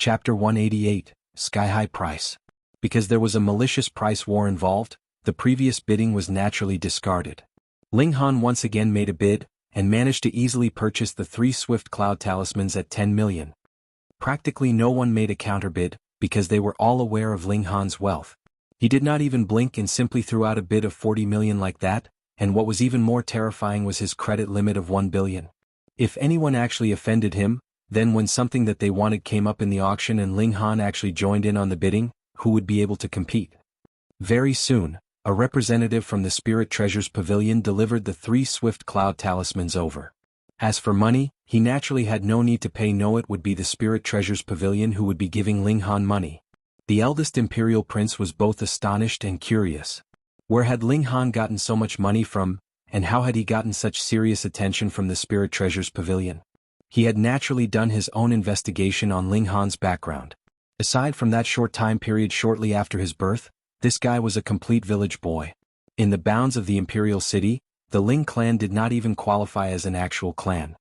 Chapter 188, Sky-High Price. Because there was a malicious price war involved, the previous bidding was naturally discarded. Ling Han once again made a bid, and managed to easily purchase the 3 Swift Cloud Talismans at 10 million. Practically no one made a counterbid, because they were all aware of Ling Han's wealth. He did not even blink and simply threw out a bid of 40 million like that, and what was even more terrifying was his credit limit of 1 billion. If anyone actually offended him, then when something that they wanted came up in the auction and Ling Han actually joined in on the bidding, who would be able to compete? Very soon, a representative from the Spirit Treasures Pavilion delivered the 3 Swift Cloud Talismans over. As for money, he naturally had no need to pay. No, it would be the Spirit Treasures Pavilion who would be giving Ling Han money. The eldest Imperial Prince was both astonished and curious. Where had Ling Han gotten so much money from, and how had he gotten such serious attention from the Spirit Treasures Pavilion? He had naturally done his own investigation on Ling Han's background. Aside from that short time period shortly after his birth, this guy was a complete village boy. In the bounds of the Imperial City, the Ling clan did not even qualify as an actual clan.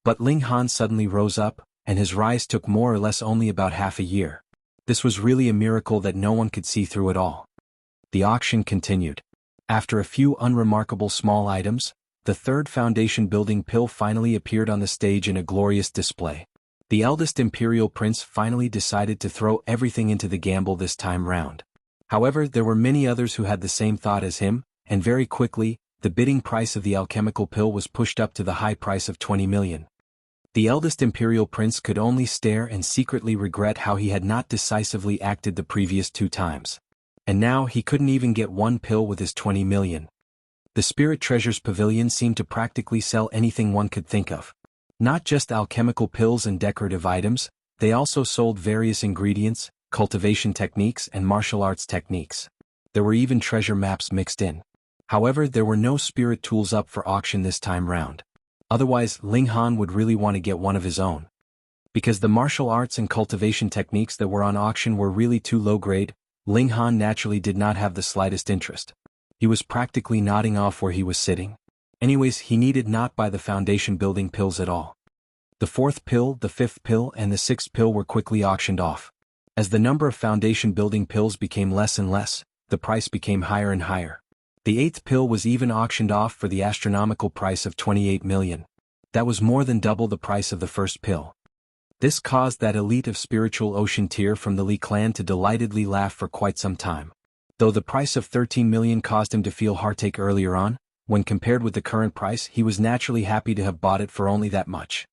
But Ling Han suddenly rose up, and his rise took more or less only about half a year. This was really a miracle that no one could see through it all. The auction continued. After a few unremarkable small items, the 3rd foundation building pill finally appeared on the stage in a glorious display. The eldest Imperial Prince finally decided to throw everything into the gamble this time round. However, there were many others who had the same thought as him, and very quickly, the bidding price of the alchemical pill was pushed up to the high price of 20 million. The eldest Imperial Prince could only stare and secretly regret how he had not decisively acted the previous 2 times. And now he couldn't even get 1 pill with his 20 million. The Spirit Treasures Pavilion seemed to practically sell anything one could think of. Not just alchemical pills and decorative items, they also sold various ingredients, cultivation techniques and martial arts techniques. There were even treasure maps mixed in. However, there were no spirit tools up for auction this time round. Otherwise, Ling Han would really want to get one of his own. Because the martial arts and cultivation techniques that were on auction were really too low grade, Ling Han naturally did not have the slightest interest. He was practically nodding off where he was sitting. Anyways, he needed not buy the foundation building pills at all. The 4th pill, the 5th pill and the 6th pill were quickly auctioned off. As the number of foundation building pills became less and less, the price became higher and higher. The 8th pill was even auctioned off for the astronomical price of 28 million. That was more than double the price of the 1st pill. This caused that elite of spiritual ocean tier from the Li clan to delightedly laugh for quite some time. Though the price of 13 million caused him to feel heartache earlier on, when compared with the current price he was naturally happy to have bought it for only that much.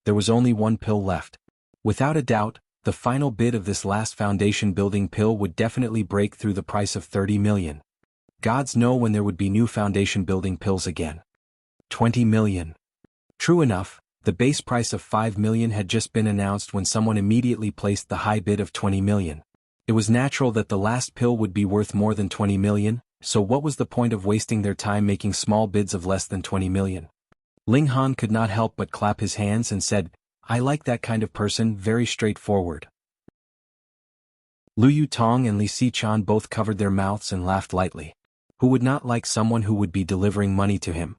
There was only 1 pill left. Without a doubt, the final bid of this last foundation building pill would definitely break through the price of 30 million. Gods know when there would be new foundation building pills again. 20 million. True enough, the base price of 5 million had just been announced when someone immediately placed the high bid of 20 million. It was natural that the last pill would be worth more than 20 million, so what was the point of wasting their time making small bids of less than 20 million? Ling Han could not help but clap his hands and said, "I like that kind of person, very straightforward." Lu Yutong and Li Xichan both covered their mouths and laughed lightly. Who would not like someone who would be delivering money to him?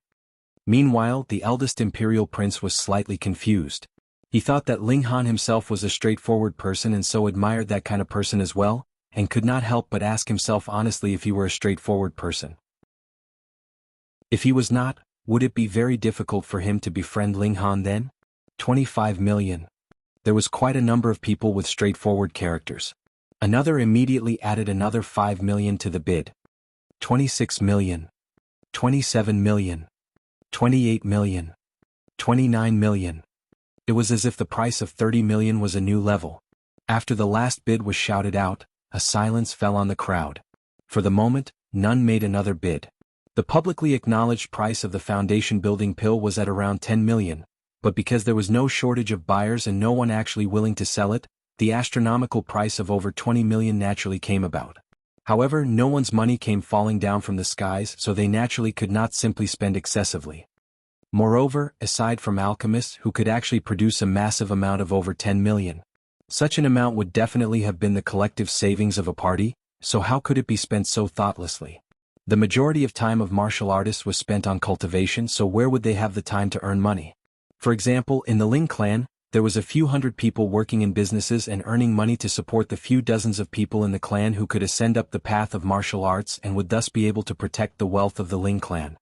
Meanwhile, the eldest Imperial Prince was slightly confused. He thought that Ling Han himself was a straightforward person and so admired that kind of person as well, and could not help but ask himself honestly if he were a straightforward person. If he was not, would it be very difficult for him to befriend Ling Han then? 25 million. There was quite a number of people with straightforward characters. Another immediately added another 5 million to the bid. 26 million. 27 million. 28 million. 29 million. It was as if the price of 30 million was a new level. After the last bid was shouted out, a silence fell on the crowd. For the moment, none made another bid. The publicly acknowledged price of the foundation building pill was at around 10 million, but because there was no shortage of buyers and no one actually willing to sell it, the astronomical price of over 20 million naturally came about. However, no one's money came falling down from the skies, so they naturally could not simply spend excessively. Moreover, aside from alchemists who could actually produce a massive amount of over 10 million, such an amount would definitely have been the collective savings of a party, so how could it be spent so thoughtlessly? The majority of time of martial artists was spent on cultivation, so where would they have the time to earn money? For example, in the Ling clan, there was a few hundred people working in businesses and earning money to support the few dozens of people in the clan who could ascend up the path of martial arts and would thus be able to protect the wealth of the Ling clan.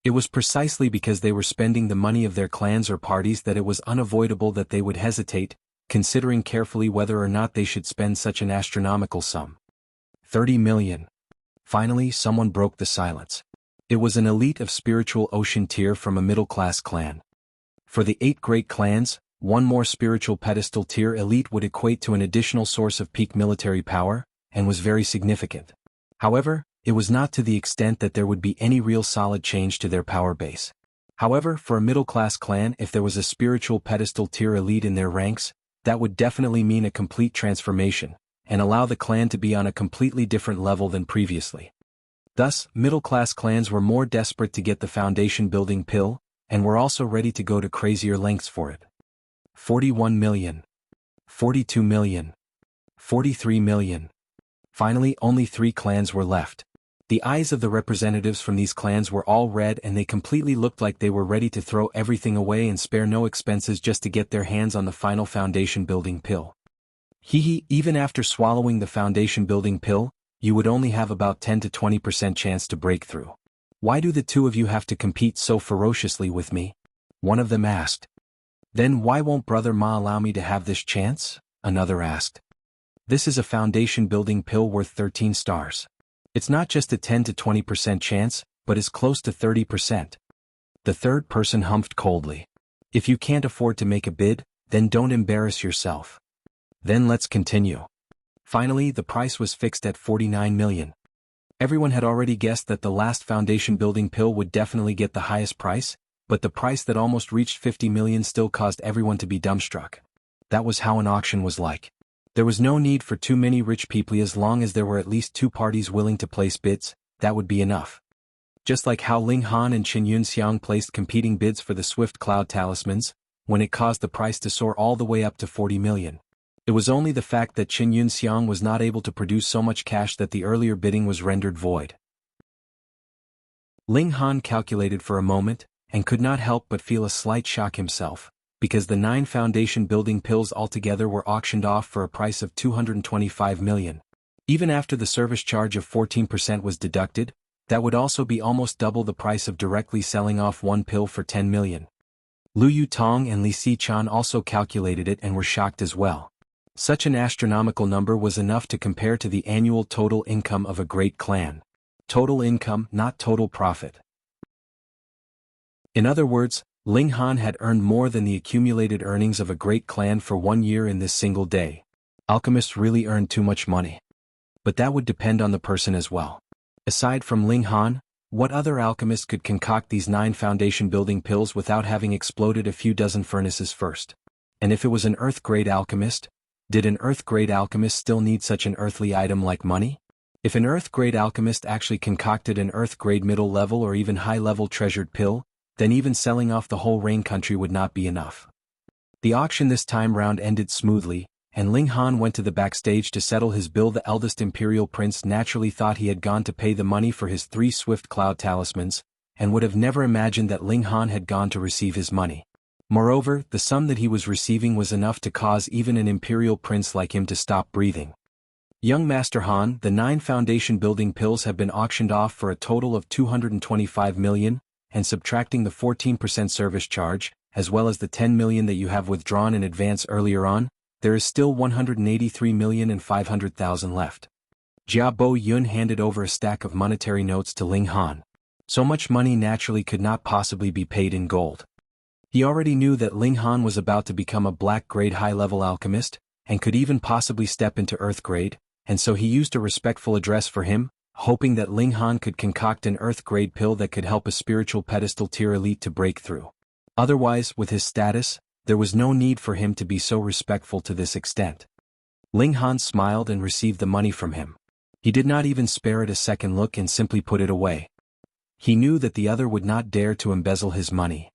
It was precisely because they were spending the money of their clans or parties that it was unavoidable that they would hesitate, considering carefully whether or not they should spend such an astronomical sum. 30 million. Finally, someone broke the silence. It was an elite of spiritual ocean tier from a middle-class clan. For the 8 great clans, one more spiritual pedestal tier elite would equate to an additional source of peak military power, and was very significant. However, it was not to the extent that there would be any real solid change to their power base. However, for a middle-class clan, if there was a spiritual pedestal tier elite in their ranks, that would definitely mean a complete transformation, and allow the clan to be on a completely different level than previously. Thus, middle-class clans were more desperate to get the foundation-building pill, and were also ready to go to crazier lengths for it. 41 million. 42 million. 43 million. Finally, only 3 clans were left. The eyes of the representatives from these clans were all red and they completely looked like they were ready to throw everything away and spare no expenses just to get their hands on the final foundation-building pill. Even after swallowing the foundation-building pill, you would only have about 10 to 20% chance to break through. Why do the two of you have to compete so ferociously with me? One of them asked. Then why won't Brother Ma allow me to have this chance? Another asked. This is a foundation-building pill worth 13 stars. It's not just a 10 to 20% chance, but is close to 30%. The third person humphed coldly. If you can't afford to make a bid, then don't embarrass yourself. Then let's continue. Finally, the price was fixed at 49 million. Everyone had already guessed that the last foundation-building pill would definitely get the highest price, but the price that almost reached 50 million still caused everyone to be dumbstruck. That was how an auction was like. There was no need for too many rich people as long as there were at least 2 parties willing to place bids, that would be enough. Just like how Ling Han and Qin Yunxiang placed competing bids for the Swift Cloud Talismans, when it caused the price to soar all the way up to 40 million. It was only the fact that Qin Yunxiang was not able to produce so much cash that the earlier bidding was rendered void. Ling Han calculated for a moment, and could not help but feel a slight shock himself, because the 9 foundation-building pills altogether were auctioned off for a price of 225 million. Even after the service charge of 14% was deducted, that would also be almost double the price of directly selling off one pill for 10 million. Lu Yutong and Li Xichan also calculated it and were shocked as well. Such an astronomical number was enough to compare to the annual total income of a great clan. Total income, not total profit. In other words, Ling Han had earned more than the accumulated earnings of a great clan for 1 year in this single day. Alchemists really earned too much money. But that would depend on the person as well. Aside from Ling Han, what other alchemist could concoct these 9 foundation-building pills without having exploded a few dozen furnaces first? And if it was an earth-grade alchemist, did an earth-grade alchemist still need such an earthly item like money? If an earth-grade alchemist actually concocted an earth-grade middle-level or even high-level treasured pill, then even selling off the whole Rain country would not be enough. The auction this time round ended smoothly, and Ling Han went to the backstage to settle his bill. The eldest imperial prince naturally thought he had gone to pay the money for his 3 Swift Cloud Talismans, and would have never imagined that Ling Han had gone to receive his money. Moreover, the sum that he was receiving was enough to cause even an imperial prince like him to stop breathing. Young Master Han, the 9 foundation-building pills have been auctioned off for a total of 225 million, and subtracting the 14% service charge, as well as the 10 million that you have withdrawn in advance earlier on, there is still 183,500,000 left. Jia Bo Yun handed over a stack of monetary notes to Ling Han. So much money naturally could not possibly be paid in gold. He already knew that Ling Han was about to become a black-grade high-level alchemist, and could even possibly step into earth-grade, and so he used a respectful address for him, hoping that Ling Han could concoct an earth-grade pill that could help a spiritual pedestal tier elite to break through. Otherwise, with his status, there was no need for him to be so respectful to this extent. Ling Han smiled and received the money from him. He did not even spare it a second look and simply put it away. He knew that the other would not dare to embezzle his money.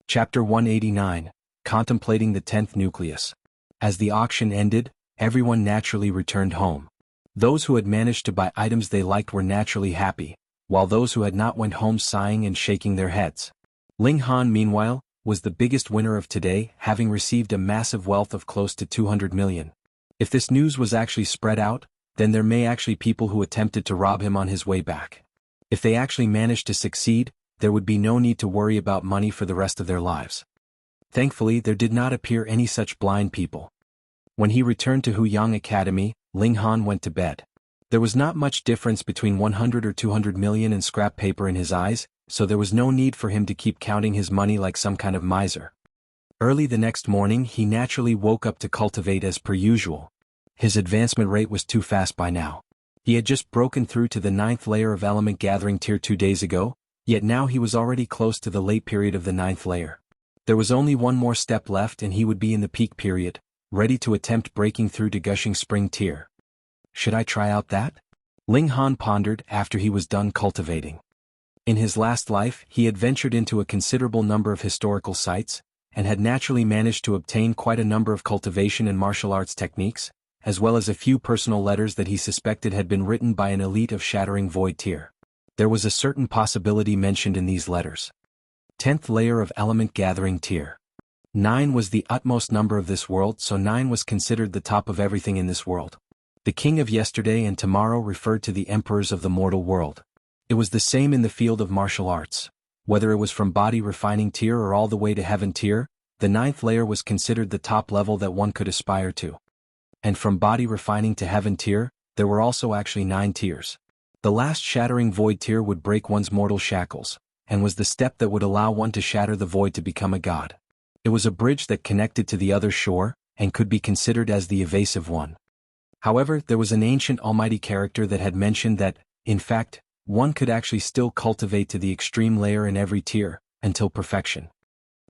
Chapter 189, Contemplating the 10th Nucleus. As the auction ended, everyone naturally returned home. Those who had managed to buy items they liked were naturally happy, while those who had not went home sighing and shaking their heads. Ling Han, meanwhile, was the biggest winner of today, having received a massive wealth of close to 200 million. If this news was actually spread out, then there may actually be people who attempted to rob him on his way back. If they actually managed to succeed, there would be no need to worry about money for the rest of their lives. Thankfully, there did not appear any such blind people. When he returned to Huyang Academy, Ling Han went to bed. There was not much difference between 100 or 200 million and scrap paper in his eyes, so there was no need for him to keep counting his money like some kind of miser. Early the next morning he naturally woke up to cultivate as per usual. His advancement rate was too fast by now. He had just broken through to the 9th layer of element gathering tier 2 days ago, yet now he was already close to the late period of the 9th layer. There was only one more step left and he would be in the peak period, ready to attempt breaking through to Gushing Spring tier. Should I try out that? Ling Han pondered after he was done cultivating. In his last life, he had ventured into a considerable number of historical sites, and had naturally managed to obtain quite a number of cultivation and martial arts techniques, as well as a few personal letters that he suspected had been written by an elite of Shattering Void tier. There was a certain possibility mentioned in these letters. 10th layer of element gathering tier. 9 was the utmost number of this world, so 9 was considered the top of everything in this world. The king of yesterday and tomorrow referred to the emperors of the mortal world. It was the same in the field of martial arts. Whether it was from body refining tier or all the way to heaven tier, the 9th layer was considered the top level that one could aspire to. And from body refining to heaven tier, there were also actually 9 tiers. The last Shattering Void tier would break one's mortal shackles, and was the step that would allow one to shatter the void to become a god. It was a bridge that connected to the other shore, and could be considered as the evasive one. However, there was an ancient almighty character that had mentioned that, in fact, one could actually still cultivate to the extreme layer in every tier, until perfection.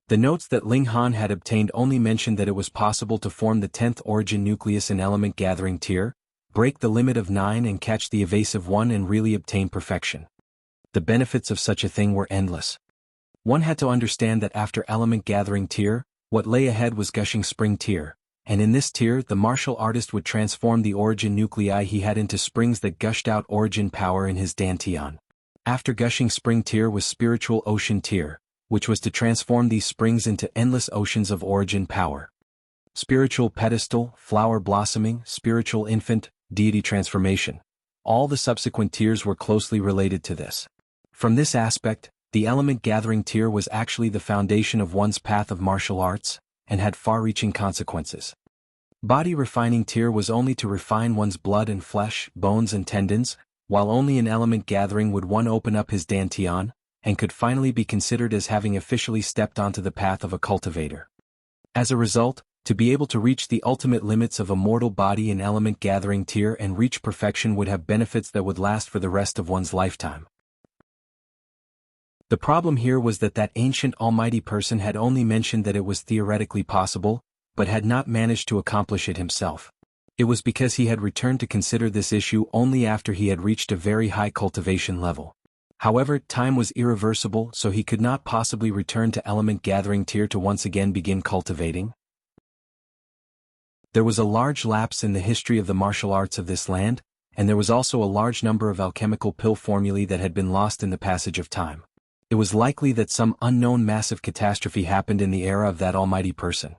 The notes that Ling Han had obtained only mentioned that it was possible to form the 10th origin nucleus in element gathering tier, break the limit of 9 and catch the evasive one and really obtain perfection. The benefits of such a thing were endless. One had to understand that after element gathering tier, what lay ahead was Gushing Spring tier, and in this tier the martial artist would transform the origin nuclei he had into springs that gushed out origin power in his dantian. After Gushing Spring tier was Spiritual Ocean tier, which was to transform these springs into endless oceans of origin power. Spiritual Pedestal, Flower Blossoming, Spiritual Infant, Deity Transformation. All the subsequent tiers were closely related to this. From this aspect, the element gathering tier was actually the foundation of one's path of martial arts, and had far-reaching consequences. Body refining tier was only to refine one's blood and flesh, bones and tendons, while only in element gathering would one open up his dantian, and could finally be considered as having officially stepped onto the path of a cultivator. As a result, to be able to reach the ultimate limits of a mortal body in element gathering tier and reach perfection would have benefits that would last for the rest of one's lifetime. The problem here was that that ancient almighty person had only mentioned that it was theoretically possible, but had not managed to accomplish it himself. It was because he had returned to consider this issue only after he had reached a very high cultivation level. However, time was irreversible, so he could not possibly return to element gathering tier to once again begin cultivating. There was a large lapse in the history of the martial arts of this land, and there was also a large number of alchemical pill formulae that had been lost in the passage of time. It was likely that some unknown massive catastrophe happened in the era of that almighty person.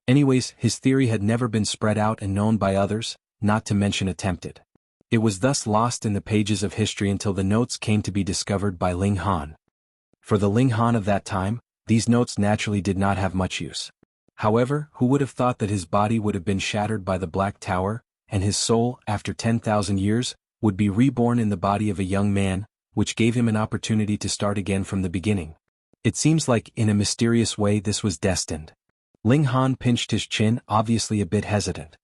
Anyways, his theory had never been spread out and known by others, not to mention attempted. It was thus lost in the pages of history until the notes came to be discovered by Ling Han. For the Ling Han of that time, these notes naturally did not have much use. However, who would have thought that his body would have been shattered by the Black Tower, and his soul, after 10,000 years, would be reborn in the body of a young man, which gave him an opportunity to start again from the beginning. It seems like, in a mysterious way, this was destined. Ling Han pinched his chin, obviously a bit hesitant.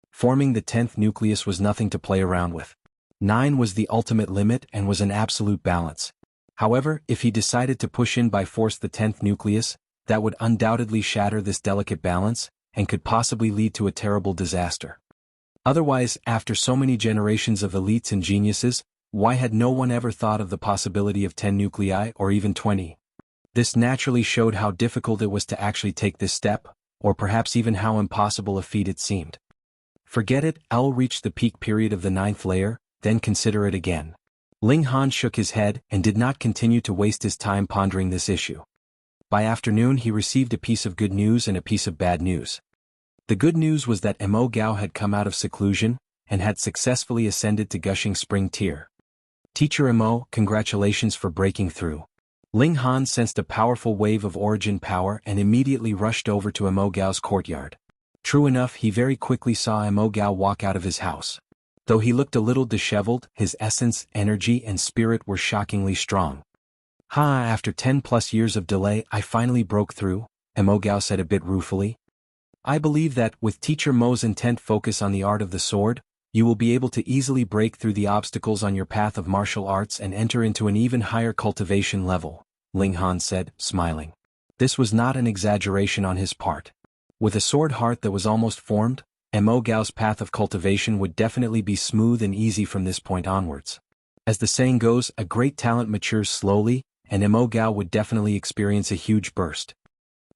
Forming the 10th nucleus was nothing to play around with. 9 was the ultimate limit and was an absolute balance. However, if he decided to push in by force the 10th nucleus, that would undoubtedly shatter this delicate balance, and could possibly lead to a terrible disaster. Otherwise, after so many generations of elites and geniuses, why had no one ever thought of the possibility of 10 nuclei or even 20? This naturally showed how difficult it was to actually take this step, or perhaps even how impossible a feat it seemed. Forget it, I'll reach the peak period of the 9th layer, then consider it again. Ling Han shook his head and did not continue to waste his time pondering this issue. By afternoon he received a piece of good news and a piece of bad news. The good news was that Mo Gao had come out of seclusion, and had successfully ascended to Gushing Spring tier. Teacher Mo, congratulations for breaking through. Ling Han sensed a powerful wave of origin power and immediately rushed over to Mo Gao's courtyard. True enough, he very quickly saw Mo Gao walk out of his house. Though he looked a little disheveled, his essence, energy and spirit were shockingly strong. After 10+ years of delay I finally broke through, Mo Gao said a bit ruefully. I believe that, with Teacher Mo's intent focus on the art of the sword, you will be able to easily break through the obstacles on your path of martial arts and enter into an even higher cultivation level, Ling Han said, smiling. This was not an exaggeration on his part. With a sword heart that was almost formed, Mo Gao's path of cultivation would definitely be smooth and easy from this point onwards. As the saying goes, a great talent matures slowly, and Mo Gao would definitely experience a huge burst.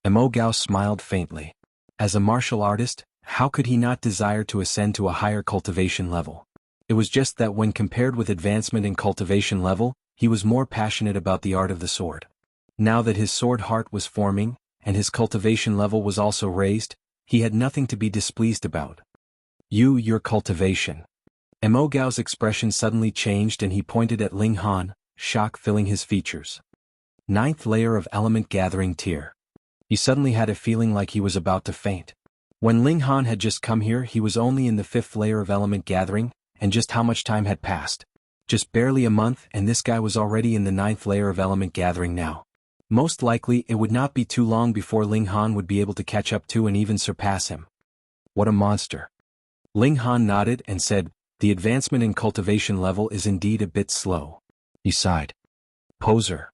Mo Gao smiled faintly. As a martial artist, how could he not desire to ascend to a higher cultivation level? It was just that when compared with advancement in cultivation level, he was more passionate about the art of the sword. Now that his sword heart was forming, and his cultivation level was also raised, he had nothing to be displeased about. Your cultivation. Mo Gao's expression suddenly changed and he pointed at Ling Han, shock filling his features. 9th layer of element gathering tier. He suddenly had a feeling like he was about to faint. When Ling Han had just come here he was only in the 5th layer of element gathering, and just how much time had passed? Just barely a month and this guy was already in the 9th layer of element gathering now. Most likely it would not be too long before Ling Han would be able to catch up to and even surpass him. What a monster. Ling Han nodded and said, the advancement in cultivation level is indeed a bit slow. He sighed. Poser.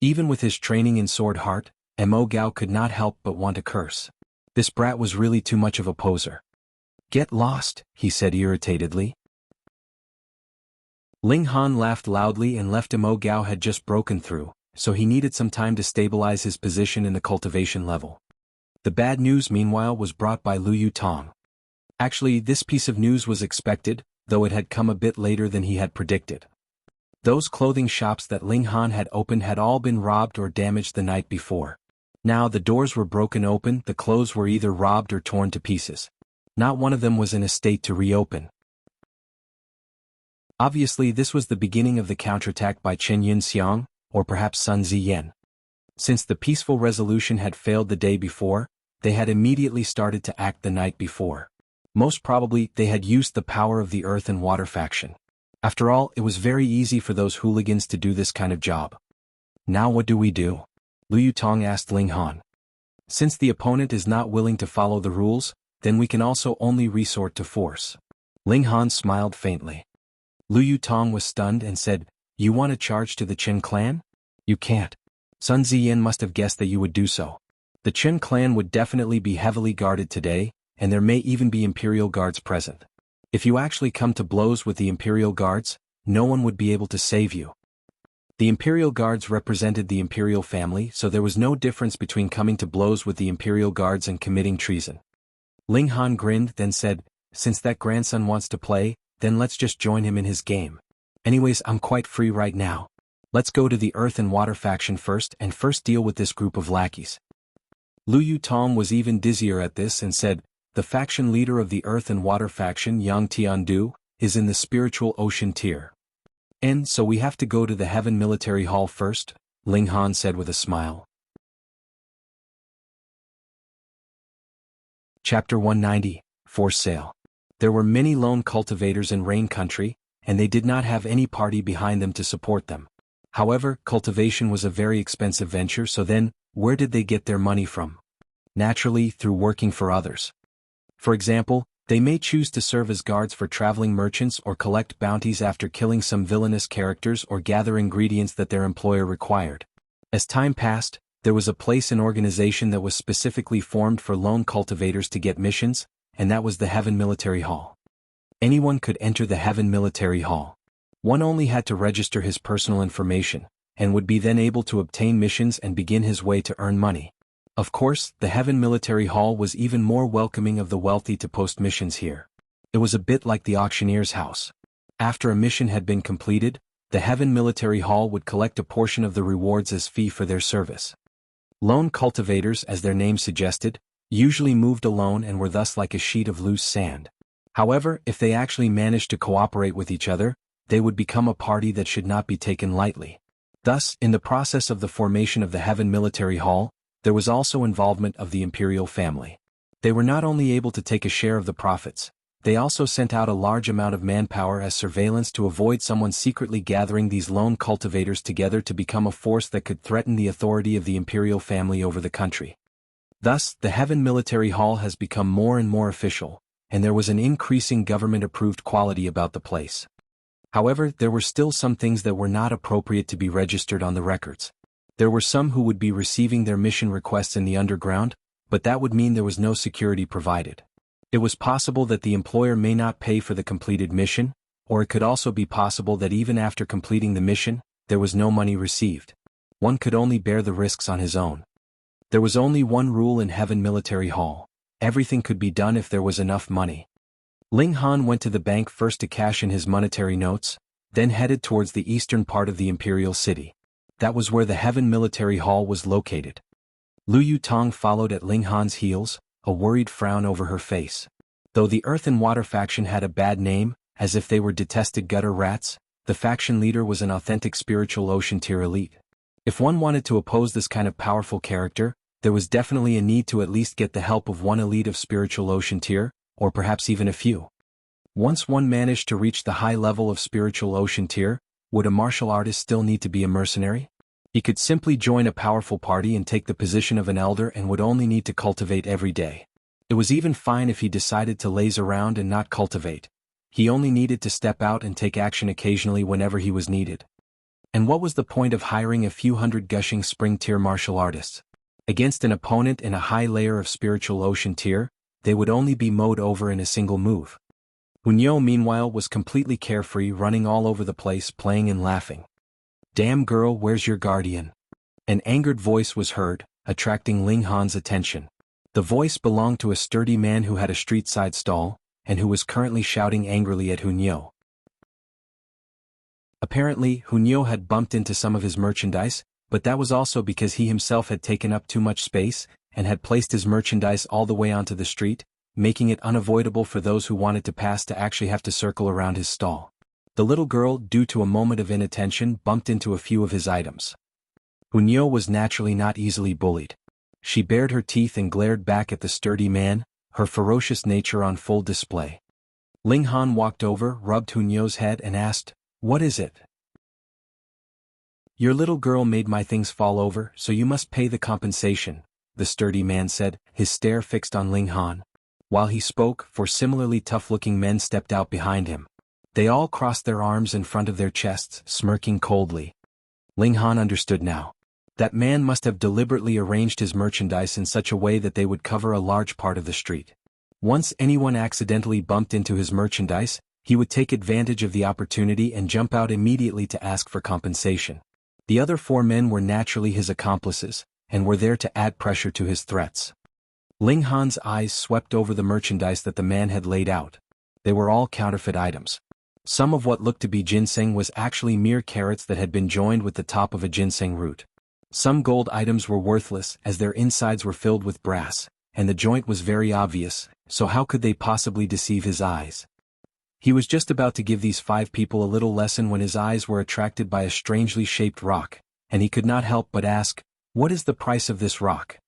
Even with his training in sword heart, Mo Gao could not help but want to curse. This brat was really too much of a poser. Get lost, he said irritatedly. Ling Han laughed loudly and left Mo Gao had just broken through, so he needed some time to stabilize his position in the cultivation level. The bad news meanwhile was brought by Lu Yutong. Actually, this piece of news was expected, though it had come a bit later than he had predicted. Those clothing shops that Ling Han had opened had all been robbed or damaged the night before. Now the doors were broken open, the clothes were either robbed or torn to pieces. Not one of them was in a state to reopen. Obviously this was the beginning of the counterattack by Chen Yunxiang, or perhaps Sun Ziyan. Since the peaceful resolution had failed the day before, they had immediately started to act the night before. Most probably they had used the power of the earth and water faction. After all, it was very easy for those hooligans to do this kind of job. Now what do we do? Lu Yutong asked Ling Han. Since the opponent is not willing to follow the rules, then we can also only resort to force. Ling Han smiled faintly. Lu Yutong was stunned and said, you want to charge to the Chen clan? You can't. Sun Ziyan must have guessed that you would do so. The Chen clan would definitely be heavily guarded today, and there may even be Imperial Guards present. If you actually come to blows with the Imperial Guards, no one would be able to save you. The Imperial Guards represented the Imperial family, so there was no difference between coming to blows with the Imperial Guards and committing treason. Ling Han grinned, then said, since that grandson wants to play, then let's just join him in his game. Anyways, I'm quite free right now. Let's go to the Earth and Water faction first and first deal with this group of lackeys. Lu Yutong was even dizzier at this and said, the faction leader of the Earth and Water faction, Yang Tiandu, is in the spiritual ocean tier. And so we have to go to the Heaven Military Hall first, Ling Han said with a smile. Chapter 190, For Sale. There were many lone cultivators in Rain Country, and they did not have any party behind them to support them. However, cultivation was a very expensive venture, so then, where did they get their money from? Naturally, through working for others. For example, they may choose to serve as guards for traveling merchants or collect bounties after killing some villainous characters or gather ingredients that their employer required. As time passed, there was a place and organization that was specifically formed for lone cultivators to get missions, and that was the Heaven Military Hall. Anyone could enter the Heaven Military Hall. One only had to register his personal information, and would be then able to obtain missions and begin his way to earn money. Of course, the Heaven Military Hall was even more welcoming of the wealthy to post missions here. It was a bit like the auctioneer's house. After a mission had been completed, the Heaven Military Hall would collect a portion of the rewards as fee for their service. Lone cultivators, as their name suggested, usually moved alone and were thus like a sheet of loose sand. However, if they actually managed to cooperate with each other, they would become a party that should not be taken lightly. Thus, in the process of the formation of the Heaven Military Hall, there was also involvement of the imperial family. They were not only able to take a share of the profits, they also sent out a large amount of manpower as surveillance to avoid someone secretly gathering these lone cultivators together to become a force that could threaten the authority of the imperial family over the country. Thus, the Heaven Military Hall has become more and more official, and there was an increasing government-approved quality about the place. However, there were still some things that were not appropriate to be registered on the records. There were some who would be receiving their mission requests in the underground, but that would mean there was no security provided. It was possible that the employer may not pay for the completed mission, or it could also be possible that even after completing the mission, there was no money received. One could only bear the risks on his own. There was only one rule in Heaven Military Hall: everything could be done if there was enough money. Ling Han went to the bank first to cash in his monetary notes, then headed towards the eastern part of the imperial city. That was where the Heaven Military Hall was located. Lu Yutong followed at Ling Han's heels, a worried frown over her face. Though the Earth and Water faction had a bad name, as if they were detested gutter rats, the faction leader was an authentic spiritual ocean tier elite. If one wanted to oppose this kind of powerful character, there was definitely a need to at least get the help of one elite of spiritual ocean tier, or perhaps even a few. Once one managed to reach the high level of spiritual ocean tier, would a martial artist still need to be a mercenary? He could simply join a powerful party and take the position of an elder and would only need to cultivate every day. It was even fine if he decided to laze around and not cultivate. He only needed to step out and take action occasionally whenever he was needed. And what was the point of hiring a few hundred gushing spring tier martial artists? Against an opponent in a high layer of spiritual ocean tier, they would only be mowed over in a single move. Hunyo meanwhile was completely carefree, running all over the place, playing and laughing. "Damn girl, where's your guardian?" An angered voice was heard, attracting Ling Han's attention. The voice belonged to a sturdy man who had a street-side stall, and who was currently shouting angrily at Hunyo. Apparently, Hunyo had bumped into some of his merchandise, but that was also because he himself had taken up too much space, and had placed his merchandise all the way onto the street, making it unavoidable for those who wanted to pass to actually have to circle around his stall. The little girl, due to a moment of inattention, bumped into a few of his items. Hunyo was naturally not easily bullied. She bared her teeth and glared back at the sturdy man, her ferocious nature on full display. Ling Han walked over, rubbed Hunyo's head and asked, "What is it?" "Your little girl made my things fall over, so you must pay the compensation," the sturdy man said, his stare fixed on Ling Han. While he spoke, four similarly tough-looking men stepped out behind him. They all crossed their arms in front of their chests, smirking coldly. Ling Han understood now. That man must have deliberately arranged his merchandise in such a way that they would cover a large part of the street. Once anyone accidentally bumped into his merchandise, he would take advantage of the opportunity and jump out immediately to ask for compensation. The other four men were naturally his accomplices, and were there to add pressure to his threats. Ling Han's eyes swept over the merchandise that the man had laid out. They were all counterfeit items. Some of what looked to be ginseng was actually mere carrots that had been joined with the top of a ginseng root. Some gold items were worthless as their insides were filled with brass, and the joint was very obvious, so how could they possibly deceive his eyes? He was just about to give these five people a little lesson when his eyes were attracted by a strangely shaped rock, and he could not help but ask, "What is the price of this rock?"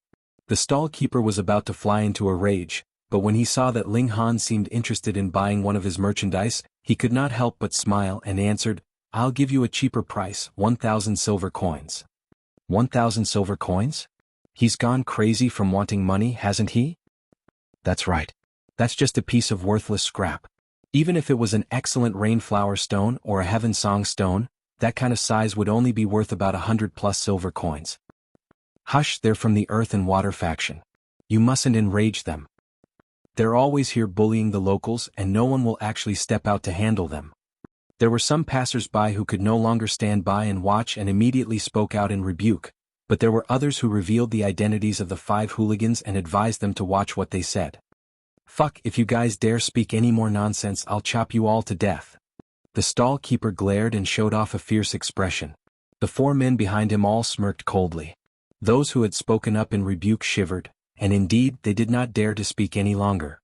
The stall keeper was about to fly into a rage, but when he saw that Ling Han seemed interested in buying one of his merchandise, he could not help but smile and answered, "I'll give you a cheaper price, 1,000 silver coins." 1,000 silver coins? He's gone crazy from wanting money, hasn't he? That's right. That's just a piece of worthless scrap. Even if it was an excellent rainflower stone or a heaven song stone, that kind of size would only be worth about 100+ silver coins. Hush, they're from the Earth and Water faction. You mustn't enrage them. They're always here bullying the locals and no one will actually step out to handle them. There were some passers-by who could no longer stand by and watch and immediately spoke out in rebuke, but there were others who revealed the identities of the 5 hooligans and advised them to watch what they said. "Fuck, if you guys dare speak any more nonsense, I'll chop you all to death." The stall keeper glared and showed off a fierce expression. The 4 men behind him all smirked coldly. Those who had spoken up in rebuke shivered, and indeed they did not dare to speak any longer.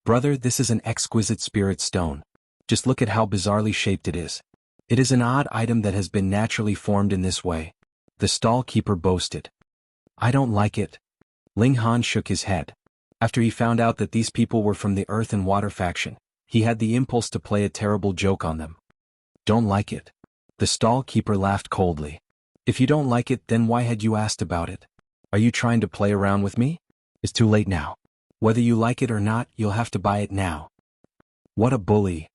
Brother, this is an exquisite spirit stone. Just look at how bizarrely shaped it is. It is an odd item that has been naturally formed in this way. The stall keeper boasted. I don't like it. Ling Han shook his head. After he found out that these people were from the Earth and Water faction, he had the impulse to play a terrible joke on them. Don't like it? The stall keeper laughed coldly. If you don't like it, then why had you asked about it? Are you trying to play around with me? It's too late now. Whether you like it or not, you'll have to buy it now. What a bully.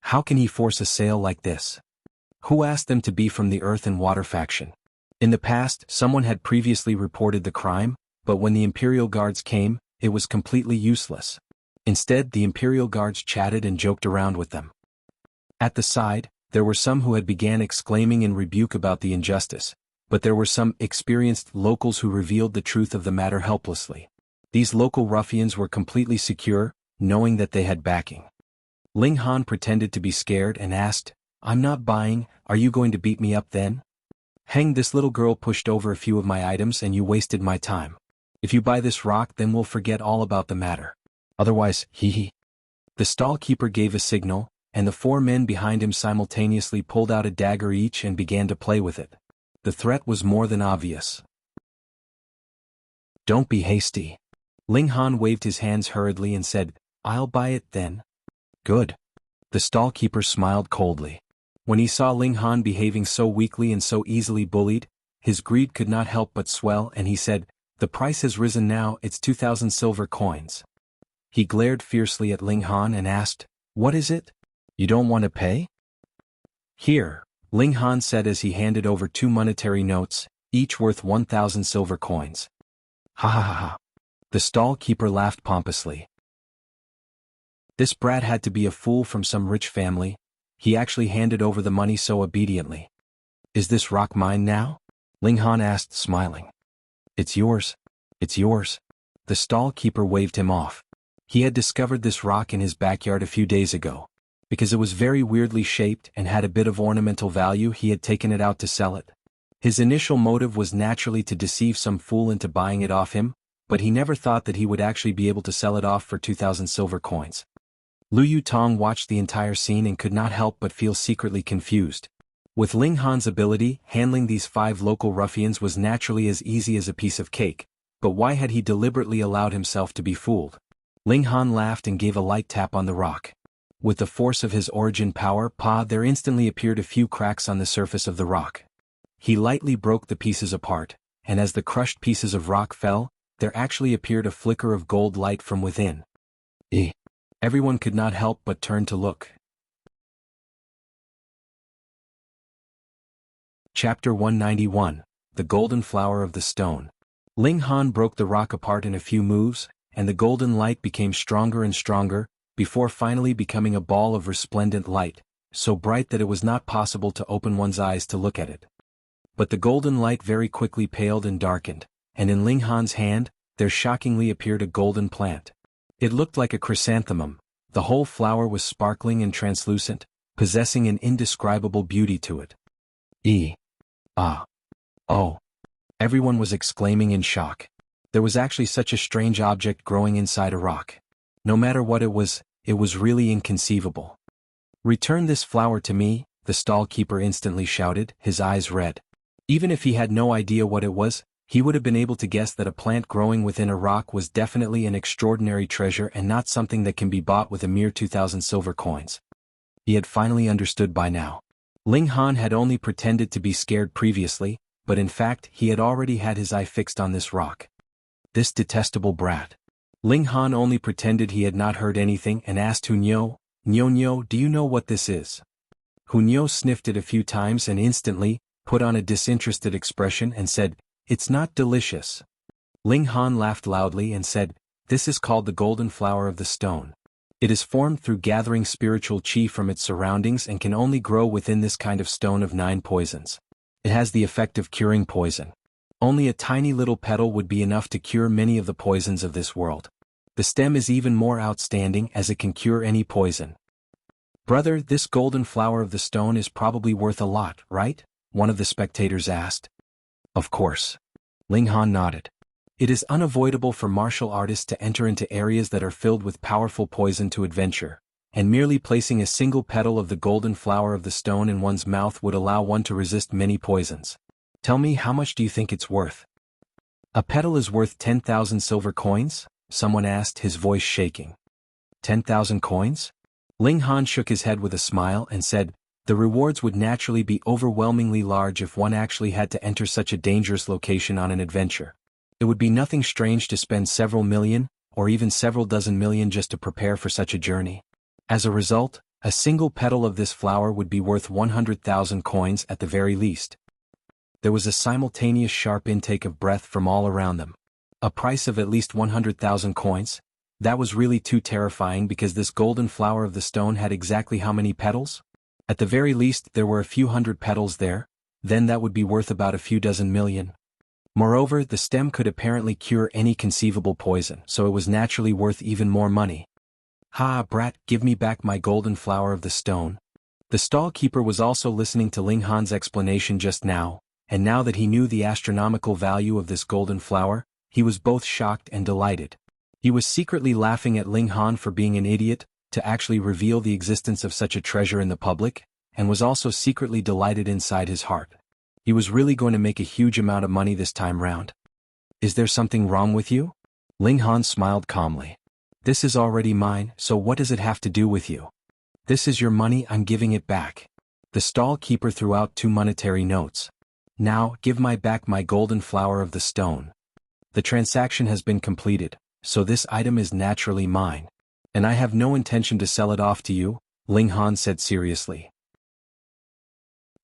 How can he force a sale like this? Who asked them to be from the Earth and Water faction? In the past, someone had previously reported the crime, but when the Imperial Guards came, it was completely useless. Instead, the Imperial Guards chatted and joked around with them. At the side, there were some who had began exclaiming in rebuke about the injustice, but there were some experienced locals who revealed the truth of the matter helplessly. These local ruffians were completely secure, knowing that they had backing. Ling Han pretended to be scared and asked, I'm not buying, are you going to beat me up then? Hang, this little girl pushed over a few of my items and you wasted my time. If you buy this rock, then we'll forget all about the matter. Otherwise, hee. The stall keeper gave a signal, and the 4 men behind him simultaneously pulled out a dagger each and began to play with it. The threat was more than obvious. Don't be hasty. Ling Han waved his hands hurriedly and said, I'll buy it then. Good. The stall keeper smiled coldly. When he saw Ling Han behaving so weakly and so easily bullied, his greed could not help but swell, and he said, the price has risen now, it's 2,000 silver coins. He glared fiercely at Ling Han and asked, what is it? You don't want to pay? Here, Ling Han said as he handed over 2 monetary notes, each worth 1,000 silver coins. Ha ha ha ha. The stall keeper laughed pompously. This brat had to be a fool from some rich family. He actually handed over the money so obediently. Is this rock mine now? Ling Han asked, smiling. It's yours. It's yours. The stall keeper waved him off. He had discovered this rock in his backyard a few days ago. Because it was very weirdly shaped and had a bit of ornamental value, he had taken it out to sell it. His initial motive was naturally to deceive some fool into buying it off him, but he never thought that he would actually be able to sell it off for 2,000 silver coins. Liu Yutong watched the entire scene and could not help but feel secretly confused. With Ling Han's ability, handling these 5 local ruffians was naturally as easy as a piece of cake, but why had he deliberately allowed himself to be fooled? Ling Han laughed and gave a light tap on the rock. With the force of his origin power, there instantly appeared a few cracks on the surface of the rock. He lightly broke the pieces apart, and as the crushed pieces of rock fell, there actually appeared a flicker of gold light from within. Everyone could not help but turn to look. Chapter 191, The Golden Flower of the Stone. Ling Han broke the rock apart in a few moves, and the golden light became stronger and stronger, before finally becoming a ball of resplendent light, so bright that it was not possible to open one's eyes to look at it. But the golden light very quickly paled and darkened, and in Ling Han's hand, there shockingly appeared a golden plant. It looked like a chrysanthemum. The whole flower was sparkling and translucent, possessing an indescribable beauty to it. Oh. Everyone was exclaiming in shock. There was actually such a strange object growing inside a rock. No matter what it was really inconceivable. Return this flower to me, the stall keeper instantly shouted, his eyes red. Even if he had no idea what it was, he would have been able to guess that a plant growing within a rock was definitely an extraordinary treasure and not something that can be bought with a mere 2,000 silver coins. He had finally understood by now. Ling Han had only pretended to be scared previously, but in fact he had already had his eye fixed on this rock. This detestable brat. Ling Han only pretended he had not heard anything and asked Hunyo, "Nyo, do you know what this is?" Hunyo sniffed it a few times and instantly put on a disinterested expression and said, "It's not delicious." Ling Han laughed loudly and said, "This is called the golden flower of the stone. It is formed through gathering spiritual chi from its surroundings and can only grow within this kind of stone of 9 poisons. It has the effect of curing poison. Only a tiny little petal would be enough to cure many of the poisons of this world. The stem is even more outstanding as it can cure any poison." "Brother, this golden flower of the stone is probably worth a lot, right?" one of the spectators asked. "Of course." Ling Han nodded. It is unavoidable for martial artists to enter into areas that are filled with powerful poison to adventure, and merely placing a single petal of the golden flower of the stone in one's mouth would allow one to resist many poisons. Tell me, how much do you think it's worth? A petal is worth 10,000 silver coins? Someone asked, his voice shaking. 10,000 coins? Ling Han shook his head with a smile and said, the rewards would naturally be overwhelmingly large if one actually had to enter such a dangerous location on an adventure. It would be nothing strange to spend several million, or even several dozen million just to prepare for such a journey. As a result, a single petal of this flower would be worth 100,000 coins at the very least. There was a simultaneous sharp intake of breath from all around them. A price of at least 100,000 coins? That was really too terrifying, because this golden flower of the stone had exactly how many petals? At the very least there were a few hundred petals there, then that would be worth about a few dozen million. Moreover, the stem could apparently cure any conceivable poison, so it was naturally worth even more money. Ha, brat, give me back my golden flower of the stone. The stall keeper was also listening to Ling Han's explanation just now, and now that he knew the astronomical value of this golden flower, he was both shocked and delighted. He was secretly laughing at Ling Han for being an idiot to actually reveal the existence of such a treasure in the public, and was also secretly delighted inside his heart. He was really going to make a huge amount of money this time round. Is there something wrong with you? Ling Han smiled calmly. This is already mine, so what does it have to do with you? This is your money, I'm giving it back. The stall keeper threw out 2 monetary notes. Now, give back my golden flower of the stone. The transaction has been completed, so this item is naturally mine. And I have no intention to sell it off to you, Ling Han said seriously.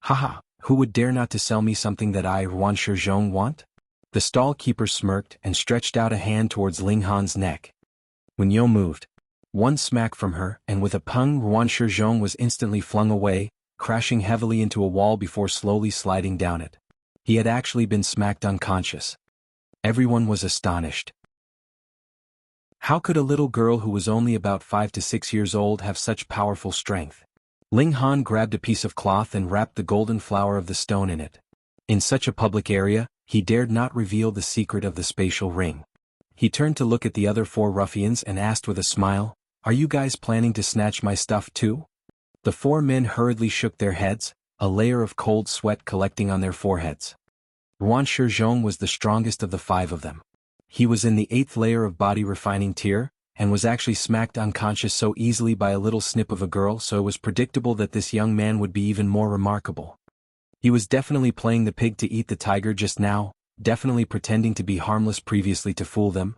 Haha. Who would dare not to sell me something that I, Yuan Shizhong, want? The stall keeper smirked and stretched out a hand towards Ling Han's neck. When Yo moved, one smack from her, and with a pung, Yuan Shizhong was instantly flung away, crashing heavily into a wall before slowly sliding down it. He had actually been smacked unconscious. Everyone was astonished. How could a little girl who was only about 5 to 6 years old have such powerful strength? Ling Han grabbed a piece of cloth and wrapped the golden flower of the stone in it. In such a public area, he dared not reveal the secret of the spatial ring. He turned to look at the other 4 ruffians and asked with a smile, "Are you guys planning to snatch my stuff too?" The 4 men hurriedly shook their heads, a layer of cold sweat collecting on their foreheads. Yuan Shizhong was the strongest of the 5 of them. He was in the 8th layer of body refining tier, and was actually smacked unconscious so easily by a little snip of a girl, so it was predictable that this young man would be even more remarkable. He was definitely playing the pig to eat the tiger just now, definitely pretending to be harmless previously to fool them.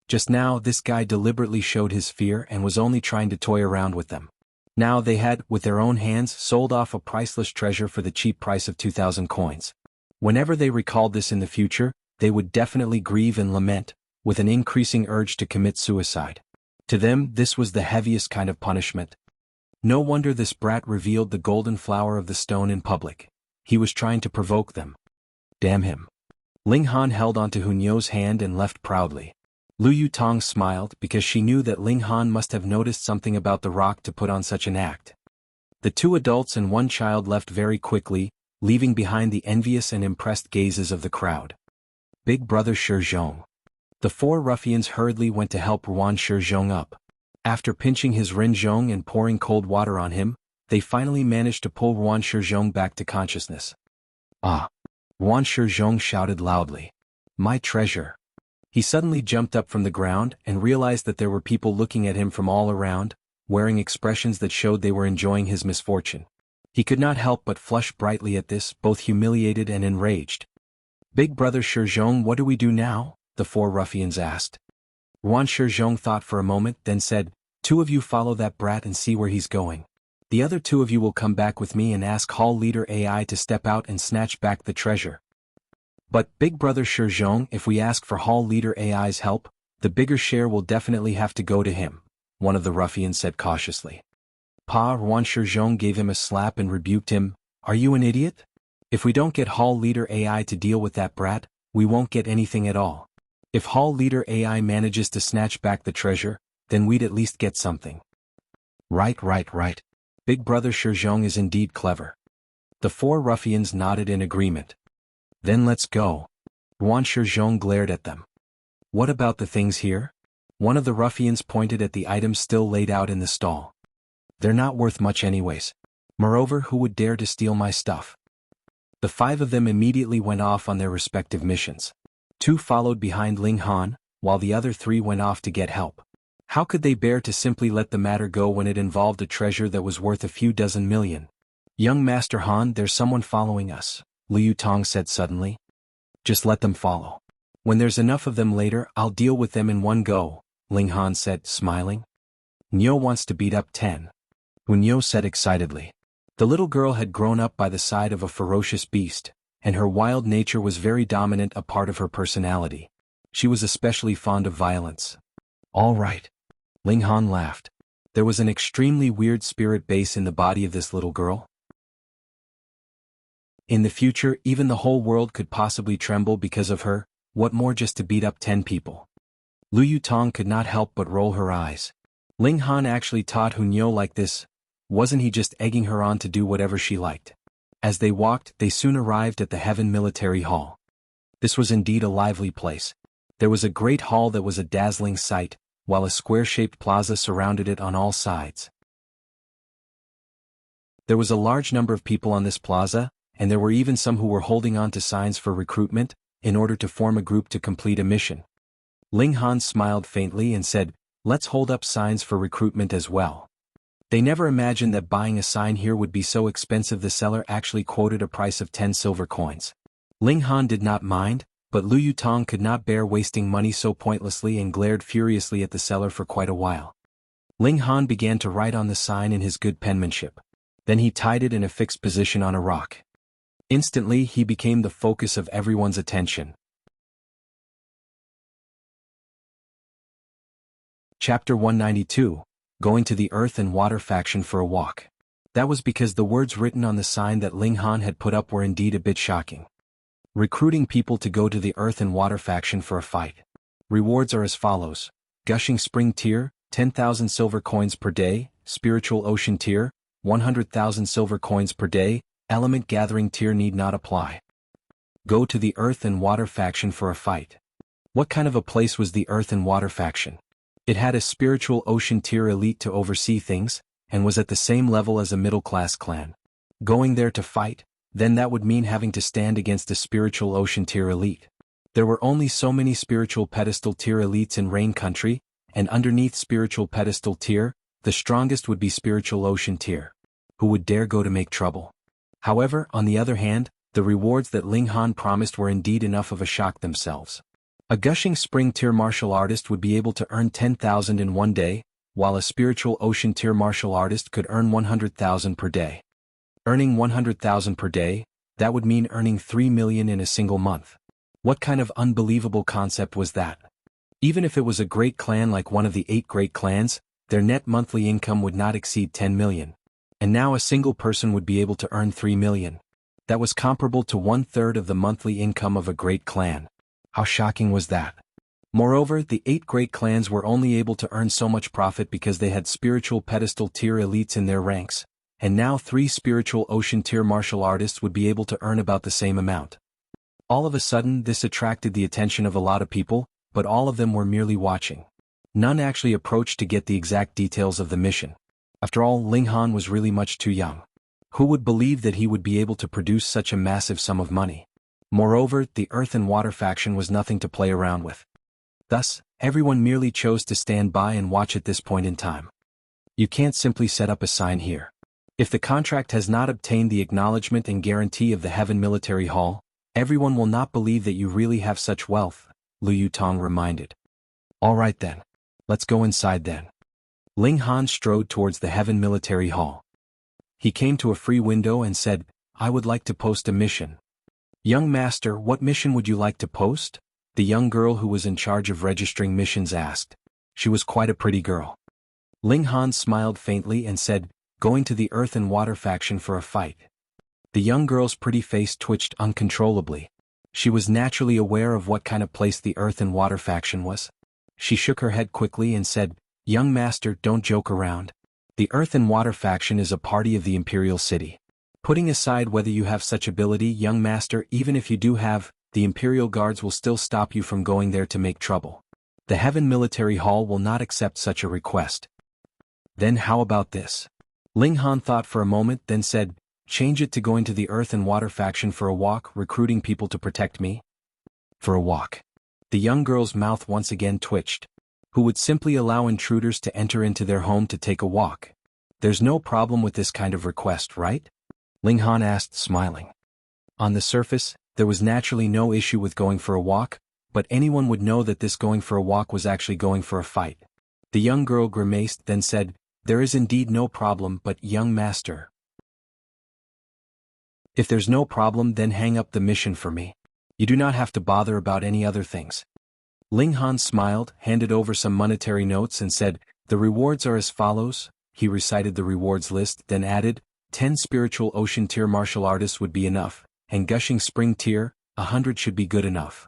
Just now this guy deliberately showed his fear and was only trying to toy around with them. Now they had, with their own hands, sold off a priceless treasure for the cheap price of 2,000 coins. Whenever they recalled this in the future, they would definitely grieve and lament, with an increasing urge to commit suicide. To them, this was the heaviest kind of punishment. No wonder this brat revealed the golden flower of the stone in public. He was trying to provoke them. Damn him. Ling Han held onto Hunyo's hand and left proudly. Lu Yutong smiled because she knew that Ling Han must have noticed something about the rock to put on such an act. The 2 adults and 1 child left very quickly, leaving behind the envious and impressed gazes of the crowd. Big brother Shizhong. The 4 ruffians hurriedly went to help Yuan Shizhong up. After pinching his Rinzhong and pouring cold water on him, they finally managed to pull Yuan Shizhong back to consciousness. Ah! Yuan Shizhong shouted loudly. My treasure! He suddenly jumped up from the ground and realized that there were people looking at him from all around, wearing expressions that showed they were enjoying his misfortune. He could not help but flush brightly at this, both humiliated and enraged. Big brother Shizhong, what do we do now? The 4 ruffians asked. Yuan Shizhong thought for a moment, then said, 2 of you follow that brat and see where he's going. The other 2 of you will come back with me and ask Hall Leader AI to step out and snatch back the treasure. But, Big brother Shizhong, if we ask for Hall Leader AI's help, the bigger share will definitely have to go to him, one of the ruffians said cautiously. Yuan Shizhong gave him a slap and rebuked him, are you an idiot? If we don't get Hall Leader AI to deal with that brat, we won't get anything at all. If Hall Leader AI manages to snatch back the treasure, then we'd at least get something. Right. Big brother Shizhong is indeed clever. The 4 ruffians nodded in agreement. Then let's go. Yuan Shizhong glared at them. What about the things here? One of the ruffians pointed at the items still laid out in the stall. They're not worth much anyways. Moreover, who would dare to steal my stuff? The 5 of them immediately went off on their respective missions. 2 followed behind Ling Han, while the other 3 went off to get help. How could they bear to simply let the matter go when it involved a treasure that was worth a few dozen million? Young Master Han, there's someone following us, Liu Tong said suddenly. Just let them follow. When there's enough of them later, I'll deal with them in one go, Ling Han said, smiling. Nyo wants to beat up 10. Nyo said excitedly. The little girl had grown up by the side of a ferocious beast, and her wild nature was very dominant, a part of her personality. She was especially fond of violence. All right. Ling Han laughed. There was an extremely weird spirit base in the body of this little girl. In the future, even the whole world could possibly tremble because of her, what more just to beat up 10 people? Liu Tong could not help but roll her eyes. Ling Han actually taught Hunyo like this. Wasn't he just egging her on to do whatever she liked? As they walked, they soon arrived at the Heaven Military Hall. This was indeed a lively place. There was a great hall that was a dazzling sight, while a square-shaped plaza surrounded it on all sides. There was a large number of people on this plaza, and there were even some who were holding on to signs for recruitment, in order to form a group to complete a mission. Ling Han smiled faintly and said, let's hold up signs for recruitment as well. They never imagined that buying a sign here would be so expensive. The seller actually quoted a price of 10 silver coins. Ling Han did not mind, but Liu Tong could not bear wasting money so pointlessly and glared furiously at the seller for quite a while. Ling Han began to write on the sign in his good penmanship. Then he tied it in a fixed position on a rock. Instantly, he became the focus of everyone's attention. Chapter 192. Going to the Earth and Water faction for a walk. That was because the words written on the sign that Ling Han had put up were indeed a bit shocking. Recruiting people to go to the Earth and Water faction for a fight. Rewards are as follows. Gushing Spring Tier, 10,000 silver coins per day. Spiritual Ocean Tier, 100,000 silver coins per day. Element Gathering Tier need not apply. Go to the Earth and Water faction for a fight. What kind of a place was the Earth and Water faction? It had a spiritual ocean tier elite to oversee things, and was at the same level as a middle-class clan. Going there to fight, then that would mean having to stand against a spiritual ocean tier elite. There were only so many spiritual pedestal tier elites in Rain Country, and underneath spiritual pedestal tier, the strongest would be spiritual ocean tier. Who would dare go to make trouble? However, on the other hand, the rewards that Ling Han promised were indeed enough of a shock themselves. A gushing spring tier martial artist would be able to earn 10,000 in one day, while a spiritual ocean tier martial artist could earn 100,000 per day. Earning 100,000 per day, that would mean earning 3 million in a single month. What kind of unbelievable concept was that? Even if it was a great clan like one of the 8 great clans, their net monthly income would not exceed 10 million. And now a single person would be able to earn 3 million. That was comparable to 1/3 of the monthly income of a great clan. How shocking was that? Moreover, the 8 great clans were only able to earn so much profit because they had spiritual pedestal tier elites in their ranks, and now 3 spiritual ocean tier martial artists would be able to earn about the same amount. All of a sudden, this attracted the attention of a lot of people, but all of them were merely watching. None actually approached to get the exact details of the mission. After all, Ling Han was really much too young. Who would believe that he would be able to produce such a massive sum of money? Moreover, the Earth and Water faction was nothing to play around with. Thus, everyone merely chose to stand by and watch at this point in time. You can't simply set up a sign here. If the contract has not obtained the acknowledgement and guarantee of the Heaven Military Hall, everyone will not believe that you really have such wealth, Liu Tong reminded. All right then. Let's go inside then. Ling Han strode towards the Heaven Military Hall. He came to a free window and said, I would like to post a mission. Young master, what mission would you like to post? The young girl who was in charge of registering missions asked. She was quite a pretty girl. Ling Han smiled faintly and said, going to the Earth and Water faction for a fight. The young girl's pretty face twitched uncontrollably. She was naturally aware of what kind of place the Earth and Water faction was. She shook her head quickly and said, young master, don't joke around. The Earth and Water faction is a party of the Imperial City. Putting aside whether you have such ability, young master, even if you do have the Imperial Guards will still stop you from going there to make trouble. The Heaven Military Hall will not accept such a request. Then how about this? Ling Han thought for a moment, then said, change it to going to the Earth and Water faction for a walk, recruiting people to protect me? For a walk. The young girl's mouth once again twitched. Who would simply allow intruders to enter into their home to take a walk? There's no problem with this kind of request, right? Ling Han asked, smiling. On the surface, there was naturally no issue with going for a walk, but anyone would know that this going for a walk was actually going for a fight. The young girl grimaced, then said, there is indeed no problem, but young master. If there's no problem, then hang up the mission for me. You do not have to bother about any other things. Ling Han smiled, handed over some monetary notes and said, the rewards are as follows. He recited the rewards list, then added, 10 spiritual ocean tier martial artists would be enough, and gushing spring tier, 100 should be good enough.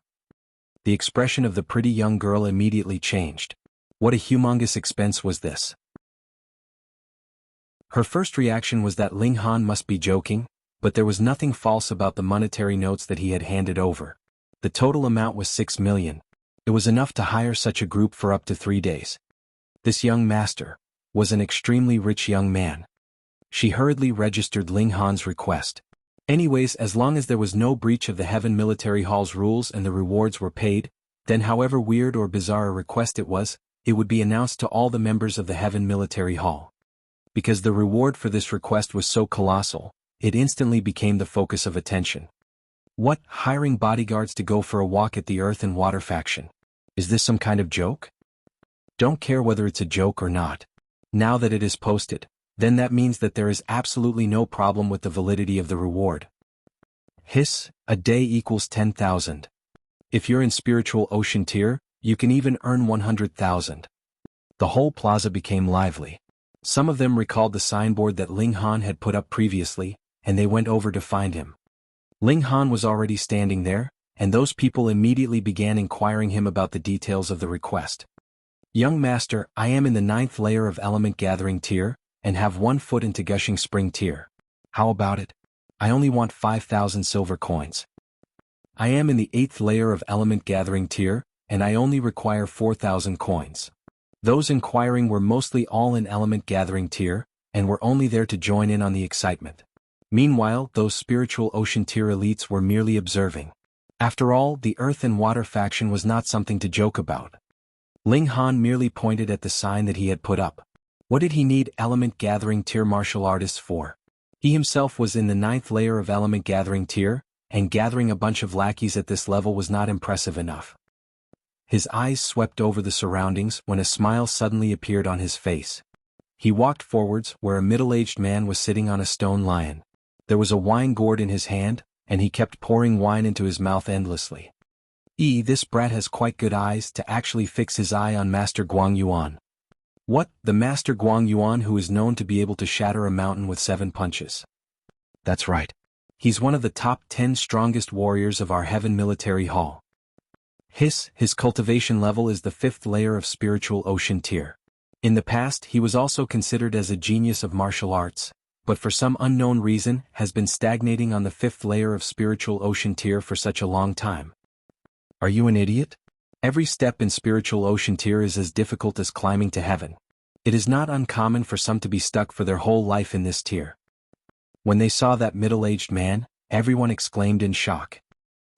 The expression of the pretty young girl immediately changed. What a humongous expense was this? Her first reaction was that Ling Han must be joking, but there was nothing false about the monetary notes that he had handed over. The total amount was 6 million. It was enough to hire such a group for up to 3 days. This young master was an extremely rich young man. She hurriedly registered Ling Han's request. Anyways, as long as there was no breach of the Heaven Military Hall's rules and the rewards were paid, then however weird or bizarre a request it would be announced to all the members of the Heaven Military Hall. Because the reward for this request was so colossal, it instantly became the focus of attention. What, hiring bodyguards to go for a walk at the Earth and Water faction? Is this some kind of joke? Don't care whether it's a joke or not. Now that it is posted, then that means that there is absolutely no problem with the validity of the reward. Hiss, a day equals 10,000. If you're in spiritual ocean tier, you can even earn 100,000. The whole plaza became lively. Some of them recalled the signboard that Ling Han had put up previously, and they went over to find him. Ling Han was already standing there, and those people immediately began inquiring him about the details of the request. Young master, I am in the 9th layer of element gathering tier, and have 1 foot into gushing spring tier. How about it? I only want 5,000 silver coins. I am in the 8th layer of element gathering tier, and I only require 4,000 coins. Those inquiring were mostly all in element gathering tier, and were only there to join in on the excitement. Meanwhile, those spiritual ocean tier elites were merely observing. After all, the Earth and Water faction was not something to joke about. Ling Han merely pointed at the sign that he had put up. What did he need element gathering tier martial artists for? He himself was in the 9th layer of element gathering tier, and gathering a bunch of lackeys at this level was not impressive enough. His eyes swept over the surroundings when a smile suddenly appeared on his face. He walked forwards where a middle-aged man was sitting on a stone lion. There was a wine gourd in his hand, and he kept pouring wine into his mouth endlessly. This brat has quite good eyes to actually fix his eye on Master Guang Yuan. What, the Master Guang Yuan who is known to be able to shatter a mountain with 7 punches? That's right. He's one of the top 10 strongest warriors of our Heaven Military Hall. His cultivation level is the 5th layer of spiritual ocean tier. In the past, he was also considered as a genius of martial arts, but for some unknown reason has been stagnating on the 5th layer of spiritual ocean tier for such a long time. Are you an idiot? Every step in spiritual ocean tier is as difficult as climbing to heaven. It is not uncommon for some to be stuck for their whole life in this tier. When they saw that middle-aged man, everyone exclaimed in shock.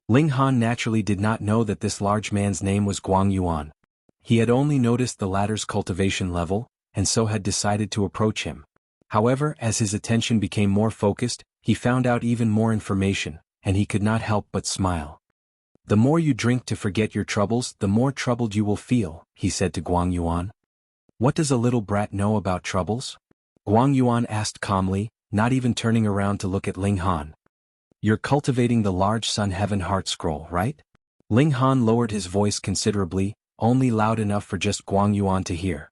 Ling Han naturally did not know that this large man's name was Guang Yuan. He had only noticed the latter's cultivation level, and so had decided to approach him. However, as his attention became more focused, he found out even more information, and he could not help but smile. The more you drink to forget your troubles, the more troubled you will feel, he said to Guang Yuan. What does a little brat know about troubles? Guang Yuan asked calmly, not even turning around to look at Ling Han. You're cultivating the large Sun Heaven Heart Scroll, right? Ling Han lowered his voice considerably, only loud enough for just Guang Yuan to hear.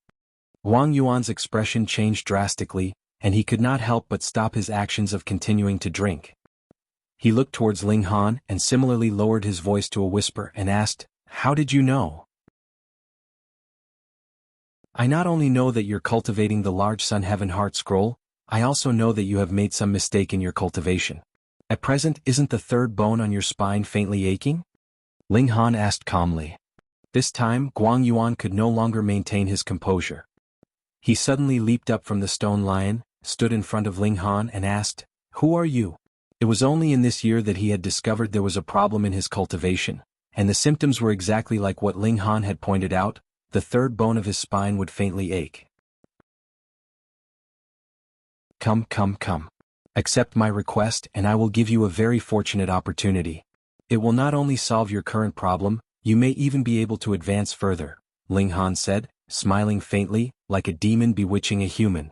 Guang Yuan's expression changed drastically, and he could not help but stop his actions of continuing to drink. He looked towards Ling Han and similarly lowered his voice to a whisper and asked, How did you know? I not only know that you're cultivating the large Sun Heaven Heart Scroll, I also know that you have made some mistake in your cultivation. At present, isn't the 3rd bone on your spine faintly aching? Ling Han asked calmly. This time, Guang Yuan could no longer maintain his composure. He suddenly leaped up from the stone lion, stood in front of Ling Han and asked, "Who are you?" It was only in this year that he had discovered there was a problem in his cultivation, and the symptoms were exactly like what Ling Han had pointed out. The third bone of his spine would faintly ache. Come. Accept my request and I will give you a very fortunate opportunity. It will not only solve your current problem, you may even be able to advance further, Ling Han said, smiling faintly, like a demon bewitching a human.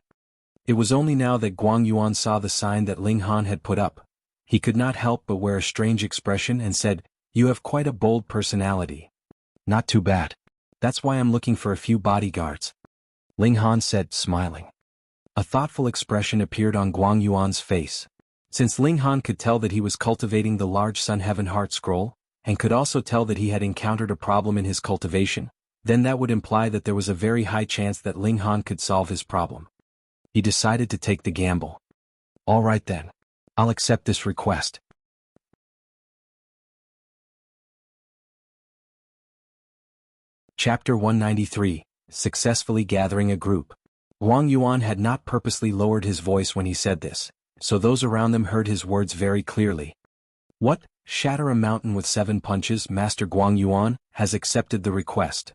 It was only now that Guang Yuan saw the sign that Ling Han had put up. He could not help but wear a strange expression and said, "You have quite a bold personality." "Not too bad. That's why I'm looking for a few bodyguards," Ling Han said, smiling. A thoughtful expression appeared on Guang Yuan's face. Since Ling Han could tell that he was cultivating the large Sun Heaven Heart Scroll, and could also tell that he had encountered a problem in his cultivation, then that would imply that there was a very high chance that Ling Han could solve his problem. He decided to take the gamble. "All right then. I'll accept this request." Chapter 193, Successfully Gathering a Group. Guang Yuan had not purposely lowered his voice when he said this, so those around them heard his words very clearly. "What? Shatter a mountain with 7 punches? Master Guang Yuan has accepted the request."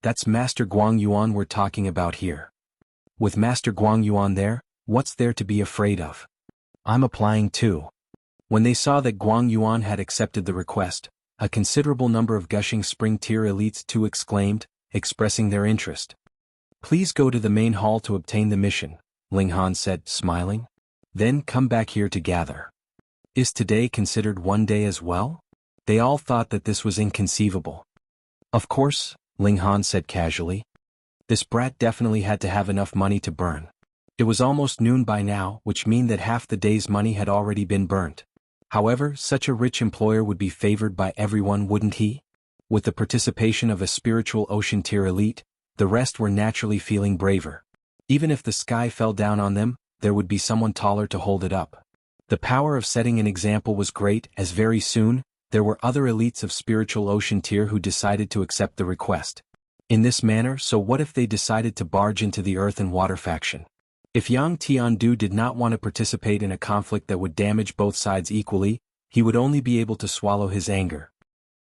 That's Master Guang Yuan we're talking about here. With Master Guang Yuan there, what's there to be afraid of? I'm applying too. When they saw that Guang Yuan had accepted the request, a considerable number of Gushing Spring Tier elites too exclaimed, expressing their interest. "Please go to the main hall to obtain the mission," Ling Han said, smiling. "Then come back here to gather." Is today considered one day as well? They all thought that this was inconceivable. "Of course," Ling Han said casually. This brat definitely had to have enough money to burn. It was almost noon by now, which meant that half the day's money had already been burnt. However, such a rich employer would be favored by everyone, wouldn't he? With the participation of a spiritual ocean tier elite, the rest were naturally feeling braver. Even if the sky fell down on them, there would be someone taller to hold it up. The power of setting an example was great, as very soon, there were other elites of spiritual ocean tier who decided to accept the request. In this manner, so what if they decided to barge into the earth and water faction? If Yang Tiandu did not want to participate in a conflict that would damage both sides equally, he would only be able to swallow his anger.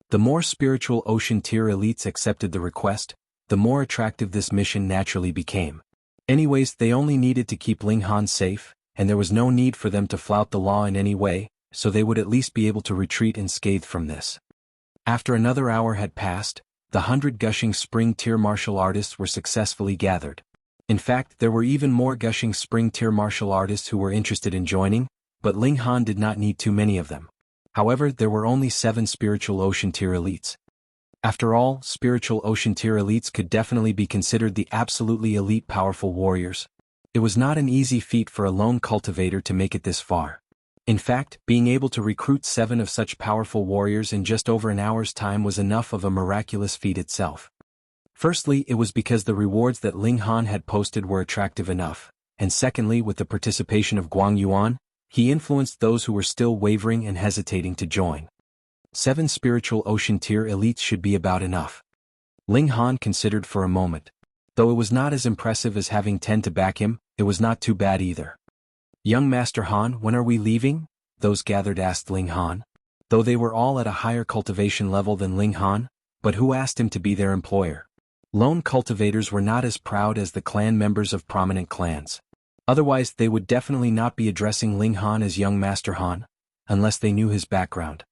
The more spiritual ocean tier elites accepted the request, the more attractive this mission naturally became. Anyways, they only needed to keep Ling Han safe, and there was no need for them to flout the law in any way, so they would at least be able to retreat unscathed from this. After another hour had passed, the 100 Gushing Spring Tier martial artists were successfully gathered. In fact, there were even more Gushing Spring Tier martial artists who were interested in joining, but Ling Han did not need too many of them. However, there were only 7 spiritual ocean tier elites. After all, spiritual ocean tier elites could definitely be considered the absolutely elite powerful warriors. It was not an easy feat for a lone cultivator to make it this far. In fact, being able to recruit 7 of such powerful warriors in just over an hour's time was enough of a miraculous feat itself. Firstly, it was because the rewards that Ling Han had posted were attractive enough, and secondly, with the participation of Guang Yuan, he influenced those who were still wavering and hesitating to join. 7 spiritual ocean tier elites should be about enough. Ling Han considered for a moment. Though it was not as impressive as having 10 to back him, it was not too bad either. "Young Master Han, when are we leaving?" those gathered asked Ling Han. Though they were all at a higher cultivation level than Ling Han, but who asked him to be their employer? Lone cultivators were not as proud as the clan members of prominent clans. Otherwise, they would definitely not be addressing Ling Han as Young Master Han, unless they knew his background.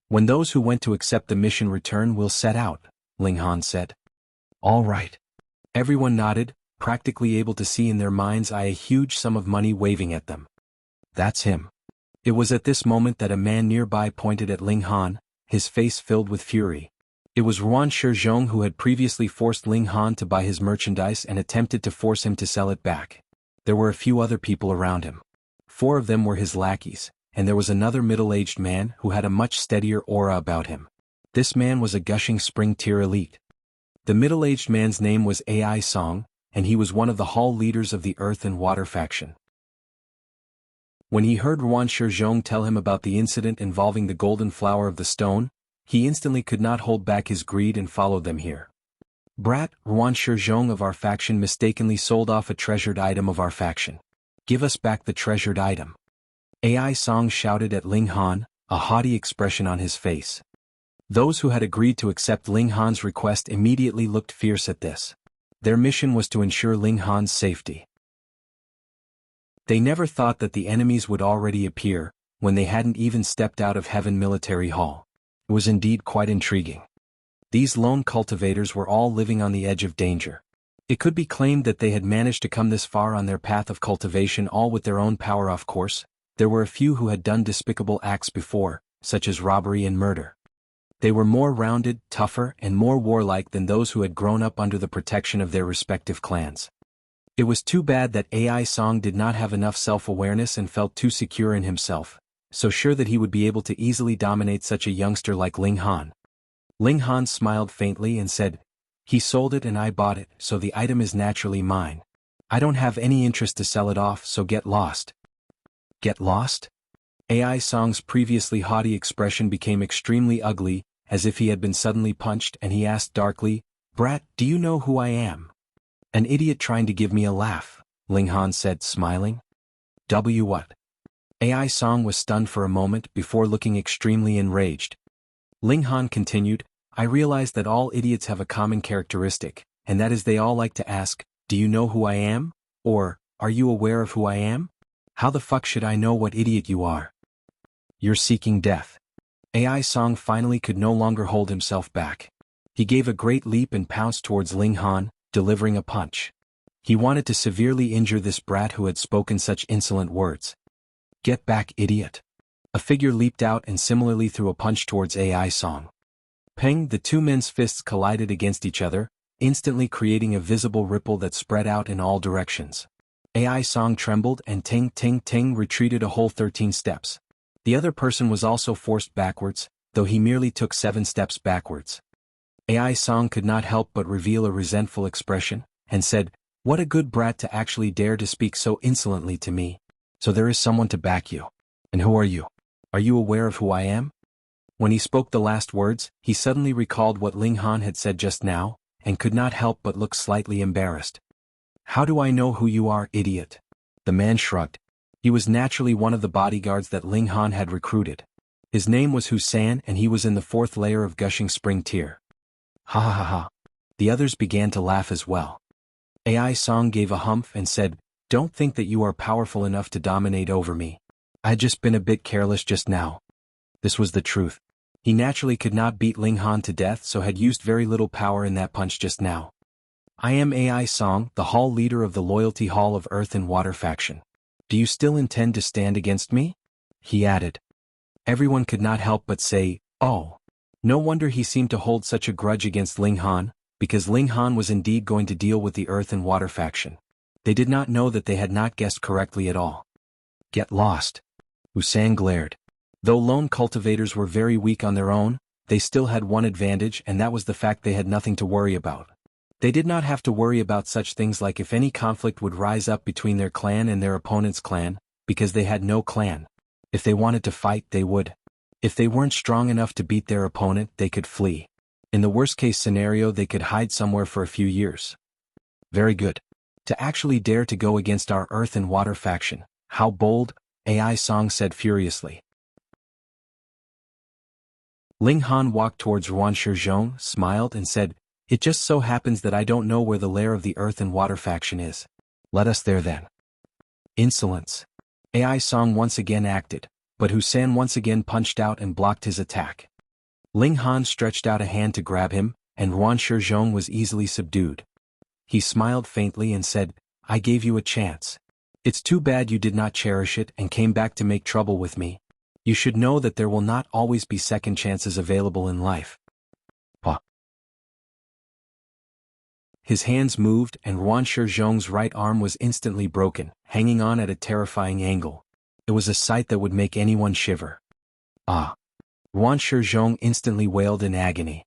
"When those who went to accept the mission return, we'll set out," Ling Han said. "All right." Everyone nodded, practically able to see in their mind's eye a huge sum of money waving at them. "That's him." It was at this moment that a man nearby pointed at Ling Han, his face filled with fury. It was Ruan Shizhong who had previously forced Ling Han to buy his merchandise and attempted to force him to sell it back. There were a few other people around him. 4 of them were his lackeys, and there was another middle-aged man who had a much steadier aura about him. This man was a Gushing Spring Tier elite. The middle-aged man's name was Ai Song, and he was one of the hall leaders of the Earth and Water faction. When he heard Ruan Shizhong tell him about the incident involving the golden flower of the stone, he instantly could not hold back his greed and followed them here. Brat, Ruan Shizhong of our faction mistakenly sold off a treasured item of our faction. Give us back the treasured item. AI Song shouted at Ling Han, a haughty expression on his face. Those who had agreed to accept Ling Han's request immediately looked fierce at this. Their mission was to ensure Ling Han's safety. They never thought that the enemies would already appear, when they hadn't even stepped out of Heaven Military Hall. It was indeed quite intriguing. These lone cultivators were all living on the edge of danger. It could be claimed that they had managed to come this far on their path of cultivation all with their own power. Of course, there were a few who had done despicable acts before, such as robbery and murder. They were more rounded, tougher, and more warlike than those who had grown up under the protection of their respective clans. It was too bad that AI Song did not have enough self-awareness and felt too secure in himself, so sure that he would be able to easily dominate such a youngster like Ling Han. Ling Han smiled faintly and said, "He sold it and I bought it, so the item is naturally mine. I don't have any interest to sell it off, so get lost." Get lost? AI Song's previously haughty expression became extremely ugly, as if he had been suddenly punched, and he asked darkly, "Brat, do you know who I am?" "An idiot trying to give me a laugh," Ling Han said, smiling. What? AI Song was stunned for a moment before looking extremely enraged. Ling Han continued, "I realize that all idiots have a common characteristic, and that is they all like to ask, 'Do you know who I am?' Or, 'Are you aware of who I am?' How the fuck should I know what idiot you are? You're seeking death." AI Song finally could no longer hold himself back. He gave a great leap and pounced towards Ling Han, delivering a punch. He wanted to severely injure this brat who had spoken such insolent words. "Get back, idiot." A figure leaped out and similarly threw a punch towards AI Song. Peng, the two men's fists collided against each other, instantly creating a visible ripple that spread out in all directions. AI Song trembled and ting ting ting retreated a whole 13 steps. The other person was also forced backwards, though he merely took 7 steps backwards. AI Song could not help but reveal a resentful expression, and said, "What a good brat to actually dare to speak so insolently to me. So there is someone to back you. And who are you? Are you aware of who I am?" When he spoke the last words, he suddenly recalled what Ling Han had said just now, and could not help but look slightly embarrassed. "How do I know who you are, idiot?" The man shrugged. He was naturally one of the bodyguards that Ling Han had recruited. His name was Husan and he was in the 4th layer of Gushing Spring tier. Ha ha ha ha. The others began to laugh as well. AI Song gave a humph and said, "Don't think that you are powerful enough to dominate over me. I had just been a bit careless just now." This was the truth. He naturally could not beat Ling Han to death, so had used very little power in that punch just now. "I am AI Song, the hall leader of the Loyalty Hall of Earth and Water faction. Do you still intend to stand against me?" he added. Everyone could not help but say, "Oh." No wonder he seemed to hold such a grudge against Ling Han, because Ling Han was indeed going to deal with the Earth and Water faction. They did not know that they had not guessed correctly at all. "Get lost." Husan glared. Though lone cultivators were very weak on their own, they still had one advantage, and that was the fact they had nothing to worry about. They did not have to worry about such things like if any conflict would rise up between their clan and their opponent's clan, because they had no clan. If they wanted to fight, they would. If they weren't strong enough to beat their opponent, they could flee. In the worst-case scenario, they could hide somewhere for a few years. Very good. To actually dare to go against our Earth and Water faction, how bold, AI Song said furiously. Ling Han walked towards Ruan Shizhong, smiled and said, "It just so happens that I don't know where the lair of the Earth and Water faction is. Let us there then." Insolence. AI Song once again acted, but Husan once again punched out and blocked his attack. Ling Han stretched out a hand to grab him, and Ruan Shizhong was easily subdued. He smiled faintly and said, "I gave you a chance. It's too bad you did not cherish it and came back to make trouble with me. You should know that there will not always be second chances available in life." Pah. His hands moved and Ruan Shizhong's right arm was instantly broken, hanging on at a terrifying angle. It was a sight that would make anyone shiver. "Ah!" Ruan Shizhong instantly wailed in agony.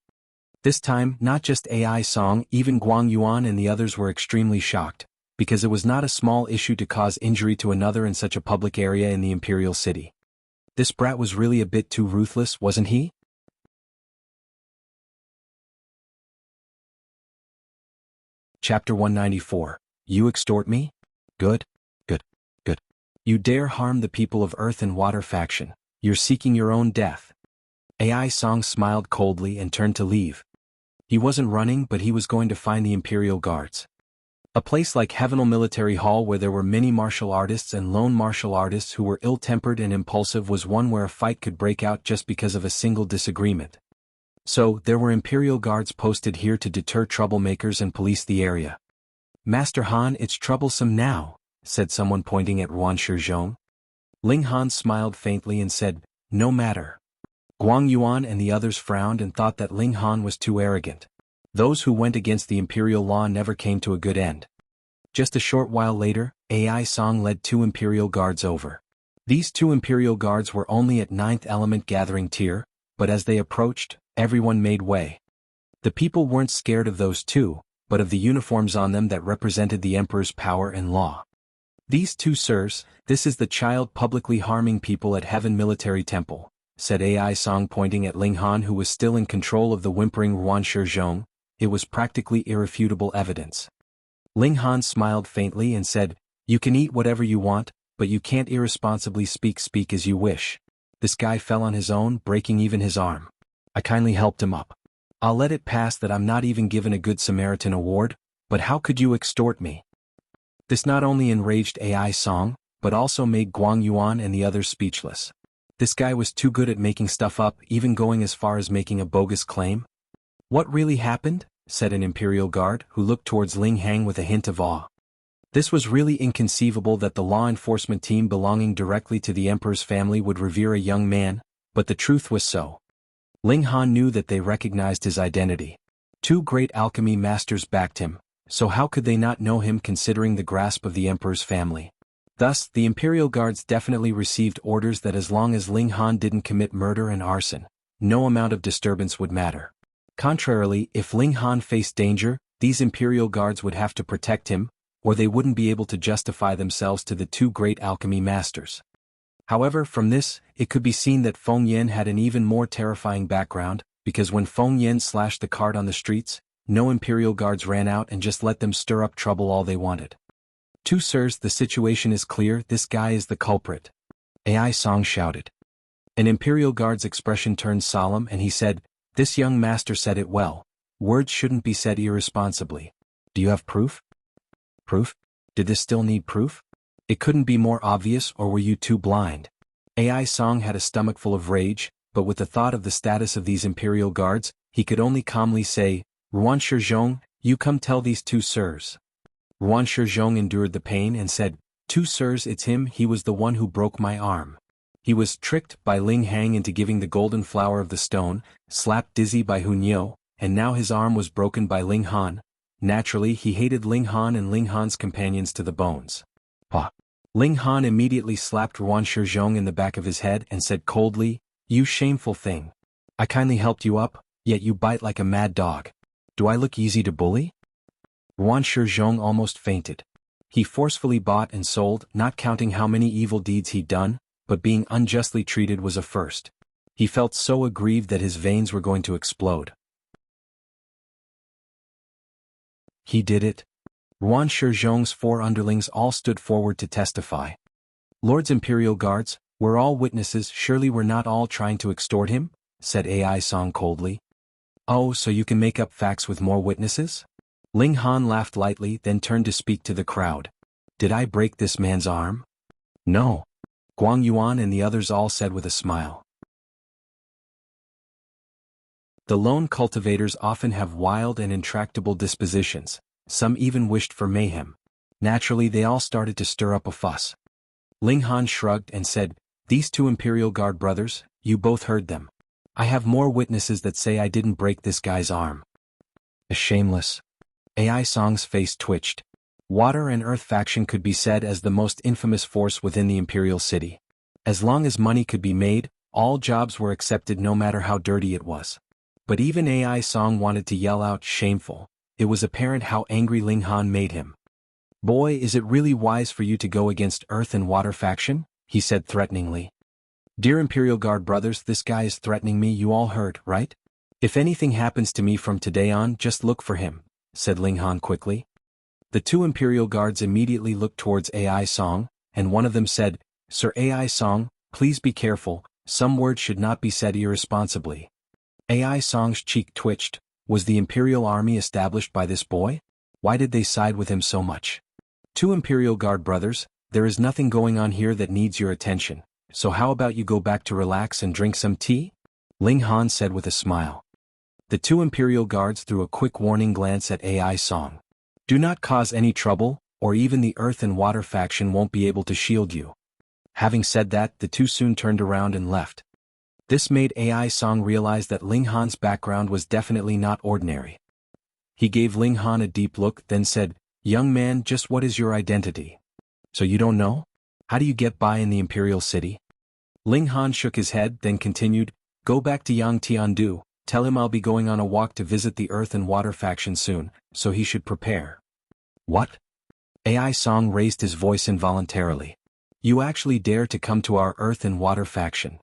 This time, not just AI Song, even Guang Yuan and the others were extremely shocked, because it was not a small issue to cause injury to another in such a public area in the Imperial City. This brat was really a bit too ruthless, wasn't he? Chapter 194. You extort me? Good. Good. Good. You dare harm the people of Earth and Water faction. You're seeking your own death. AI Song smiled coldly and turned to leave. He wasn't running, but he was going to find the Imperial Guards. A place like Heavenal Military Hall where there were many martial artists and lone martial artists who were ill-tempered and impulsive was one where a fight could break out just because of a single disagreement. So, there were Imperial Guards posted here to deter troublemakers and police the area. Master Han, it's troublesome now, said someone pointing at Ruan Shizhong. Ling Han smiled faintly and said, no matter. Guang Yuan and the others frowned and thought that Ling Han was too arrogant. Those who went against the imperial law never came to a good end. Just a short while later, AI Song led 2 Imperial Guards over. These 2 Imperial Guards were only at 9th element gathering tier, but as they approached, everyone made way. The people weren't scared of those 2, but of the uniforms on them that represented the Emperor's power and law. These 2 sirs, this is the child publicly harming people at Heaven Military Temple, said AI Song pointing at Ling Han who was still in control of the whimpering Ruan Shizhong. It was practically irrefutable evidence. Ling Han smiled faintly and said, you can eat whatever you want, but you can't irresponsibly speak as you wish. This guy fell on his own, breaking even his arm. I kindly helped him up. I'll let it pass that I'm not even given a Good Samaritan award, but how could you extort me? This not only enraged AI Song, but also made Guang Yuan and the others speechless. This guy was too good at making stuff up, even going as far as making a bogus claim. What really happened? Said an Imperial Guard who looked towards Ling Hang with a hint of awe. This was really inconceivable that the law enforcement team belonging directly to the Emperor's family would revere a young man, but the truth was so. Ling Han knew that they recognized his identity. 2 great alchemy masters backed him, so how could they not know him considering the grasp of the Emperor's family? Thus, the Imperial Guards definitely received orders that as long as Ling Han didn't commit murder and arson, no amount of disturbance would matter. Contrarily, if Ling Han faced danger, these Imperial Guards would have to protect him, or they wouldn't be able to justify themselves to the 2 great alchemy masters. However, from this, it could be seen that Feng Yan had an even more terrifying background, because when Feng Yan slashed the cart on the streets, no Imperial Guards ran out and just let them stir up trouble all they wanted. 2 sirs, the situation is clear, this guy is the culprit. AI Song shouted. An Imperial Guard's expression turned solemn and he said, this young master said it well. Words shouldn't be said irresponsibly. Do you have proof? Proof? Did this still need proof? It couldn't be more obvious, or were you too blind? AI Song had a stomach full of rage, but with the thought of the status of these Imperial Guards, he could only calmly say, Ruan Shizhong, you come tell these 2 sirs. Ruan Shizhong endured the pain and said, 2 sirs, it's him, he was the one who broke my arm. He was tricked by Ling Hang into giving the golden flower of the stone, slapped dizzy by Hunyo, and now his arm was broken by Ling Han. Naturally, he hated Ling Han and Ling Han's companions to the bones. Pa. Ling Han immediately slapped Ruan Shizhong in the back of his head and said coldly, you shameful thing. I kindly helped you up, yet you bite like a mad dog. Do I look easy to bully? Ruan Shizhong almost fainted. He forcefully bought and sold, not counting how many evil deeds he'd done, but being unjustly treated was a first. He felt so aggrieved that his veins were going to explode. He did it. Ruan Shizhong's 4 underlings all stood forward to testify. Lords Imperial Guards, we're all witnesses, surely we're not all trying to extort him? Said AI Song coldly. Oh, so you can make up facts with more witnesses? Ling Han laughed lightly, then turned to speak to the crowd. Did I break this man's arm? No. Guang Yuan and the others all said with a smile. The lone cultivators often have wild and intractable dispositions, some even wished for mayhem. Naturally they all started to stir up a fuss. Ling Han shrugged and said, these 2 Imperial Guard brothers, you both heard them. I have more witnesses that say I didn't break this guy's arm. A shameless. AI Song's face twitched. Water and Earth faction could be said as the most infamous force within the Imperial City. As long as money could be made, all jobs were accepted no matter how dirty it was. But even AI Song wanted to yell out shameful. It was apparent how angry Ling Han made him. Boy, is it really wise for you to go against Earth and Water faction? He said threateningly. Dear Imperial Guard brothers, this guy is threatening me, you all heard, right? If anything happens to me from today on, just look for him, said Ling Han quickly. The two Imperial guards immediately looked towards AI Song, and one of them said, "Sir AI Song, please be careful, some words should not be said irresponsibly." AI Song's cheek twitched. Was the Imperial army established by this boy? Why did they side with him so much? Two Imperial Guard brothers, there is nothing going on here that needs your attention, so how about you go back to relax and drink some tea? Ling Han said with a smile. The two Imperial Guards threw a quick warning glance at AI Song. Do not cause any trouble, or even the Earth and Water faction won't be able to shield you. Having said that, the two soon turned around and left. This made AI Song realize that Ling Han's background was definitely not ordinary. He gave Ling Han a deep look, then said, "Young man, just what is your identity? So you don't know? How do you get by in the Imperial City?" Ling Han shook his head, then continued, "Go back to Yang Tiandu, tell him I'll be going on a walk to visit the Earth and Water faction soon, so he should prepare." What? AI Song raised his voice involuntarily. You actually dare to come to our Earth and Water faction?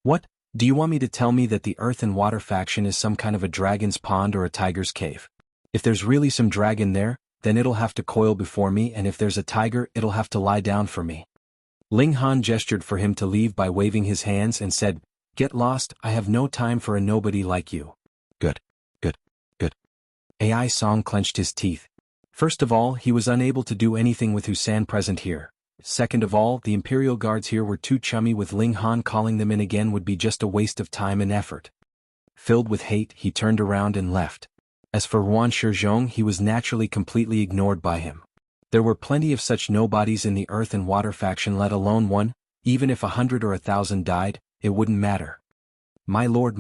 What, do you want me to tell me that the Earth and Water faction is some kind of a dragon's pond or a tiger's cave? If there's really some dragon there, then it'll have to coil before me, and if there's a tiger, it'll have to lie down for me. Ling Han gestured for him to leave by waving his hands and said, "Get lost, I have no time for a nobody like you." Good. AI Song clenched his teeth. First of all, he was unable to do anything with Husan present here. Second of all, the Imperial Guards here were too chummy with Ling Han. Calling them in again would be just a waste of time and effort. Filled with hate, he turned around and left. As for Ruan Shizhong, he was naturally completely ignored by him. There were plenty of such nobodies in the Earth and Water faction, let alone one. Even if 100 or 1,000 died, it wouldn't matter. My lord.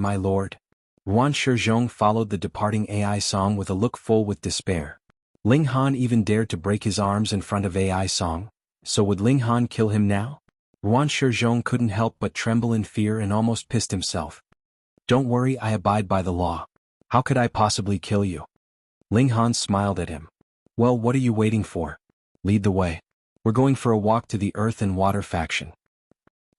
Ruan Shizhong followed the departing AI Song with a look full with despair. Ling Han even dared to break his arms in front of AI Song. So would Ling Han kill him now? Ruan Shizhong couldn't help but tremble in fear and almost pissed himself. Don't worry, I abide by the law. How could I possibly kill you? Ling Han smiled at him. Well, what are you waiting for? Lead the way. We're going for a walk to the Earth and Water faction.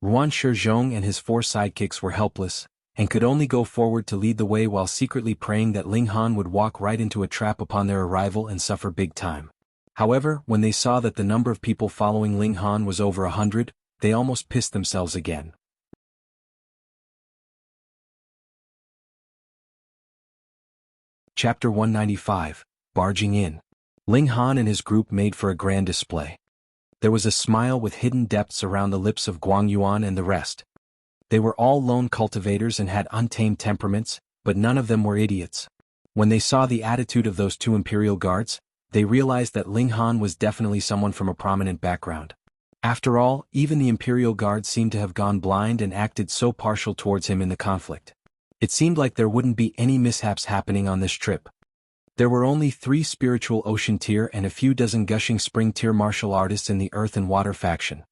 Ruan Shizhong and his 4 sidekicks were helpless, and could only go forward to lead the way while secretly praying that Ling Han would walk right into a trap upon their arrival and suffer big time. However, when they saw that the number of people following Ling Han was over 100, they almost pissed themselves again. Chapter 195, Barging In. Ling Han and his group made for a grand display. There was a smile with hidden depths around the lips of Guang Yuan and the rest. They were all lone cultivators and had untamed temperaments, but none of them were idiots. When they saw the attitude of those two Imperial Guards, they realized that Ling Han was definitely someone from a prominent background. After all, even the Imperial Guard seemed to have gone blind and acted so partial towards him in the conflict. It seemed like there wouldn't be any mishaps happening on this trip. There were only 3 spiritual ocean tier and a few dozen gushing spring tier martial artists in the Earth and Water faction.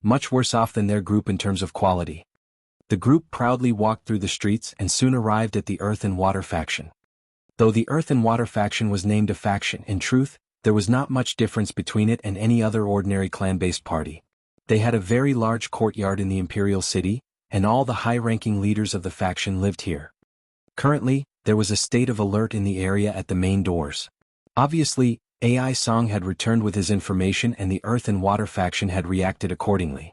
Much worse off than their group in terms of quality. The group proudly walked through the streets and soon arrived at the Earth and Water faction. Though the Earth and Water faction was named a faction, in truth, there was not much difference between it and any other ordinary clan-based party. They had a very large courtyard in the Imperial City, and all the high-ranking leaders of the faction lived here. Currently, there was a state of alert in the area at the main doors. Obviously, AI Song had returned with his information and the Earth and Water faction had reacted accordingly.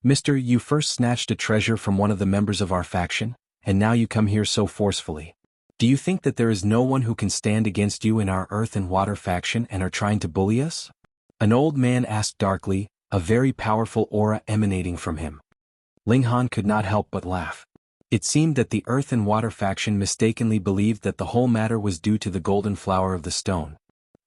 Mister, you first snatched a treasure from one of the members of our faction, and now you come here so forcefully. Do you think that there is no one who can stand against you in our Earth and Water faction and are trying to bully us? An old man asked darkly, a very powerful aura emanating from him. Ling Han could not help but laugh. It seemed that the Earth and Water faction mistakenly believed that the whole matter was due to the golden flower of the stone.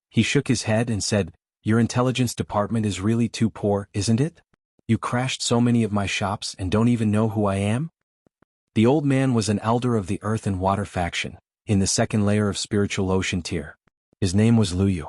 He shook his head and said, Your intelligence department is really too poor, isn't it? You crashed so many of my shops and don't even know who I am? The old man was an elder of the Earth and Water faction, in the second layer of spiritual ocean tier. His name was Luyu.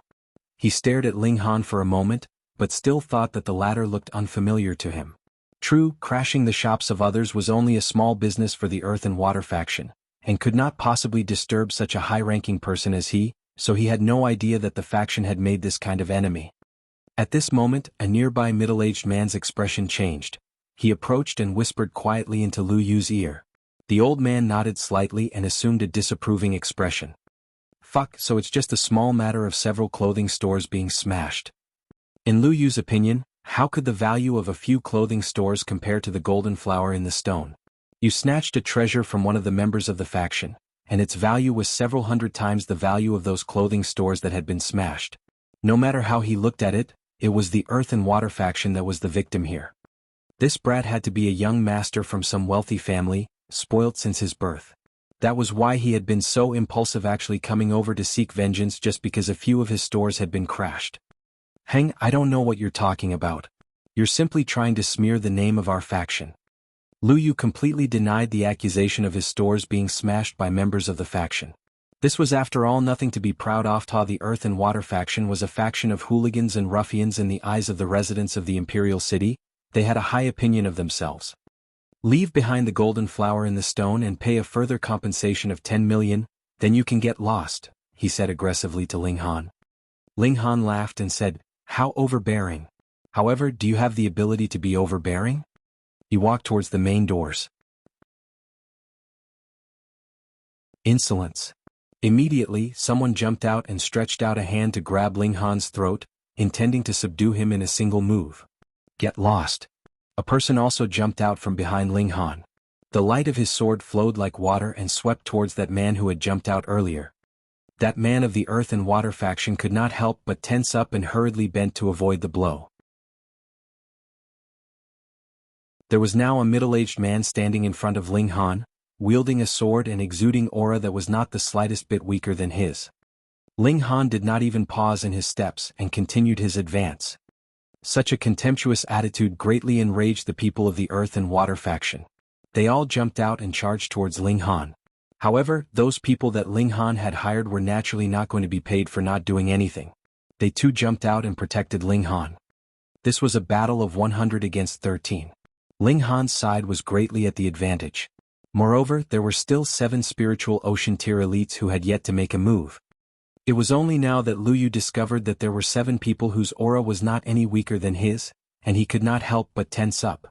He stared at Ling Han for a moment, but still thought that the latter looked unfamiliar to him. True, crashing the shops of others was only a small business for the Earth and Water faction, and could not possibly disturb such a high-ranking person as he, so he had no idea that the faction had made this kind of enemy. At this moment, a nearby middle-aged man's expression changed. He approached and whispered quietly into Lu Yu's ear. The old man nodded slightly and assumed a disapproving expression. Fuck, so it's just a small matter of several clothing stores being smashed. In Lu Yu's opinion, how could the value of a few clothing stores compare to the golden flower in the stone? You snatched a treasure from one of the members of the faction, and its value was several hundred times the value of those clothing stores that had been smashed. No matter how he looked at it, it was the Earth and Water faction that was the victim here. This brat had to be a young master from some wealthy family, spoilt since his birth. That was why he had been so impulsive, actually coming over to seek vengeance just because a few of his stores had been crashed. Heng, I don't know what you're talking about. You're simply trying to smear the name of our faction. Lu Yu completely denied the accusation of his stores being smashed by members of the faction. This was after all nothing to be proud of. The Earth and Water faction was a faction of hooligans and ruffians in the eyes of the residents of the Imperial City. They had a high opinion of themselves. Leave behind the golden flower in the stone and pay a further compensation of 10 million, then you can get lost, he said aggressively to Ling Han. Ling Han laughed and said, how overbearing. However, do you have the ability to be overbearing? He walked towards the main doors. Insolence. Immediately, someone jumped out and stretched out a hand to grab Ling Han's throat, intending to subdue him in a single move. Get lost. A person also jumped out from behind Ling Han. The light of his sword flowed like water and swept towards that man who had jumped out earlier. That man of the Earth and Water faction could not help but tense up and hurriedly bent to avoid the blow. There was now a middle-aged man standing in front of Ling Han, wielding a sword and exuding aura that was not the slightest bit weaker than his. Ling Han did not even pause in his steps and continued his advance. Such a contemptuous attitude greatly enraged the people of the Earth and Water faction. They all jumped out and charged towards Ling Han. However, those people that Ling Han had hired were naturally not going to be paid for not doing anything. They too jumped out and protected Ling Han. This was a battle of 100 against 13. Ling Han's side was greatly at the advantage. Moreover, there were still 7 spiritual ocean tier elites who had yet to make a move. It was only now that Lu Yu discovered that there were 7 people whose aura was not any weaker than his, and he could not help but tense up.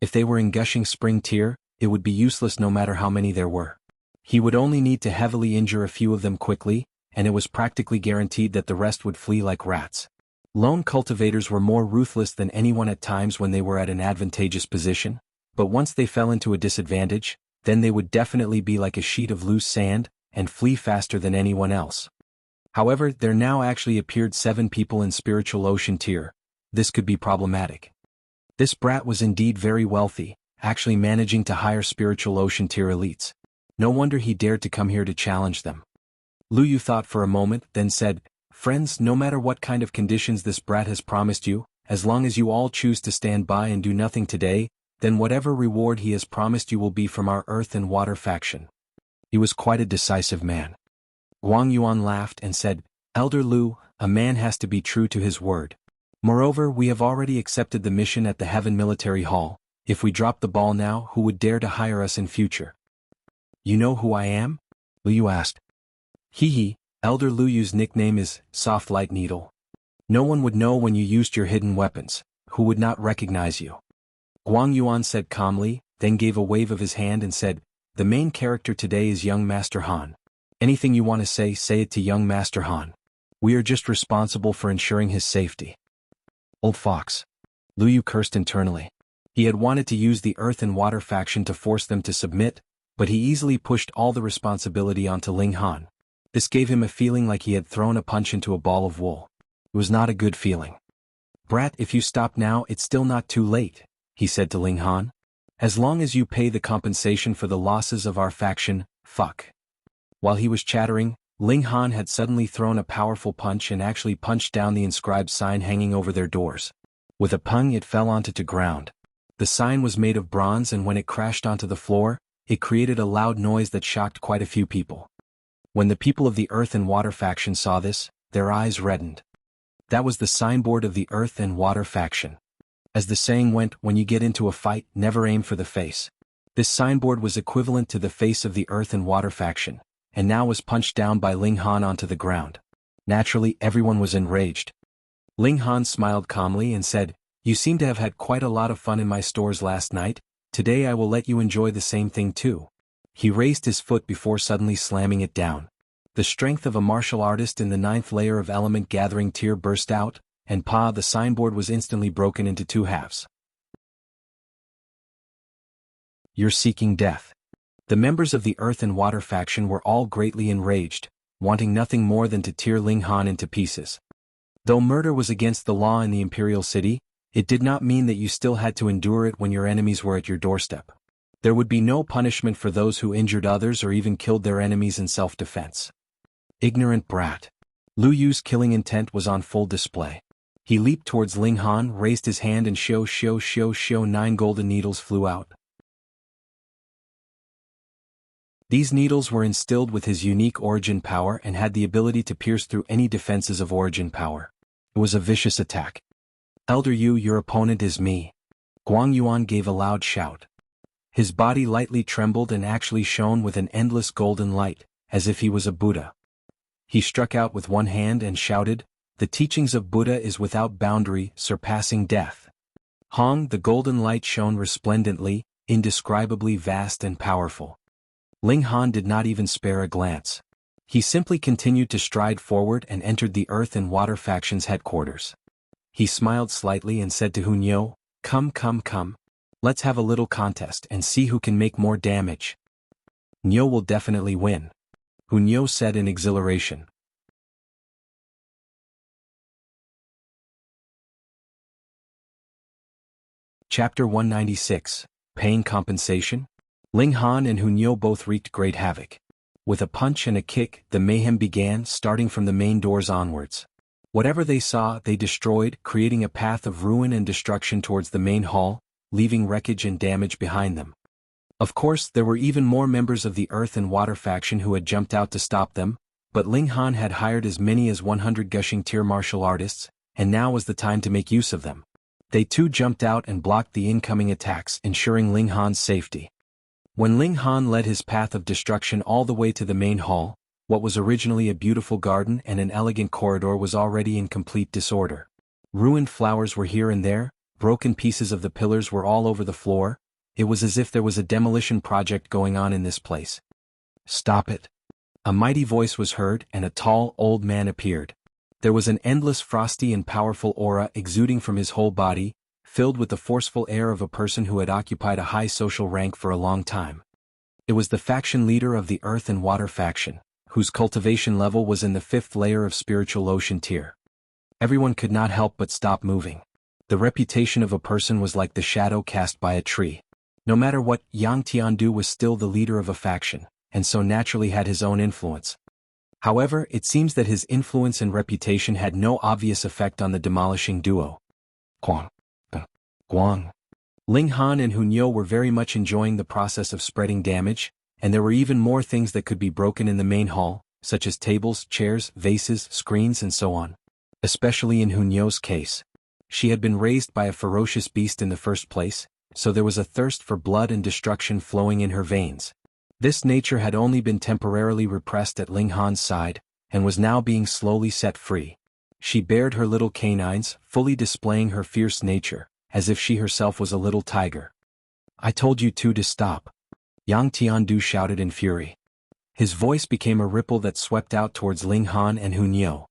If they were in gushing spring tier, it would be useless no matter how many there were. He would only need to heavily injure a few of them quickly, and it was practically guaranteed that the rest would flee like rats. Lone cultivators were more ruthless than anyone at times when they were at an advantageous position, but once they fell into a disadvantage, then they would definitely be like a sheet of loose sand, and flee faster than anyone else. However, there now actually appeared 7 people in spiritual ocean tier. This could be problematic. This brat was indeed very wealthy, actually managing to hire spiritual ocean tier elites. No wonder he dared to come here to challenge them. Lu Yu thought for a moment, then said, friends, no matter what kind of conditions this brat has promised you, as long as you all choose to stand by and do nothing today, then whatever reward he has promised you will be from our Earth and Water faction. He was quite a decisive man. Wang Yuan laughed and said, Elder Lu, a man has to be true to his word. Moreover, we have already accepted the mission at the Heaven Military Hall. If we drop the ball now, who would dare to hire us in future? You know who I am? Lu Yu asked. Hee, Elder Lu Yu's nickname is Soft Light Needle. No one would know when you used your hidden weapons, who would not recognize you. Wang Yuan said calmly, then gave a wave of his hand and said, the main character today is young Master Han. Anything you want to say it to young Master Han. We are just responsible for ensuring his safety. Old fox. Lu Yu cursed internally. He had wanted to use the Earth and Water faction to force them to submit, but he easily pushed all the responsibility onto Ling Han. This gave him a feeling like he had thrown a punch into a ball of wool. It was not a good feeling. Brat, if you stop now, it's still not too late, he said to Ling Han. As long as you pay the compensation for the losses of our faction, fuck. While he was chattering, Ling Han had suddenly thrown a powerful punch and actually punched down the inscribed sign hanging over their doors. With a pung, it fell onto the ground. The sign was made of bronze, and when it crashed onto the floor, it created a loud noise that shocked quite a few people. When the people of the Earth and Water faction saw this, their eyes reddened. That was the signboard of the Earth and Water faction. As the saying went, when you get into a fight, never aim for the face. This signboard was equivalent to the face of the Earth and Water faction, and now was punched down by Ling Han onto the ground. Naturally, everyone was enraged. Ling Han smiled calmly and said, you seem to have had quite a lot of fun in my stores last night. Today I will let you enjoy the same thing too. He raised his foot before suddenly slamming it down. The strength of a martial artist in the 9th layer of element gathering tier burst out, and the signboard was instantly broken into 2 halves. You're seeking death. The members of the Earth and Water faction were all greatly enraged, wanting nothing more than to tear Ling Han into pieces. Though murder was against the law in the Imperial City, it did not mean that you still had to endure it when your enemies were at your doorstep. There would be no punishment for those who injured others or even killed their enemies in self-defense. Ignorant brat. Lu Yu's killing intent was on full display. He leaped towards Ling Han, raised his hand, and 9 golden needles flew out. These needles were instilled with his unique origin power and had the ability to pierce through any defenses of origin power. It was a vicious attack. Elder Yu, your opponent is me. Guang Yuan gave a loud shout. His body lightly trembled and actually shone with an endless golden light, as if he was a Buddha. He struck out with one hand and shouted, "The teachings of Buddha is without boundary, surpassing death." Hong, the golden light shone resplendently, indescribably vast and powerful. Ling Han did not even spare a glance. He simply continued to stride forward and entered the Earth and Water faction's headquarters. He smiled slightly and said to Hunyo, Come. Let's have a little contest and see who can make more damage." "Nyo will definitely win," Hunyo said in exhilaration. Chapter 196, Paying Compensation? Ling Han and Hunyo both wreaked great havoc. With a punch and a kick, the mayhem began, starting from the main doors onwards. Whatever they saw, they destroyed, creating a path of ruin and destruction towards the main hall, leaving wreckage and damage behind them. Of course, there were even more members of the Earth and Water faction who had jumped out to stop them, but Ling Han had hired as many as 100 gushing tier martial artists, and now was the time to make use of them. They too jumped out and blocked the incoming attacks, ensuring Ling Han's safety. When Ling Han led his path of destruction all the way to the main hall, what was originally a beautiful garden and an elegant corridor was already in complete disorder. Ruined flowers were here and there, broken pieces of the pillars were all over the floor. It was as if there was a demolition project going on in this place. "Stop it." A mighty voice was heard and a tall, old man appeared. There was an endless frosty and powerful aura exuding from his whole body, filled with the forceful air of a person who had occupied a high social rank for a long time. It was the faction leader of the Earth and Water faction, whose cultivation level was in the 5th layer of spiritual ocean tier. Everyone could not help but stop moving. The reputation of a person was like the shadow cast by a tree. No matter what, Yang Tiandu was still the leader of a faction, and so naturally had his own influence. However, it seems that his influence and reputation had no obvious effect on the demolishing duo. Guang. Ling Han and Hunyo were very much enjoying the process of spreading damage, and there were even more things that could be broken in the main hall, such as tables, chairs, vases, screens, and so on. Especially in Hunyo's case. She had been raised by a ferocious beast in the first place, so there was a thirst for blood and destruction flowing in her veins. This nature had only been temporarily repressed at Ling Han's side, and was now being slowly set free. She bared her little canines, fully displaying her fierce nature, as if she herself was a little tiger. "I told you two to stop," Yang Tiandu shouted in fury. His voice became a ripple that swept out towards Ling Han and Hunyo.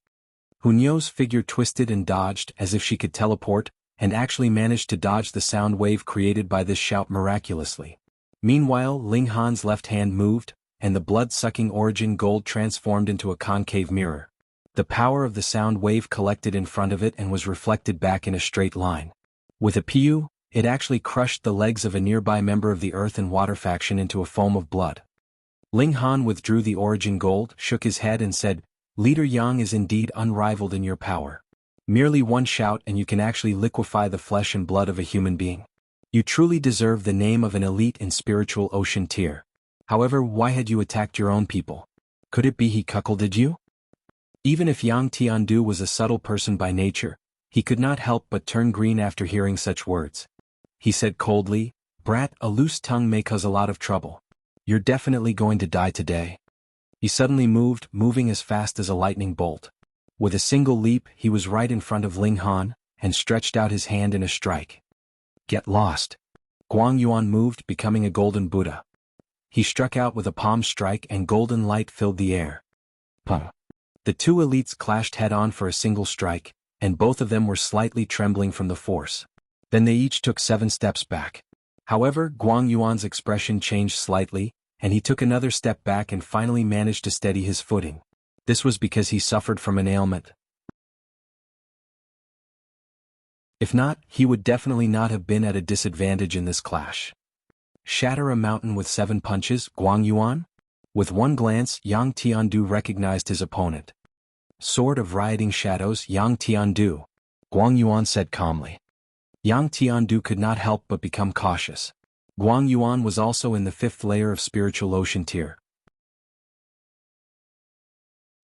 Hunyo's figure twisted and dodged as if she could teleport, and actually managed to dodge the sound wave created by this shout miraculously. Meanwhile, Ling Han's left hand moved, and the blood-sucking origin gold transformed into a concave mirror. The power of the sound wave collected in front of it and was reflected back in a straight line. With a pew, it actually crushed the legs of a nearby member of the Earth and Water faction into a foam of blood. Ling Han withdrew the origin gold, shook his head and said, "Leader Yang is indeed unrivaled in your power. Merely one shout and you can actually liquefy the flesh and blood of a human being. You truly deserve the name of an elite in spiritual ocean tier. However, why had you attacked your own people? Could it be he cuckolded you?" Even if Yang Tiandu was a subtle person by nature, he could not help but turn green after hearing such words. He said coldly, "Brat, a loose tongue may cause a lot of trouble. You're definitely going to die today." He suddenly moved, moving as fast as a lightning bolt. With a single leap, he was right in front of Ling Han, and stretched out his hand in a strike. "Get lost." Guang Yuan moved, becoming a golden Buddha. He struck out with a palm strike and golden light filled the air. Pum. The two elites clashed head-on for a single strike, and both of them were slightly trembling from the force. Then they each took 7 steps back. However, Guang Yuan's expression changed slightly, and he took another step back and finally managed to steady his footing. This was because he suffered from an ailment. If not, he would definitely not have been at a disadvantage in this clash. Shatter a mountain with 7 punches, Guang Yuan? With one glance, Yang Tiandu recognized his opponent. Sword of Rioting Shadows, Yang Tiandu, Guang Yuan said calmly. Yang Tiandu could not help but become cautious. Guang Yuan was also in the 5th layer of spiritual ocean tier.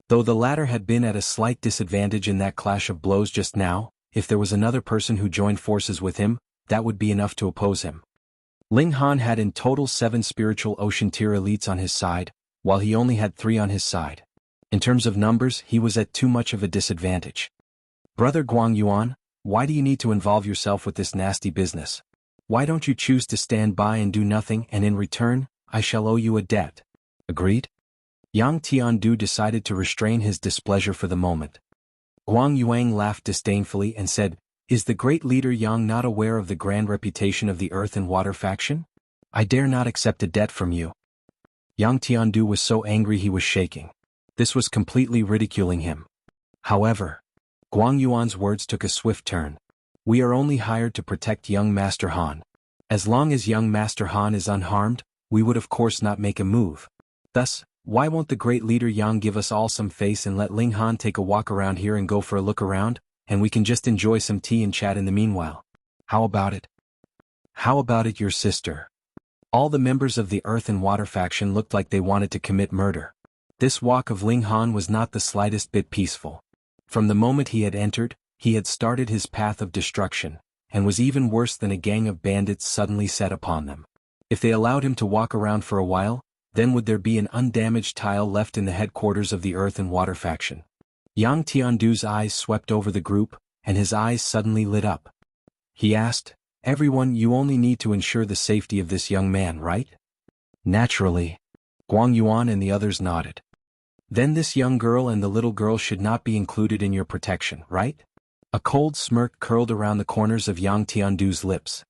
Though the latter had been at a slight disadvantage in that clash of blows just now, if there was another person who joined forces with him, that would be enough to oppose him. Ling Han had in total 7 spiritual ocean tier elites on his side, while he only had 3 on his side. In terms of numbers, he was at too much of a disadvantage. Brother Guang Yuan, why do you need to involve yourself with this nasty business? Why don't you choose to stand by and do nothing, and in return, I shall owe you a debt? Agreed? Yang Tiandu decided to restrain his displeasure for the moment. Guang Yuan laughed disdainfully and said, "Is the great leader Yang not aware of the grand reputation of the Earth and Water faction? I dare not accept a debt from you." Yang Tiandu was so angry he was shaking. This was completely ridiculing him. However, Guang Yuan's words took a swift turn. "We are only hired to protect young Master Han. As long as young Master Han is unharmed, we would of course not make a move. Thus, why won't the great leader Yang give us all some face and let Ling Han take a walk around here and go for a look around, and we can just enjoy some tea and chat in the meanwhile? How about it? How about it, your sister?" All the members of the Earth and Water faction looked like they wanted to commit murder. This walk of Ling Han was not the slightest bit peaceful. From the moment he had entered, he had started his path of destruction, and was even worse than a gang of bandits suddenly set upon them. If they allowed him to walk around for a while, then would there be an undamaged tile left in the headquarters of the Earth and Water faction? Yang Tiandu's eyes swept over the group, and his eyes suddenly lit up. He asked, "Everyone, you only need to ensure the safety of this young man, right?" Naturally. Guang Yuan and the others nodded. "Then this young girl and the little girl should not be included in your protection, right?" A cold smirk curled around the corners of Yang Tiandu's lips.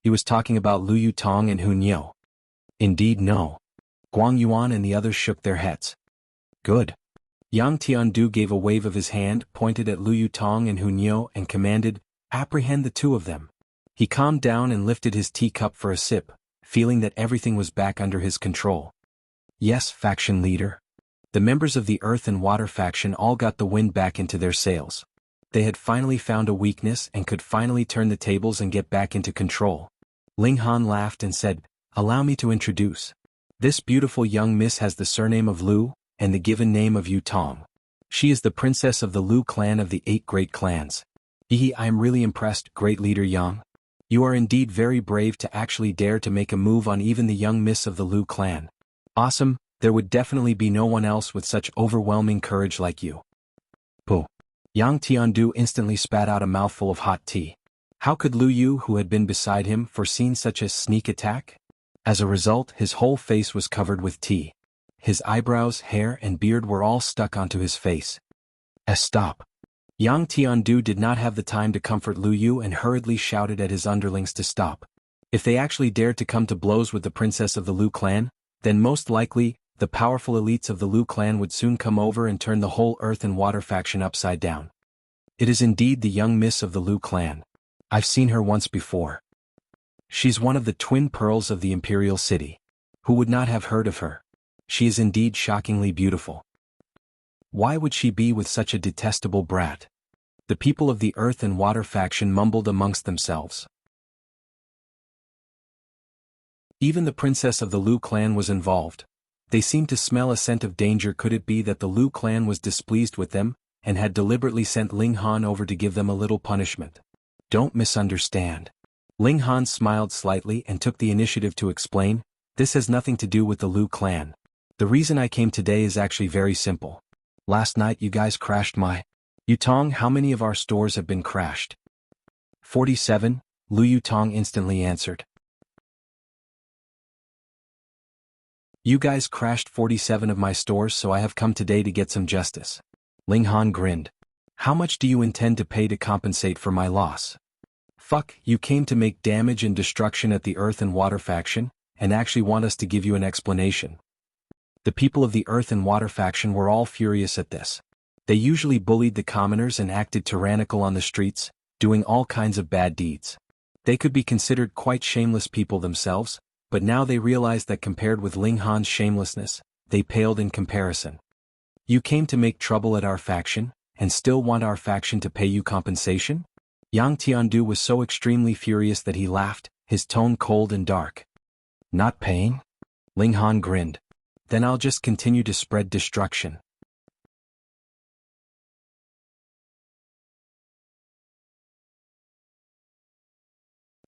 He was talking about Lu Yutong and Hun Yo. Indeed no. Guang Yuan and the others shook their heads. Good. Yang Tiandu gave a wave of his hand, pointed at Lu Yutong and Hun Yo and commanded, "Apprehend the 2 of them." He calmed down and lifted his teacup for a sip, feeling that everything was back under his control. Yes, faction leader. The members of the Earth and Water faction all got the wind back into their sails. They had finally found a weakness and could finally turn the tables and get back into control. Ling Han laughed and said, "Allow me to introduce. This beautiful young miss has the surname of Lu, and the given name of Yutong. She is the princess of the Lu clan of the 8 great clans. I am really impressed, great leader Yang. You are indeed very brave to actually dare to make a move on even the young miss of the Lu clan. Awesome, there would definitely be no one else with such overwhelming courage like you." Pooh. Yang Tiandu instantly spat out a mouthful of hot tea. How could Lu Yu, who had been beside him, foreseen such a sneak attack? As a result, his whole face was covered with tea. His eyebrows, hair, and beard were all stuck onto his face. Stop. Yang Tiandu did not have the time to comfort Lu Yu and hurriedly shouted at his underlings to stop. If they actually dared to come to blows with the princess of the Lu clan, then most likely, the powerful elites of the Lu clan would soon come over and turn the whole Earth and Water faction upside down. It is indeed the young miss of the Lu clan. I've seen her once before. She's one of the twin pearls of the Imperial City. Who would not have heard of her? She is indeed shockingly beautiful. Why would she be with such a detestable brat? The people of the Earth and Water faction mumbled amongst themselves. Even the princess of the Lu clan was involved. They seemed to smell a scent of danger. Could it be that the Lu clan was displeased with them, and had deliberately sent Ling Han over to give them a little punishment? Don't misunderstand. Ling Han smiled slightly and took the initiative to explain, "This has nothing to do with the Lu clan. The reason I came today is actually very simple. Last night you guys crashed my... Yutong, how many of our stores have been crashed?" 47, Lu Yutong instantly answered. You guys crashed 47 of my stores, so I have come today to get some justice. Ling Han grinned. How much do you intend to pay to compensate for my loss? Fuck, you came to make damage and destruction at the Earth and Water faction, and actually want us to give you an explanation. The people of the Earth and Water faction were all furious at this. They usually bullied the commoners and acted tyrannical on the streets, doing all kinds of bad deeds. They could be considered quite shameless people themselves, but now they realized that compared with Ling Han's shamelessness, they paled in comparison. You came to make trouble at our faction, and still want our faction to pay you compensation? Yang Tiandu was so extremely furious that he laughed, his tone cold and dark. Not paying? Ling Han grinned. Then I'll just continue to spread destruction.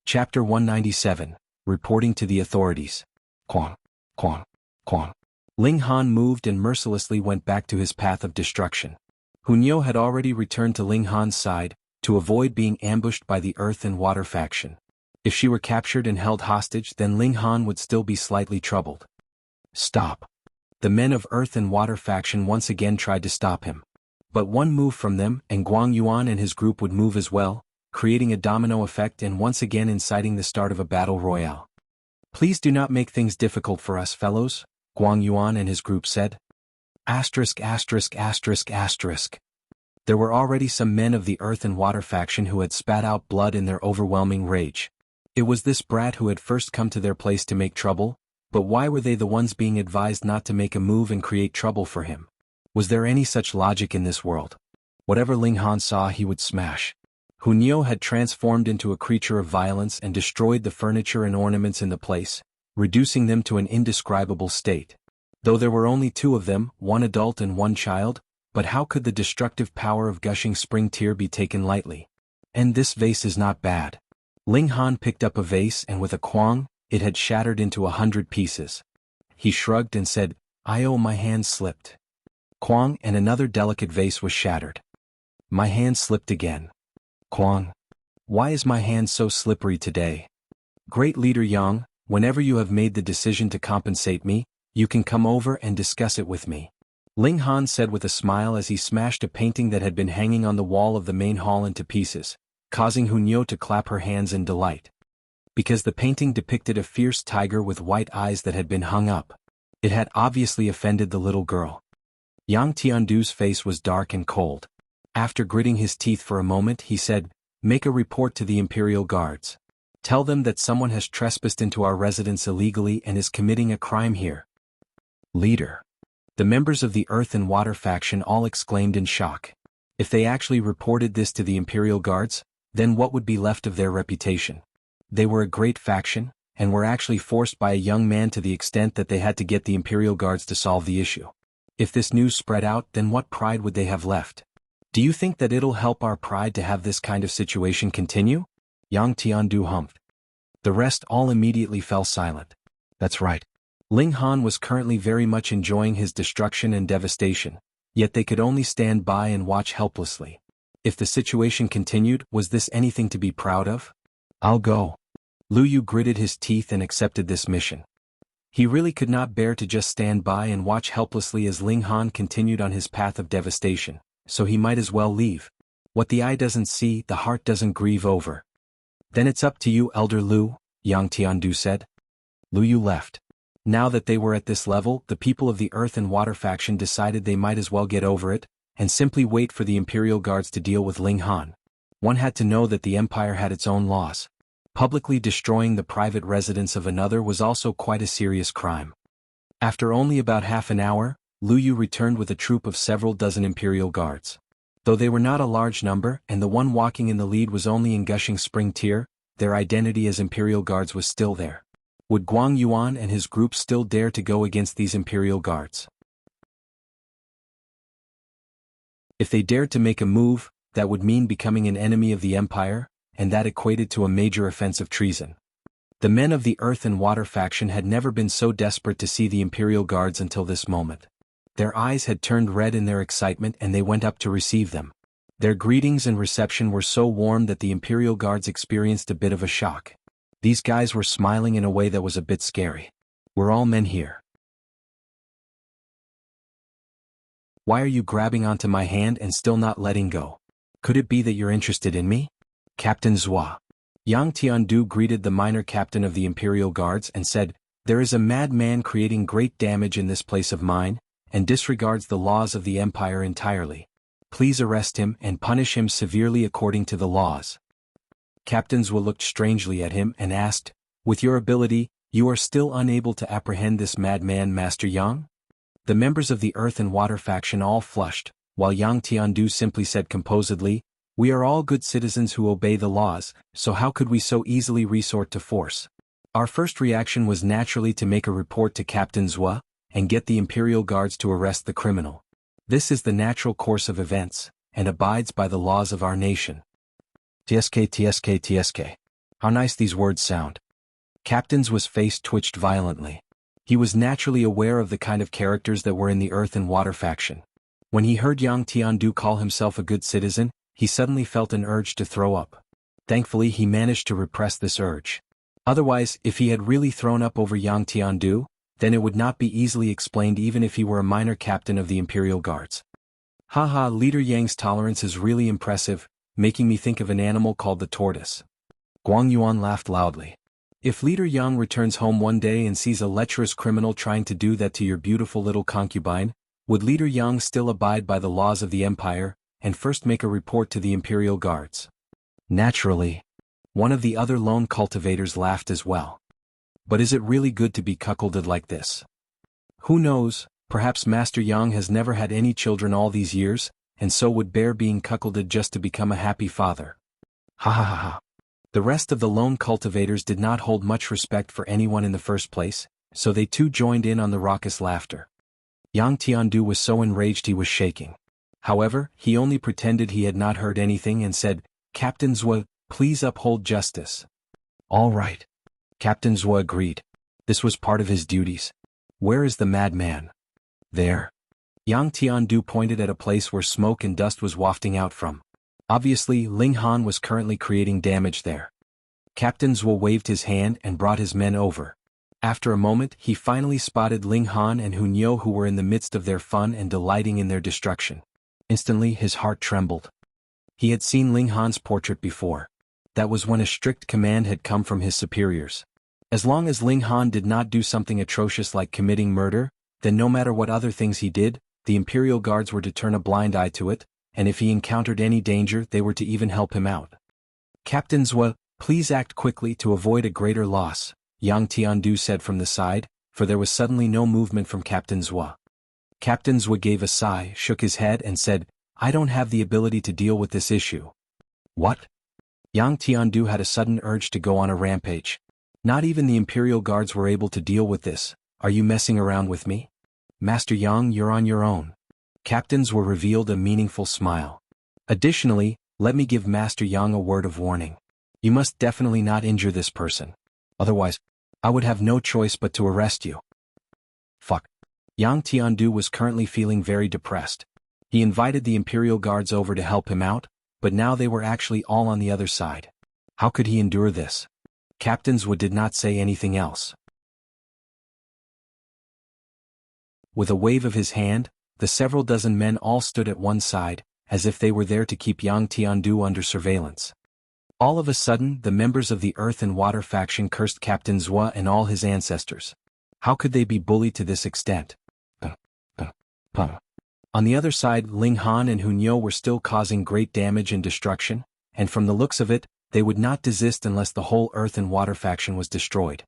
Chapter 197, Reporting to the Authorities. Quang, Quang, Quang. Ling Han moved and mercilessly went back to his path of destruction. Hunyo had already returned to Ling Han's side, to avoid being ambushed by the Earth and Water faction. If she were captured and held hostage, then Ling Han would still be slightly troubled. Stop. The men of Earth and Water faction once again tried to stop him. But one move from them, and Guang Yuan and his group would move as well, creating a domino effect and once again inciting the start of a battle royale. Please do not make things difficult for us, fellows, Guang Yuan and his group said. Asterisk. There were already some men of the Earth and Water faction who had spat out blood in their overwhelming rage. It was this brat who had first come to their place to make trouble, but why were they the ones being advised not to make a move and create trouble for him? Was there any such logic in this world? Whatever Ling Han saw he would smash. Hunyo had transformed into a creature of violence and destroyed the furniture and ornaments in the place, reducing them to an indescribable state. Though there were only two of them, one adult and one child, but how could the destructive power of gushing spring tear be taken lightly? And this vase is not bad. Ling Han picked up a vase and with a quang, it had shattered into 100 pieces. He shrugged and said, my hand slipped. Quang, and another delicate vase was shattered. My hand slipped again. Quang. Why is my hand so slippery today? Great leader Yang, whenever you have made the decision to compensate me, you can come over and discuss it with me. Ling Han said with a smile as he smashed a painting that had been hanging on the wall of the main hall into pieces, causing Hunyo to clap her hands in delight. Because the painting depicted a fierce tiger with white eyes that had been hung up. It had obviously offended the little girl. Yang Tiandu's face was dark and cold. After gritting his teeth for a moment, he said, Make a report to the Imperial Guards. Tell them that someone has trespassed into our residence illegally and is committing a crime here. Leader. The members of the Earth and Water faction all exclaimed in shock. If they actually reported this to the Imperial Guards, then what would be left of their reputation? They were a great faction, and were actually forced by a young man to the extent that they had to get the Imperial Guards to solve the issue. If this news spread out, then what pride would they have left? Do you think that it'll help our pride to have this kind of situation continue? Yang Tiandu humphed. The rest all immediately fell silent. That's right. Ling Han was currently very much enjoying his destruction and devastation, yet they could only stand by and watch helplessly. If the situation continued, was this anything to be proud of? I'll go. Lu Yu gritted his teeth and accepted this mission. He really could not bear to just stand by and watch helplessly as Ling Han continued on his path of devastation, so he might as well leave. What the eye doesn't see, the heart doesn't grieve over. Then it's up to you, Elder Lu, Yang Tiandu said. Lu Yu left. Now that they were at this level, the people of the Earth and Water faction decided they might as well get over it, and simply wait for the Imperial Guards to deal with Ling Han. One had to know that the Empire had its own laws. Publicly destroying the private residence of another was also quite a serious crime. After only about half an hour, Lu Yu returned with a troop of several dozen Imperial Guards. Though they were not a large number, and the one walking in the lead was only in gushing spring tear, their identity as Imperial Guards was still there. Would Guang Yuan and his group still dare to go against these Imperial Guards? If they dared to make a move, that would mean becoming an enemy of the Empire, and that equated to a major offense of treason. The men of the Earth and Water faction had never been so desperate to see the Imperial Guards until this moment. Their eyes had turned red in their excitement and they went up to receive them. Their greetings and reception were so warm that the Imperial Guards experienced a bit of a shock. These guys were smiling in a way that was a bit scary. We're all men here. Why are you grabbing onto my hand and still not letting go? Could it be that you're interested in me? Captain Zhua. Yang Tiandu greeted the minor captain of the Imperial Guards and said, "There is a madman creating great damage in this place of mine, and disregards the laws of the Empire entirely. Please arrest him and punish him severely according to the laws." Captain Zhua looked strangely at him and asked, "With your ability, you are still unable to apprehend this madman, Master Yang?" The members of the Earth and Water faction all flushed, while Yang Tiandu simply said composedly, "We are all good citizens who obey the laws, so how could we so easily resort to force? Our first reaction was naturally to make a report to Captain Zhua, and get the Imperial Guards to arrest the criminal. This is the natural course of events, and abides by the laws of our nation." TSK TSK TSK. How nice these words sound. Captain Zhua's face twitched violently. He was naturally aware of the kind of characters that were in the Earth and Water faction. When he heard Yang Tiandu call himself a good citizen, he suddenly felt an urge to throw up. Thankfully he managed to repress this urge. Otherwise, if he had really thrown up over Yang Tiandu, then it would not be easily explained even if he were a minor captain of the Imperial Guards. Haha, Leader Yang's tolerance is really impressive, making me think of an animal called the tortoise. Guang Yuan laughed loudly. If Leader Yang returns home one day and sees a lecherous criminal trying to do that to your beautiful little concubine, would Leader Yang still abide by the laws of the Empire, and first make a report to the Imperial Guards? Naturally. One of the other lone cultivators laughed as well. But is it really good to be cuckolded like this? Who knows, perhaps Master Yang has never had any children all these years, and so would bear being cuckolded just to become a happy father. Ha ha ha ha. The rest of the lone cultivators did not hold much respect for anyone in the first place, so they too joined in on the raucous laughter. Yang Tiandu was so enraged he was shaking. However, he only pretended he had not heard anything and said, "Captain Zhua, please uphold justice." "All right." Captain Zhua agreed. This was part of his duties. "Where is the madman?" "There." Yang Tiandu pointed at a place where smoke and dust was wafting out from. Obviously, Ling Han was currently creating damage there. Captain Zhua waved his hand and brought his men over. After a moment, he finally spotted Ling Han and Hunyo, who were in the midst of their fun and delighting in their destruction. Instantly, his heart trembled. He had seen Ling Han's portrait before. That was when a strict command had come from his superiors. As long as Ling Han did not do something atrocious like committing murder, then no matter what other things he did, the Imperial Guards were to turn a blind eye to it, and if he encountered any danger they were to even help him out. "Captain Zhua, please act quickly to avoid a greater loss," Yang Tiandu said from the side, for there was suddenly no movement from Captain Zhua. Captain Zhua gave a sigh, shook his head and said, "I don't have the ability to deal with this issue." "What?" Yang Tiandu had a sudden urge to go on a rampage. "Not even the Imperial Guards were able to deal with this. Are you messing around with me? Master Yang, you're on your own." Captain Zhua revealed a meaningful smile. "Additionally, let me give Master Yang a word of warning. You must definitely not injure this person. Otherwise, I would have no choice but to arrest you." Fuck. Yang Tiandu was currently feeling very depressed. He invited the Imperial Guards over to help him out, but now they were actually all on the other side. How could he endure this? Captain Zhua did not say anything else. With a wave of his hand, the several dozen men all stood at one side, as if they were there to keep Yang Tiandu under surveillance. All of a sudden, the members of the Earth and Water faction cursed Captain Zhua and all his ancestors. How could they be bullied to this extent? On the other side, Ling Han and Hunyo were still causing great damage and destruction, and from the looks of it, they would not desist unless the whole Earth and Water faction was destroyed.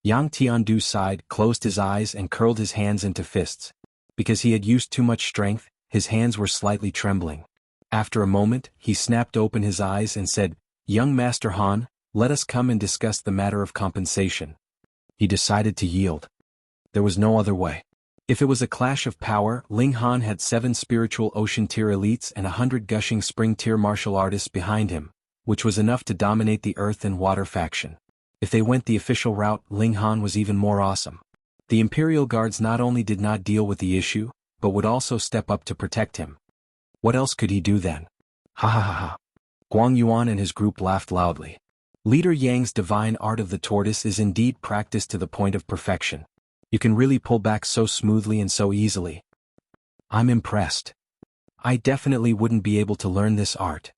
Yang Tiandu sighed, closed his eyes and curled his hands into fists. Because he had used too much strength, his hands were slightly trembling. After a moment, he snapped open his eyes and said, "Young Master Han, let us come and discuss the matter of compensation." He decided to yield. There was no other way. If it was a clash of power, Ling Han had 7 spiritual ocean tier elites and 100 gushing spring tier martial artists behind him, which was enough to dominate the Earth and Water faction. If they went the official route, Ling Han was even more awesome. The Imperial Guards not only did not deal with the issue, but would also step up to protect him. What else could he do then? Ha ha ha ha. Guang Yuan and his group laughed loudly. Leader Yang's divine art of the tortoise is indeed practiced to the point of perfection. You can really pull back so smoothly and so easily. I'm impressed. I definitely wouldn't be able to learn this art.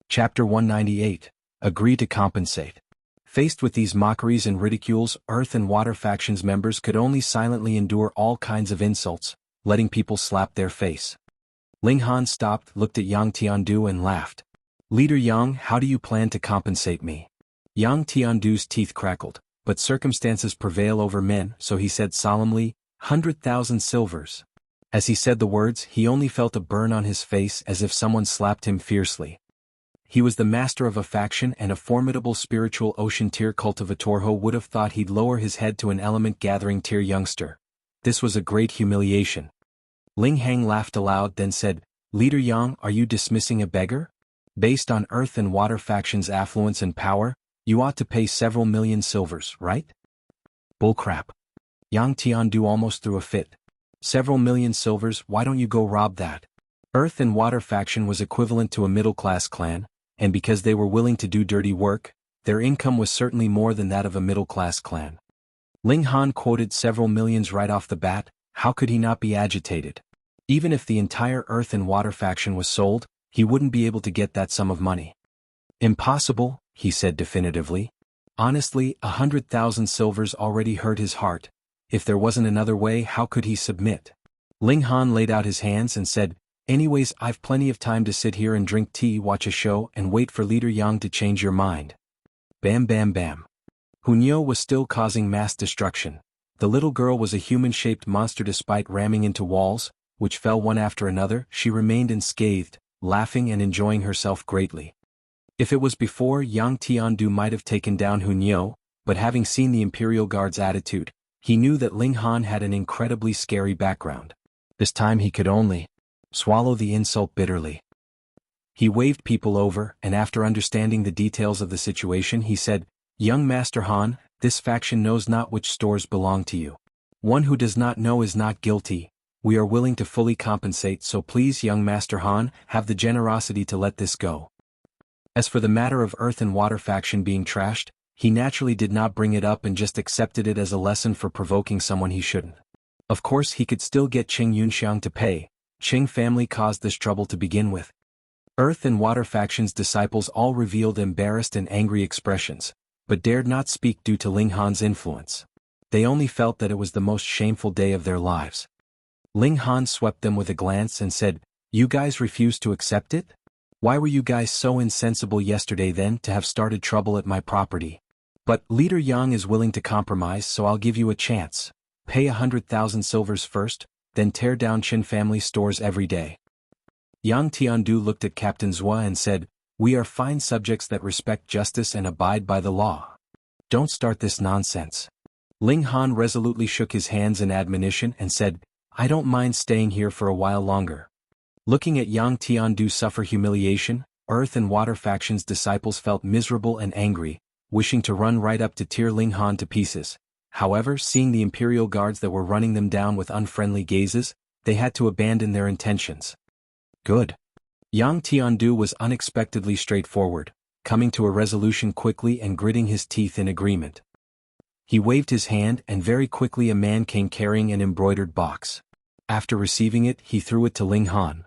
Chapter 198. Agree to compensate. Faced with these mockeries and ridicules, Earth and Water factions members could only silently endure all kinds of insults, letting people slap their face. Ling Han stopped, looked at Yang Tiandu and laughed. Leader Yang, how do you plan to compensate me? Yang Tiandu's teeth crackled, but circumstances prevail over men, so he said solemnly, 100,000 silvers. As he said the words, he only felt a burn on his face as if someone slapped him fiercely. He was the master of a faction and a formidable spiritual ocean tier cultivator who would have thought he'd lower his head to an element gathering tier youngster. This was a great humiliation. Ling Hang laughed aloud then said, Leader Yang, are you dismissing a beggar? Based on Earth and Water factions' affluence and power, you ought to pay several million silvers, right? Bullcrap. Yang Tiandu almost threw a fit. Several million silvers, why don't you go rob that? Earth and Water faction was equivalent to a middle-class clan, and because they were willing to do dirty work, their income was certainly more than that of a middle-class clan. Ling Han quoted several millions right off the bat. How could he not be agitated? Even if the entire Earth and Water faction was sold, he wouldn't be able to get that sum of money. Impossible, he said definitively. Honestly, 100,000 silvers already hurt his heart. If there wasn't another way, how could he submit? Ling Han laid out his hands and said, Anyways, I've plenty of time to sit here and drink tea, watch a show, and wait for Leader Yang to change your mind. Bam bam bam. Hunyo was still causing mass destruction. The little girl was a human-shaped monster despite ramming into walls, which fell one after another. She remained unscathed, laughing and enjoying herself greatly. If it was before, Yang Tiandu might have taken down Hunyo, but having seen the Imperial Guard's attitude, he knew that Ling Han had an incredibly scary background. This time he could only swallow the insult bitterly. He waved people over, and after understanding the details of the situation he said, Young Master Han, this faction knows not which stores belong to you. One who does not know is not guilty. We are willing to fully compensate, so please, young Master Han, have the generosity to let this go. As for the matter of Earth and Water faction being trashed, he naturally did not bring it up and just accepted it as a lesson for provoking someone he shouldn't. Of course he could still get Qing Yunxiang to pay. Qing family caused this trouble to begin with. Earth and Water faction's disciples all revealed embarrassed and angry expressions, but dared not speak due to Ling Han's influence. They only felt that it was the most shameful day of their lives. Ling Han swept them with a glance and said, You guys refuse to accept it? Why were you guys so insensible yesterday then to have started trouble at my property? But Leader Yang is willing to compromise, so I'll give you a chance. Pay 100,000 silvers first, then tear down Qin family stores every day. Yang Tiandu looked at Captain Zhua and said, We are fine subjects that respect justice and abide by the law. Don't start this nonsense. Ling Han resolutely shook his hands in admonition and said, I don't mind staying here for a while longer. Looking at Yang Tiandu suffer humiliation, Earth and Water faction's disciples felt miserable and angry, wishing to run right up to tear Ling Han to pieces. However, seeing the Imperial Guards that were running them down with unfriendly gazes, they had to abandon their intentions. Good. Yang Tiandu was unexpectedly straightforward, coming to a resolution quickly and gritting his teeth in agreement. He waved his hand and very quickly a man came carrying an embroidered box. After receiving it, he threw it to Ling Han.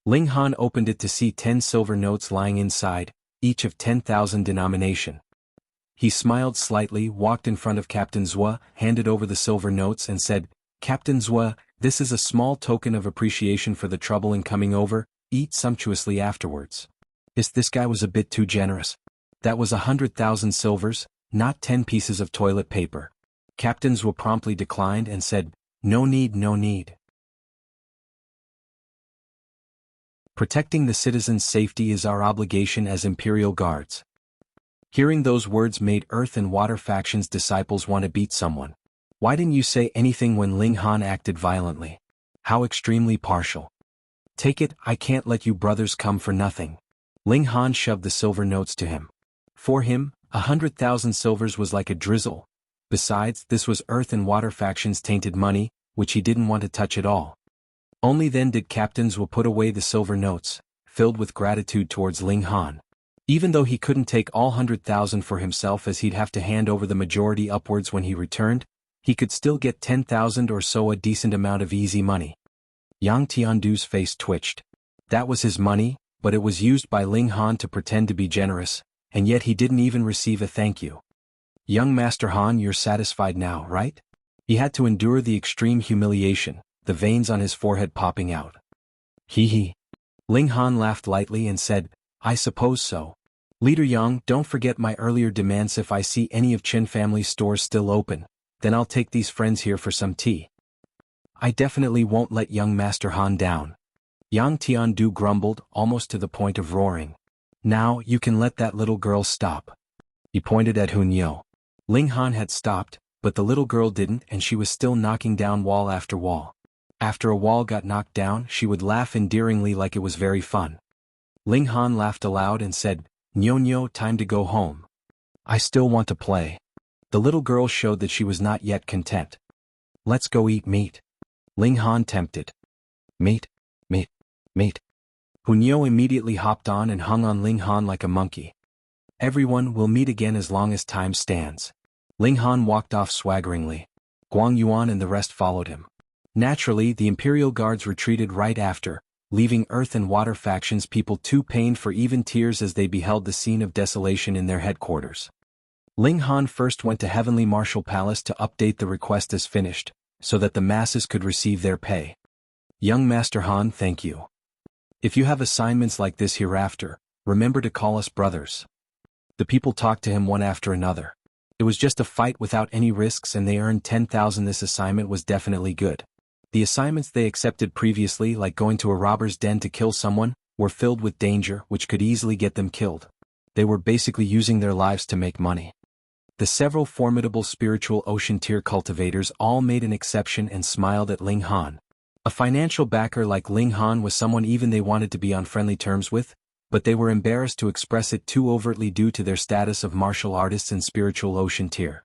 Ling Han opened it to see 10 silver notes lying inside, each of 10,000 denomination. He smiled slightly, walked in front of Captain Zhua, handed over the silver notes and said, Captain Zhua, this is a small token of appreciation for the trouble in coming over, eat sumptuously afterwards. This guy was a bit too generous. That was 100,000 silvers, not 10 pieces of toilet paper. Captain Zhua promptly declined and said, No need, no need. Protecting the citizens' safety is our obligation as Imperial Guards. Hearing those words made Earth and Water factions' disciples want to beat someone. Why didn't you say anything when Ling Han acted violently? How extremely partial. Take it, I can't let you brothers come for nothing. Ling Han shoved the silver notes to him. For him, 100,000 silvers was like a drizzle. Besides, this was Earth and Water factions' tainted money, which he didn't want to touch at all. Only then did captains will put away the silver notes, filled with gratitude towards Ling Han. Even though he couldn't take all 100,000 for himself as he'd have to hand over the majority upwards when he returned, he could still get 10,000 or so, a decent amount of easy money. Yang Tiandu's face twitched. That was his money, but it was used by Ling Han to pretend to be generous, and yet he didn't even receive a thank you. Young Master Han, you're satisfied now, right? He had to endure the extreme humiliation, the veins on his forehead popping out. Hee. Ling Han laughed lightly and said, I suppose so. Leader Yang, don't forget my earlier demands. If I see any of Qin family's stores still open, then I'll take these friends here for some tea. I definitely won't let young Master Han down. Yang Tiandu grumbled, almost to the point of roaring. Now, you can let that little girl stop. He pointed at Hunyao. Ling Han had stopped, but the little girl didn't, and she was still knocking down wall after wall. After a wall got knocked down, she would laugh endearingly like it was very fun. Ling Han laughed aloud and said, Nyo, time to go home. I still want to play. The little girl showed that she was not yet content. Let's go eat meat. Ling Han tempted. Meat. Hunyao immediately hopped on and hung on Ling Han like a monkey. Everyone will meet again as long as time stands. Ling Han walked off swaggeringly. Guang Yuan and the rest followed him. Naturally, the Imperial Guards retreated right after, leaving Earth and Water factions people too pained for even tears as they beheld the scene of desolation in their headquarters. Ling Han first went to Heavenly Martial Palace to update the request as finished, so that the masses could receive their pay. Young Master Han, thank you. If you have assignments like this hereafter, remember to call us brothers. The people talked to him one after another. It was just a fight without any risks, and they earned 10,000. This assignment was definitely good. The assignments they accepted previously, like going to a robber's den to kill someone, were filled with danger which could easily get them killed. They were basically using their lives to make money. The several formidable spiritual ocean tier cultivators all made an exception and smiled at Ling Han. A financial backer like Ling Han was someone even they wanted to be on friendly terms with, but they were embarrassed to express it too overtly due to their status of martial artists in spiritual ocean tier.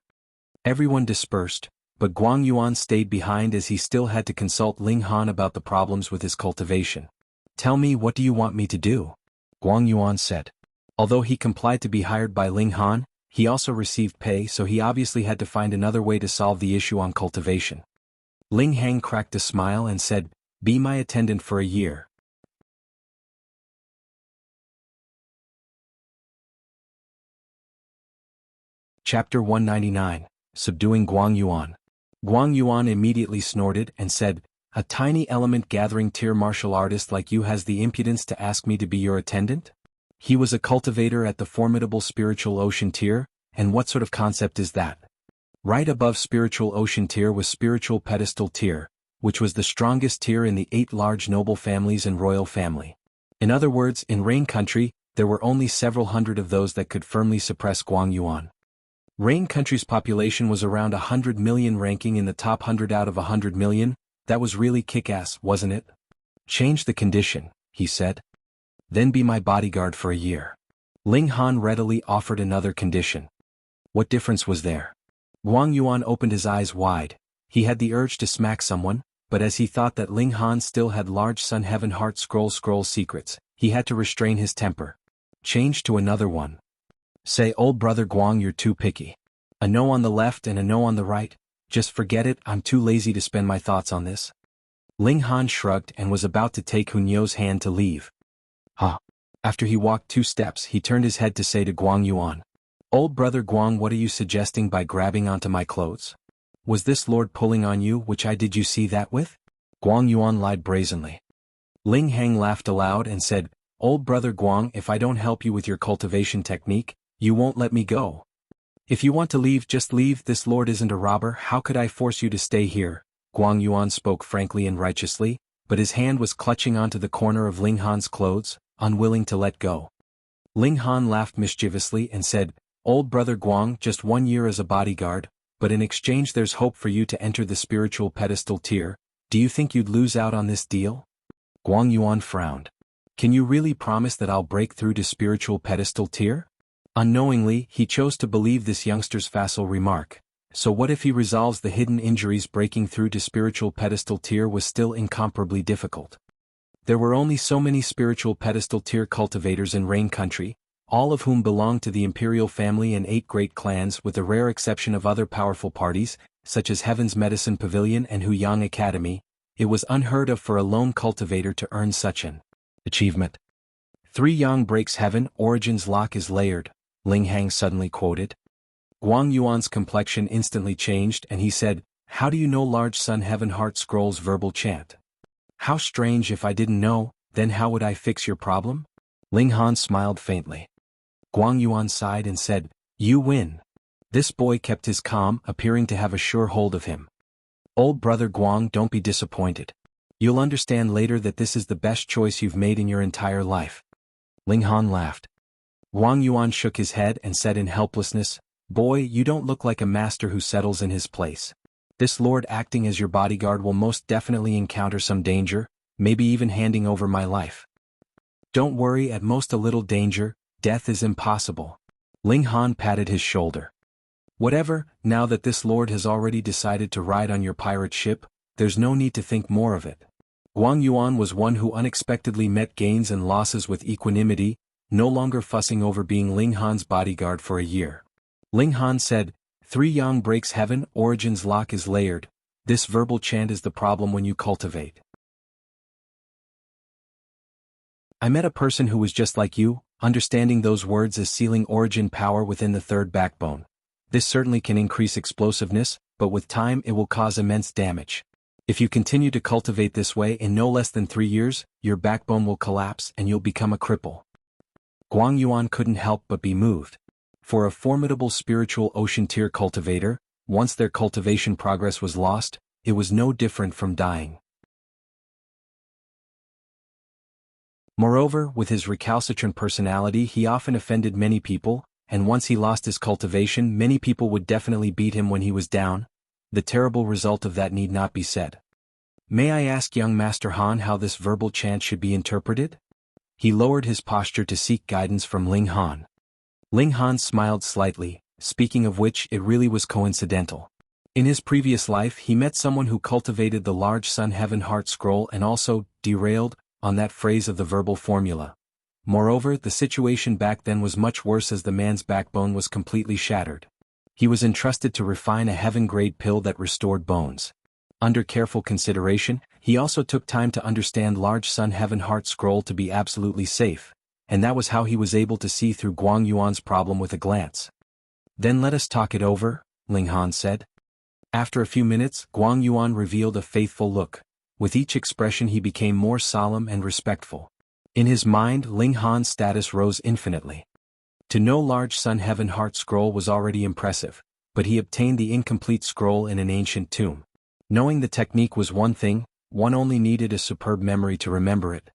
Everyone dispersed, but Guang Yuan stayed behind as he still had to consult Ling Han about the problems with his cultivation. Tell me, what do you want me to do? Guang Yuan said. Although he complied to be hired by Ling Han, he also received pay, so he obviously had to find another way to solve the issue on cultivation. Ling Hang cracked a smile and said, be my attendant for a year. Chapter 199, Subduing Guang Yuan. Guang Yuan immediately snorted and said, a tiny element gathering tier martial artist like you has the impudence to ask me to be your attendant? He was a cultivator at the formidable spiritual ocean tier, and what sort of concept is that? Right above spiritual ocean tier was spiritual pedestal tier, which was the strongest tier in the 8 large noble families and royal family. In other words, in Rain Country, there were only several hundred of those that could firmly suppress Guang Yuan. Rain Country's population was around 100 million, ranking in the top 100 out of 100 million. That was really kick-ass, wasn't it? Change the condition, he said. Then be my bodyguard for a year. Ling Han readily offered another condition. What difference was there? Guang Yuan opened his eyes wide. He had the urge to smack someone, but as he thought that Ling Han still had large Sun Heaven Heart Scroll secrets, he had to restrain his temper. Change to another one. Say, old brother Guang, you're too picky. A no on the left and a no on the right. Just forget it, I'm too lazy to spend my thoughts on this. Ling Han shrugged and was about to take Hunyao's hand to leave. After he walked 2 steps, he turned his head to say to Guang Yuan, old brother Guang, what are you suggesting by grabbing onto my clothes? Was this lord pulling on you, which eye did you see that with? Guang Yuan lied brazenly. Ling Hang laughed aloud and said, old brother Guang, if I don't help you with your cultivation technique, you won't let me go. If you want to leave, just leave. This lord isn't a robber. How could I force you to stay here? Guang Yuan spoke frankly and righteously, but his hand was clutching onto the corner of Ling Han's clothes, unwilling to let go. Ling Han laughed mischievously and said, old brother Guang, just 1 year as a bodyguard, but in exchange there's hope for you to enter the spiritual pedestal tier. Do you think you'd lose out on this deal? Guang Yuan frowned. Can you really promise that I'll break through to spiritual pedestal tier? Unknowingly, he chose to believe this youngster's facile remark, So what if he resolves the hidden injuries? Breaking through to spiritual pedestal tier was still incomparably difficult. There were only so many spiritual pedestal tier cultivators in Rain Country, all of whom belonged to the imperial family and 8 great clans, with the rare exception of other powerful parties, such as Heaven's Medicine Pavilion and Huyang Academy. It was unheard of for a lone cultivator to earn such an achievement. 3 Yang breaks heaven, Origin's lock is layered, Ling Hang suddenly quoted. Guang Yuan's complexion instantly changed and he said, "How do you know Large Sun Heaven Heart Scroll's verbal chant?" "How strange. If I didn't know, then how would I fix your problem?" Ling Han smiled faintly. Guang Yuan sighed and said, "You win." This boy kept his calm, appearing to have a sure hold of him. "Old brother Guang, don't be disappointed. You'll understand later that this is the best choice you've made in your entire life." Ling Han laughed. Guang Yuan shook his head and said in helplessness, "Boy, you don't look like a master who settles in his place. This lord acting as your bodyguard will most definitely encounter some danger, maybe even handing over my life." "Don't worry, at most a little danger, death is impossible." Ling Han patted his shoulder. "Whatever, now that this lord has already decided to ride on your pirate ship, there's no need to think more of it." Guang Yuan was one who unexpectedly met gains and losses with equanimity, no longer fussing over being Ling Han's bodyguard for a year. Ling Han said, 3 Yang breaks heaven, Origin's lock is layered. This verbal chant is the problem when you cultivate. I met a person who was just like you, understanding those words as sealing origin power within the 3rd backbone. This certainly can increase explosiveness, but with time it will cause immense damage. If you continue to cultivate this way, in no less than 3 years, your backbone will collapse and you'll become a cripple. Guang Yuan couldn't help but be moved. For a formidable spiritual ocean tier cultivator, once their cultivation progress was lost, it was no different from dying. Moreover, with his recalcitrant personality, he often offended many people, and once he lost his cultivation, many people would definitely beat him when he was down. The terrible result of that need not be said. "May I ask young Master Han how this verbal chant should be interpreted?" He lowered his posture to seek guidance from Ling Han. Ling Han smiled slightly, speaking of which, it really was coincidental. In his previous life he met someone who cultivated the Large Sun Heaven Heart Scroll and also derailed on that phrase of the verbal formula. Moreover, the situation back then was much worse as the man's backbone was completely shattered. He was entrusted to refine a heaven-grade pill that restored bones. Under careful consideration, he also took time to understand Large Sun Heaven Heart Scroll to be absolutely safe, and that was how he was able to see through Guang Yuan's problem with a glance. "Then let us talk it over," Ling Han said. After a few minutes, Guang Yuan revealed a faithful look. With each expression he became more solemn and respectful. In his mind, Ling Han's status rose infinitely. To know Large Sun Heaven Heart Scroll was already impressive, but he obtained the incomplete scroll in an ancient tomb. Knowing the technique was one thing, one only needed a superb memory to remember it.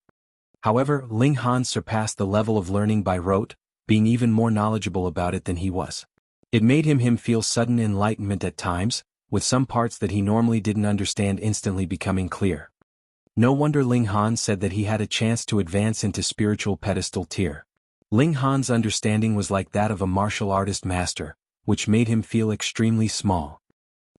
However, Ling Han surpassed the level of learning by rote, being even more knowledgeable about it than he was. It made him feel sudden enlightenment at times, with some parts that he normally didn't understand instantly becoming clear. No wonder Ling Han said that he had a chance to advance into spiritual pedestal tier. Ling Han's understanding was like that of a martial artist master, which made him feel extremely small.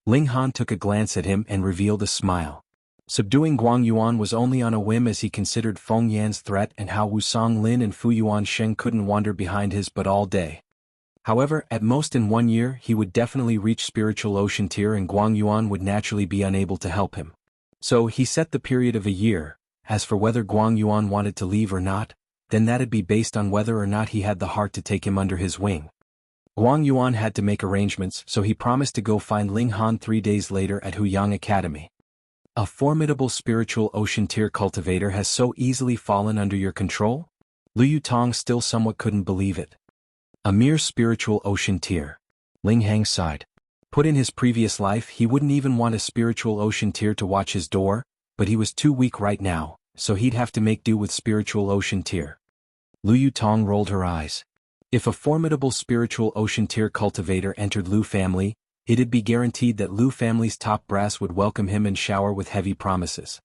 Ling Han took a glance at him and revealed a smile. Subduing Guang Yuan was only on a whim, as he considered Feng Yan's threat and how Wusong Lin and Fu Yuan Sheng couldn't wander behind his butt all day. However, at most in 1 year he would definitely reach spiritual ocean tier and Guang Yuan would naturally be unable to help him. So he set the period of a year. As for whether Guang Yuan wanted to leave or not, then that'd be based on whether or not he had the heart to take him under his wing. Guang Yuan had to make arrangements, so he promised to go find Ling Han 3 days later at Huyang Academy. "A formidable spiritual ocean tier cultivator has so easily fallen under your control?" Liu Yutong still somewhat couldn't believe it. "A mere spiritual ocean tier." Ling Hang sighed. Put in his previous life he wouldn't even want a spiritual ocean tier to watch his door, but he was too weak right now, so he'd have to make do with spiritual ocean tier. Liu Yutong rolled her eyes. If a formidable spiritual ocean tier cultivator entered Liu family, it'd be guaranteed that Liu family's top brass would welcome him and shower with heavy promises.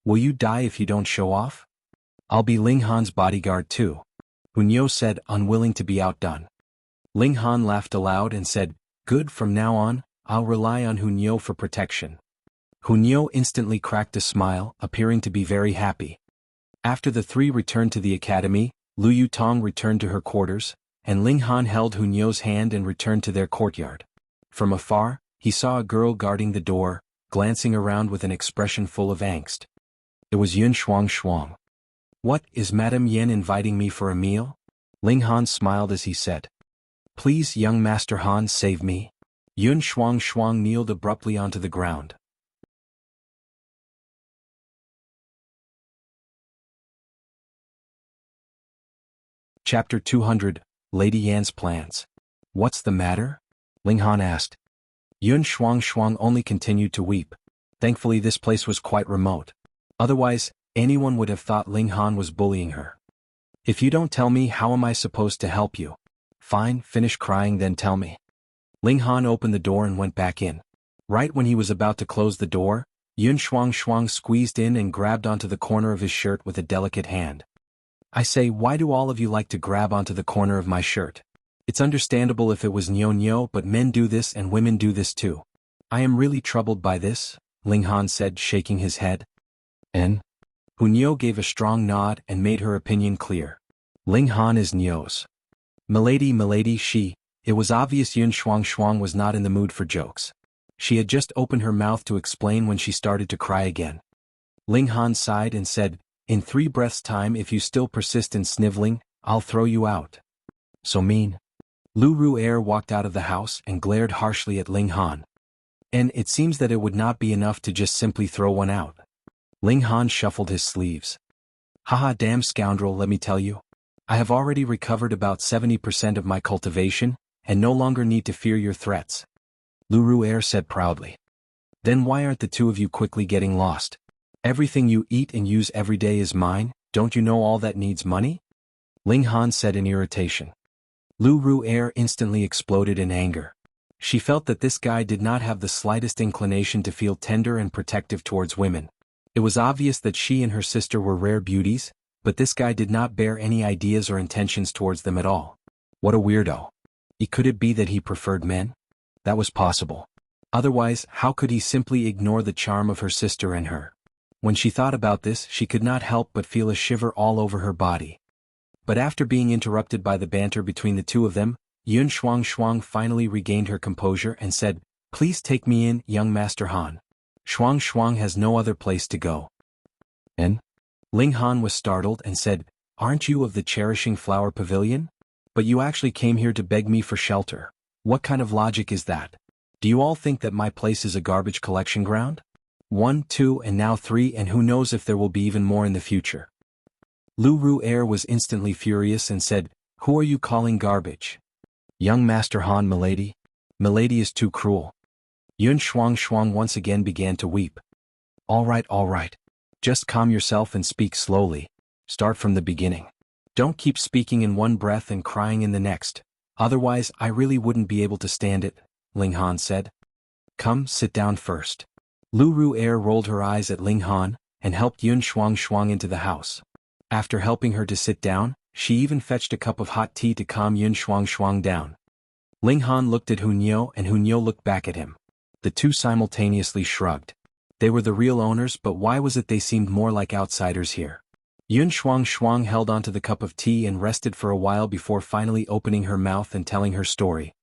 "Will you die if you don't show off?" "I'll be Ling Han's bodyguard too," Hunyo said, unwilling to be outdone. Ling Han laughed aloud and said, "Good, from now on, I'll rely on Hunyeo for protection. Hunyeo instantly cracked a smile, appearing to be very happy. After the three returned to the academy, Lu Yutong returned to her quarters, and Ling Han held Hunyeo's hand and returned to their courtyard. From afar, he saw a girl guarding the door, glancing around with an expression full of angst. It was Yun Shuang. What, is Madame Yen inviting me for a meal? Ling Han smiled as he said. Please, young Master Han, save me. Yun Shuang kneeled abruptly onto the ground. Chapter 200, Lady Yan's Plans. What's the matter? Ling Han asked. Yun Shuang only continued to weep. Thankfully this place was quite remote. Otherwise, anyone would have thought Ling Han was bullying her. If you don't tell me, how am I supposed to help you? Fine, finish crying then tell me. Ling Han opened the door and went back in. Right when he was about to close the door, Yun Shuang squeezed in and grabbed onto the corner of his shirt with a delicate hand. I say, why do all of you like to grab onto the corner of my shirt? It's understandable if it was Nyo, but men do this and women do this too. I am really troubled by this, Ling Han said, shaking his head. En? Hunyeo gave a strong nod and made her opinion clear. Ling Han is Nyo's. Milady, it was obvious Yun Shuang was not in the mood for jokes. She had just opened her mouth to explain when she started to cry again. Ling Han sighed and said, in 3 breaths' time, if you still persist in sniveling, I'll throw you out. So mean. Lu Ru'er walked out of the house and glared harshly at Ling Han. And it seems that it would not be enough to just simply throw one out. Ling Han shuffled his sleeves. Haha, damn scoundrel, let me tell you. I have already recovered about 70% of my cultivation, and no longer need to fear your threats. Lu Ru'er said proudly. Then why aren't the two of you quickly getting lost? Everything you eat and use every day is mine, don't you know all that needs money? Ling Han said in irritation. Lu Ru'er instantly exploded in anger. She felt that this guy did not have the slightest inclination to feel tender and protective towards women. It was obvious that she and her sister were rare beauties, but this guy did not bear any ideas or intentions towards them at all. What a weirdo. Could it be that he preferred men? That was possible. Otherwise, how could he simply ignore the charm of her sister and her? When she thought about this, she could not help but feel a shiver all over her body. But after being interrupted by the banter between the two of them, Yun Shuang finally regained her composure and said, please take me in, young Master Han. Shuang has no other place to go. And? Ling Han was startled and said, aren't you of the Cherishing Flower Pavilion? But you actually came here to beg me for shelter. What kind of logic is that? Do you all think that my place is a garbage collection ground? 1, 2, and now 3, and who knows if there will be even more in the future. Lu Ru'er was instantly furious and said, who are you calling garbage? Young Master Han, milady? Milady is too cruel. Yun Shuang once again began to weep. All right. Just calm yourself and speak slowly. Start from the beginning. Don't keep speaking in one breath and crying in the next. Otherwise, I really wouldn't be able to stand it, Ling Han said. Come, sit down first. Lu Ru'er rolled her eyes at Ling Han and helped Yun Shuang into the house. After helping her to sit down, she even fetched a cup of hot tea to calm Yun Shuang down. Ling Han looked at Hunyeo and Hunyeo looked back at him. The two simultaneously shrugged. They were the real owners, but why was it they seemed more like outsiders here? Yun Shuang held onto the cup of tea and rested for a while before finally opening her mouth and telling her story.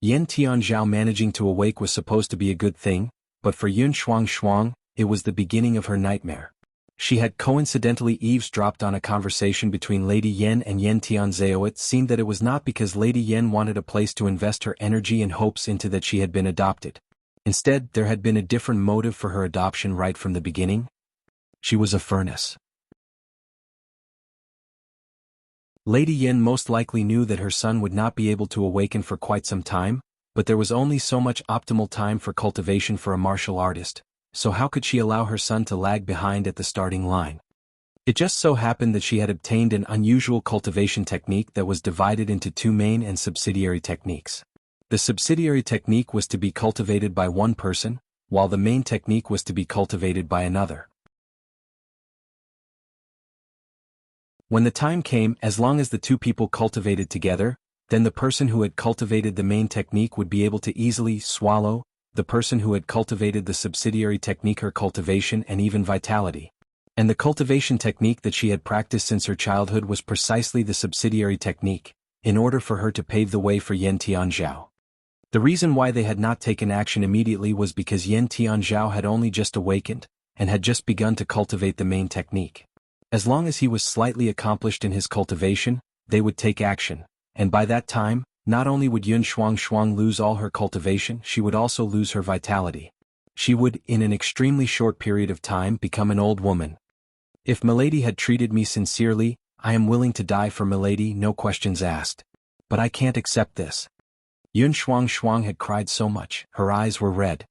Yen Tianzhao managing to awake was supposed to be a good thing, but for Yun Shuang, it was the beginning of her nightmare. She had coincidentally eavesdropped on a conversation between Lady Yen and Yen Tianzhao. It seemed that it was not because Lady Yen wanted a place to invest her energy and hopes into that she had been adopted. Instead, there had been a different motive for her adoption right from the beginning. She was a furnace. Lady Yen most likely knew that her son would not be able to awaken for quite some time, but there was only so much optimal time for cultivation for a martial artist, so how could she allow her son to lag behind at the starting line? It just so happened that she had obtained an unusual cultivation technique that was divided into 2 main and subsidiary techniques. The subsidiary technique was to be cultivated by one person, while the main technique was to be cultivated by another. When the time came, as long as the 2 people cultivated together, then the person who had cultivated the main technique would be able to easily swallow the person who had cultivated the subsidiary technique, her cultivation and even vitality. And the cultivation technique that she had practiced since her childhood was precisely the subsidiary technique, in order for her to pave the way for Yan Tianzhao. The reason why they had not taken action immediately was because Yan Tianzhao had only just awakened, and had just begun to cultivate the main technique. As long as he was slightly accomplished in his cultivation, they would take action, and by that time, not only would Yun Shuang lose all her cultivation, she would also lose her vitality. She would, in an extremely short period of time, become an old woman. If Milady had treated me sincerely, I am willing to die for Milady, no questions asked. But I can't accept this. Yun Shuang had cried so much, her eyes were red.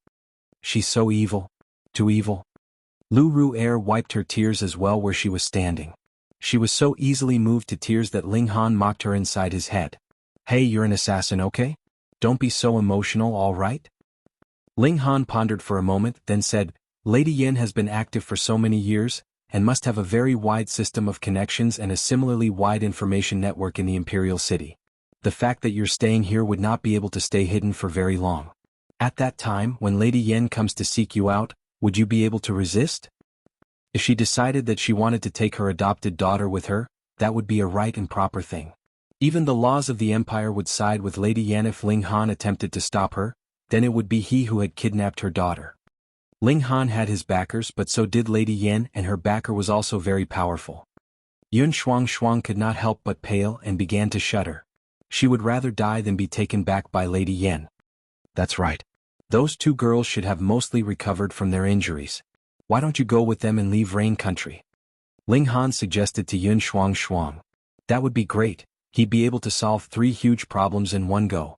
She's so evil. Too evil. Lu Ru'er wiped her tears as well where she was standing. She was so easily moved to tears that Ling Han mocked her inside his head. Hey, you're an assassin, okay? Don't be so emotional, all right? Ling Han pondered for a moment, then said, Lady Yin has been active for so many years, and must have a very wide system of connections and a similarly wide information network in the Imperial City. The fact that you're staying here would not be able to stay hidden for very long. At that time, when Lady Yin comes to seek you out, would you be able to resist? If she decided that she wanted to take her adopted daughter with her, that would be a right and proper thing. Even the laws of the Empire would side with Lady Yan. If Ling Han attempted to stop her, then it would be he who had kidnapped her daughter. Ling Han had his backers, but so did Lady Yan, and her backer was also very powerful. Yun Shuang could not help but pale and began to shudder. She would rather die than be taken back by Lady Yan. That's right. Those two girls should have mostly recovered from their injuries. Why don't you go with them and leave Rain Country? Ling Han suggested to Yun Shuang. That would be great. He'd be able to solve 3 huge problems in one go.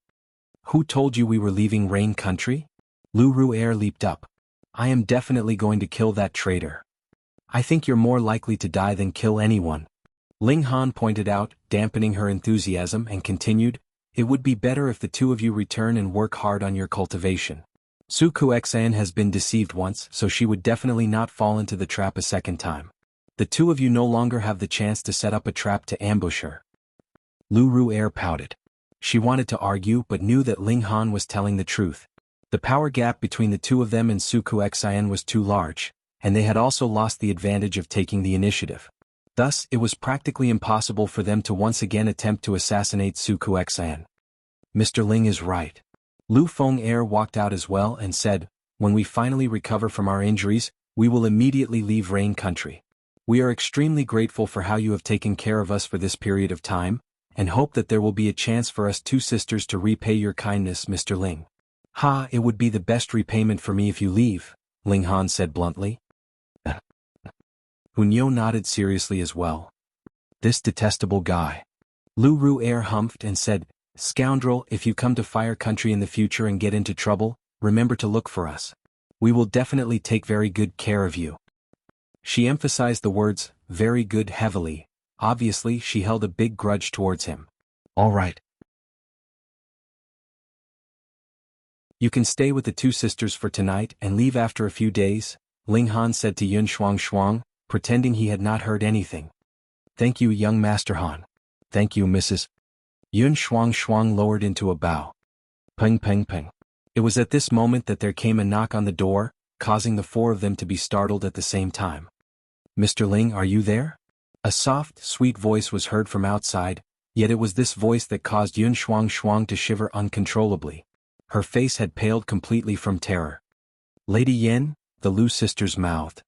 Who told you we were leaving Rain Country? Lu Ru'er leaped up. I am definitely going to kill that traitor. I think you're more likely to die than kill anyone. Ling Han pointed out, dampening her enthusiasm, and continued, it would be better if the two of you return and work hard on your cultivation. Su Kuexan has been deceived once, so she would definitely not fall into the trap a second time. The two of you no longer have the chance to set up a trap to ambush her. Lu Ru'er pouted. She wanted to argue but knew that Ling Han was telling the truth. The power gap between the two of them and Su Kuexan was too large, and they had also lost the advantage of taking the initiative. Thus, it was practically impossible for them to once again attempt to assassinate Su Kuexan. Mr. Ling is right. Lu Feng walked out as well and said, when we finally recover from our injuries, we will immediately leave Rain Country. We are extremely grateful for how you have taken care of us for this period of time, and hope that there will be a chance for us two sisters to repay your kindness, Mr. Ling. Ha, it would be the best repayment for me if you leave, Ling Han said bluntly. Hunyo nodded seriously as well. This detestable guy. Lu Ru'er humphed and said, Scoundrel, if you come to Fire Country in the future and get into trouble, remember to look for us. We will definitely take very good care of you. She emphasized the words, very good, heavily. Obviously, she held a big grudge towards him. All right. You can stay with the two sisters for tonight and leave after a few days, Ling Han said to Yun Shuang, pretending he had not heard anything. Thank you, young Master Han. Thank you, Mrs. Yun Shuang lowered into a bow. Peng peng peng. It was at this moment that there came a knock on the door, causing the four of them to be startled at the same time. Mr. Ling, are you there? A soft, sweet voice was heard from outside, yet it was this voice that caused Yun Shuang to shiver uncontrollably. Her face had paled completely from terror. Lady Yin, the Lu sisters mouthed.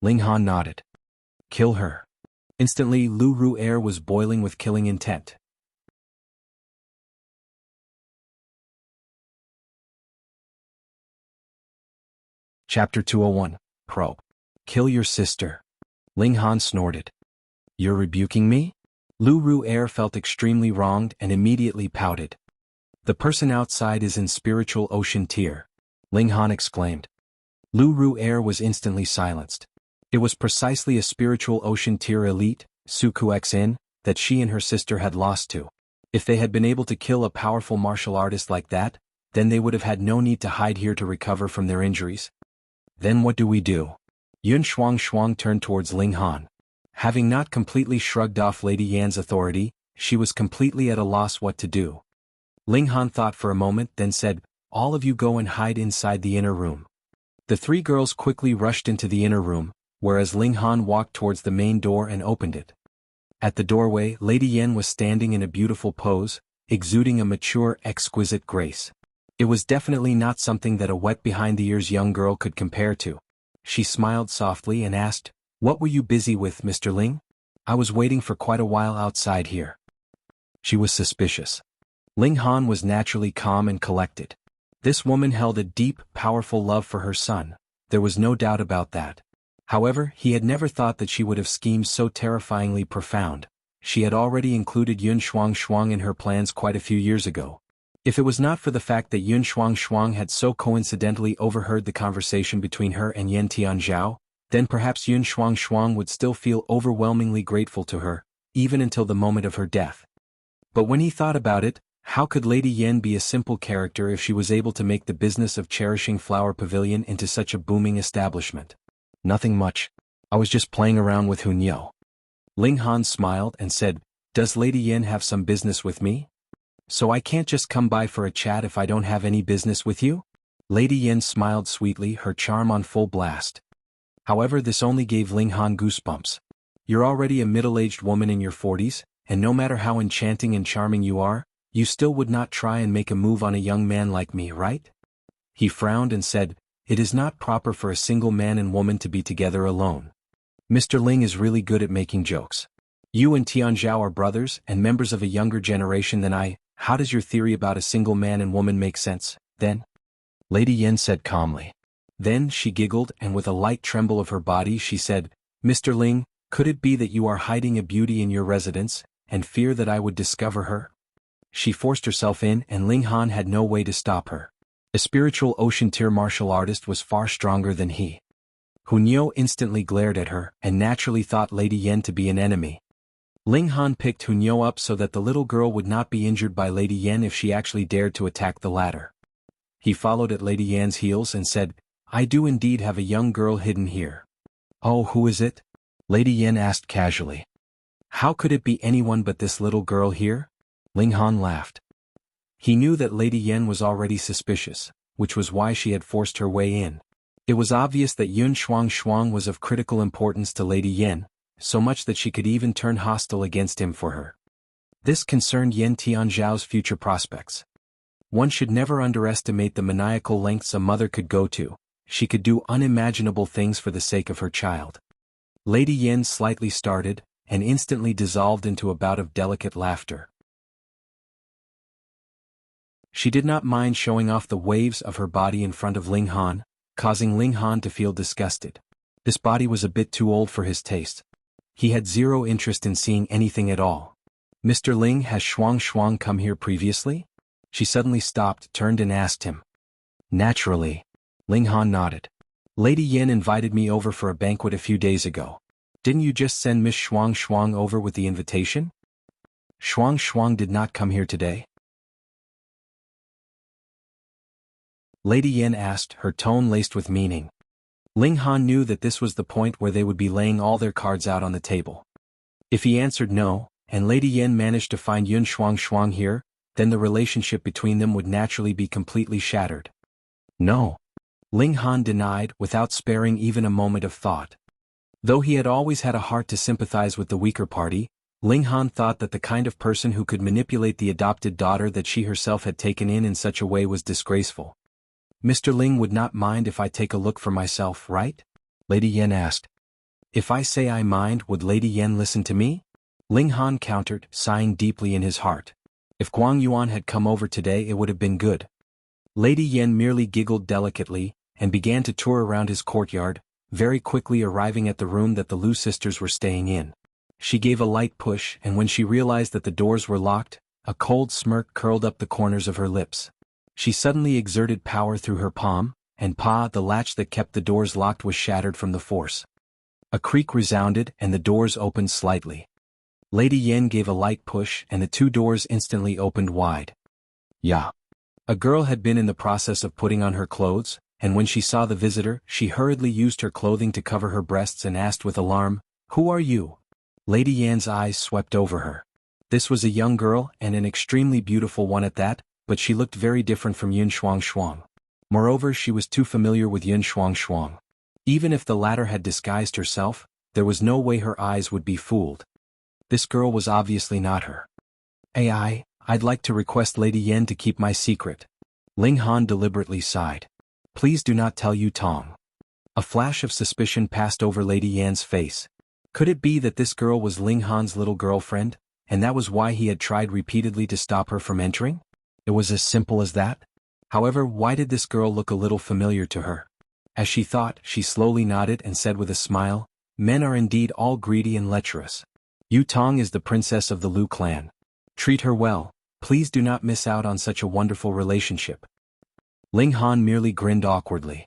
Ling Han nodded. Kill her. Instantly, Lu Ru'er was boiling with killing intent. Chapter 201, Pro. Kill your sister. Ling Han snorted. You're rebuking me? Lu Ru'er felt extremely wronged and immediately pouted. The person outside is in spiritual ocean tier, Ling Han exclaimed. Lu Ru'er was instantly silenced. It was precisely a spiritual ocean tier elite, Su Kuexin, that she and her sister had lost to. If they had been able to kill a powerful martial artist like that, then they would have had no need to hide here to recover from their injuries. Then what do we do? Yun Shuang turned towards Ling Han. Having not completely shrugged off Lady Yan's authority, she was completely at a loss what to do. Ling Han thought for a moment, then said, "All of you go and hide inside the inner room." The three girls quickly rushed into the inner room, whereas Ling Han walked towards the main door and opened it. At the doorway, Lady Yan was standing in a beautiful pose, exuding a mature, exquisite grace. It was definitely not something that a wet behind-the-ears young girl could compare to. She smiled softly and asked, "What were you busy with, Mr. Ling? I was waiting for quite a while outside here." She was suspicious. Ling Han was naturally calm and collected. This woman held a deep, powerful love for her son, there was no doubt about that. However, he had never thought that she would have schemes so terrifyingly profound. She had already included Yun Shuang in her plans quite a few years ago. If it was not for the fact that Yun Shuang had so coincidentally overheard the conversation between her and Yan Tianzhao, then perhaps Yun Shuang would still feel overwhelmingly grateful to her, even until the moment of her death. But when he thought about it, how could Lady Yan be a simple character if she was able to make the business of cherishing Flower Pavilion into such a booming establishment? Nothing much. I was just playing around with Hunyao. Ling Han smiled and said, "Does Lady Yan have some business with me? So I can't just come by for a chat if I don't have any business with you?" Lady Yan smiled sweetly, her charm on full blast. However, this only gave Ling Han goosebumps. "You're already a middle-aged woman in your 40s, and no matter how enchanting and charming you are, you still would not try and make a move on a young man like me, right?" He frowned and said, "It is not proper for a single man and woman to be together alone. Mr. Ling is really good at making jokes. You and Tianzhao are brothers and members of a younger generation than I. How does your theory about a single man and woman make sense, then?" Lady Yan said calmly. Then she giggled and with a light tremble of her body she said, "Mr. Ling, could it be that you are hiding a beauty in your residence, and fear that I would discover her?" She forced herself in and Ling Han had no way to stop her. A spiritual ocean-tier martial artist was far stronger than he. Hunyao instantly glared at her and naturally thought Lady Yan to be an enemy. Ling Han picked Hunyao up so that the little girl would not be injured by Lady Yan if she actually dared to attack the latter. He followed at Lady Yan's heels and said, "I do indeed have a young girl hidden here." "Oh, who is it?" Lady Yan asked casually. "How could it be anyone but this little girl here?" Ling Han laughed. He knew that Lady Yan was already suspicious, which was why she had forced her way in. It was obvious that Yun Shuang was of critical importance to Lady Yan, so much that she could even turn hostile against him for her. This concerned Yan Tianzhao's future prospects. One should never underestimate the maniacal lengths a mother could go to. She could do unimaginable things for the sake of her child. Lady Yan slightly started, and instantly dissolved into a bout of delicate laughter. She did not mind showing off the waves of her body in front of Ling Han, causing Ling Han to feel disgusted. This body was a bit too old for his taste. He had zero interest in seeing anything at all. "Mr. Ling, has Shuang come here previously?" She suddenly stopped, turned and asked him. "Naturally." Ling Han nodded. "Lady Yan invited me over for a banquet a few days ago. Didn't you just send Miss Shuang over with the invitation?" "Shuang did not come here today?" Lady Yan asked, her tone laced with meaning. Ling Han knew that this was the point where they would be laying all their cards out on the table. If he answered no, and Lady Yan managed to find Yun Shuang here, then the relationship between them would naturally be completely shattered. "No." Ling Han denied, without sparing even a moment of thought. Though he had always had a heart to sympathize with the weaker party, Ling Han thought that the kind of person who could manipulate the adopted daughter that she herself had taken in such a way was disgraceful. "Mr. Ling would not mind if I take a look for myself, right?" Lady Yan asked. "If I say I mind, would Lady Yan listen to me?" Ling Han countered, sighing deeply in his heart. If Guang Yuan had come over today it would have been good. Lady Yan merely giggled delicately, and began to tour around his courtyard, very quickly arriving at the room that the Lu sisters were staying in. She gave a light push and when she realized that the doors were locked, a cold smirk curled up the corners of her lips. She suddenly exerted power through her palm, and the latch that kept the doors locked was shattered from the force. A creak resounded and the doors opened slightly. Lady Yan gave a light push and the two doors instantly opened wide. "Yeah." A girl had been in the process of putting on her clothes, and when she saw the visitor, she hurriedly used her clothing to cover her breasts and asked with alarm, "Who are you?" Lady Yan's eyes swept over her. This was a young girl and an extremely beautiful one at that, but she looked very different from Yun Shuang. Moreover, she was too familiar with Yun Shuang. Even if the latter had disguised herself, there was no way her eyes would be fooled. This girl was obviously not her. I'd like to request Lady Yan to keep my secret. Ling Han deliberately sighed. Please do not tell Yu Tong. A flash of suspicion passed over Lady Yan's face. Could it be that this girl was Ling Han's little girlfriend, and that was why he had tried repeatedly to stop her from entering? It was as simple as that? However, why did this girl look a little familiar to her? As she thought, she slowly nodded and said with a smile, Men are indeed all greedy and lecherous. Yu Tong is the princess of the Lu clan. Treat her well, please do not miss out on such a wonderful relationship. Ling Han merely grinned awkwardly.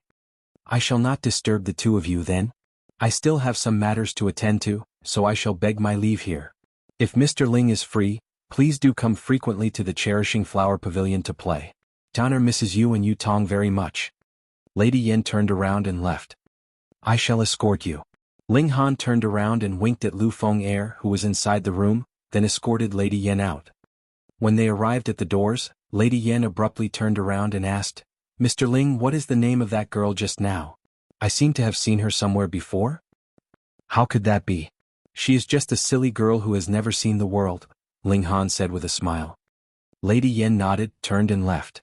I shall not disturb the two of you then. I still have some matters to attend to, so I shall beg my leave here. If Mr. Ling is free, please do come frequently to the Cherishing Flower Pavilion to play. Donner misses you and Yu Tong very much. Lady Yan turned around and left. I shall escort you. Ling Han turned around and winked at Lu Feng-er, who was inside the room, then escorted Lady Yan out. When they arrived at the doors, Lady Yan abruptly turned around and asked, Mr. Ling, what is the name of that girl just now? I seem to have seen her somewhere before. How could that be? She is just a silly girl who has never seen the world, Ling Han said with a smile. Lady Yan nodded, turned and left.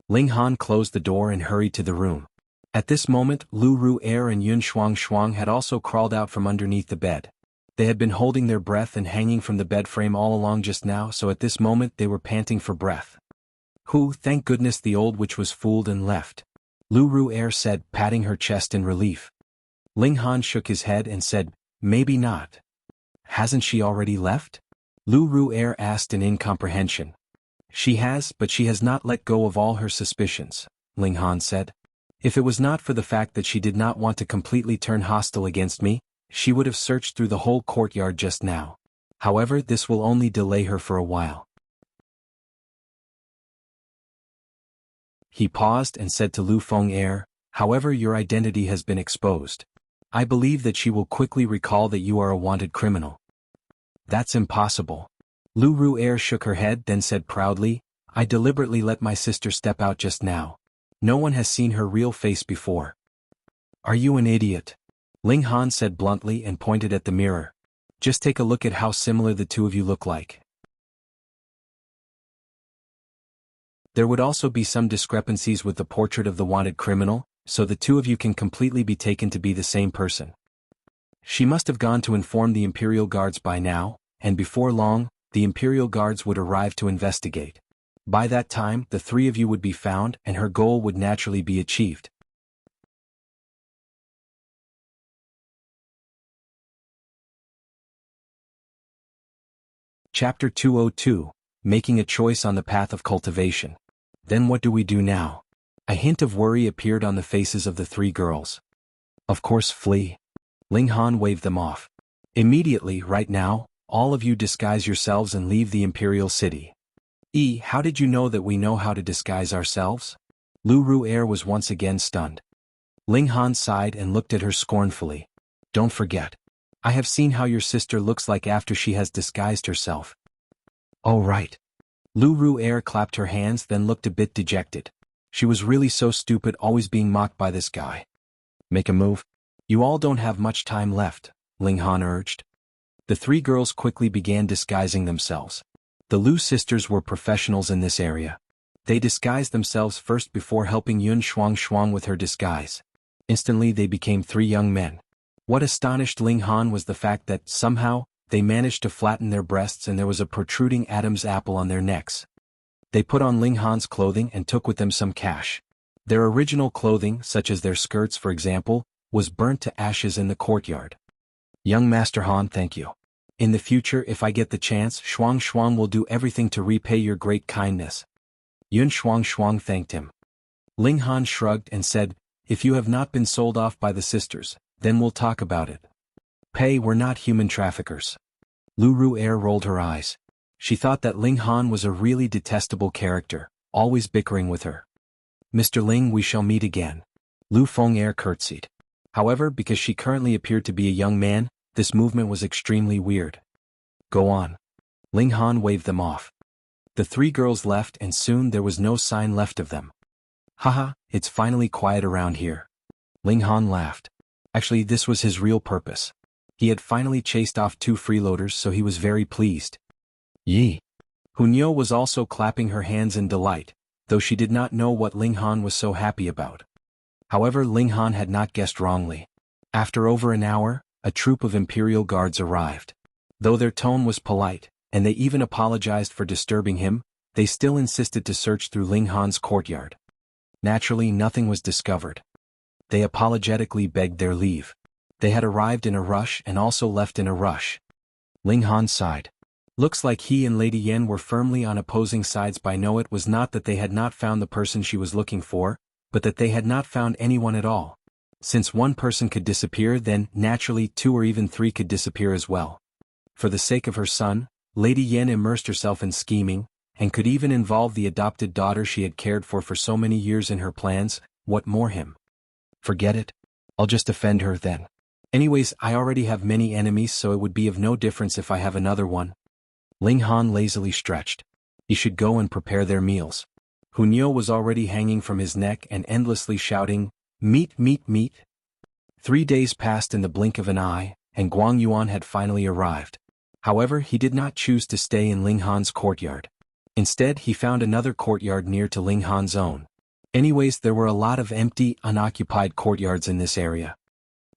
Ling Han closed the door and hurried to the room. At this moment, Lu Ru'er and Yun Shuang had also crawled out from underneath the bed. They had been holding their breath and hanging from the bed frame all along just now, so at this moment they were panting for breath. Thank goodness the old witch was fooled and left. Lu Ru'er said, patting her chest in relief. Ling Han shook his head and said, Maybe not. Hasn't she already left? Lu Ru'er asked in incomprehension. She has, but she has not let go of all her suspicions, Ling Han said. If it was not for the fact that she did not want to completely turn hostile against me, she would have searched through the whole courtyard just now. However, this will only delay her for a while. He paused and said to Lu Feng-er, However, your identity has been exposed. I believe that she will quickly recall that you are a wanted criminal. That's impossible. Lu Ru'er shook her head, then said proudly, I deliberately let my sister step out just now. No one has seen her real face before. Are you an idiot? Ling Han said bluntly and pointed at the mirror. Just take a look at how similar the two of you look like. There would also be some discrepancies with the portrait of the wanted criminal, so the two of you can completely be taken to be the same person. She must have gone to inform the Imperial Guards by now, and before long, the Imperial Guards would arrive to investigate. By that time, the three of you would be found and her goal would naturally be achieved. Chapter 202, Making a Choice on the Path of Cultivation. Then what do we do now? A hint of worry appeared on the faces of the three girls. Of course, flee. Ling Han waved them off. Immediately, right now, all of you disguise yourselves and leave the Imperial City. How did you know that we know how to disguise ourselves? Lu Ru'er was once again stunned. Ling Han sighed and looked at her scornfully. Don't forget. I have seen how your sister looks like after she has disguised herself. Oh right. Lu Ru'er clapped her hands, then looked a bit dejected. She was really so stupid, always being mocked by this guy. Make a move. You all don't have much time left, Ling Han urged. The three girls quickly began disguising themselves. The Lu sisters were professionals in this area. They disguised themselves first before helping Yun Shuang with her disguise. Instantly they became three young men. What astonished Ling Han was the fact that, somehow, they managed to flatten their breasts and there was a protruding Adam's apple on their necks. They put on Ling Han's clothing and took with them some cash. Their original clothing, such as their skirts for example, was burnt to ashes in the courtyard. Young Master Han, thank you. In the future, if I get the chance, Shuang will do everything to repay your great kindness. Yun Shuang thanked him. Ling Han shrugged and said, If you have not been sold off by the sisters, then we'll talk about it. We're not human traffickers. Lu Ru'er rolled her eyes. She thought that Ling Han was a really detestable character, always bickering with her. Mr. Ling, we shall meet again. Lu Feng-er curtsied. However, because she currently appeared to be a young man, this movement was extremely weird. Go on. Ling Han waved them off. The three girls left and soon there was no sign left of them. Haha, it's finally quiet around here. Ling Han laughed. Actually, this was his real purpose. He had finally chased off 2 freeloaders, so he was very pleased. Yi. Hunyo was also clapping her hands in delight, though she did not know what Ling Han was so happy about. However, Ling Han had not guessed wrongly. After over an hour, a troop of Imperial Guards arrived. Though their tone was polite, and they even apologized for disturbing him, they still insisted to search through Ling Han's courtyard. Naturally, nothing was discovered. They apologetically begged their leave. They had arrived in a rush and also left in a rush. Ling Han sighed. Looks like he and Lady Yan were firmly on opposing sides. By no, it was not that they had not found the person she was looking for, but that they had not found anyone at all. Since one person could disappear, then, naturally, 2 or even 3 could disappear as well. For the sake of her son, Lady Yan immersed herself in scheming, and could even involve the adopted daughter she had cared for so many years in her plans. What more him? Forget it. I'll just defend her then. Anyways, I already have many enemies, so it would be of no difference if I have another one. Ling Han lazily stretched. He should go and prepare their meals. Hunyo was already hanging from his neck and endlessly shouting, "Meat, meat, meat." 3 days passed in the blink of an eye, and Guang Yuan had finally arrived. However, he did not choose to stay in Ling Han's courtyard. Instead, he found another courtyard near to Ling Han's own. Anyways, there were a lot of empty, unoccupied courtyards in this area.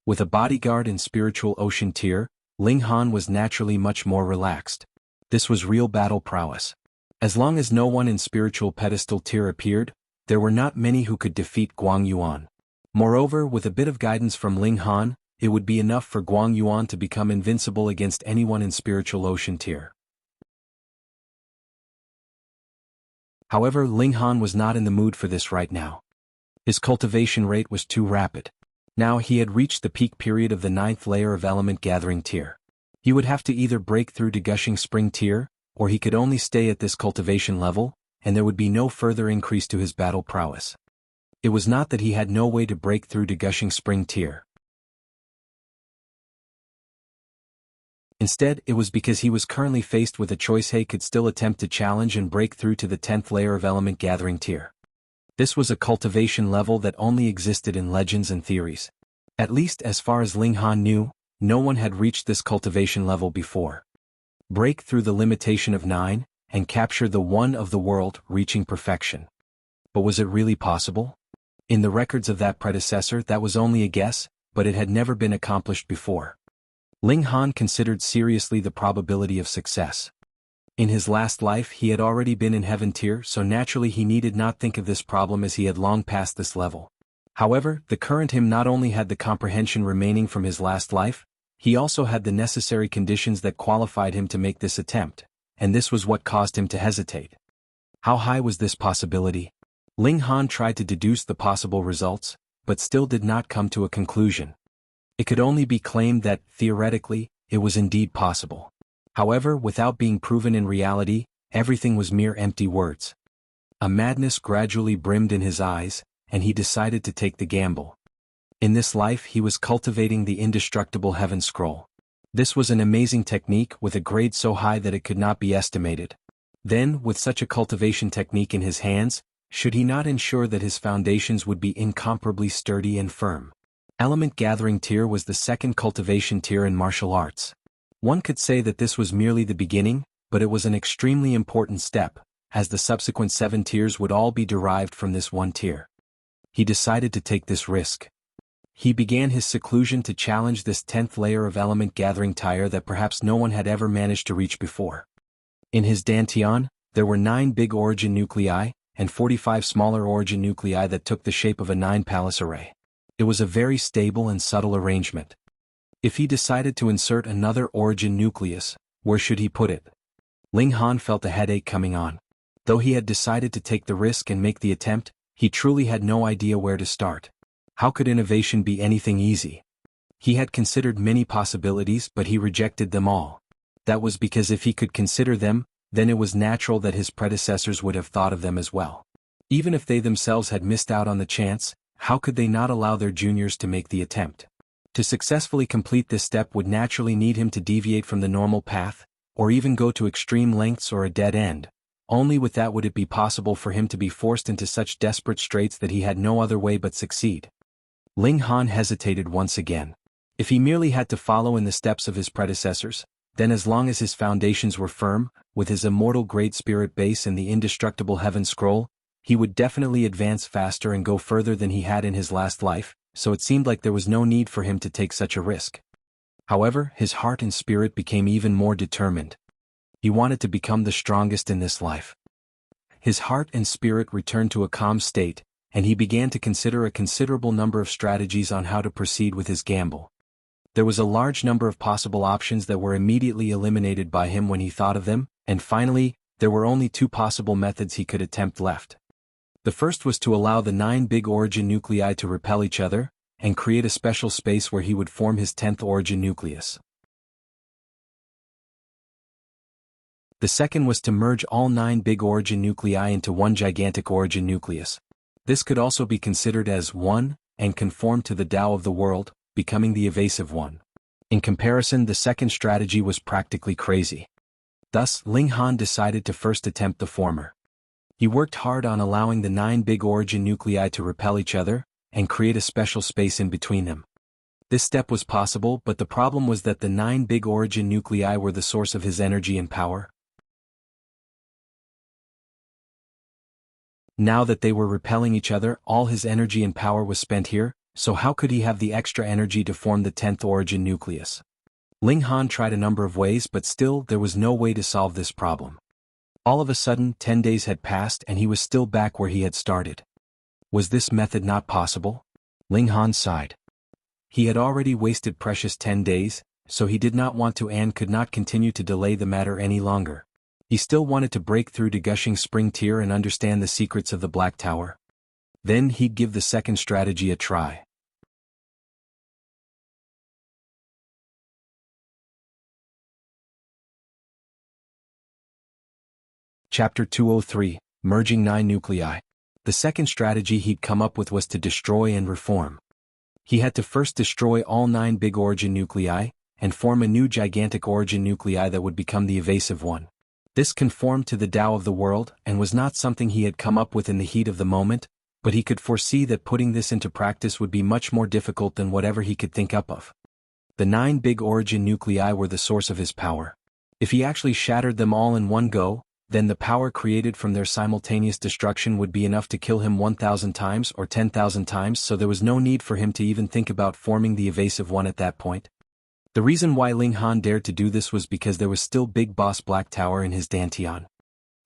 With a bodyguard in spiritual ocean tier, Ling Han was naturally much more relaxed. This was real battle prowess. As long as no one in spiritual pedestal tier appeared, there were not many who could defeat Guang Yuan. Moreover, with a bit of guidance from Ling Han, it would be enough for Guang Yuan to become invincible against anyone in spiritual ocean tier. However, Ling Han was not in the mood for this right now. His cultivation rate was too rapid. Now he had reached the peak period of the 9th layer of element gathering tier. He would have to either break through to gushing spring tier, or he could only stay at this cultivation level, and there would be no further increase to his battle prowess. It was not that he had no way to break through to gushing spring tier. Instead, it was because he was currently faced with a choice. He could still attempt to challenge and break through to the 10th layer of element gathering tier. This was a cultivation level that only existed in legends and theories. At least as far as Ling Han knew, no one had reached this cultivation level before. Break through the limitation of 9, and capture the one of the world, reaching perfection. But was it really possible? In the records of that predecessor, that was only a guess, but it had never been accomplished before. Ling Han considered seriously the probability of success. In his last life he had already been in heaven tier, so naturally he needed not think of this problem as he had long passed this level. However, the current him not only had the comprehension remaining from his last life, he also had the necessary conditions that qualified him to make this attempt, and this was what caused him to hesitate. How high was this possibility? Ling Han tried to deduce the possible results, but still did not come to a conclusion. It could only be claimed that, theoretically, it was indeed possible. However, without being proven in reality, everything was mere empty words. A madness gradually brimmed in his eyes, and he decided to take the gamble. In this life he was cultivating the indestructible heaven scroll. This was an amazing technique with a grade so high that it could not be estimated. Then, with such a cultivation technique in his hands, should he not ensure that his foundations would be incomparably sturdy and firm? Element Gathering tier was the second cultivation tier in martial arts. One could say that this was merely the beginning, but it was an extremely important step, as the subsequent 7 tiers would all be derived from this one tier. He decided to take this risk. He began his seclusion to challenge this 10th layer of element gathering tier that perhaps no one had ever managed to reach before. In his dantian, there were 9 big origin nuclei, and 45 smaller origin nuclei that took the shape of a 9-palace array. It was a very stable and subtle arrangement. If he decided to insert another origin nucleus, where should he put it? Ling Han felt a headache coming on. Though he had decided to take the risk and make the attempt, he truly had no idea where to start. How could innovation be anything easy? He had considered many possibilities, but he rejected them all. That was because if he could consider them, then it was natural that his predecessors would have thought of them as well. Even if they themselves had missed out on the chance, how could they not allow their juniors to make the attempt? To successfully complete this step would naturally need him to deviate from the normal path, or even go to extreme lengths or a dead end, Only with that would it be possible for him to be forced into such desperate straits that he had no other way but succeed. Ling Han hesitated once again. If he merely had to follow in the steps of his predecessors, then as long as his foundations were firm, with his immortal Great Spirit base and the indestructible Heaven Scroll, he would definitely advance faster and go further than he had in his last life, so it seemed like there was no need for him to take such a risk. However, his heart and spirit became even more determined. He wanted to become the strongest in this life. His heart and spirit returned to a calm state, and he began to consider a considerable number of strategies on how to proceed with his gamble. There was a large number of possible options that were immediately eliminated by him when he thought of them, and finally, there were only 2 possible methods he could attempt left. The first was to allow the 9 big origin nuclei to repel each other, and create a special space where he would form his 10th origin nucleus. The second was to merge all 9 big origin nuclei into one gigantic origin nucleus. This could also be considered as one, and conform to the Tao of the world, becoming the evasive one. In comparison, the second strategy was practically crazy. Thus, Ling Han decided to first attempt the former. He worked hard on allowing the 9 big origin nuclei to repel each other, and create a special space in between them. This step was possible, but the problem was that the 9 big origin nuclei were the source of his energy and power. Now that they were repelling each other, all his energy and power was spent here, so how could he have the extra energy to form the 10th origin nucleus? Ling Han tried a number of ways, but still there was no way to solve this problem. All of a sudden, 10 days had passed and he was still back where he had started. Was this method not possible? Ling Han sighed. He had already wasted precious 10 days, so he did not want to and could not continue to delay the matter any longer. He still wanted to break through to Gushing Spring Tier and understand the secrets of the Black Tower. Then he'd give the second strategy a try. Chapter 203, Merging 9 Nuclei. The second strategy he'd come up with was to destroy and reform. He had to first destroy all 9 big origin nuclei, and form a new gigantic origin nuclei that would become the evasive one. This conformed to the Tao of the world and was not something he had come up with in the heat of the moment, but he could foresee that putting this into practice would be much more difficult than whatever he could think up of. The 9 big origin nuclei were the source of his power. If he actually shattered them all in one go, then the power created from their simultaneous destruction would be enough to kill him 1,000 times or 10,000 times, so there was no need for him to even think about forming the evasive one at that point. The reason why Ling Han dared to do this was because there was still Big Boss Black Tower in his Dantian.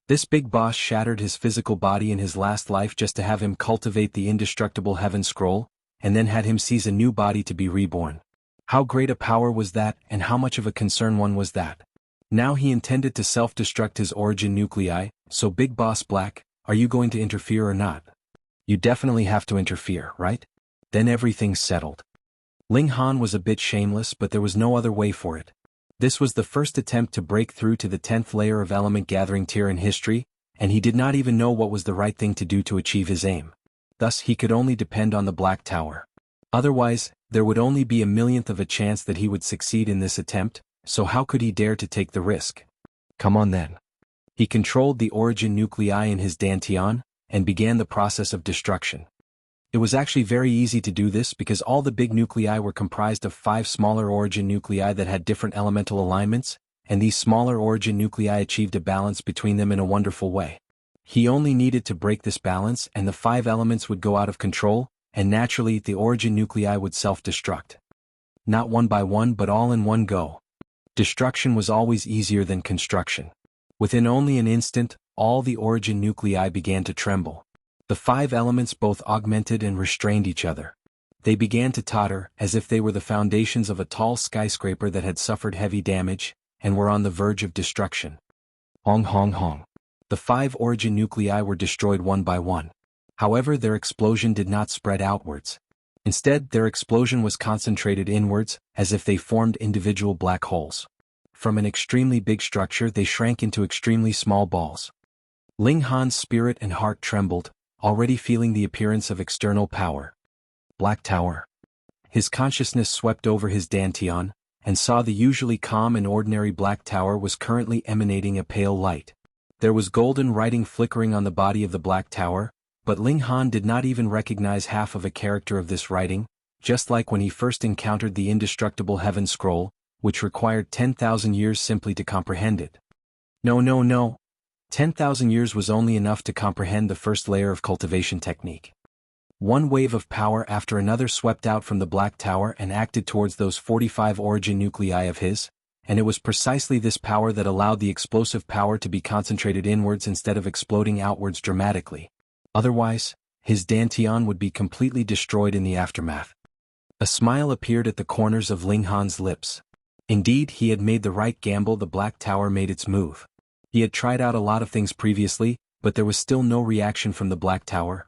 This big boss shattered his physical body in his last life just to have him cultivate the indestructible Heaven Scroll, and then had him seize a new body to be reborn. How great a power was that, and how much of a concern one was that? Now he intended to self-destruct his origin nuclei, so Big Boss Black, are you going to interfere or not? You definitely have to interfere, right? Then everything's settled. Ling Han was a bit shameless, but there was no other way for it. This was the first attempt to break through to the 10th layer of element gathering tier in history, and he did not even know what was the right thing to do to achieve his aim. Thus he could only depend on the Black Tower. Otherwise, there would only be a millionth of a chance that he would succeed in this attempt, so how could he dare to take the risk? Come on then. He controlled the origin nuclei in his Dantian, and began the process of destruction. It was actually very easy to do this because all the big nuclei were comprised of 5 smaller origin nuclei that had different elemental alignments, and these smaller origin nuclei achieved a balance between them in a wonderful way. He only needed to break this balance and the 5 elements would go out of control, and naturally the origin nuclei would self-destruct. Not one by one but all in one go. Destruction was always easier than construction. Within only an instant, all the origin nuclei began to tremble. The 5 elements both augmented and restrained each other. They began to totter, as if they were the foundations of a tall skyscraper that had suffered heavy damage, and were on the verge of destruction. Hong hong hong. The 5 origin nuclei were destroyed one by one. However, their explosion did not spread outwards. Instead, their explosion was concentrated inwards, as if they formed individual black holes. From an extremely big structure they shrank into extremely small balls. Ling Han's spirit and heart trembled, already feeling the appearance of external power. Black Tower. His consciousness swept over his Dantian, and saw the usually calm and ordinary Black Tower was currently emanating a pale light. There was golden writing flickering on the body of the Black Tower, but Ling Han did not even recognize half of a character of this writing, just like when he first encountered the indestructible Heaven Scroll, which required 10,000 years simply to comprehend it. No. 10,000 years was only enough to comprehend the first layer of cultivation technique. One wave of power after another swept out from the Black Tower and acted towards those 45 origin nuclei of his, and it was precisely this power that allowed the explosive power to be concentrated inwards instead of exploding outwards dramatically. Otherwise, his Dantian would be completely destroyed in the aftermath. A smile appeared at the corners of Ling Han's lips. Indeed, he had made the right gamble. The Black Tower made its move. He had tried out a lot of things previously, but there was still no reaction from the Black Tower.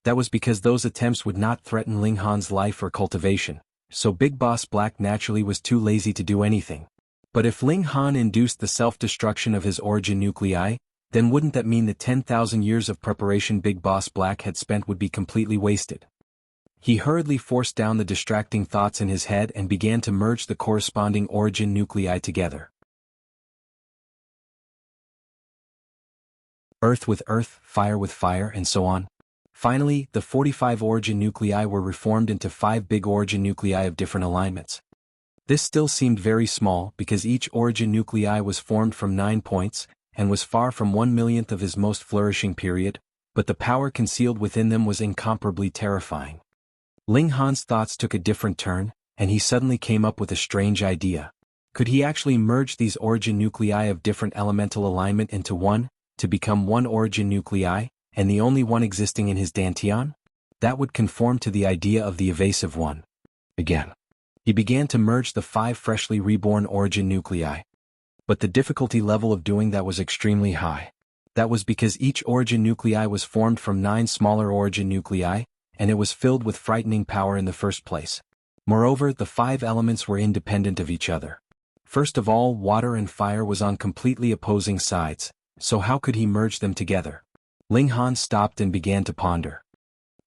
That was because those attempts would not threaten Ling Han's life or cultivation, so Big Boss Black naturally was too lazy to do anything. But if Ling Han induced the self-destruction of his origin nuclei, then wouldn't that mean the 10,000 years of preparation Big Boss Black had spent would be completely wasted? He hurriedly forced down the distracting thoughts in his head and began to merge the corresponding origin nuclei together. Earth with earth, fire with fire, and so on. Finally, the 45 origin nuclei were reformed into 5 big origin nuclei of different alignments. This still seemed very small because each origin nuclei was formed from 9 points, and was far from 1/1,000,000th of his most flourishing period, but the power concealed within them was incomparably terrifying. Ling Han's thoughts took a different turn, and he suddenly came up with a strange idea. Could he actually merge these origin nuclei of different elemental alignment into one, to become one origin nuclei, and the only one existing in his Dantian? That would conform to the idea of the evasive one. Again, he began to merge the 5 freshly reborn origin nuclei. But the difficulty level of doing that was extremely high. That was because each origin nuclei was formed from 9 smaller origin nuclei, and it was filled with frightening power in the first place. Moreover, the 5 elements were independent of each other. First of all, water and fire was on completely opposing sides, so how could he merge them together? Ling Han stopped and began to ponder.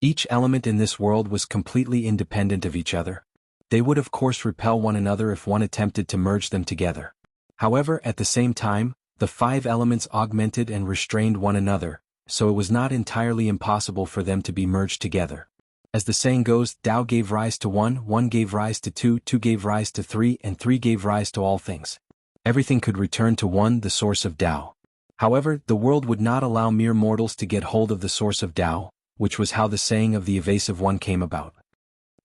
Each element in this world was completely independent of each other. They would of course repel one another if one attempted to merge them together. However, at the same time, the 5 elements augmented and restrained one another, so it was not entirely impossible for them to be merged together. As the saying goes, Tao gave rise to 1, 1 gave rise to 2, 2 gave rise to 3, and 3 gave rise to all things. Everything could return to 1, the source of Tao. However, the world would not allow mere mortals to get hold of the source of Tao, which was how the saying of the evasive one came about.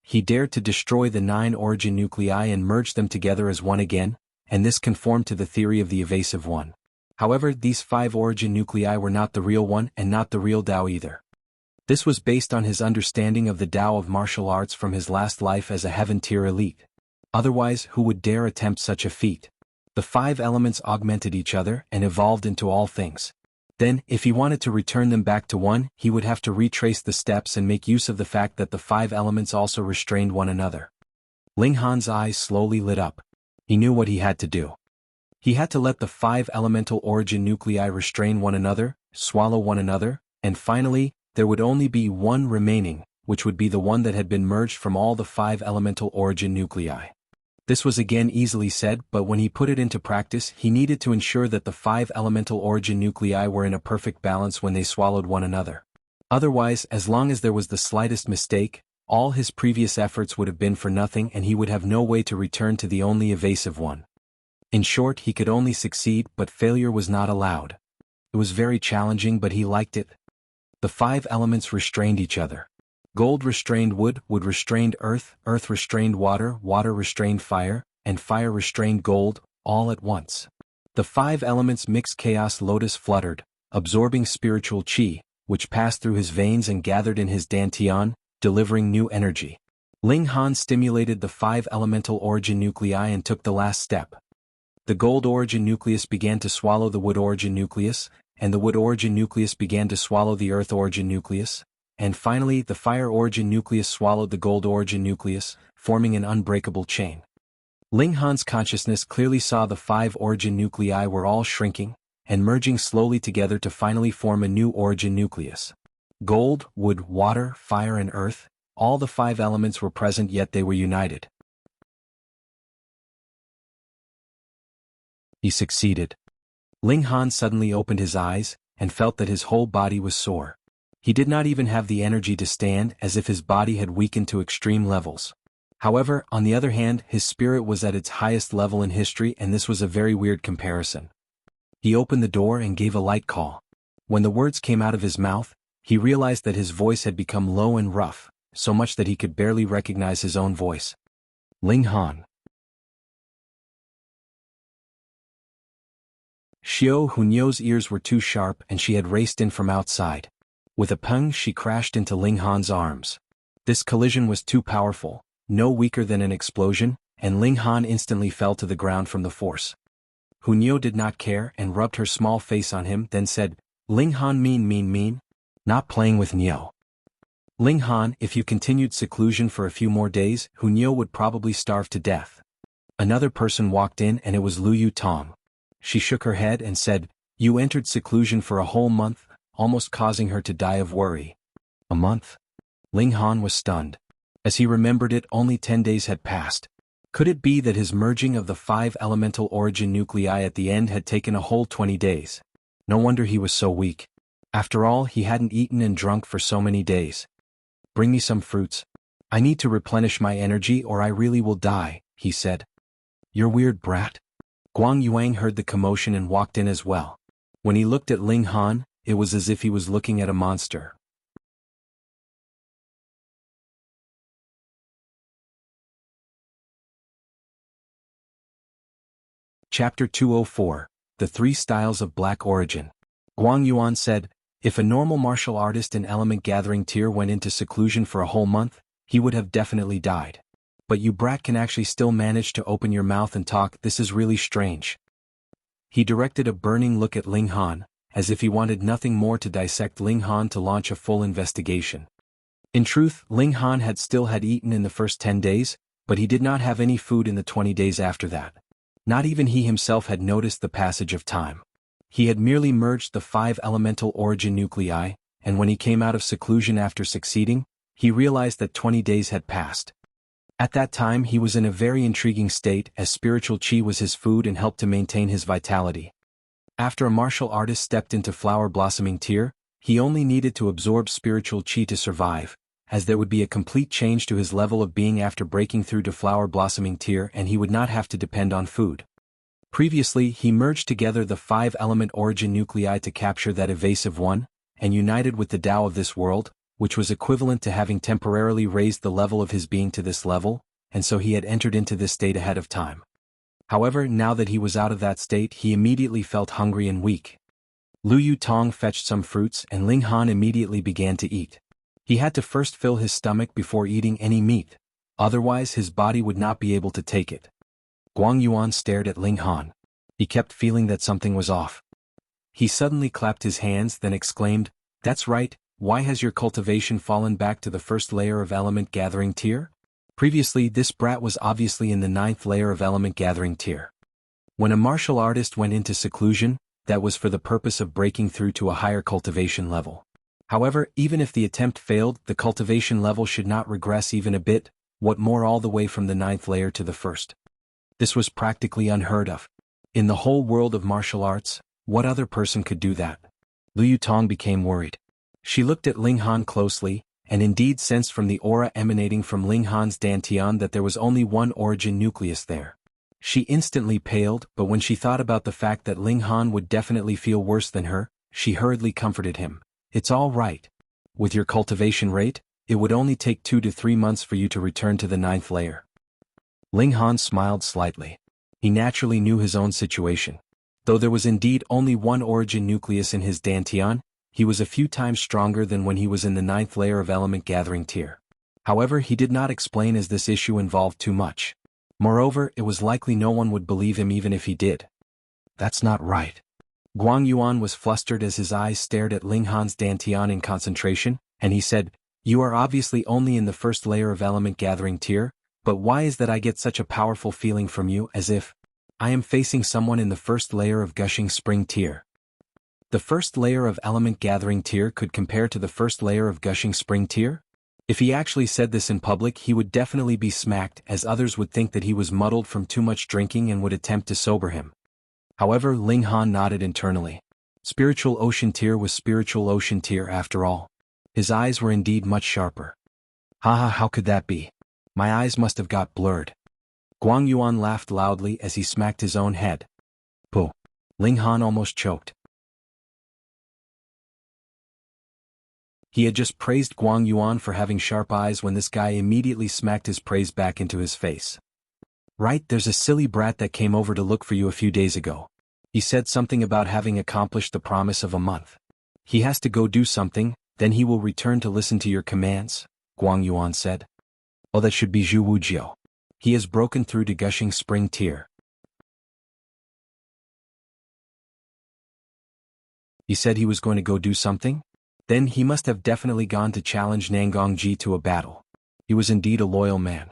He dared to destroy the 9 origin nuclei and merge them together as one again, and this conformed to the theory of the evasive one. However, these 5 origin nuclei were not the real one and not the real Tao either. This was based on his understanding of the Tao of martial arts from his last life as a heaven-tier elite. Otherwise, who would dare attempt such a feat? The 5 elements augmented each other and evolved into all things. Then, if he wanted to return them back to one, he would have to retrace the steps and make use of the fact that the 5 elements also restrained one another. Ling Han's eyes slowly lit up. He knew what he had to do. He had to let the 5 elemental origin nuclei restrain one another, swallow one another, and finally, there would only be one remaining, which would be the one that had been merged from all the 5 elemental origin nuclei. This was again easily said, but when he put it into practice, he needed to ensure that the 5 elemental origin nuclei were in a perfect balance when they swallowed one another. Otherwise, as long as there was the slightest mistake, all his previous efforts would have been for nothing and he would have no way to return to the only evasive one. In short, he could only succeed, but failure was not allowed. It was very challenging, but he liked it. The 5 elements restrained each other. Gold restrained wood, wood restrained earth, earth restrained water, water restrained fire, and fire restrained gold, all at once. The 5 elements mixed chaos. Lotus fluttered, absorbing spiritual chi, which passed through his veins and gathered in his dantian, delivering new energy. Ling Han stimulated the 5 elemental origin nuclei and took the last step. The gold origin nucleus began to swallow the wood origin nucleus, and the wood origin nucleus began to swallow the earth origin nucleus, and finally the fire origin nucleus swallowed the gold origin nucleus, forming an unbreakable chain. Ling Han's consciousness clearly saw the 5 origin nuclei were all shrinking, and merging slowly together to finally form a new origin nucleus. Gold, wood, water, fire and earth, all the 5 elements were present, yet they were united. He succeeded. Ling Han suddenly opened his eyes, and felt that his whole body was sore. He did not even have the energy to stand, as if his body had weakened to extreme levels. However, on the other hand, his spirit was at its highest level in history, and this was a very weird comparison. He opened the door and gave a light call. When the words came out of his mouth, he realized that his voice had become low and rough, so much that he could barely recognize his own voice. Ling Han. Xiao Hunyo's ears were too sharp and she had raced in from outside. With a pung she crashed into Ling Han's arms. This collision was too powerful, no weaker than an explosion, and Ling Han instantly fell to the ground from the force. Hunyo did not care and rubbed her small face on him, then said, "Ling Han, mean. Not playing with Nyo. Ling Han, if you continued seclusion for a few more days, Hunyo would probably starve to death." Another person walked in and it was Lu Yutong. She shook her head and said, "You entered seclusion for a whole month, almost causing her to die of worry." A month? Ling Han was stunned. As he remembered it, only 10 days had passed. Could it be that his merging of the 5 elemental origin nuclei at the end had taken a whole 20 days? No wonder he was so weak. After all, he hadn't eaten and drunk for so many days. "Bring me some fruits. I need to replenish my energy or I really will die," he said. "You're weird, brat." Guang Yuang heard the commotion and walked in as well. When he looked at Ling Han, it was as if he was looking at a monster. Chapter 204, The 3 Styles of Black Origin. Guang Yuan said, "If a normal martial artist in element gathering tier went into seclusion for a whole month, he would have definitely died. But you brat can actually still manage to open your mouth and talk, this is really strange." He directed a burning look at Ling Han, as if he wanted nothing more to dissect Ling Han to launch a full investigation. In truth, Ling Han had eaten in the first 10 days, but he did not have any food in the 20 days after that. Not even he himself had noticed the passage of time. He had merely merged the 5 elemental origin nuclei, and when he came out of seclusion after succeeding, he realized that 20 days had passed. At that time he was in a very intriguing state, as spiritual chi was his food and helped to maintain his vitality. After a martial artist stepped into flower blossoming tier, he only needed to absorb spiritual chi to survive, as there would be a complete change to his level of being after breaking through to flower blossoming tier and he would not have to depend on food. Previously he merged together the 5 element origin nuclei to capture that evasive one, and united with the Tao of this world, which was equivalent to having temporarily raised the level of his being to this level, and so he had entered into this state ahead of time. However, now that he was out of that state, he immediately felt hungry and weak. Lu Yutong fetched some fruits and Ling Han immediately began to eat. He had to first fill his stomach before eating any meat, otherwise his body would not be able to take it. Guang Yuan stared at Ling Han. He kept feeling that something was off. He suddenly clapped his hands, then exclaimed, "That's right, why has your cultivation fallen back to the first layer of element gathering tier? Previously this brat was obviously in the 9th layer of element gathering tier." When a martial artist went into seclusion, that was for the purpose of breaking through to a higher cultivation level. However, even if the attempt failed, the cultivation level should not regress even a bit, what more all the way from the 9th layer to the 1st. This was practically unheard of. In the whole world of martial arts, what other person could do that? Lu Yutong became worried. She looked at Ling Han closely, and indeed sensed from the aura emanating from Ling Han's dantian that there was only one origin nucleus there. She instantly paled, but when she thought about the fact that Ling Han would definitely feel worse than her, she hurriedly comforted him. "It's all right. With your cultivation rate, it would only take 2 to 3 months for you to return to the 9th layer." Ling Han smiled slightly. He naturally knew his own situation. Though there was indeed only one origin nucleus in his dantian, he was a few times stronger than when he was in the 9th layer of element gathering tier. However, he did not explain as this issue involved too much. Moreover, it was likely no one would believe him even if he did. "That's not right." Guang Yuan was flustered as his eyes stared at Ling Han's dantian in concentration, and he said, "You are obviously only in the 1st layer of element gathering tier, but why is that I get such a powerful feeling from you as if I am facing someone in the 1st layer of gushing spring tier?" The 1st layer of element gathering tier could compare to the 1st layer of gushing spring tier? If he actually said this in public, he would definitely be smacked, as others would think that he was muddled from too much drinking and would attempt to sober him. However, Ling Han nodded internally. Spiritual Ocean Tier was Spiritual Ocean Tier after all. His eyes were indeed much sharper. Haha, how could that be? My eyes must have got blurred. Guang Yuan laughed loudly as he smacked his own head. Pooh. Ling Han almost choked. He had just praised Guang Yuan for having sharp eyes when this guy immediately smacked his praise back into his face. Right, there's a silly brat that came over to look for you a few days ago. He said something about having accomplished the promise of a month. He has to go do something, then he will return to listen to your commands, Guang Yuan said. Oh, that should be Zhu Wujiao. He has broken through to Gushing Spring Tier. He said he was going to go do something? Then he must have definitely gone to challenge Nangongji to a battle. He was indeed a loyal man.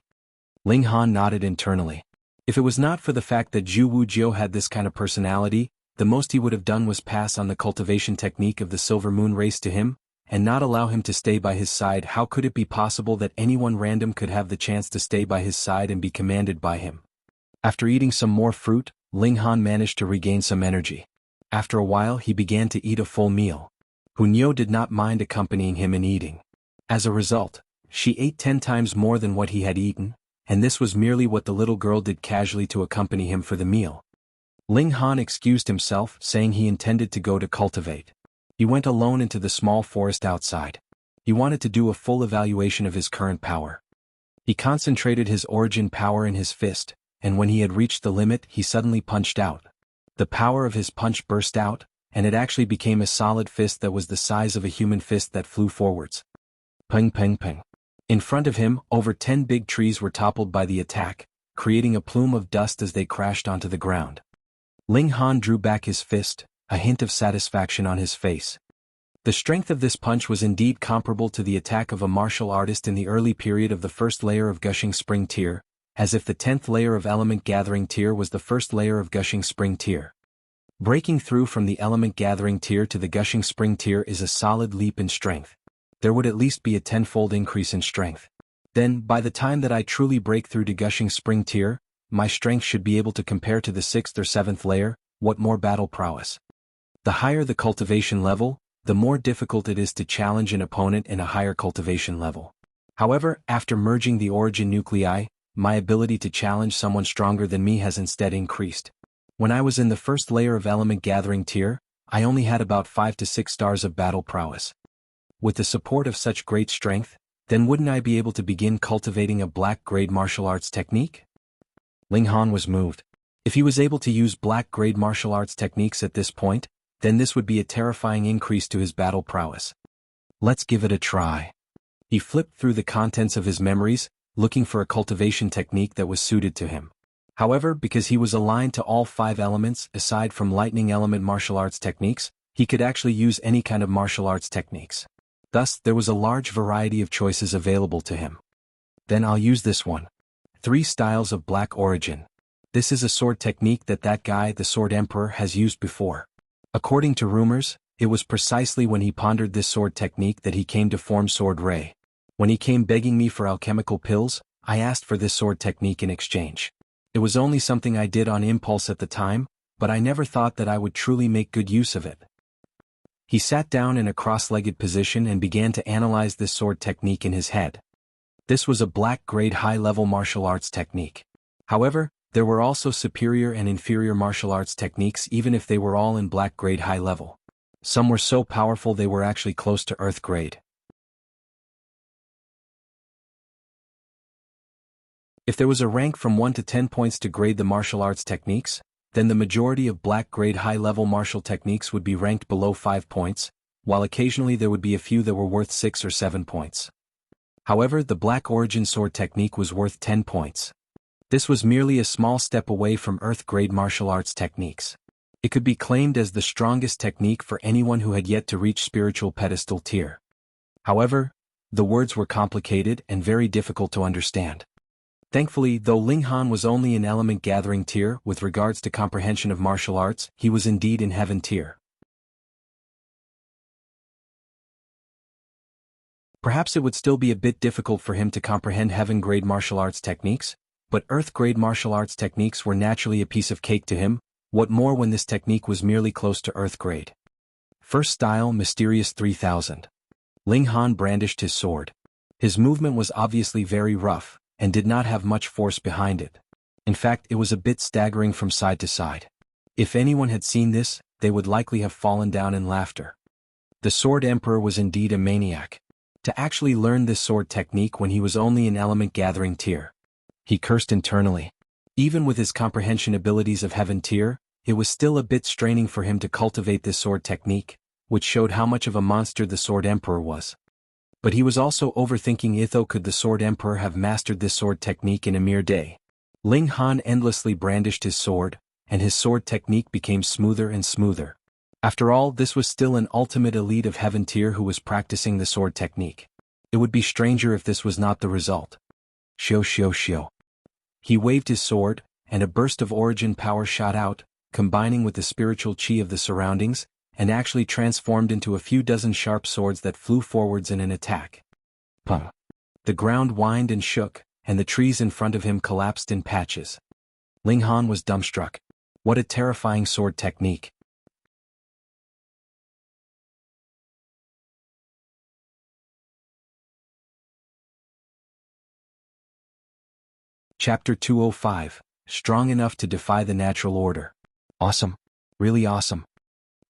Ling Han nodded internally. If it was not for the fact that Zhu Wujiao had this kind of personality, the most he would have done was pass on the cultivation technique of the Silver Moon race to him, and not allow him to stay by his side. How could it be possible that anyone random could have the chance to stay by his side and be commanded by him? After eating some more fruit, Ling Han managed to regain some energy. After a while he began to eat a full meal. Hunyo did not mind accompanying him in eating. As a result, she ate 10 times more than what he had eaten, and this was merely what the little girl did casually to accompany him for the meal. Ling Han excused himself, saying he intended to go to cultivate. He went alone into the small forest outside. He wanted to do a full evaluation of his current power. He concentrated his origin power in his fist, and when he had reached the limit he suddenly punched out. The power of his punch burst out, and it actually became a solid fist that was the size of a human fist that flew forwards. Ping ping ping. In front of him, over 10 big trees were toppled by the attack, creating a plume of dust as they crashed onto the ground. Ling Han drew back his fist, a hint of satisfaction on his face. The strength of this punch was indeed comparable to the attack of a martial artist in the early period of the first layer of Gushing Spring Tier, as if the 10th layer of Element Gathering Tier was the first layer of Gushing Spring Tier. Breaking through from the Element Gathering Tier to the Gushing Spring Tier is a solid leap in strength. There would at least be a 10-fold increase in strength. Then, by the time that I truly break through to Gushing Spring Tier, my strength should be able to compare to the 6th or 7th layer. What more battle prowess? The higher the cultivation level, the more difficult it is to challenge an opponent in a higher cultivation level. However, after merging the origin nuclei, my ability to challenge someone stronger than me has instead increased. When I was in the first layer of Element Gathering Tier, I only had about 5 to 6 stars of battle prowess. With the support of such great strength, then wouldn't I be able to begin cultivating a black-grade martial arts technique? Ling Han was moved. If he was able to use black-grade martial arts techniques at this point, then this would be a terrifying increase to his battle prowess. Let's give it a try. He flipped through the contents of his memories, looking for a cultivation technique that was suited to him. However, because he was aligned to all 5 elements aside from lightning element martial arts techniques, he could actually use any kind of martial arts techniques. Thus, there was a large variety of choices available to him. Then I'll use this one. 3 styles of black origin. This is a sword technique that guy, the Sword Emperor, has used before. According to rumors, it was precisely when he pondered this sword technique that he came to form Sword Ray. When he came begging me for alchemical pills, I asked for this sword technique in exchange. It was only something I did on impulse at the time, but I never thought that I would truly make good use of it. He sat down in a cross-legged position and began to analyze this sword technique in his head. This was a black-grade high-level martial arts technique. However, there were also superior and inferior martial arts techniques even if they were all in black-grade high-level. Some were so powerful they were actually close to earth-grade. If there was a rank from 1 to 10 points to grade the martial arts techniques, then the majority of black-grade high-level martial techniques would be ranked below 5 points, while occasionally there would be a few that were worth 6 or 7 points. However, the black origin sword technique was worth 10 points. This was merely a small step away from earth-grade martial arts techniques. It could be claimed as the strongest technique for anyone who had yet to reach spiritual pedestal tier. However, the words were complicated and very difficult to understand. Thankfully, though Ling Han was only in Element Gathering Tier with regards to comprehension of martial arts, he was indeed in Heaven Tier. Perhaps it would still be a bit difficult for him to comprehend Heaven-grade martial arts techniques, but Earth-grade martial arts techniques were naturally a piece of cake to him, What more when this technique was merely close to earth grade? First style, Mysterious 3000. Ling Han brandished his sword. His movement was obviously very rough, and did not have much force behind it. In fact, it was a bit staggering from side to side. If anyone had seen this, they would likely have fallen down in laughter. The Sword Emperor was indeed a maniac. To actually learn this sword technique when he was only in element gathering tier. He cursed internally. Even with his comprehension abilities of heaven tier, it was still a bit straining for him to cultivate this sword technique, which showed how much of a monster the Sword Emperor was. But he was also overthinking if could the Sword Emperor have mastered this sword technique in a mere day. Ling Han endlessly brandished his sword, and his sword technique became smoother and smoother. After all, this was still an ultimate elite of heaven tier who was practicing the sword technique. It would be stranger if this was not the result. Shio shio shio. He waved his sword, and a burst of origin power shot out, combining with the spiritual chi of the surroundings, and actually transformed into a few dozen sharp swords that flew forwards in an attack. Pum. The ground whined and shook, and the trees in front of him collapsed in patches. Ling Han was dumbstruck. What a terrifying sword technique. Chapter 205, Strong Enough to Defy the Natural Order. Awesome. Really awesome.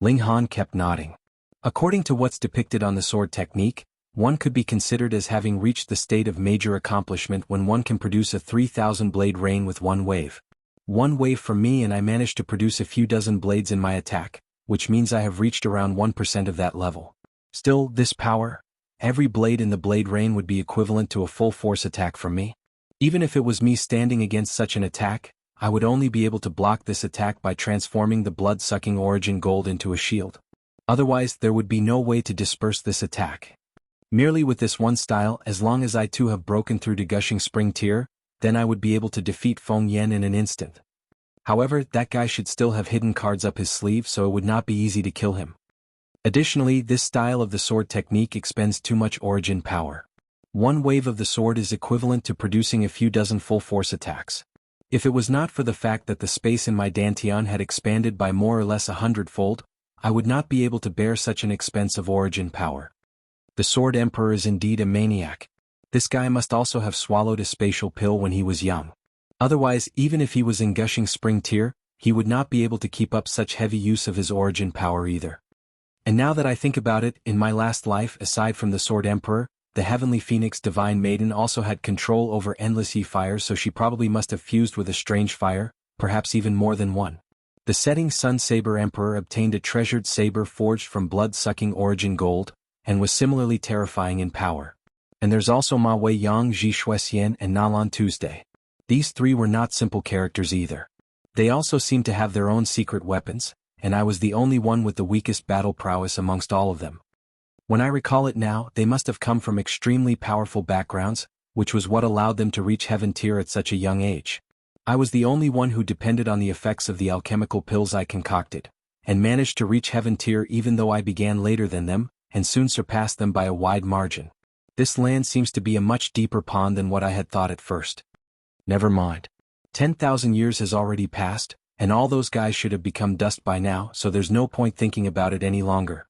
Ling Han kept nodding. According to what's depicted on the sword technique, one could be considered as having reached the state of major accomplishment when one can produce a 3,000 blade rain with one wave. One wave from me and I managed to produce a few dozen blades in my attack, which means I have reached around 1% of that level. Still, this power, every blade in the blade rain would be equivalent to a full force attack from me. Even if it was me standing against such an attack, I would only be able to block this attack by transforming the blood-sucking origin gold into a shield. Otherwise, there would be no way to disperse this attack. Merely with this one style, as long as I too have broken through to Gushing Spring tier, then I would be able to defeat Feng Yan in an instant. However, that guy should still have hidden cards up his sleeve, so it would not be easy to kill him. Additionally, this style of the sword technique expends too much origin power. One wave of the sword is equivalent to producing a few dozen full force attacks. If it was not for the fact that the space in my dantian had expanded by more or less 100-fold, I would not be able to bear such an expense of origin power. The Sword Emperor is indeed a maniac. This guy must also have swallowed a spatial pill when he was young. Otherwise, even if he was in Gushing Spring tier, he would not be able to keep up such heavy use of his origin power either. And now that I think about it, in my last life, aside from the Sword Emperor, the Heavenly Phoenix Divine Maiden also had control over endless fires, so she probably must have fused with a strange fire, perhaps even more than one. The Setting Sun Saber Emperor obtained a treasured saber forged from blood-sucking origin gold, and was similarly terrifying in power. And there's also Ma Wei Yang, Ji Shuxian, and Nalan Tuesday. These three were not simple characters either. They also seemed to have their own secret weapons, and I was the only one with the weakest battle prowess amongst all of them. When I recall it now, they must have come from extremely powerful backgrounds, which was what allowed them to reach heaven tier at such a young age. I was the only one who depended on the effects of the alchemical pills I concocted, and managed to reach heaven tier even though I began later than them, and soon surpassed them by a wide margin. This land seems to be a much deeper pond than what I had thought at first. Never mind. 10,000 years has already passed, and all those guys should have become dust by now, so there's no point thinking about it any longer.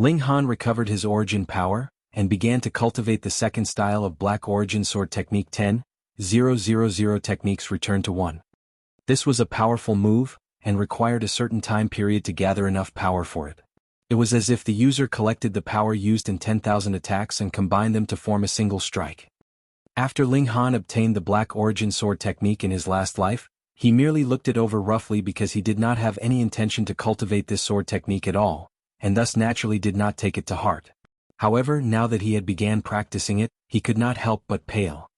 Ling Han recovered his origin power, and began to cultivate the second style of Black Origin Sword Technique 10,000 techniques return to 1. This was a powerful move, and required a certain time period to gather enough power for it. It was as if the user collected the power used in 10,000 attacks and combined them to form a single strike. After Ling Han obtained the Black Origin Sword Technique in his last life, he merely looked it over roughly because he did not have any intention to cultivate this sword technique at all, and thus naturally did not take it to heart. However, now that he had began practicing it, he could not help but pale.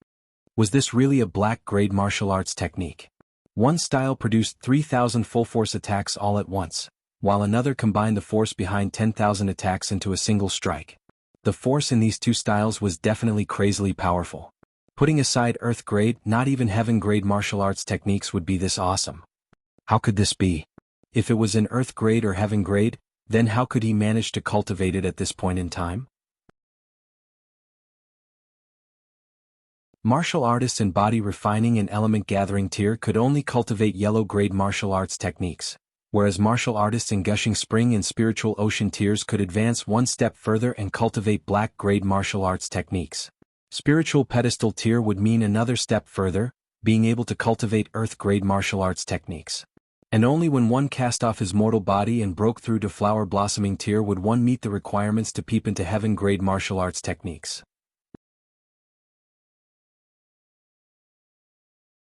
Was this really a black-grade martial arts technique? One style produced 3,000 full-force attacks all at once, while another combined the force behind 10,000 attacks into a single strike. The force in these two styles was definitely crazily powerful. Putting aside earth-grade, not even heaven-grade martial arts techniques would be this awesome. How could this be? If it was in earth-grade or heaven-grade, then how could he manage to cultivate it at this point in time? Martial artists in body refining and element gathering tier could only cultivate yellow-grade martial arts techniques, whereas martial artists in gushing spring and spiritual ocean tiers could advance one step further and cultivate black-grade martial arts techniques. Spiritual pedestal tier would mean another step further, being able to cultivate earth-grade martial arts techniques. And only when one cast off his mortal body and broke through to flower blossoming tier would one meet the requirements to peep into heaven-grade martial arts techniques.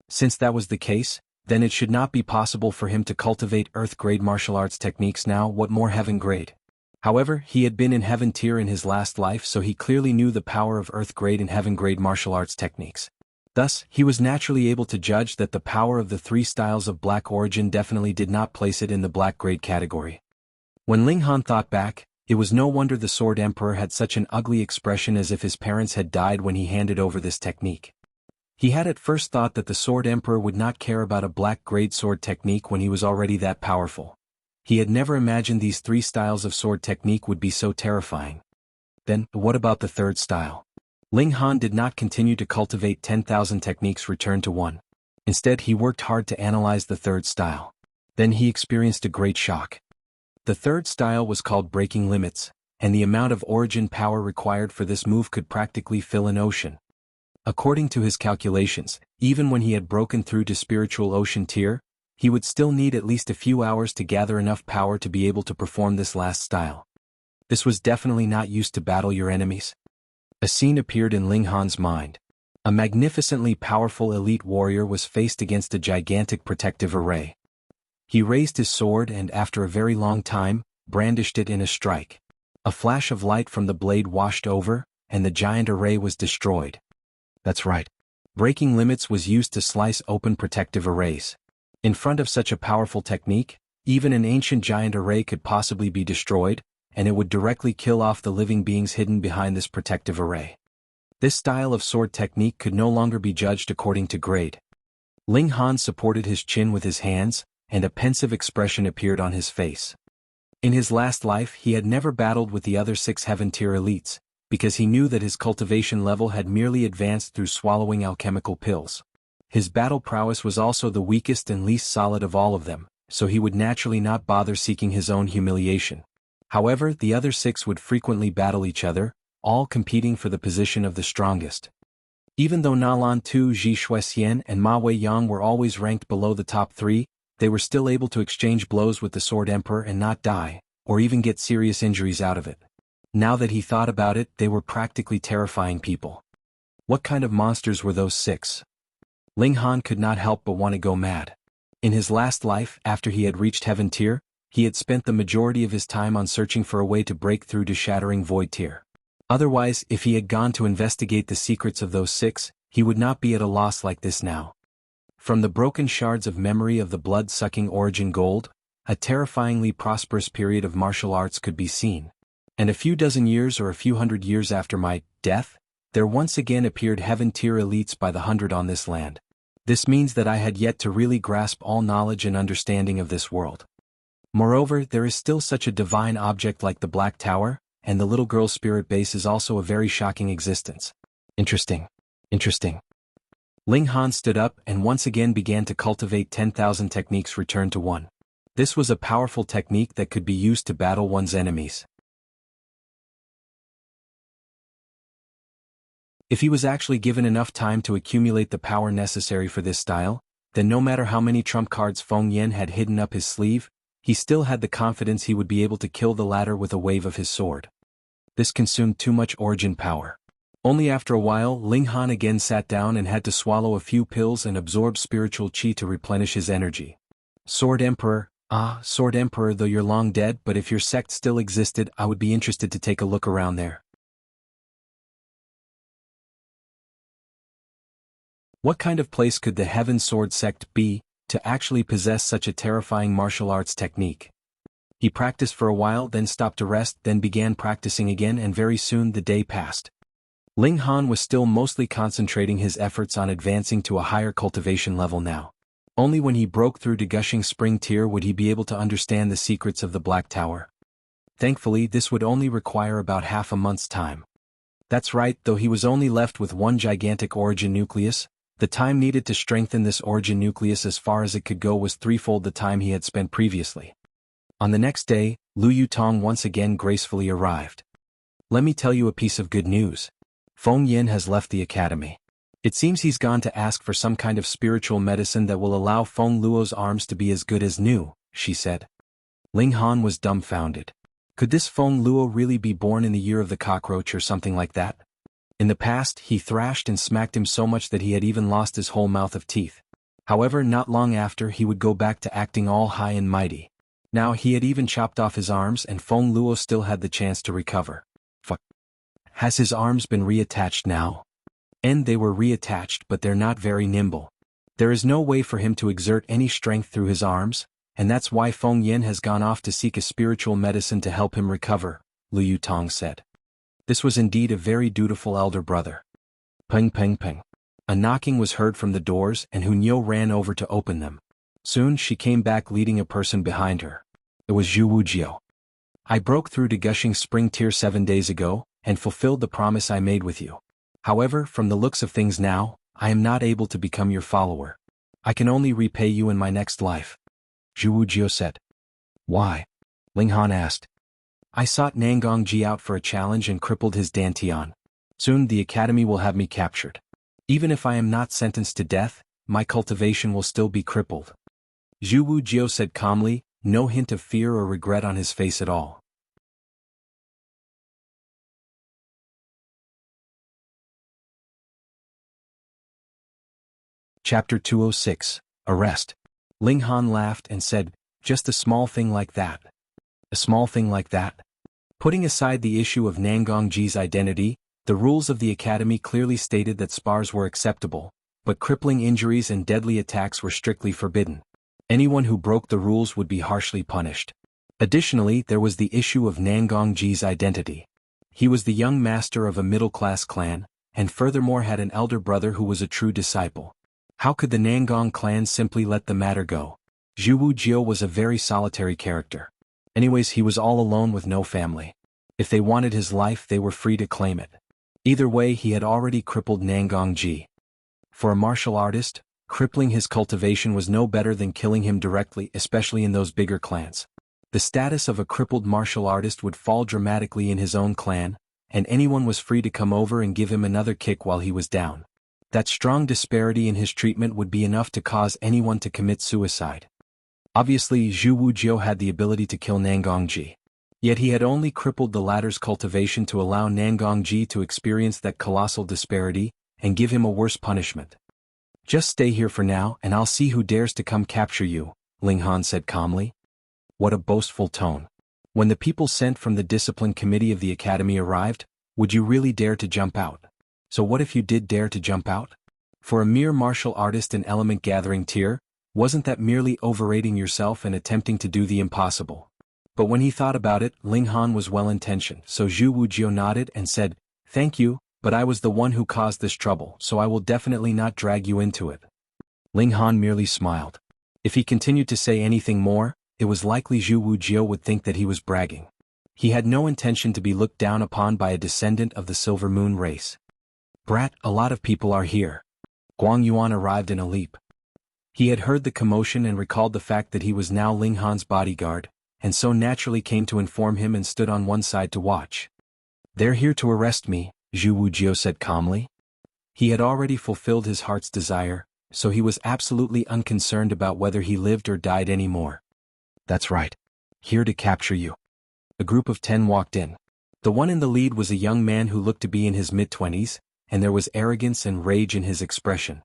Since that was the case, then it should not be possible for him to cultivate earth-grade martial arts techniques now, what more heaven-grade. However, he had been in heaven tier in his last life, so he clearly knew the power of earth-grade and heaven-grade martial arts techniques. Thus, he was naturally able to judge that the power of the three styles of black origin definitely did not place it in the black-grade category. When Ling Han thought back, it was no wonder the Sword Emperor had such an ugly expression, as if his parents had died when he handed over this technique. He had at first thought that the Sword Emperor would not care about a black-grade sword technique when he was already that powerful. He had never imagined these three styles of sword technique would be so terrifying. Then, what about the third style? Ling Han did not continue to cultivate 10,000 techniques returned to one. Instead, he worked hard to analyze the third style. Then he experienced a great shock. The third style was called Breaking Limits, and the amount of origin power required for this move could practically fill an ocean. According to his calculations, even when he had broken through to spiritual ocean tier, he would still need at least a few hours to gather enough power to be able to perform this last style. This was definitely not used to battle your enemies. A scene appeared in Ling Han's mind. A magnificently powerful elite warrior was faced against a gigantic protective array. He raised his sword and, after a very long time, brandished it in a strike. A flash of light from the blade washed over, and the giant array was destroyed. That's right. Breaking Limits was used to slice open protective arrays. In front of such a powerful technique, even an ancient giant array could possibly be destroyed, and it would directly kill off the living beings hidden behind this protective array. This style of sword technique could no longer be judged according to grade. Ling Han supported his chin with his hands, and a pensive expression appeared on his face. In his last life, he had never battled with the other 6 heaven-tier elites, because he knew that his cultivation level had merely advanced through swallowing alchemical pills. His battle prowess was also the weakest and least solid of all of them, so he would naturally not bother seeking his own humiliation. However, the other 6 would frequently battle each other, all competing for the position of the strongest. Even though Nalan Tu, Ji Shuxian, and Ma Weiyang were always ranked below the top 3, they were still able to exchange blows with the Sword Emperor and not die, or even get serious injuries out of it. Now that he thought about it, they were practically terrifying people. What kind of monsters were those 6? Ling Han could not help but want to go mad. In his last life, after he had reached heaven tier, he had spent the majority of his time on searching for a way to break through to shattering void tier. Otherwise, if he had gone to investigate the secrets of those 6, he would not be at a loss like this now. From the broken shards of memory of the blood-sucking origin gold, a terrifyingly prosperous period of martial arts could be seen. And a few dozen years or a few hundred years after my death, there once again appeared heaven-tier elites by the hundred on this land. This means that I had yet to really grasp all knowledge and understanding of this world. Moreover, there is still such a divine object like the Black Tower, and the little girl's spirit base is also a very shocking existence. Interesting. Ling Han stood up and once again began to cultivate 10,000 techniques returned to one. This was a powerful technique that could be used to battle one's enemies. If he was actually given enough time to accumulate the power necessary for this style, then no matter how many trump cards Feng Yen had hidden up his sleeve, he still had the confidence he would be able to kill the latter with a wave of his sword. This consumed too much origin power. Only after a while, Ling Han again sat down and had to swallow a few pills and absorb spiritual qi to replenish his energy. Sword Emperor, though you're long dead, but if your sect still existed, I would be interested to take a look around there. What kind of place could the Heaven Sword sect be, to actually possess such a terrifying martial arts technique? He practiced for a while, then stopped to rest, then began practicing again, and very soon the day passed. Ling Han was still mostly concentrating his efforts on advancing to a higher cultivation level now. Only when he broke through to Gushing Spring tier would he be able to understand the secrets of the Black Tower. Thankfully, this would only require about half a month's time. That's right, though he was only left with one gigantic origin nucleus, the time needed to strengthen this origin nucleus as far as it could go was threefold the time he had spent previously. On the next day, Lu Yutong once again gracefully arrived. Let me tell you a piece of good news. Feng Yin has left the academy. It seems he's gone to ask for some kind of spiritual medicine that will allow Feng Luo's arms to be as good as new, she said. Ling Han was dumbfounded. Could this Feng Luo really be born in the year of the cockroach or something like that? In the past, he thrashed and smacked him so much that he had even lost his whole mouth of teeth. However, not long after he would go back to acting all high and mighty. Now he had even chopped off his arms and Feng Luo still had the chance to recover. Has his arms been reattached now? And they were reattached, but they're not very nimble. There is no way for him to exert any strength through his arms, and that's why Feng Yin has gone off to seek a spiritual medicine to help him recover, Lu Yutong said. This was indeed a very dutiful elder brother. Peng peng peng. A knocking was heard from the doors and Hunyou ran over to open them. Soon she came back leading a person behind her. It was Zhu Wujiao. I broke through to Gushing Spring Tier 7 days ago, and fulfilled the promise I made with you. However, from the looks of things now, I am not able to become your follower. I can only repay you in my next life. Zhu Wujiao said. Why? Ling Han asked. I sought Nangong Ji out for a challenge and crippled his Dantian. Soon the academy will have me captured. Even if I am not sentenced to death, my cultivation will still be crippled. Zhu Wujiao said calmly, no hint of fear or regret on his face at all. Chapter 206, Arrest. Ling Han laughed and said, just a small thing like that. A small thing like that? Putting aside the issue of Nangong Ji's identity, the rules of the academy clearly stated that spars were acceptable, but crippling injuries and deadly attacks were strictly forbidden. Anyone who broke the rules would be harshly punished. Additionally, there was the issue of Nangong Ji's identity. He was the young master of a middle-class clan, and furthermore had an elder brother who was a true disciple. How could the Nangong clan simply let the matter go? Zhu Wujiao was a very solitary character. Anyways, he was all alone with no family. If they wanted his life, they were free to claim it. Either way, he had already crippled Nangong Ji. For a martial artist, crippling his cultivation was no better than killing him directly, especially in those bigger clans. The status of a crippled martial artist would fall dramatically in his own clan, and anyone was free to come over and give him another kick while he was down. That strong disparity in his treatment would be enough to cause anyone to commit suicide. Obviously, Zhu Wujiao had the ability to kill Nangong Ji. Yet he had only crippled the latter's cultivation to allow Nangong Ji to experience that colossal disparity, and give him a worse punishment. Just stay here for now and I'll see who dares to come capture you, Ling Han said calmly. What a boastful tone. When the people sent from the discipline committee of the academy arrived, would you really dare to jump out? So what if you did dare to jump out? For a mere martial artist in element gathering tier, wasn't that merely overrating yourself and attempting to do the impossible? But when he thought about it, Ling Han was well-intentioned, so Zhu Wujiao nodded and said, thank you, but I was the one who caused this trouble, so I will definitely not drag you into it. Ling Han merely smiled. If he continued to say anything more, it was likely Zhu Wujiao would think that he was bragging. He had no intention to be looked down upon by a descendant of the Silver Moon race. Brat, a lot of people are here. Guang Yuan arrived in a leap. He had heard the commotion and recalled the fact that he was now Ling Han's bodyguard, and so naturally came to inform him and stood on one side to watch. They're here to arrest me, Zhu Wujiao said calmly. He had already fulfilled his heart's desire, so he was absolutely unconcerned about whether he lived or died anymore. That's right. Here to capture you. A group of 10 walked in. The one in the lead was a young man who looked to be in his mid-20s, and there was arrogance and rage in his expression.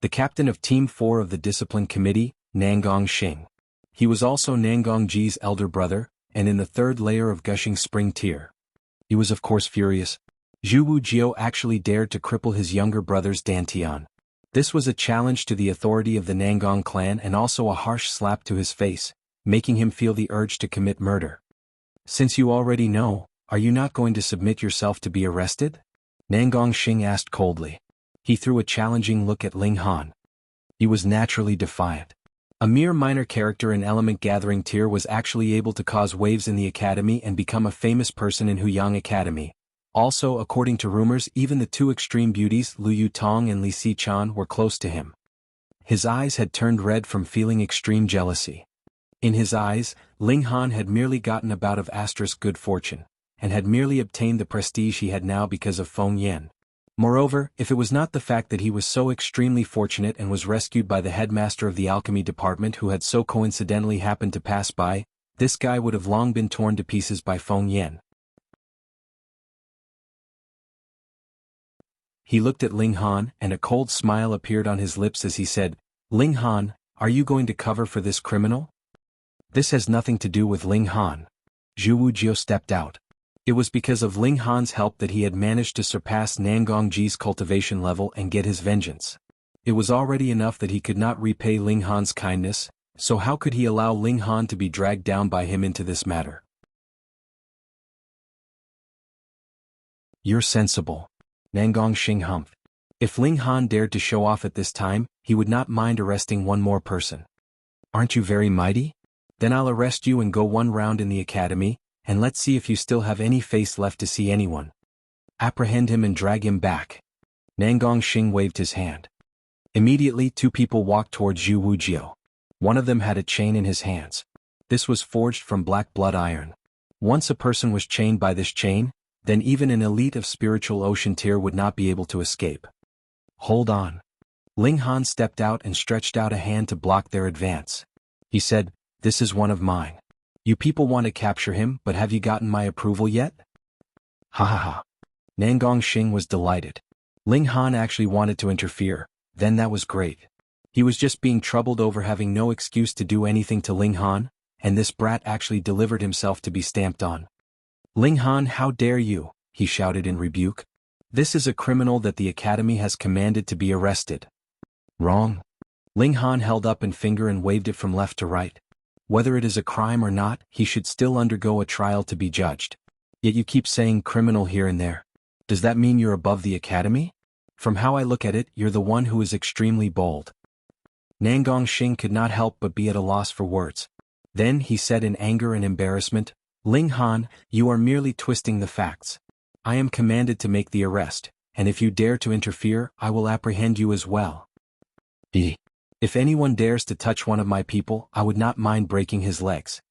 The captain of Team 4 of the Discipline Committee, Nangong Xing. He was also Nangong Ji's elder brother, and in the third layer of Gushing Spring Tier. He was of course furious. Zhu Wujiao actually dared to cripple his younger brother's Dantian. This was a challenge to the authority of the Nangong clan and also a harsh slap to his face, making him feel the urge to commit murder. Since you already know, are you not going to submit yourself to be arrested? Nangong Xing asked coldly. He threw a challenging look at Ling Han. He was naturally defiant. A mere minor character in element gathering tier was actually able to cause waves in the academy and become a famous person in Huyang Academy, Also, according to rumors, even the two extreme beauties Lu Yutong and Li Xichan were close to him. His eyes had turned red from feeling extreme jealousy. In his eyes, Ling Han had merely gotten a bout of asterisk good fortune, and had merely obtained the prestige he had now because of Feng Yan. Moreover, if it was not the fact that he was so extremely fortunate and was rescued by the headmaster of the alchemy department who had so coincidentally happened to pass by, this guy would have long been torn to pieces by Feng Yan. He looked at Ling Han, and a cold smile appeared on his lips as he said, "Ling Han, are you going to cover for this criminal?" "This has nothing to do with Ling Han." Zhu Wujiao stepped out. It was because of Ling Han's help that he had managed to surpass Nangongji's cultivation level and get his vengeance. It was already enough that he could not repay Ling Han's kindness, so how could he allow Ling Han to be dragged down by him into this matter? "You're sensible." Nangongxing humphed. If Ling Han dared to show off at this time, he would not mind arresting one more person. "Aren't you very mighty? Then I'll arrest you and go one round in the academy, and let's see if you still have any face left to see anyone. Apprehend him and drag him back." Nangongxing waved his hand. Immediately 2 people walked toward Zhu Wujiao. One of them had a chain in his hands. This was forged from black blood iron. Once a person was chained by this chain, then even an elite of spiritual ocean tier would not be able to escape. "Hold on." Ling Han stepped out and stretched out a hand to block their advance. He said, "This is one of mine. You people want to capture him, but have you gotten my approval yet?" Ha ha ha. Nangongxing was delighted. Ling Han actually wanted to interfere, then that was great. He was just being troubled over having no excuse to do anything to Ling Han, and this brat actually delivered himself to be stamped on. "Ling Han, how dare you?" he shouted in rebuke. "This is a criminal that the academy has commanded to be arrested." "Wrong." Ling Han held up a finger and waved it from left to right. "Whether it is a crime or not, he should still undergo a trial to be judged. Yet you keep saying criminal here and there. Does that mean you're above the academy? From how I look at it, you're the one who is extremely bold." Nangongxing could not help but be at a loss for words. Then he said in anger and embarrassment, "Ling Han, you are merely twisting the facts. I am commanded to make the arrest, and if you dare to interfere, I will apprehend you as well. If anyone dares to touch one of my people, I would not mind breaking his legs."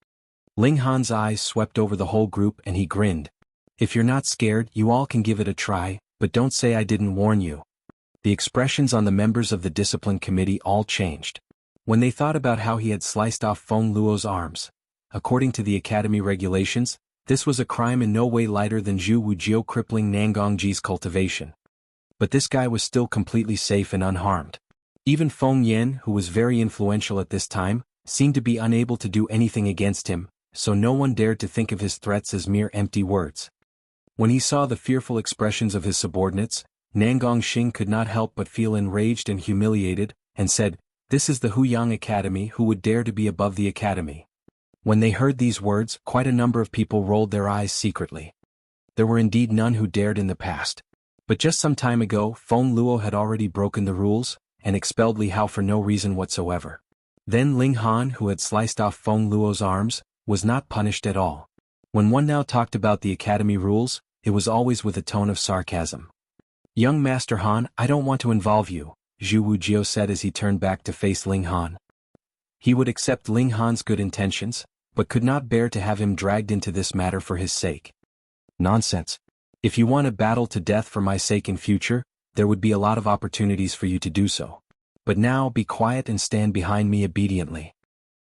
Ling Han's eyes swept over the whole group and he grinned. "If you're not scared, you all can give it a try, but don't say I didn't warn you." The expressions on the members of the discipline committee all changed. When they thought about how he had sliced off Feng Luo's arms, according to the academy regulations, this was a crime in no way lighter than Zhu Wujiao crippling Nangongji's cultivation. But this guy was still completely safe and unharmed. Even Feng Yan, who was very influential at this time, seemed to be unable to do anything against him, so no one dared to think of his threats as mere empty words. When he saw the fearful expressions of his subordinates, Nangongxing could not help but feel enraged and humiliated, and said, "This is the Huyang Academy, who would dare to be above the academy?" When they heard these words, quite a number of people rolled their eyes secretly. There were indeed none who dared in the past. But just some time ago, Feng Luo had already broken the rules, and expelled Li Hao for no reason whatsoever. Then Ling Han, who had sliced off Feng Luo's arms, was not punished at all. When one now talked about the academy rules, it was always with a tone of sarcasm. "Young Master Han, I don't want to involve you," Zhu Wujiao said as he turned back to face Ling Han. He would accept Ling Han's good intentions, but could not bear to have him dragged into this matter for his sake. "Nonsense. If you want a battle to death for my sake in future, there would be a lot of opportunities for you to do so. But now be quiet and stand behind me obediently."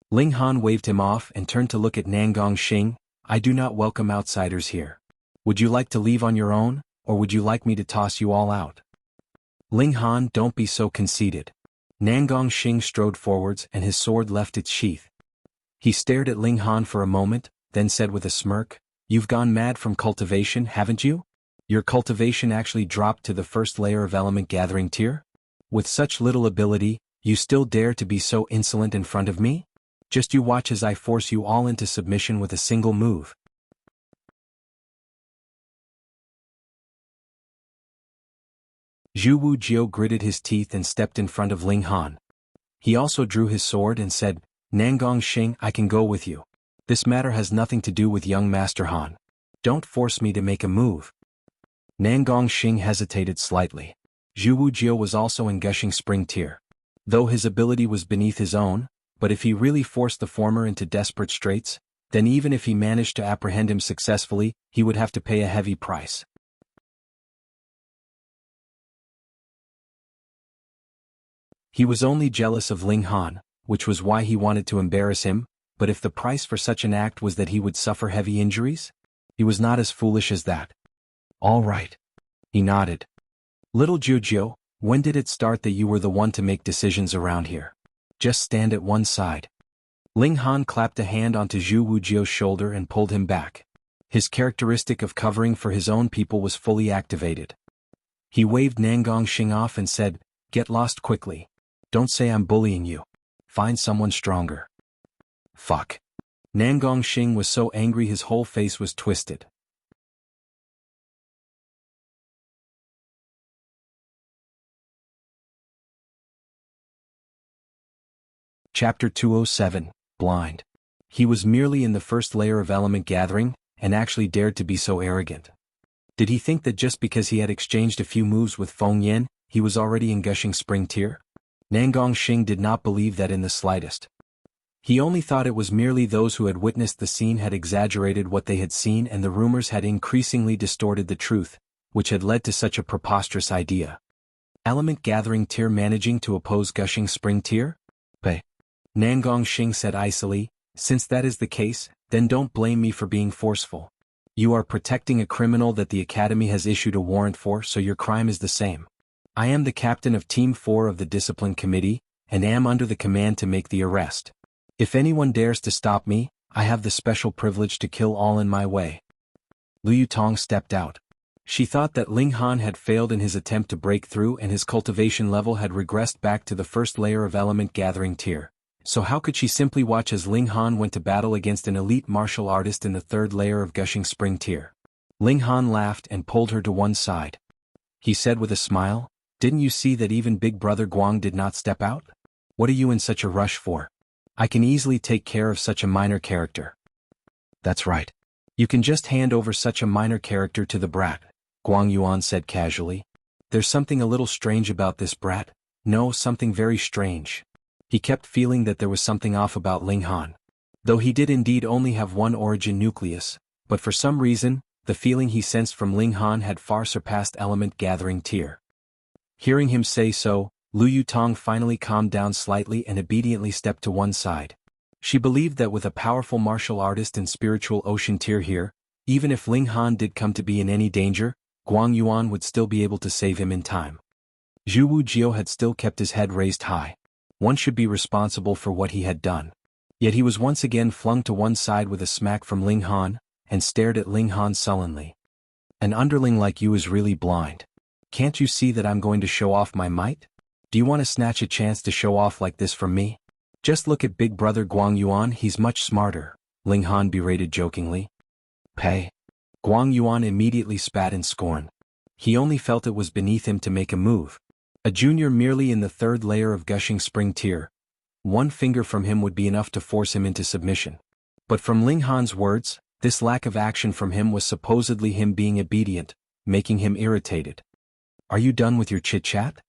Ling Han waved him off and turned to look at Nangongxing. "I do not welcome outsiders here. Would you like to leave on your own, or would you like me to toss you all out?" "Ling Han, don't be so conceited." Nangongxing strode forwards and his sword left its sheath. He stared at Ling Han for a moment, then said with a smirk, "You've gone mad from cultivation, haven't you? Your cultivation actually dropped to the first layer of element gathering tier? With such little ability, you still dare to be so insolent in front of me? Just you watch as I force you all into submission with a single move." Zhu Wujiao gritted his teeth and stepped in front of Ling Han. He also drew his sword and said, "Nangongxing, I can go with you. This matter has nothing to do with young Master Han. Don't force me to make a move." Nangong Xing hesitated slightly. Zhu Wujiao was also in Gushing Spring tier. Though his ability was beneath his own, but if he really forced the former into desperate straits, then even if he managed to apprehend him successfully, he would have to pay a heavy price. He was only jealous of Ling Han, which was why he wanted to embarrass him, but if the price for such an act was that he would suffer heavy injuries? He was not as foolish as that. All right. He nodded. Little Jiujiu, when did it start that you were the one to make decisions around here? Just stand at one side. Ling Han clapped a hand onto Zhu Wujiao's shoulder and pulled him back. His characteristic of covering for his own people was fully activated. He waved Nangong Xing off and said, "Get lost quickly. Don't say I'm bullying you. Find someone stronger." Fuck. Nangong Xing was so angry his whole face was twisted. Chapter 207, Blind. He was merely in the first layer of element gathering, and actually dared to be so arrogant. Did he think that just because he had exchanged a few moves with Feng Yan, he was already in Gushing Spring tier? Nangong Xing did not believe that in the slightest. He only thought it was merely those who had witnessed the scene had exaggerated what they had seen, and the rumors had increasingly distorted the truth, which had led to such a preposterous idea. Element gathering tier managing to oppose Gushing Spring tier? Nangong Xing said icily, "Since that is the case, then don't blame me for being forceful. You are protecting a criminal that the Academy has issued a warrant for, so your crime is the same. I am the captain of Team 4 of the Discipline Committee, and am under the command to make the arrest. If anyone dares to stop me, I have the special privilege to kill all in my way." Liu Tong stepped out. She thought that Ling Han had failed in his attempt to break through and his cultivation level had regressed back to the first layer of element gathering tier. So how could she simply watch as Ling Han went to battle against an elite martial artist in the third layer of Gushing Spring tier? Ling Han laughed and pulled her to one side. He said with a smile, "Didn't you see that even Big Brother Guang did not step out? What are you in such a rush for? I can easily take care of such a minor character." "That's right. You can just hand over such a minor character to the brat," Guang Yuan said casually. "There's something a little strange about this brat. No, something very strange." He kept feeling that there was something off about Ling Han. Though he did indeed only have one origin nucleus, but for some reason, the feeling he sensed from Ling Han had far surpassed element gathering tier. Hearing him say so, Liu Tong finally calmed down slightly and obediently stepped to one side. She believed that with a powerful martial artist in spiritual ocean tier here, even if Ling Han did come to be in any danger, Guang Yuan would still be able to save him in time. Zhu Wujiao had still kept his head raised high. One should be responsible for what he had done. Yet he was once again flung to one side with a smack from Ling Han, and stared at Ling Han sullenly. "An underling like you is really blind. Can't you see that I'm going to show off my might? Do you want to snatch a chance to show off like this from me? Just look at Big Brother Guang Yuan, he's much smarter," Ling Han berated jokingly. "Pay." Guang Yuan immediately spat in scorn. He only felt it was beneath him to make a move. A junior merely in the third layer of Gushing Spring tier. One finger from him would be enough to force him into submission. But from Ling Han's words, this lack of action from him was supposedly him being obedient, making him irritated. "Are you done with your chit-chat?"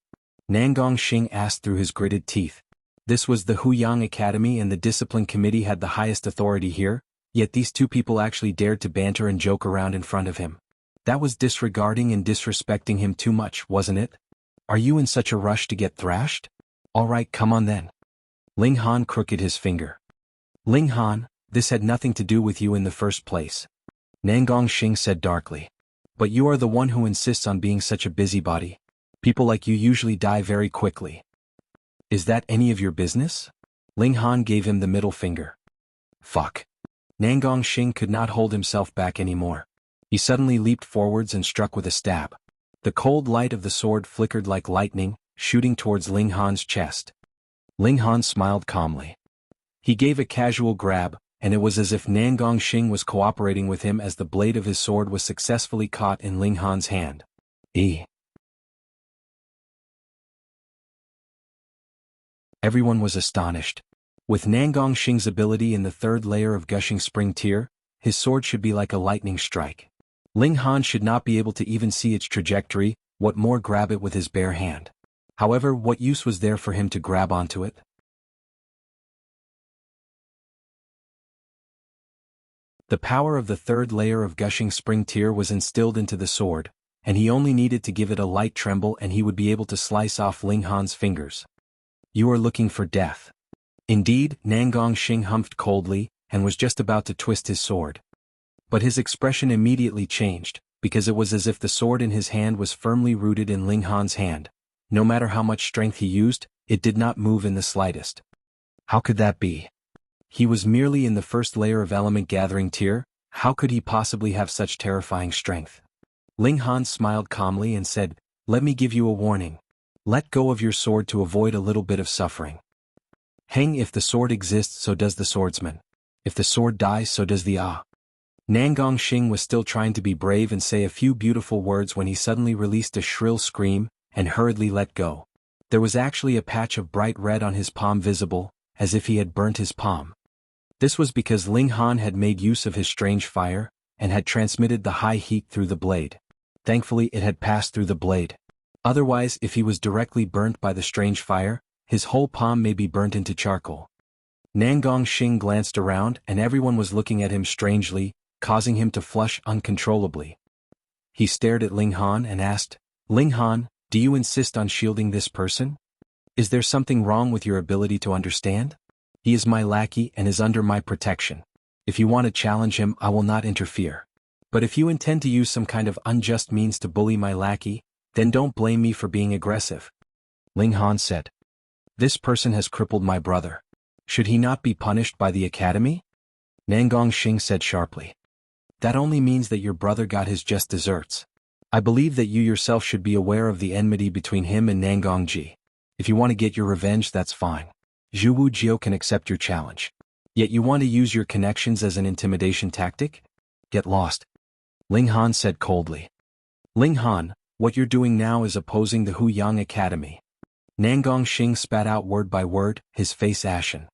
Nangong Xing asked through his gritted teeth. This was the Huyang Academy and the Discipline Committee had the highest authority here, yet these two people actually dared to banter and joke around in front of him. That was disregarding and disrespecting him too much, wasn't it? "Are you in such a rush to get thrashed? All right, come on then." Ling Han crooked his finger. "Ling Han, this had nothing to do with you in the first place," Nangong Xing said darkly. "But you are the one who insists on being such a busybody. People like you usually die very quickly. Is that any of your business?" Ling Han gave him the middle finger. Fuck. Nangong Xing could not hold himself back anymore. He suddenly leaped forwards and struck with a stab. The cold light of the sword flickered like lightning, shooting towards Ling Han's chest. Ling Han smiled calmly. He gave a casual grab, and it was as if Nangong Xing was cooperating with him as the blade of his sword was successfully caught in Ling Han's hand. Everyone was astonished. With Nangong Xing's ability in the third layer of Gushing Spring tier, his sword should be like a lightning strike. Ling Han should not be able to even see its trajectory, what more grab it with his bare hand. However, what use was there for him to grab onto it? The power of the third layer of gushing spring tear was instilled into the sword, and he only needed to give it a light tremble and he would be able to slice off Ling Han's fingers. You are looking for death. Indeed, Nangong Xing humphed coldly, and was just about to twist his sword. But his expression immediately changed, because it was as if the sword in his hand was firmly rooted in Ling Han's hand. No matter how much strength he used, it did not move in the slightest. How could that be? He was merely in the first layer of element gathering tier. How could he possibly have such terrifying strength? Ling Han smiled calmly and said, "Let me give you a warning. Let go of your sword to avoid a little bit of suffering. Hang, if the sword exists, so does the swordsman. If the sword dies, so does the ah." Nangong Xing was still trying to be brave and say a few beautiful words when he suddenly released a shrill scream and hurriedly let go. There was actually a patch of bright red on his palm visible, as if he had burnt his palm. This was because Ling Han had made use of his strange fire, and had transmitted the high heat through the blade. Thankfully it had passed through the blade. Otherwise, if he was directly burnt by the strange fire, his whole palm may be burnt into charcoal. Nangong Xing glanced around and everyone was looking at him strangely, causing him to flush uncontrollably. He stared at Ling Han and asked, "Ling Han, do you insist on shielding this person? Is there something wrong with your ability to understand? He is my lackey and is under my protection. If you want to challenge him, I will not interfere. But if you intend to use some kind of unjust means to bully my lackey, then don't blame me for being aggressive." Ling Han said, "This person has crippled my brother. Should he not be punished by the academy?" Nangong Xing said sharply. "That only means that your brother got his just desserts. I believe that you yourself should be aware of the enmity between him and Nangong Ji. If you want to get your revenge, that's fine. Zhu Wujiao can accept your challenge. Yet you want to use your connections as an intimidation tactic? Get lost." Ling Han said coldly. "Ling Han, what you're doing now is opposing the Huyang Academy." Nangong Xing spat out word by word, his face ashen.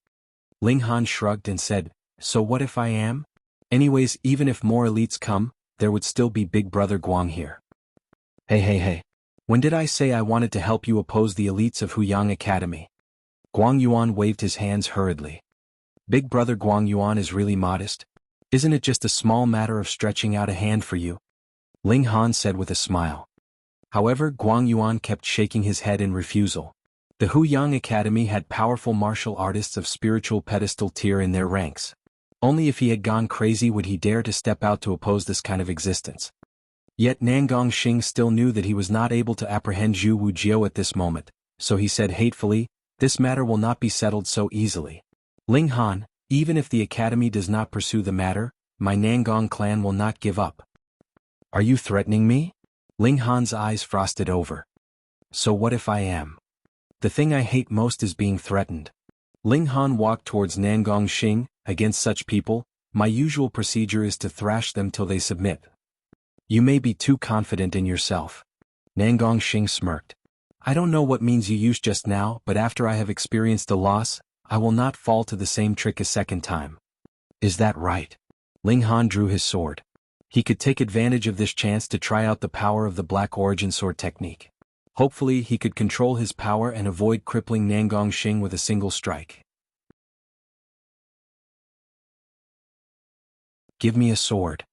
Ling Han shrugged and said, "So what if I am? Anyways, even if more elites come, there would still be Big Brother Guang here." Hey. When did I say I wanted to help you oppose the elites of Huyang Academy?" Guang Yuan waved his hands hurriedly. "Big Brother Guang Yuan is really modest. Isn't it just a small matter of stretching out a hand for you?" Ling Han said with a smile. However, Guang Yuan kept shaking his head in refusal. The Huyang Academy had powerful martial artists of spiritual pedestal tier in their ranks. Only if he had gone crazy would he dare to step out to oppose this kind of existence. Yet Nangong Xing still knew that he was not able to apprehend Zhu Wujiao at this moment, so he said hatefully, "This matter will not be settled so easily. Ling Han, even if the academy does not pursue the matter, my Nangong clan will not give up." "Are you threatening me?" Ling Han's eyes frosted over. "So what if I am? The thing I hate most is being threatened." Ling Han walked towards Nangong Xing. "Against such people, my usual procedure is to thrash them till they submit." "You may be too confident in yourself." Nangong Xing smirked. "I don't know what means you used just now, but after I have experienced a loss, I will not fall to the same trick a second time." "Is that right?" Ling Han drew his sword. He could take advantage of this chance to try out the power of the Black Origin Sword technique. Hopefully he could control his power and avoid crippling Nangong Xing with a single strike. "Give me a sword."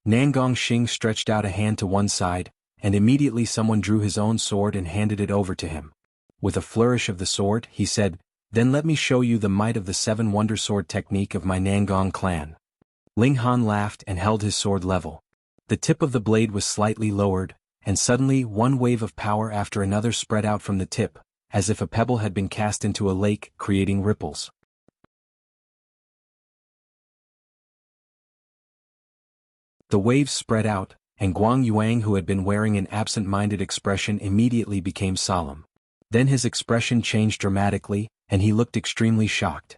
Nangong Xing stretched out a hand to one side, and immediately someone drew his own sword and handed it over to him. With a flourish of the sword, he said, "Then let me show you the might of the 7 Wonder Sword technique of my Nangong clan." Ling Han laughed and held his sword level. The tip of the blade was slightly lowered, and suddenly one wave of power after another spread out from the tip, as if a pebble had been cast into a lake, creating ripples. The waves spread out, and Guang Yuang, who had been wearing an absent-minded expression, immediately became solemn. Then his expression changed dramatically, and he looked extremely shocked.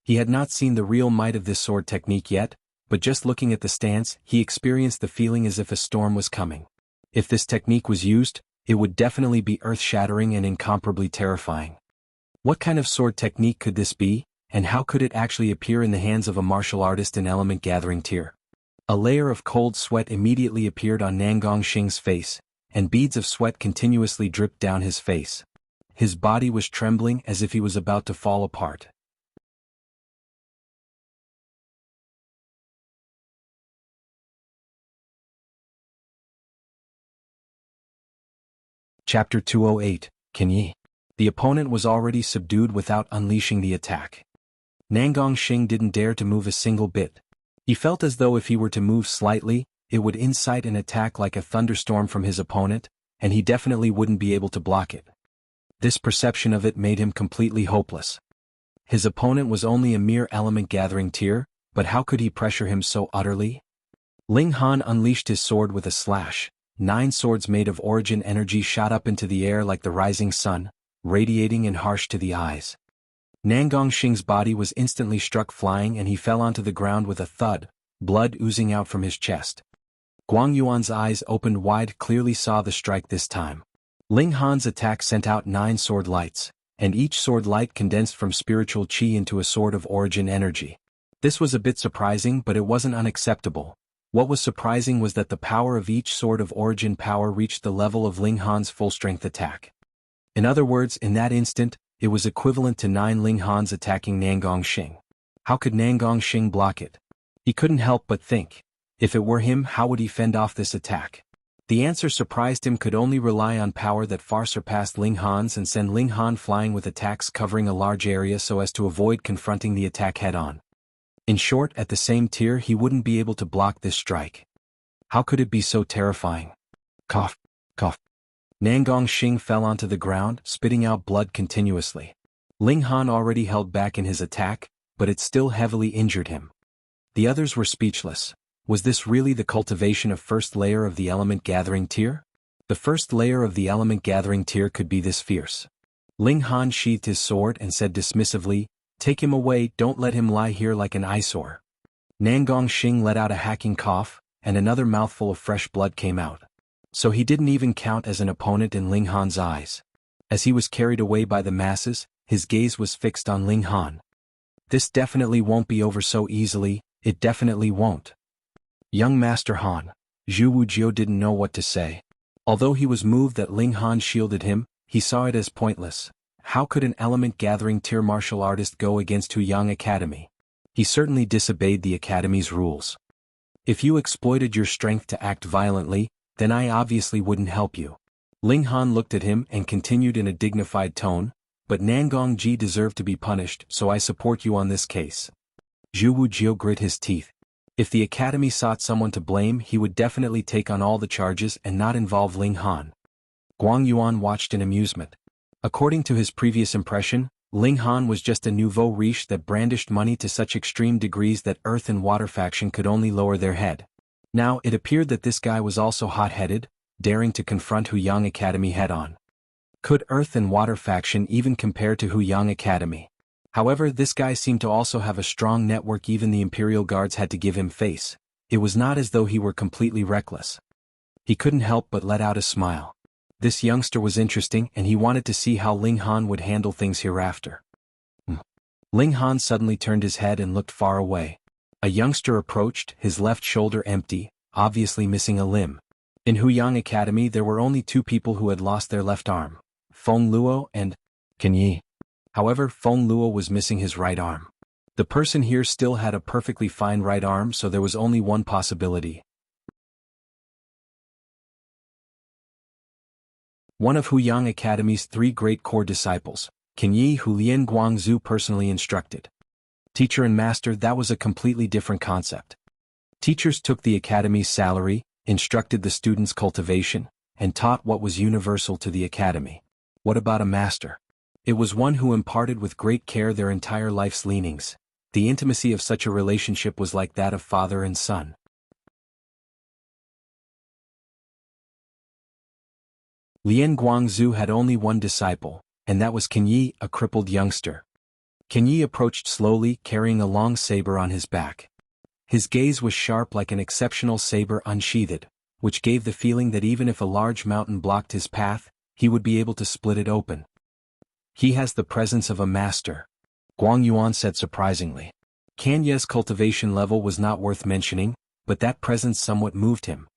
He had not seen the real might of this sword technique yet, but just looking at the stance, he experienced the feeling as if a storm was coming. If this technique was used, it would definitely be earth-shattering and incomparably terrifying. What kind of sword technique could this be, and how could it actually appear in the hands of a martial artist in element gathering tier? A layer of cold sweat immediately appeared on Nangongxing's face, and beads of sweat continuously dripped down his face. His body was trembling as if he was about to fall apart. Chapter 208, Kenyi. The opponent was already subdued without unleashing the attack. Nangongxing didn't dare to move a single bit. He felt as though if he were to move slightly, it would incite an attack like a thunderstorm from his opponent, and he definitely wouldn't be able to block it. This perception of it made him completely hopeless. His opponent was only a mere element-gathering tier, but how could he pressure him so utterly? Ling Han unleashed his sword with a slash. 9 swords made of origin energy shot up into the air like the rising sun, radiating and harsh to the eyes. Nangongxing's body was instantly struck flying and he fell onto the ground with a thud, blood oozing out from his chest. Guang Yuan's eyes opened wide, clearly saw the strike this time. Ling Han's attack sent out 9 sword lights, and each sword light condensed from spiritual qi into a sword of origin energy. This was a bit surprising, but it wasn't unacceptable. What was surprising was that the power of each sword of origin power reached the level of Ling Han's full-strength attack. In other words, in that instant, it was equivalent to 9 Ling Hans attacking Nangongxing. How could Nangongxing block it? He couldn't help but think. If it were him, how would he fend off this attack? The answer surprised him: could only rely on power that far surpassed Ling Han's and send Ling Han flying with attacks covering a large area so as to avoid confronting the attack head-on. In short, at the same tier he wouldn't be able to block this strike. How could it be so terrifying? Cough, cough. Nangongxing fell onto the ground, spitting out blood continuously. Ling Han already held back in his attack, but it still heavily injured him. The others were speechless. Was this really the cultivation of first layer of the element gathering tier? The first layer of the element gathering tier could be this fierce. Ling Han sheathed his sword and said dismissively, "Take him away, don't let him lie here like an eyesore." Nangongxing let out a hacking cough, and another mouthful of fresh blood came out. So he didn't even count as an opponent in Ling Han's eyes. As he was carried away by the masses, his gaze was fixed on Ling Han. This definitely won't be over so easily, it definitely won't. Young Master Han. Zhu Wujiu didn't know what to say. Although he was moved that Ling Han shielded him, he saw it as pointless. How could an element-gathering tier martial artist go against Huyang Academy? He certainly disobeyed the Academy's rules. If you exploited your strength to act violently, then I obviously wouldn't help you. Ling Han looked at him and continued in a dignified tone, "But Nangongji deserved to be punished, so I support you on this case." Zhu Wujiu grit his teeth. If the Academy sought someone to blame, he would definitely take on all the charges and not involve Ling Han. Guang Yuan watched in amusement. According to his previous impression, Ling Han was just a nouveau riche that brandished money to such extreme degrees that Earth and Water faction could only lower their head. Now, it appeared that this guy was also hot-headed, daring to confront Huyang Academy head-on. Could Earth and Water faction even compare to Huyang Academy? However, this guy seemed to also have a strong network. Even the Imperial Guards had to give him face. It was not as though he were completely reckless. He couldn't help but let out a smile. This youngster was interesting and he wanted to see how Ling Han would handle things hereafter. Ling Han suddenly turned his head and looked far away. A youngster approached, his left shoulder empty, obviously missing a limb. In Huyang Academy there were only 2 people who had lost their left arm, Feng Luo and Kenyi. However, Feng Luo was missing his right arm. The person here still had a perfectly fine right arm, so there was only one possibility. One of Huyang Academy's 3 great core disciples, Kenyi, who Lian Guangzhu personally instructed. Teacher and master, that was a completely different concept. Teachers took the academy's salary, instructed the students' cultivation, and taught what was universal to the academy. What about a master? It was one who imparted with great care their entire life's leanings. The intimacy of such a relationship was like that of father and son. Lian Guangzhu had only one disciple, and that was Kenyi, a crippled youngster. Kenyi approached slowly, carrying a long saber on his back. His gaze was sharp like an exceptional saber unsheathed, which gave the feeling that even if a large mountain blocked his path, he would be able to split it open. He has the presence of a master, Guang Yuan said surprisingly. Kanye's cultivation level was not worth mentioning, but that presence somewhat moved him.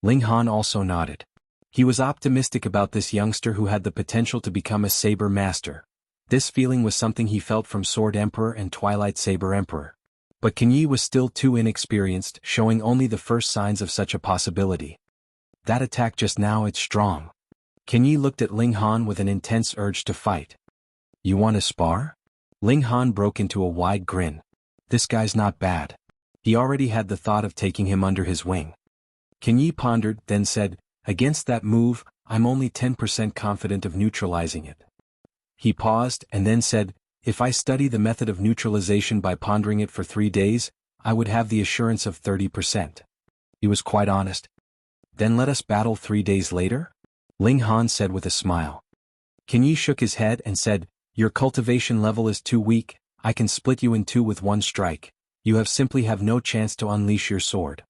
Ling Han also nodded. He was optimistic about this youngster who had the potential to become a saber master. This feeling was something he felt from Sword Emperor and Twilight Saber Emperor. But Can Yi was still too inexperienced, showing only the first signs of such a possibility. That attack just now, it's strong. Can Yi looked at Ling Han with an intense urge to fight. You want to spar? Ling Han broke into a wide grin. This guy's not bad. He already had the thought of taking him under his wing. Can Yi pondered, then said, against that move, I'm only 10% confident of neutralizing it. He paused and then said, if I study the method of neutralization by pondering it for 3 days, I would have the assurance of 30%. He was quite honest. Then let us battle 3 days later? Ling Han said with a smile. Can Yi shook his head and said, your cultivation level is too weak, I can split you in 2 with 1 strike. You simply have no chance to unleash your sword.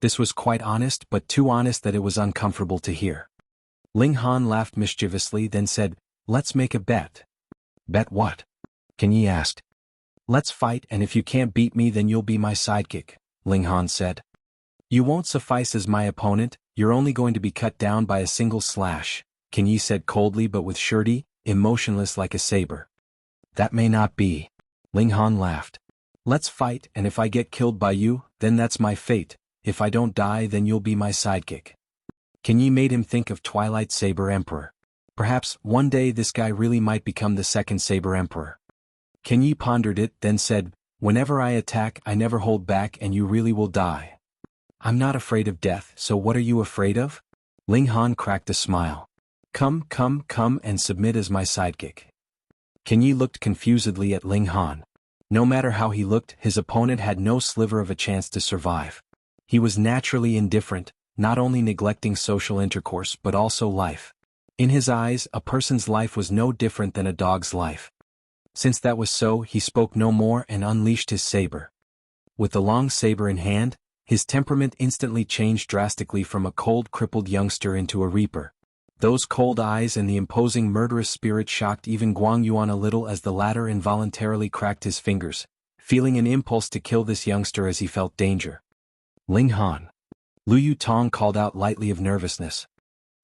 This was quite honest, but too honest that it was uncomfortable to hear. Ling Han laughed mischievously, then said, let's make a bet. Bet what? Can Yi asked. Let's fight, and if you can't beat me then you'll be my sidekick, Ling Han said. You won't suffice as my opponent, you're only going to be cut down by a single slash, Can Yi said coldly but with surety, emotionless like a saber. That may not be. Ling Han laughed. Let's fight, and if I get killed by you, then that's my fate. If I don't die then you'll be my sidekick. Can Yi made him think of Twilight Saber Emperor. Perhaps, one day this guy really might become the second Saber Emperor. Can Yi pondered it, then said, whenever I attack I never hold back and you really will die. I'm not afraid of death, so what are you afraid of? Ling Han cracked a smile. Come and submit as my sidekick. Can Yi looked confusedly at Ling Han. No matter how he looked, his opponent had no sliver of a chance to survive. He was naturally indifferent, not only neglecting social intercourse but also life. In his eyes, a person's life was no different than a dog's life. Since that was so, he spoke no more and unleashed his saber. With the long saber in hand, his temperament instantly changed drastically from a cold, crippled youngster into a reaper. Those cold eyes and the imposing murderous spirit shocked even Guang Yuan a little as the latter involuntarily cracked his fingers, feeling an impulse to kill this youngster as he felt danger. Ling Han. Lu Yutong called out lightly of nervousness.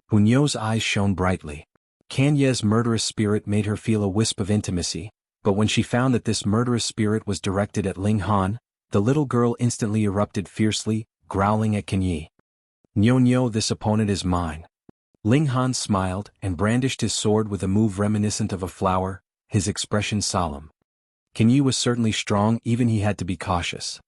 Hun You's eyes shone brightly. Kan Ye's murderous spirit made her feel a wisp of intimacy, but when she found that this murderous spirit was directed at Ling Han, the little girl instantly erupted fiercely, growling at Kan Yi. Nyo, this opponent is mine. Ling Han smiled and brandished his sword with a move reminiscent of a flower, his expression solemn. Kan Yi was certainly strong, even he had to be cautious.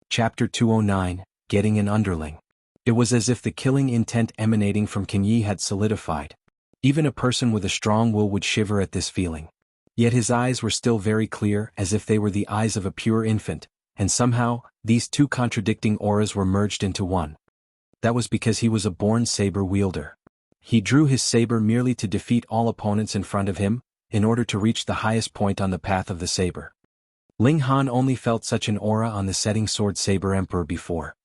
Chapter 209, Getting an Underling. It was as if the killing intent emanating from Kan Yi had solidified. Even a person with a strong will would shiver at this feeling. Yet his eyes were still very clear, as if they were the eyes of a pure infant, and somehow, these two contradicting auras were merged into one. That was because he was a born saber wielder. He drew his saber merely to defeat all opponents in front of him, in order to reach the highest point on the path of the saber. Ling Han only felt such an aura on the setting sword Saber Emperor before.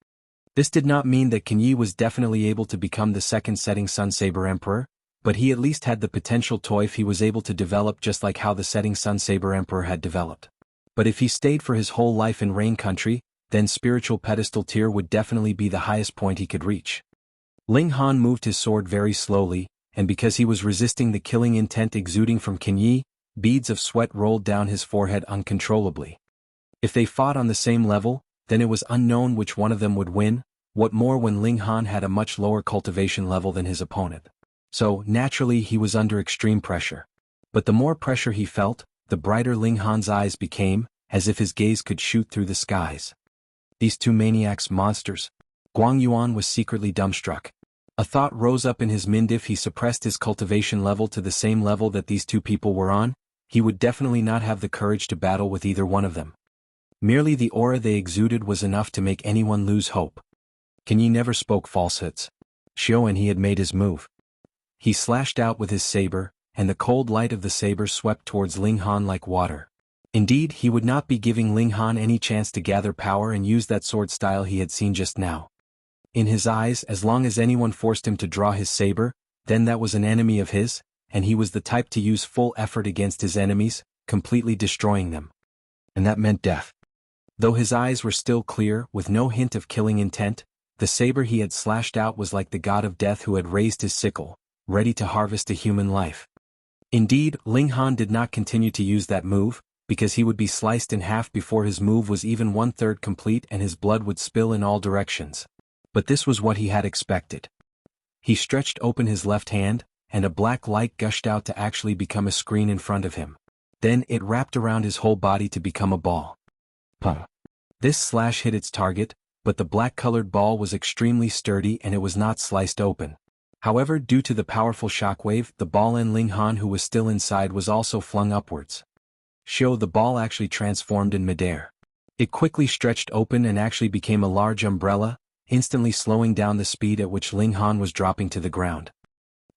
This did not mean that Kan Yi was definitely able to become the second setting Sun Saber Emperor, but he at least had the potential to if he was able to develop just like how the setting Sun Saber Emperor had developed. But if he stayed for his whole life in Rain Country, then spiritual pedestal tier would definitely be the highest point he could reach. Ling Han moved his sword very slowly, and because he was resisting the killing intent exuding from Kan Yi, beads of sweat rolled down his forehead uncontrollably. If they fought on the same level, then it was unknown which one of them would win, what more when Ling Han had a much lower cultivation level than his opponent. So, naturally he was under extreme pressure. But the more pressure he felt, the brighter Ling Han's eyes became, as if his gaze could shoot through the skies. These two maniacs, monsters. Guang Yuan was secretly dumbstruck. A thought rose up in his mind: if he suppressed his cultivation level to the same level that these two people were on, he would definitely not have the courage to battle with either one of them. Merely the aura they exuded was enough to make anyone lose hope. Kan Yi never spoke falsehoods. Xiao and he had made his move. He slashed out with his saber, and the cold light of the saber swept towards Ling Han like water. Indeed, he would not be giving Ling Han any chance to gather power and use that sword style he had seen just now. In his eyes, as long as anyone forced him to draw his saber, then that was an enemy of his, and he was the type to use full effort against his enemies, completely destroying them. And that meant death. Though his eyes were still clear, with no hint of killing intent, the saber he had slashed out was like the god of death who had raised his sickle, ready to harvest a human life. Indeed, Ling Han did not continue to use that move, because he would be sliced in half before his move was even 1/3 complete and his blood would spill in all directions. But this was what he had expected. He stretched open his left hand, and a black light gushed out to actually become a screen in front of him. Then it wrapped around his whole body to become a ball. Puh. This slash hit its target, but the black-colored ball was extremely sturdy and it was not sliced open. However, due to the powerful shockwave, the ball and Ling Han who was still inside was also flung upwards. The ball actually transformed in midair. It quickly stretched open and actually became a large umbrella, instantly slowing down the speed at which Ling Han was dropping to the ground.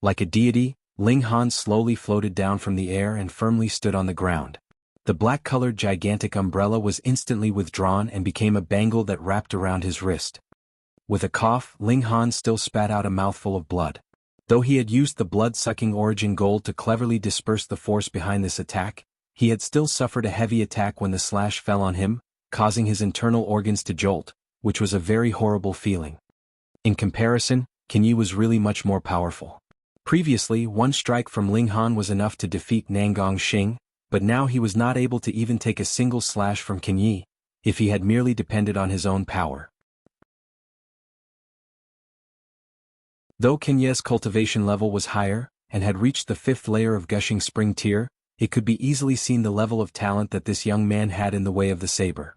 Like a deity, Ling Han slowly floated down from the air and firmly stood on the ground. The black-colored gigantic umbrella was instantly withdrawn and became a bangle that wrapped around his wrist. With a cough, Ling Han still spat out a mouthful of blood. Though he had used the blood-sucking origin gold to cleverly disperse the force behind this attack, he had still suffered a heavy attack when the slash fell on him, causing his internal organs to jolt, which was a very horrible feeling. In comparison, Qin Yi was really much more powerful. Previously, one strike from Ling Han was enough to defeat Nangong Xing, but now he was not able to even take a single slash from Qin Yi, if he had merely depended on his own power. Though Qin Yi's cultivation level was higher, and had reached the 5th layer of Gushing Spring tier, it could be easily seen the level of talent that this young man had in the way of the saber.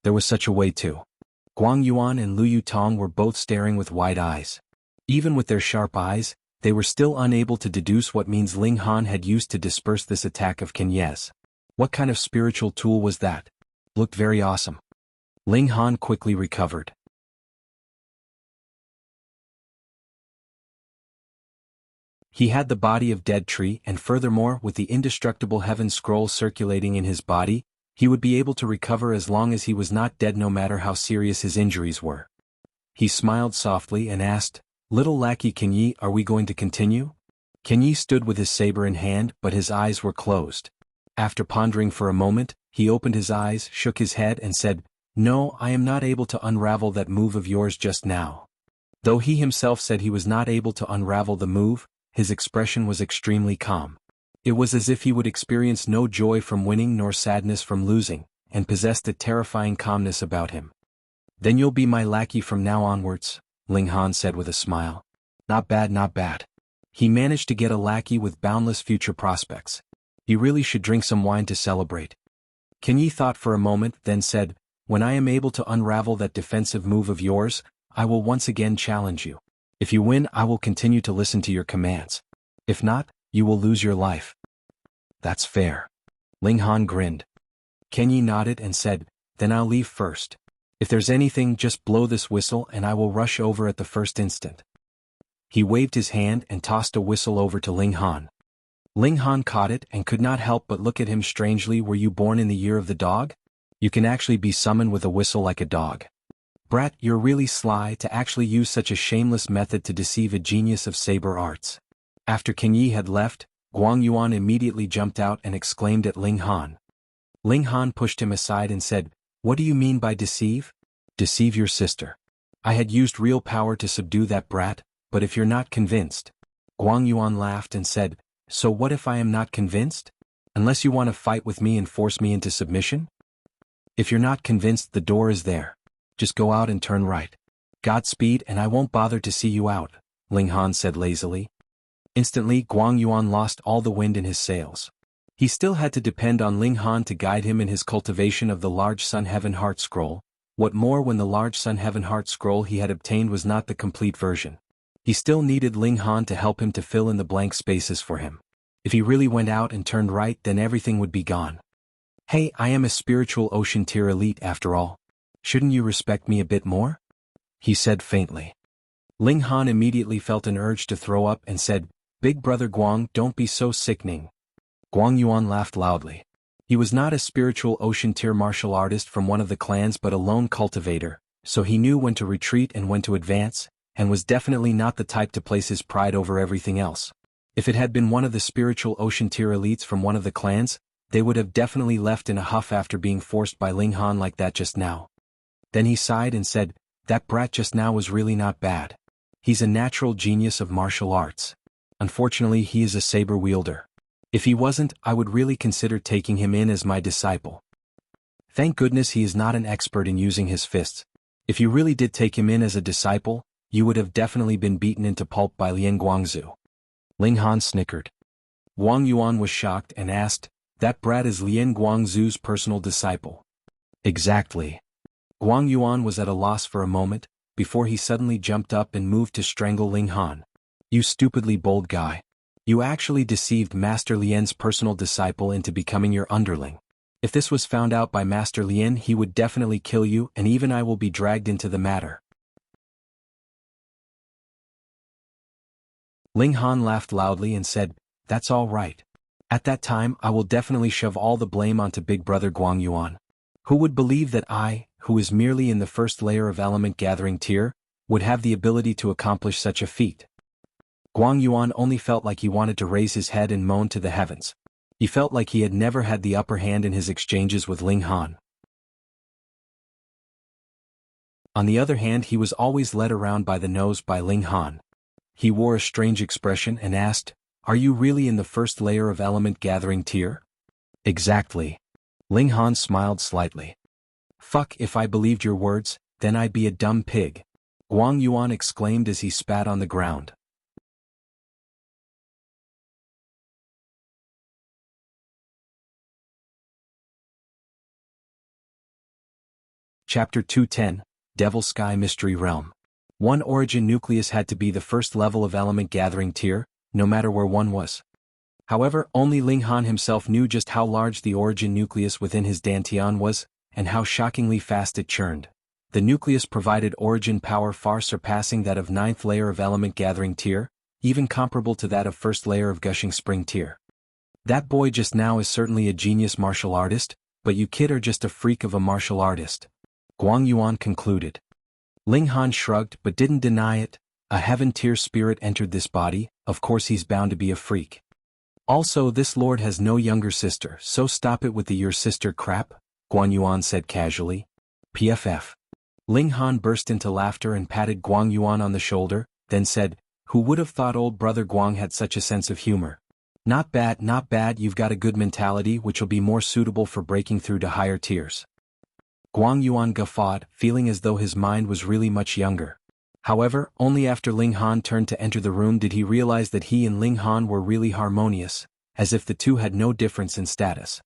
There was such a way too. Guang Yuan and Lu Yutong were both staring with wide eyes. Even with their sharp eyes, they were still unable to deduce what means Ling Han had used to disperse this attack of Qin Yi's. What kind of spiritual tool was that? Looked very awesome. Ling Han quickly recovered. He had the body of dead tree, and furthermore, with the indestructible heaven scroll circulating in his body, he would be able to recover as long as he was not dead no matter how serious his injuries were. He smiled softly and asked, "Little lackey Qin Yi, are we going to continue?" Qin Yi stood with his saber in hand, but his eyes were closed. After pondering for a moment, he opened his eyes, shook his head and said, "No, I am not able to unravel that move of yours just now." Though he himself said he was not able to unravel the move, his expression was extremely calm. It was as if he would experience no joy from winning nor sadness from losing, and possessed a terrifying calmness about him. "Then you'll be my lackey from now onwards," Ling Han said with a smile. "Not bad, not bad." He managed to get a lackey with boundless future prospects. He really should drink some wine to celebrate. Qin Yi thought for a moment, then said, "When I am able to unravel that defensive move of yours, I will once again challenge you. If you win, I will continue to listen to your commands. If not, you will lose your life." "That's fair." Ling Han grinned. Qin Yi nodded and said, "Then I'll leave first. If there's anything, just blow this whistle and I will rush over at the first instant." He waved his hand and tossed a whistle over to Ling Han. Ling Han caught it and could not help but look at him strangely. "Were you born in the year of the dog? You can actually be summoned with a whistle like a dog. Brat, you're really sly to actually use such a shameless method to deceive a genius of saber arts." After Qin Yi had left, Guang Yuan immediately jumped out and exclaimed at Ling Han. Ling Han pushed him aside and said, "What do you mean by deceive?" "Deceive your sister. I had used real power to subdue that brat, but if you're not convinced..." Guang Yuan laughed and said, "So what if I am not convinced? Unless you want to fight with me and force me into submission? If you're not convinced, the door is there. Just go out and turn right. Godspeed, and I won't bother to see you out," Ling Han said lazily. Instantly, Guang Yuan lost all the wind in his sails. He still had to depend on Ling Han to guide him in his cultivation of the large Sun Heaven Heart Scroll. What more, when the large Sun Heaven Heart Scroll he had obtained was not the complete version. He still needed Ling Han to help him to fill in the blank spaces for him. If he really went out and turned right, then everything would be gone. "Hey, I am a spiritual ocean tier elite after all. Shouldn't you respect me a bit more?" he said faintly. Ling Han immediately felt an urge to throw up and said, "Big brother Guang, don't be so sickening." Guang Yuan laughed loudly. He was not a spiritual ocean tier martial artist from one of the clans but a lone cultivator, so he knew when to retreat and when to advance, and was definitely not the type to place his pride over everything else. If it had been one of the spiritual ocean tier elites from one of the clans, they would have definitely left in a huff after being forced by Ling Han like that just now. Then he sighed and said, "That brat just now was really not bad. He's a natural genius of martial arts. Unfortunately, he is a saber wielder. If he wasn't, I would really consider taking him in as my disciple. Thank goodness he is not an expert in using his fists. If you really did take him in as a disciple, you would have definitely been beaten into pulp by Lian Guangzhu." Ling Han snickered. Wang Yuan was shocked and asked, "That brat is Lian Guangzhu's personal disciple?" "Exactly." Wang Yuan was at a loss for a moment, before he suddenly jumped up and moved to strangle Ling Han. "You stupidly bold guy. You actually deceived Master Lian's personal disciple into becoming your underling. If this was found out by Master Lian, he would definitely kill you, and even I will be dragged into the matter." Ling Han laughed loudly and said, "That's all right. At that time I will definitely shove all the blame onto Big Brother Guang Yuan. Who would believe that I, who is merely in the first layer of element gathering tier, would have the ability to accomplish such a feat?" Guang Yuan only felt like he wanted to raise his head and moan to the heavens. He felt like he had never had the upper hand in his exchanges with Ling Han. On the other hand, he was always led around by the nose by Ling Han. He wore a strange expression and asked, "Are you really in the first layer of element gathering tier?" "Exactly." Ling Han smiled slightly. "Fuck, if I believed your words, then I'd be a dumb pig," Guang Yuan exclaimed as he spat on the ground. Chapter 210, Devil Sky Mystery Realm. One origin nucleus had to be the first level of element gathering tier, no matter where one was. However, only Ling Han himself knew just how large the origin nucleus within his dantian was, and how shockingly fast it churned. The nucleus provided origin power far surpassing that of 9th layer of element gathering tier, even comparable to that of 1st layer of gushing spring tier. That boy just now is certainly a genius martial artist, but you kid are just a freak of a martial artist," Guang Yuan concluded. Ling Han shrugged but didn't deny it. A heaven tier spirit entered this body, of course he's bound to be a freak. "Also, this lord has no younger sister, so stop it with the your sister crap," Guang Yuan said casually. "PFF. Ling Han burst into laughter and patted Guang Yuan on the shoulder, then said, "Who would have thought old brother Guang had such a sense of humor? Not bad, not bad, you've got a good mentality which will be more suitable for breaking through to higher tiers." Guang Yuan guffawed, feeling as though his mind was really much younger. However, only after Ling Han turned to enter the room did he realize that he and Ling Han were really harmonious, as if the two had no difference in status.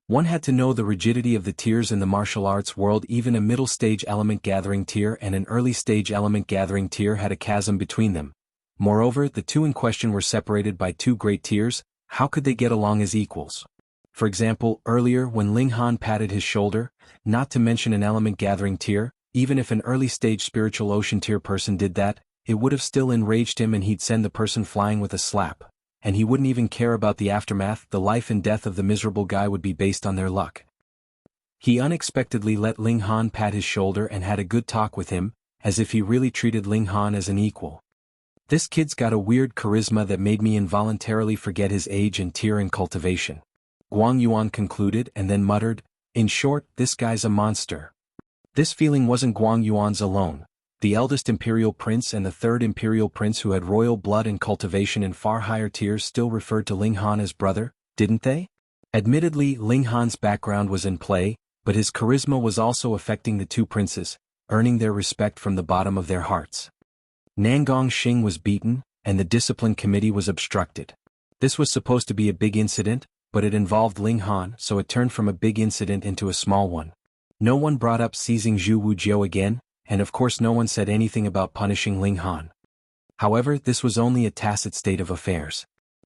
One had to know the rigidity of the tiers in the martial arts world. Even a middle-stage element gathering tier and an early-stage element gathering tier had a chasm between them. Moreover, the two in question were separated by two great tiers. How could they get along as equals? For example, earlier when Ling Han patted his shoulder, not to mention an element gathering tier, even if an early-stage spiritual ocean tier person did that, it would have still enraged him and he'd send the person flying with a slap. And he wouldn't even care about the aftermath. The life and death of the miserable guy would be based on their luck. He unexpectedly let Ling Han pat his shoulder and had a good talk with him, as if he really treated Ling Han as an equal. "This kid's got a weird charisma that made me involuntarily forget his age and tier in cultivation," Guang Yuan concluded and then muttered, "In short, this guy's a monster." This feeling wasn't Guang Yuan's alone. The eldest imperial prince and the third imperial prince who had royal blood and cultivation in far higher tiers still referred to Ling Han as brother, didn't they? Admittedly, Ling Han's background was in play, but his charisma was also affecting the two princes, earning their respect from the bottom of their hearts. Nangong Xing was beaten, and the discipline committee was obstructed. This was supposed to be a big incident, but it involved Ling Han, so it turned from a big incident into a small one. No one brought up seizing Zhu Wujiao again, and of course no one said anything about punishing Ling Han. However, this was only a tacit state of affairs.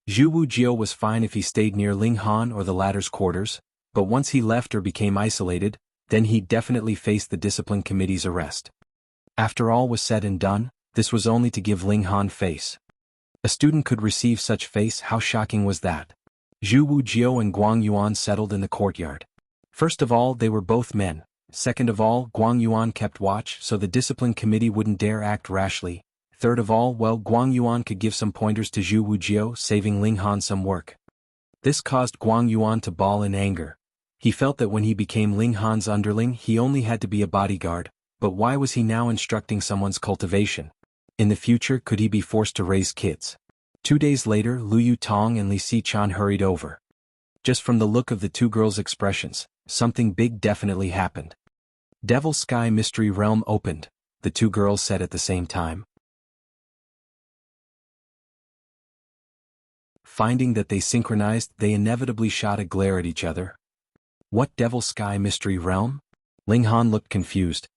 Zhu Wujiao was fine if he stayed near Ling Han or the latter's quarters, but once he left or became isolated, then he'd definitely face the discipline committee's arrest. After all was said and done, this was only to give Ling Han face. A student could receive such face. How shocking was that? Zhu Wujiao and Guang Yuan settled in the courtyard. First of all, they were both men. Second of all, Guang Yuan kept watch so the discipline committee wouldn't dare act rashly, Third of all, well, Guang Yuan could give some pointers to Zhu Wujiao, saving Ling Han some work. This caused Guang Yuan to bawl in anger. He felt that when he became Ling Han's underling he only had to be a bodyguard, but why was he now instructing someone's cultivation? In the future could he be forced to raise kids? 2 days later Lu Yutong and Li Xichan hurried over. Just from the look of the two girls' expressions, something big definitely happened. Devil Sky Mystery Realm opened, the two girls said at the same time. Finding that they synchronized, they inevitably shot a glare at each other. What Devil Sky Mystery Realm? Ling Han looked confused.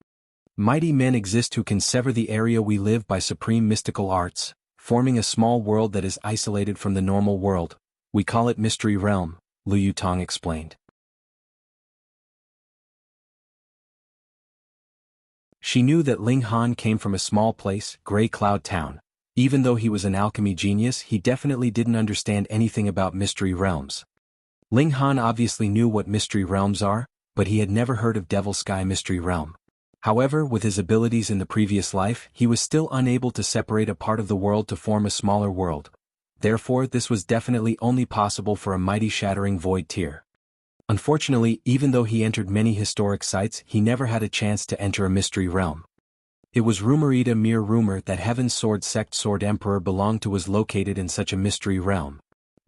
Mighty men exist who can sever the area we live by supreme mystical arts, forming a small world that is isolated from the normal world. We call it Mystery Realm, Lu Yutong explained. She knew that Ling Han came from a small place, Grey Cloud Town. Even though he was an alchemy genius, he definitely didn't understand anything about mystery realms. Ling Han obviously knew what mystery realms are, but he had never heard of Devil Sky Mystery Realm. However, with his abilities in the previous life, he was still unable to separate a part of the world to form a smaller world. Therefore, this was definitely only possible for a mighty shattering void tier. Unfortunately, even though he entered many historic sites, he never had a chance to enter a mystery realm. It was rumored, a mere rumor, that Heaven's Sword Sect Sword Emperor belonged to was located in such a mystery realm.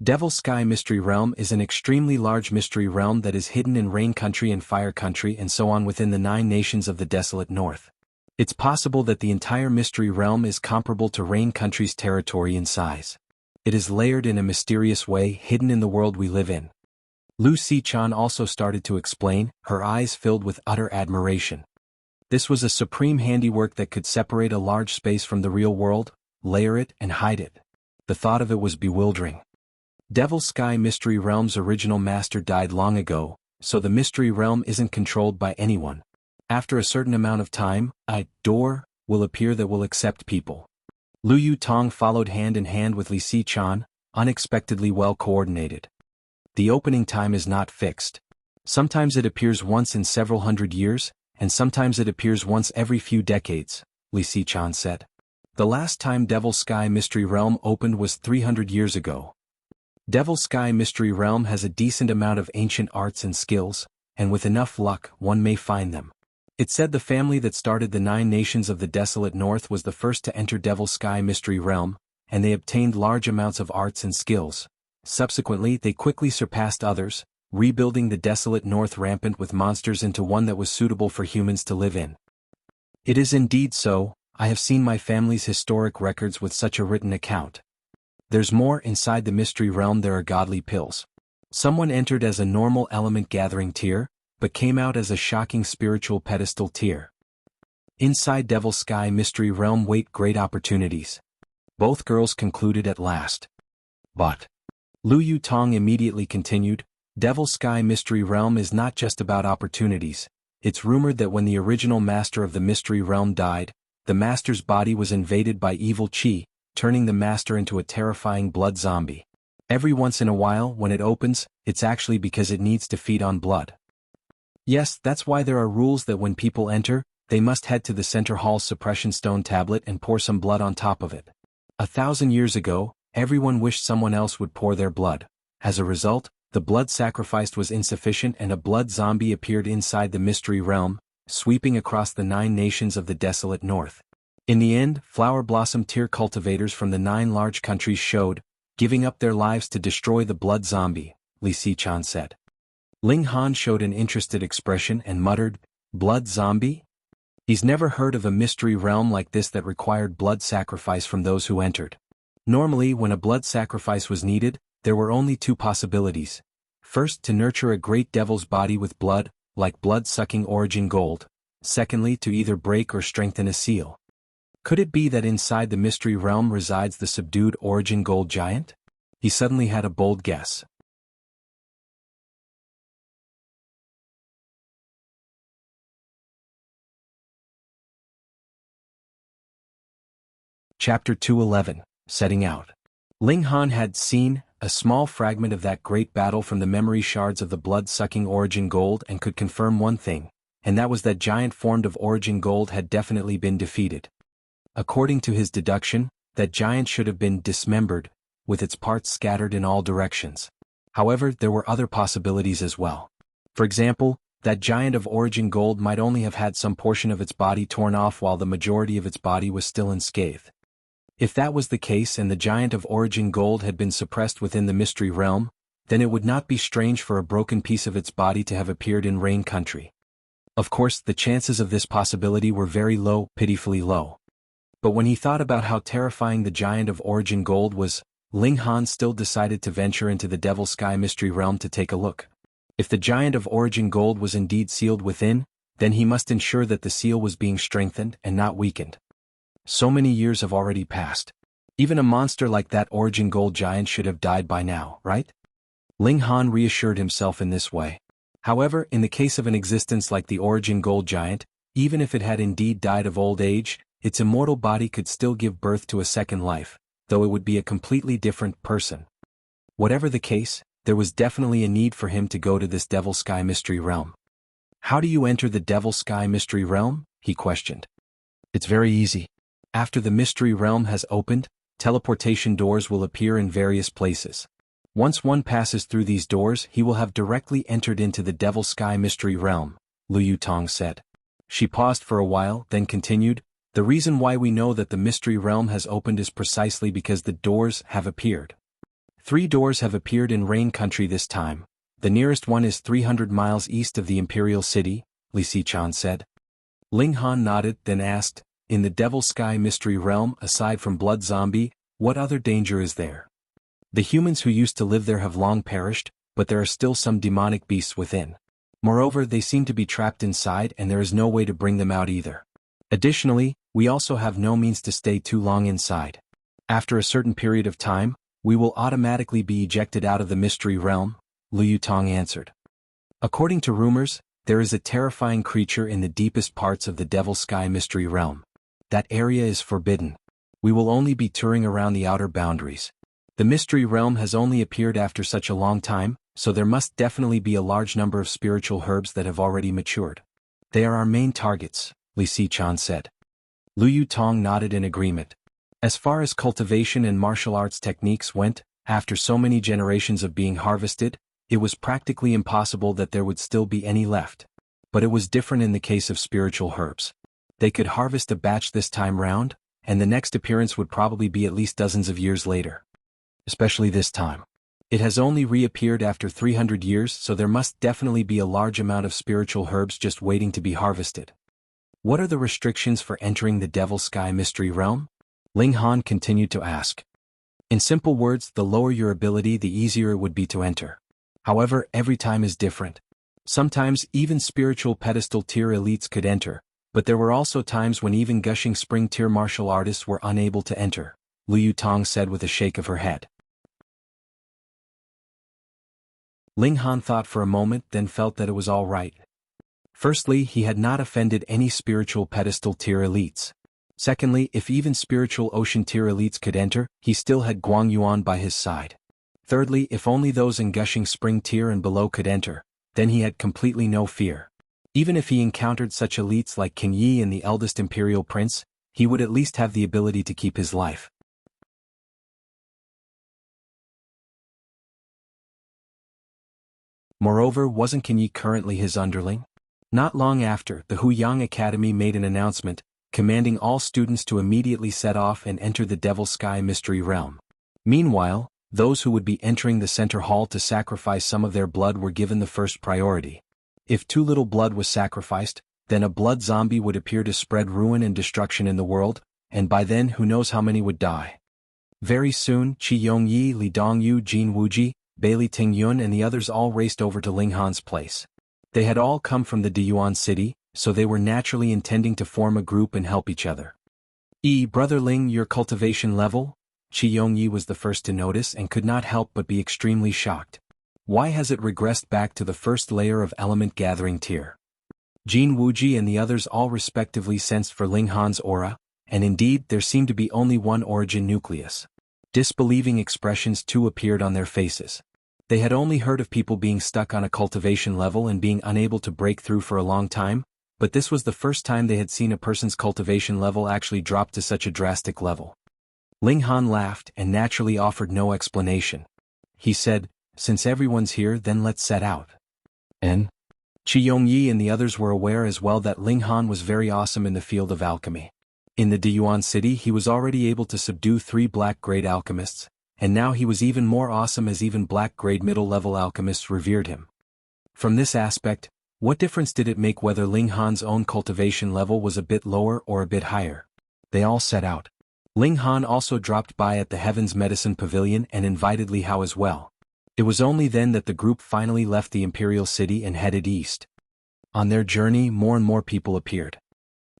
Devil Sky Mystery Realm is an extremely large mystery realm that is hidden in Rain Country and Fire Country and so on within the 9 nations of the desolate north. It's possible that the entire mystery realm is comparable to Rain Country's territory in size. It is layered in a mysterious way, hidden in the world we live in. Lu Xichan also started to explain, her eyes filled with utter admiration. This was a supreme handiwork that could separate a large space from the real world, layer it and hide it. The thought of it was bewildering. Devil Sky Mystery Realm's original master died long ago, so the mystery realm isn't controlled by anyone. After a certain amount of time, a door will appear that will accept people. Lu Yutong followed hand in hand with Li Xichan, unexpectedly well coordinated. The opening time is not fixed. Sometimes it appears once in several hundred years, and sometimes it appears once every few decades, Li Xichan said. The last time Devil Sky Mystery Realm opened was 300 years ago. Devil Sky Mystery Realm has a decent amount of ancient arts and skills, and with enough luck, one may find them. It said the family that started the 9 nations of the desolate north was the first to enter Devil Sky Mystery Realm, and they obtained large amounts of arts and skills. Subsequently, they quickly surpassed others, rebuilding the desolate north rampant with monsters into one that was suitable for humans to live in. It is indeed so, I have seen my family's historic records with such a written account. There's more. Inside the mystery realm there are godly pills. Someone entered as a normal element gathering tier, but came out as a shocking spiritual pedestal tier. Inside Devil Sky Mystery Realm wait great opportunities. Both girls concluded at last. But Lu Yutong immediately continued, Devil Sky Mystery Realm is not just about opportunities. It's rumored that when the original master of the mystery realm died, the master's body was invaded by evil chi, turning the master into a terrifying blood zombie. Every once in a while, when it opens, it's actually because it needs to feed on blood. Yes, that's why there are rules that when people enter, they must head to the center hall's suppression stone tablet and pour some blood on top of it. 1,000 years ago, everyone wished someone else would pour their blood. As a result, the blood sacrificed was insufficient and a blood zombie appeared inside the mystery realm, sweeping across the 9 nations of the desolate north. In the end, flower blossom tier cultivators from the 9 large countries showed, giving up their lives to destroy the blood zombie, Li Xichan said. Ling Han showed an interested expression and muttered, blood zombie? He's never heard of a mystery realm like this that required blood sacrifice from those who entered. Normally, when a blood sacrifice was needed, there were only 2 possibilities. First, to nurture a great devil's body with blood, like blood-sucking origin gold. Secondly, to either break or strengthen a seal. Could it be that inside the mystery realm resides the subdued origin gold giant? He suddenly had a bold guess. Chapter 211, Setting Out. Ling Han had seen a small fragment of that great battle from the memory shards of the blood-sucking origin gold and could confirm one thing, and that was that giant formed of origin gold had definitely been defeated. According to his deduction, that giant should have been dismembered, with its parts scattered in all directions. However, there were other possibilities as well. For example, that giant of origin gold might only have had some portion of its body torn off while the majority of its body was still unscathed. If that was the case and the giant of origin gold had been suppressed within the mystery realm, then it would not be strange for a broken piece of its body to have appeared in Rain Country. Of course, the chances of this possibility were very low, pitifully low. But when he thought about how terrifying the giant of origin gold was, Ling Han still decided to venture into the Devil Sky mystery realm to take a look. If the giant of origin gold was indeed sealed within, then he must ensure that the seal was being strengthened and not weakened. So many years have already passed. Even a monster like that origin gold giant should have died by now, right? Ling Han reassured himself in this way. However, in the case of an existence like the origin gold giant, even if it had indeed died of old age, its immortal body could still give birth to a second life, though it would be a completely different person. Whatever the case, there was definitely a need for him to go to this Devil Sky mystery realm. How do you enter the Devil Sky mystery realm? He questioned. It's very easy. After the mystery realm has opened, teleportation doors will appear in various places. Once one passes through these doors, he will have directly entered into the Devil Sky mystery realm, Liu Tong said. She paused for a while, then continued, the reason why we know that the mystery realm has opened is precisely because the doors have appeared. 3 doors have appeared in Rain Country this time. The nearest one is 300 miles east of the Imperial City, Li Sichan said. Ling Han nodded, then asked, in the Devil Sky mystery realm, aside from blood zombie, what other danger is there? The humans who used to live there have long perished, but there are still some demonic beasts within. Moreover, they seem to be trapped inside and there is no way to bring them out either. Additionally, we also have no means to stay too long inside. After a certain period of time, we will automatically be ejected out of the mystery realm, Liu Tong answered. According to rumors, there is a terrifying creature in the deepest parts of the Devil Sky mystery realm. That area is forbidden. We will only be touring around the outer boundaries. The mystery realm has only appeared after such a long time, so there must definitely be a large number of spiritual herbs that have already matured. They are our main targets, Li Sichan said. Liu Tong nodded in agreement. As far as cultivation and martial arts techniques went, after so many generations of being harvested, it was practically impossible that there would still be any left. But it was different in the case of spiritual herbs. They could harvest a batch this time round, and the next appearance would probably be at least dozens of years later. Especially this time. It has only reappeared after 300 years, so there must definitely be a large amount of spiritual herbs just waiting to be harvested. What are the restrictions for entering the Devil Sky mystery realm? Ling Han continued to ask. In simple words, the lower your ability, the easier it would be to enter. However, every time is different. Sometimes even spiritual pedestal tier elites could enter, but there were also times when even gushing spring tier martial artists were unable to enter, Liu Tong said with a shake of her head. Ling Han thought for a moment, then felt that it was all right. Firstly, he had not offended any spiritual pedestal tier elites. Secondly, if even spiritual ocean tier elites could enter, he still had Guang Yuan by his side. Thirdly, if only those in gushing spring tier and below could enter, then he had completely no fear. Even if he encountered such elites like Qin Yi and the eldest imperial prince, he would at least have the ability to keep his life. Moreover, wasn't Qin Yi currently his underling? Not long after, the Huyang Academy made an announcement, commanding all students to immediately set off and enter the Devil Sky mystery realm. Meanwhile, those who would be entering the center hall to sacrifice some of their blood were given the first priority. If too little blood was sacrificed, then a blood zombie would appear to spread ruin and destruction in the world, and by then who knows how many would die. Very soon, Qi Yongyi, Li Dongyu, Jin Wuji, Bailey Tingyun and the others all raced over to Ling Han's place. They had all come from the Diyuan city, so they were naturally intending to form a group and help each other. Brother Ling, your cultivation level? Qi Yongyi was the first to notice and could not help but be extremely shocked. Why has it regressed back to the first layer of element gathering tier? Jin Wuji and the others all respectively sensed for Ling Han's aura, and indeed there seemed to be only one origin nucleus. Disbelieving expressions too appeared on their faces. They had only heard of people being stuck on a cultivation level and being unable to break through for a long time, but this was the first time they had seen a person's cultivation level actually drop to such a drastic level. Ling Han laughed and naturally offered no explanation. He said, "Since everyone's here, then let's set out." And Qi Yongyi and the others were aware as well that Ling Han was very awesome in the field of alchemy. In the Diyuan city he was already able to subdue 3 black-grade alchemists, and now he was even more awesome as even black-grade middle-level alchemists revered him. From this aspect, what difference did it make whether Ling Han's own cultivation level was a bit lower or a bit higher? They all set out. Ling Han also dropped by at the Heaven's Medicine Pavilion and invited Li Hao as well. It was only then that the group finally left the Imperial City and headed east. On their journey, more and more people appeared.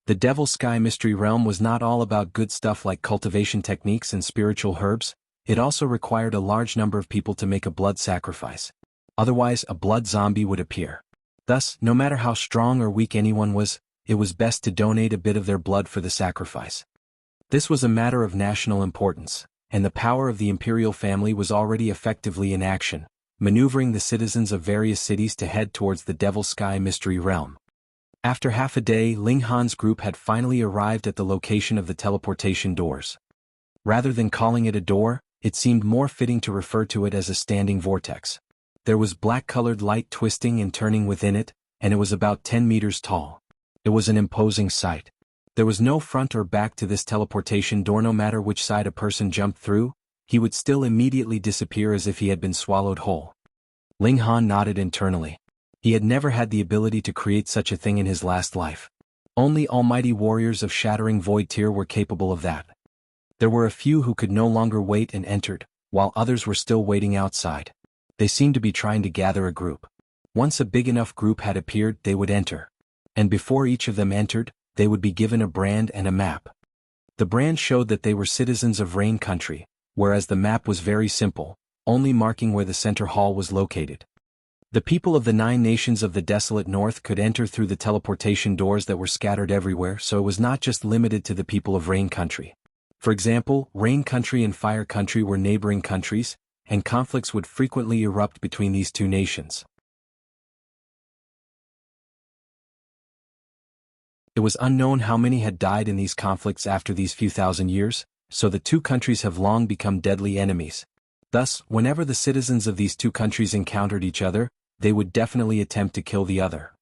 The Devil Sky Mystery Realm was not all about good stuff like cultivation techniques and spiritual herbs, it also required a large number of people to make a blood sacrifice. Otherwise, a blood zombie would appear. Thus, no matter how strong or weak anyone was, it was best to donate a bit of their blood for the sacrifice. This was a matter of national importance, and the power of the imperial family was already effectively in action, maneuvering the citizens of various cities to head towards the Devil Sky Mystery Realm. After half a day, Ling Han's group had finally arrived at the location of the teleportation doors. Rather than calling it a door, it seemed more fitting to refer to it as a standing vortex. There was black-colored light twisting and turning within it, and it was about 10 meters tall. It was an imposing sight. There was no front or back to this teleportation door. No matter which side a person jumped through, he would still immediately disappear as if he had been swallowed whole. Ling Han nodded internally. He had never had the ability to create such a thing in his last life. Only almighty warriors of shattering void tier were capable of that. There were a few who could no longer wait and entered, while others were still waiting outside. They seemed to be trying to gather a group. Once a big enough group had appeared, they would enter. And before each of them entered, they would be given a brand and a map. The brand showed that they were citizens of Rain Country, whereas the map was very simple, only marking where the center hall was located. The people of the 9 nations of the desolate north could enter through the teleportation doors that were scattered everywhere, so it was not just limited to the people of Rain Country. For example, Rain Country and Fire Country were neighboring countries, and conflicts would frequently erupt between these 2 nations. It was unknown how many had died in these conflicts after these few thousand years, so the 2 countries have long become deadly enemies. Thus, whenever the citizens of these 2 countries encountered each other, they would definitely attempt to kill the other.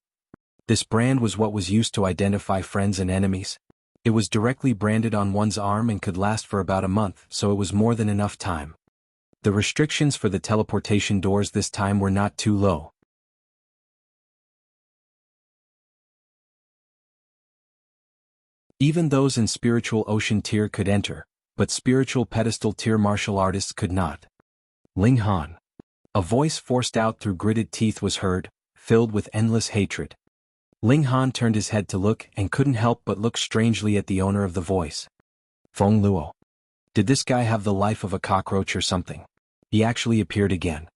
This brand was what was used to identify friends and enemies. It was directly branded on one's arm and could last for about a month, so it was more than enough time. The restrictions for the teleportation doors this time were not too low. Even those in spiritual ocean tier could enter, but spiritual pedestal tier martial artists could not. Ling Han. A voice forced out through gritted teeth was heard, filled with endless hatred. Ling Han turned his head to look and couldn't help but look strangely at the owner of the voice. Feng Luo. Did this guy have the life of a cockroach or something? He actually appeared again.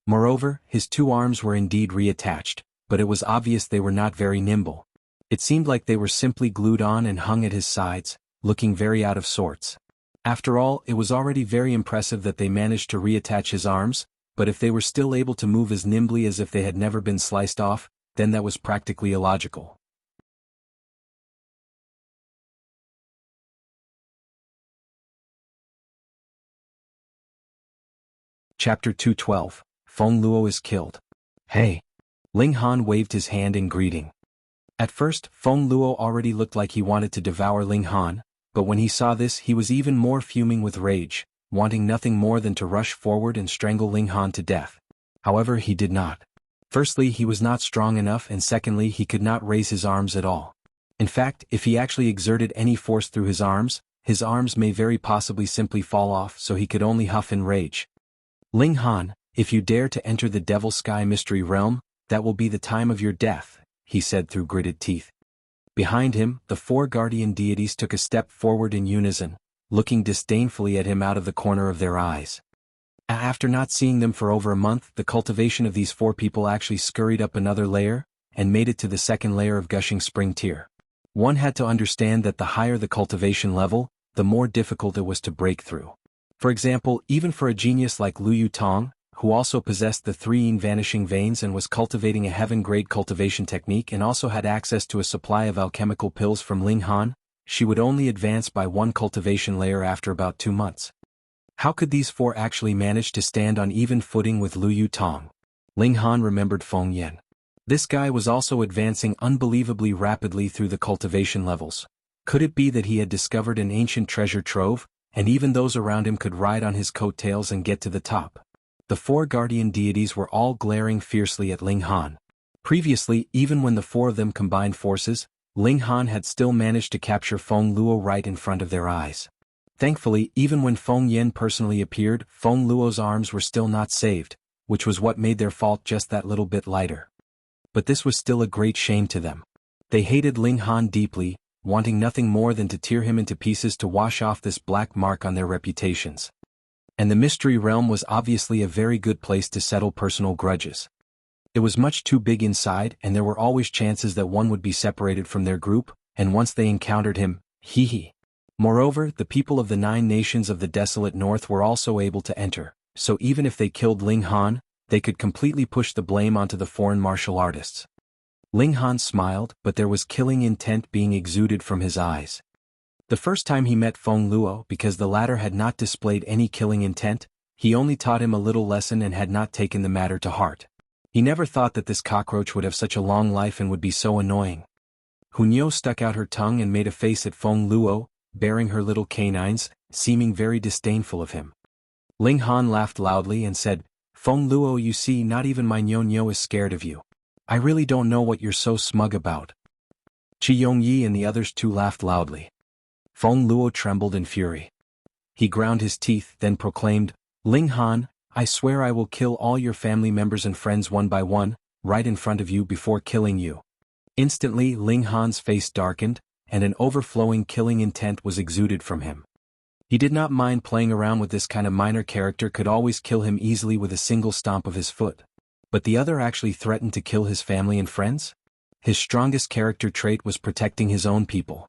Moreover, his 2 arms were indeed reattached, but it was obvious they were not very nimble. It seemed like they were simply glued on and hung at his sides, looking very out of sorts. After all, it was already very impressive that they managed to reattach his arms, but if they were still able to move as nimbly as if they had never been sliced off, then that was practically illogical. Chapter 212. Feng Luo is killed. Hey! Ling Han waved his hand in greeting. At first, Feng Luo already looked like he wanted to devour Ling Han, but when he saw this he was even more fuming with rage, wanting nothing more than to rush forward and strangle Ling Han to death. However, he did not. Firstly, he was not strong enough, and secondly, he could not raise his arms at all. In fact, if he actually exerted any force through his arms may very possibly simply fall off, so he could only huff in rage. Ling Han, if you dare to enter the Devil Sky Mystery Realm, that will be the time of your death, he said through gritted teeth. Behind him, the 4 guardian deities took a step forward in unison, looking disdainfully at him out of the corner of their eyes. After not seeing them for over a month, the cultivation of these 4 people actually scurried up another layer, and made it to the 2nd layer of Gushing Spring tier. One had to understand that the higher the cultivation level, the more difficult it was to break through. For example, even for a genius like Lu Yutong, who also possessed the 3 vanishing veins and was cultivating a heaven-grade cultivation technique and also had access to a supply of alchemical pills from Ling Han, she would only advance by 1 cultivation layer after about 2 months. How could these 4 actually manage to stand on even footing with Lu Yutong? Ling Han remembered Feng Yan. This guy was also advancing unbelievably rapidly through the cultivation levels. Could it be that he had discovered an ancient treasure trove, and even those around him could ride on his coattails and get to the top? The 4 guardian deities were all glaring fiercely at Ling Han. Previously, even when the 4 of them combined forces, Ling Han had still managed to capture Feng Luo right in front of their eyes. Thankfully, even when Feng Yan personally appeared, Feng Luo's arms were still not saved, which was what made their fault just that little bit lighter. But this was still a great shame to them. They hated Ling Han deeply, wanting nothing more than to tear him into pieces to wash off this black mark on their reputations. And the Mystery Realm was obviously a very good place to settle personal grudges. It was much too big inside, and there were always chances that one would be separated from their group, and once they encountered him, hee. Moreover, the people of the 9 nations of the desolate north were also able to enter, so even if they killed Ling Han, they could completely push the blame onto the foreign martial artists. Ling Han smiled, but there was killing intent being exuded from his eyes. The first time he met Feng Luo, because the latter had not displayed any killing intent, he only taught him a little lesson and had not taken the matter to heart. He never thought that this cockroach would have such a long life and would be so annoying. Hunyao stuck out her tongue and made a face at Feng Luo, baring her little canines, seeming very disdainful of him. Ling Han laughed loudly and said, "Feng Luo, you see, not even my Nyo is scared of you. I really don't know what you're so smug about." Qi Yongyi and the others too laughed loudly. Feng Luo trembled in fury. He ground his teeth, then proclaimed, "Ling Han, I swear I will kill all your family members and friends one by one, right in front of you before killing you." Instantly, Ling Han's face darkened, and an overflowing killing intent was exuded from him. He did not mind playing around with this kind of minor character, could always kill him easily with a single stomp of his foot. But the other actually threatened to kill his family and friends? His strongest character trait was protecting his own people.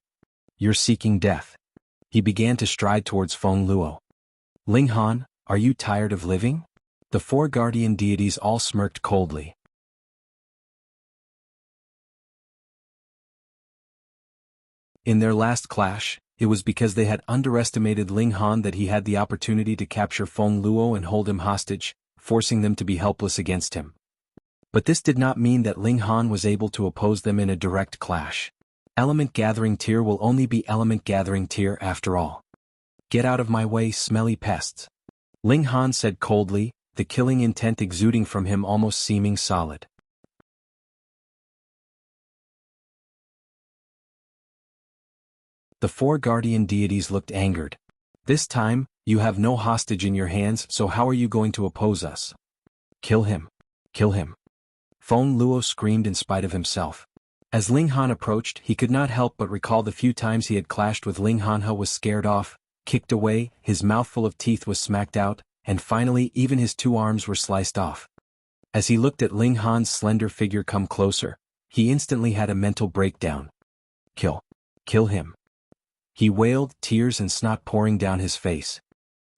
"You're seeking death." He began to stride towards Feng Luo. "Ling Han, are you tired of living?" The 4 guardian deities all smirked coldly. In their last clash, it was because they had underestimated Ling Han that he had the opportunity to capture Feng Luo and hold him hostage, forcing them to be helpless against him. But this did not mean that Ling Han was able to oppose them in a direct clash. Element Gathering Tier will only be Element Gathering Tier after all. "Get out of my way, smelly pests," Ling Han said coldly, the killing intent exuding from him almost seeming solid. The 4 guardian deities looked angered. "This time, you have no hostage in your hands, so how are you going to oppose us?" "Kill him. Kill him." Feng Luo screamed in spite of himself. As Ling Han approached, he could not help but recall the few times he had clashed with Ling Han. He was scared off, kicked away, his mouthful of teeth was smacked out, and finally even his 2 arms were sliced off. As he looked at Ling Han's slender figure come closer, he instantly had a mental breakdown. "Kill. Kill him." He wailed, tears and snot pouring down his face.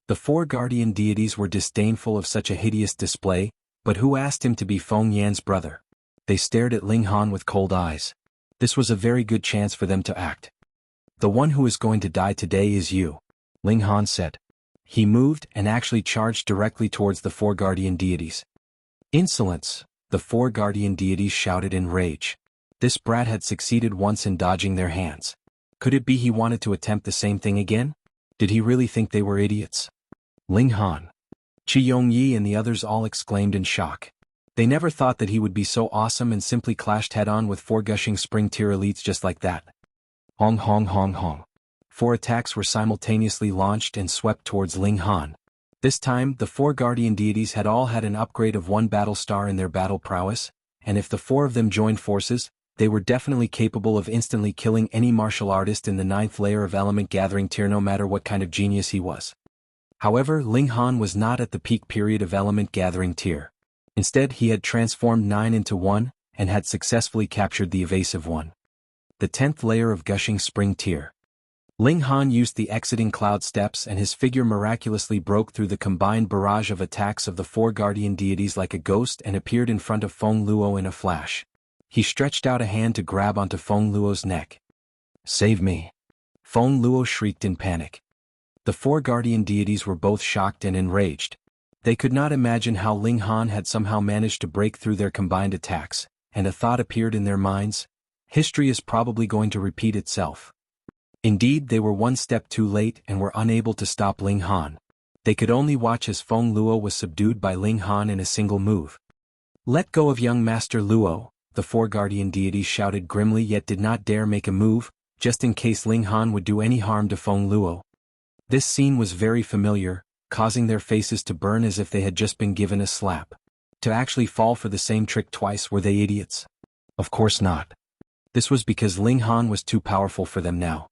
The 4 guardian deities were disdainful of such a hideous display, but who asked him to be Feng Yan's brother? They stared at Ling Han with cold eyes. This was a very good chance for them to act. "The one who is going to die today is you," Ling Han said. He moved and actually charged directly towards the 4 guardian deities. "Insolence!" the 4 guardian deities shouted in rage. This brat had succeeded once in dodging their hands. Could it be he wanted to attempt the same thing again? Did he really think they were idiots? "Ling Han!" Qi Yongyi and the others all exclaimed in shock. They never thought that he would be so awesome and simply clashed head-on with 4 gushing spring tier elites just like that. Hong hong hong hong. 4 attacks were simultaneously launched and swept towards Ling Han. This time, the 4 guardian deities had all had an upgrade of 1 battle star in their battle prowess, and if the 4 of them joined forces, they were definitely capable of instantly killing any martial artist in the 9th layer of Element Gathering Tier, no matter what kind of genius he was. However, Ling Han was not at the peak period of Element Gathering Tier. Instead, he had transformed 9 into 1, and had successfully captured the evasive one. The 10th layer of Gushing Spring Tier. Ling Han used the exiting cloud steps and his figure miraculously broke through the combined barrage of attacks of the four guardian deities like a ghost and appeared in front of Feng Luo in a flash. He stretched out a hand to grab onto Feng Luo's neck. "Save me!" Feng Luo shrieked in panic. The four guardian deities were both shocked and enraged. They could not imagine how Ling Han had somehow managed to break through their combined attacks, and a thought appeared in their minds: history is probably going to repeat itself. Indeed, they were one step too late and were unable to stop Ling Han. They could only watch as Feng Luo was subdued by Ling Han in a single move. "Let go of young Master Luo," the four guardian deities shouted grimly, yet did not dare make a move, just in case Ling Han would do any harm to Feng Luo. This scene was very familiar, causing their faces to burn as if they had just been given a slap. To actually fall for the same trick twice, were they idiots? Of course not. This was because Ling Han was too powerful for them now.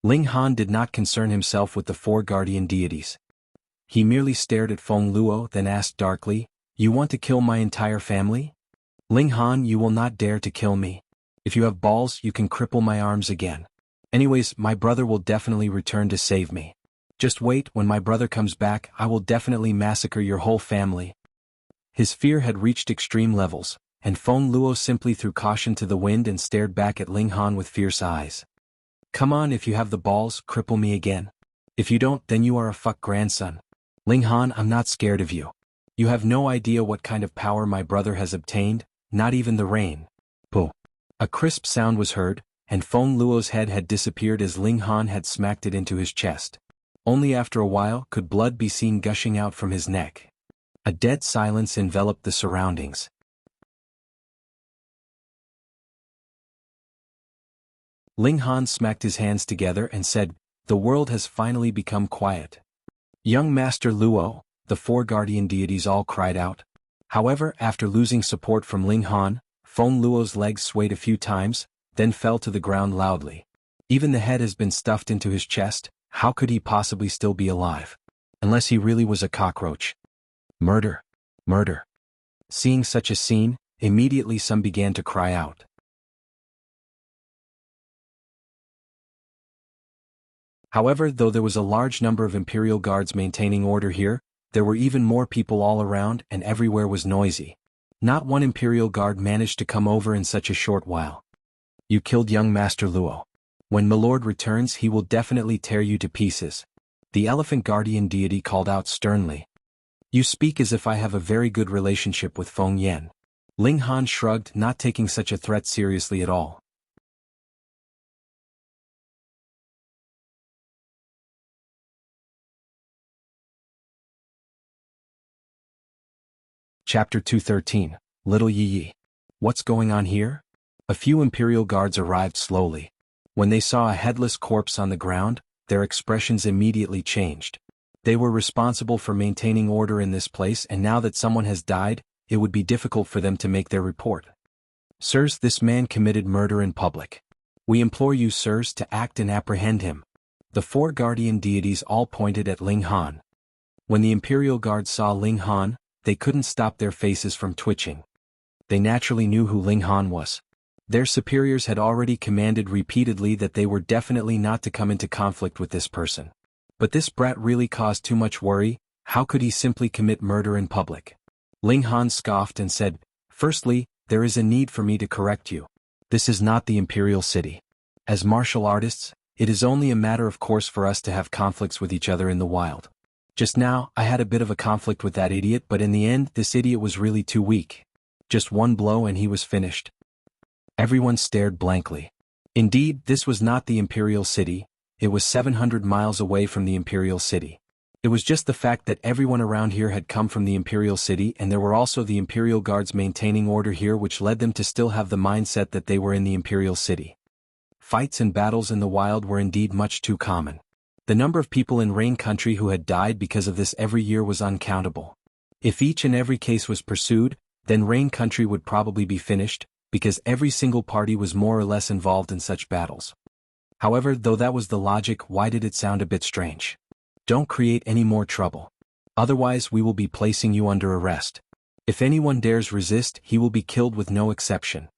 Ling Han did not concern himself with the four guardian deities. He merely stared at Feng Luo, then asked darkly, "You want to kill my entire family? Ling Han, you will not dare to kill me. If you have balls, you can cripple my arms again. Anyways, my brother will definitely return to save me. Just wait, when my brother comes back, I will definitely massacre your whole family." His fear had reached extreme levels, and Feng Luo simply threw caution to the wind and stared back at Ling Han with fierce eyes. "Come on, if you have the balls, cripple me again. If you don't, then you are a fuck grandson. Ling Han, I'm not scared of you. You have no idea what kind of power my brother has obtained, not even the rain." Pooh. A crisp sound was heard, and Feng Luo's head had disappeared as Ling Han had smacked it into his chest. Only after a while could blood be seen gushing out from his neck. A dead silence enveloped the surroundings. Ling Han smacked his hands together and said, "The world has finally become quiet." "Young Master Luo," the four guardian deities all cried out. However, after losing support from Ling Han, Feng Luo's legs swayed a few times, then fell to the ground loudly. Even the head has been stuffed into his chest, how could he possibly still be alive? Unless he really was a cockroach. Murder! Murder! Seeing such a scene, immediately some began to cry out. However, though there was a large number of Imperial guards maintaining order here, there were even more people all around and everywhere was noisy. Not one Imperial guard managed to come over in such a short while. "You killed young Master Luo. When Milord returns, he will definitely tear you to pieces," the elephant guardian deity called out sternly. "You speak as if I have a very good relationship with Feng Yan." Ling Han shrugged, not taking such a threat seriously at all. Chapter 213, Little Yi Yi. What's going on here? A few Imperial guards arrived slowly. When they saw a headless corpse on the ground, their expressions immediately changed. They were responsible for maintaining order in this place, and now that someone has died, it would be difficult for them to make their report. "Sirs, this man committed murder in public. We implore you, sirs, to act and apprehend him." The four guardian deities all pointed at Ling Han. When the Imperial guards saw Ling Han, they couldn't stop their faces from twitching. They naturally knew who Ling Han was. Their superiors had already commanded repeatedly that they were definitely not to come into conflict with this person. But this brat really caused too much worry. How could he simply commit murder in public? Ling Han scoffed and said, "Firstly, there is a need for me to correct you. This is not the Imperial City. As martial artists, it is only a matter of course for us to have conflicts with each other in the wild. Just now, I had a bit of a conflict with that idiot, but in the end, this idiot was really too weak. Just one blow and he was finished." Everyone stared blankly. Indeed, this was not the Imperial City. It was 700 miles away from the Imperial City. It was just the fact that everyone around here had come from the Imperial City, and there were also the Imperial guards maintaining order here, which led them to still have the mindset that they were in the Imperial City. Fights and battles in the wild were indeed much too common. The number of people in Rain Country who had died because of this every year was uncountable. If each and every case was pursued, then Rain Country would probably be finished, because every single party was more or less involved in such battles. However, though that was the logic, why did it sound a bit strange? "Don't create any more trouble. Otherwise we will be placing you under arrest. If anyone dares resist, he will be killed with no exception."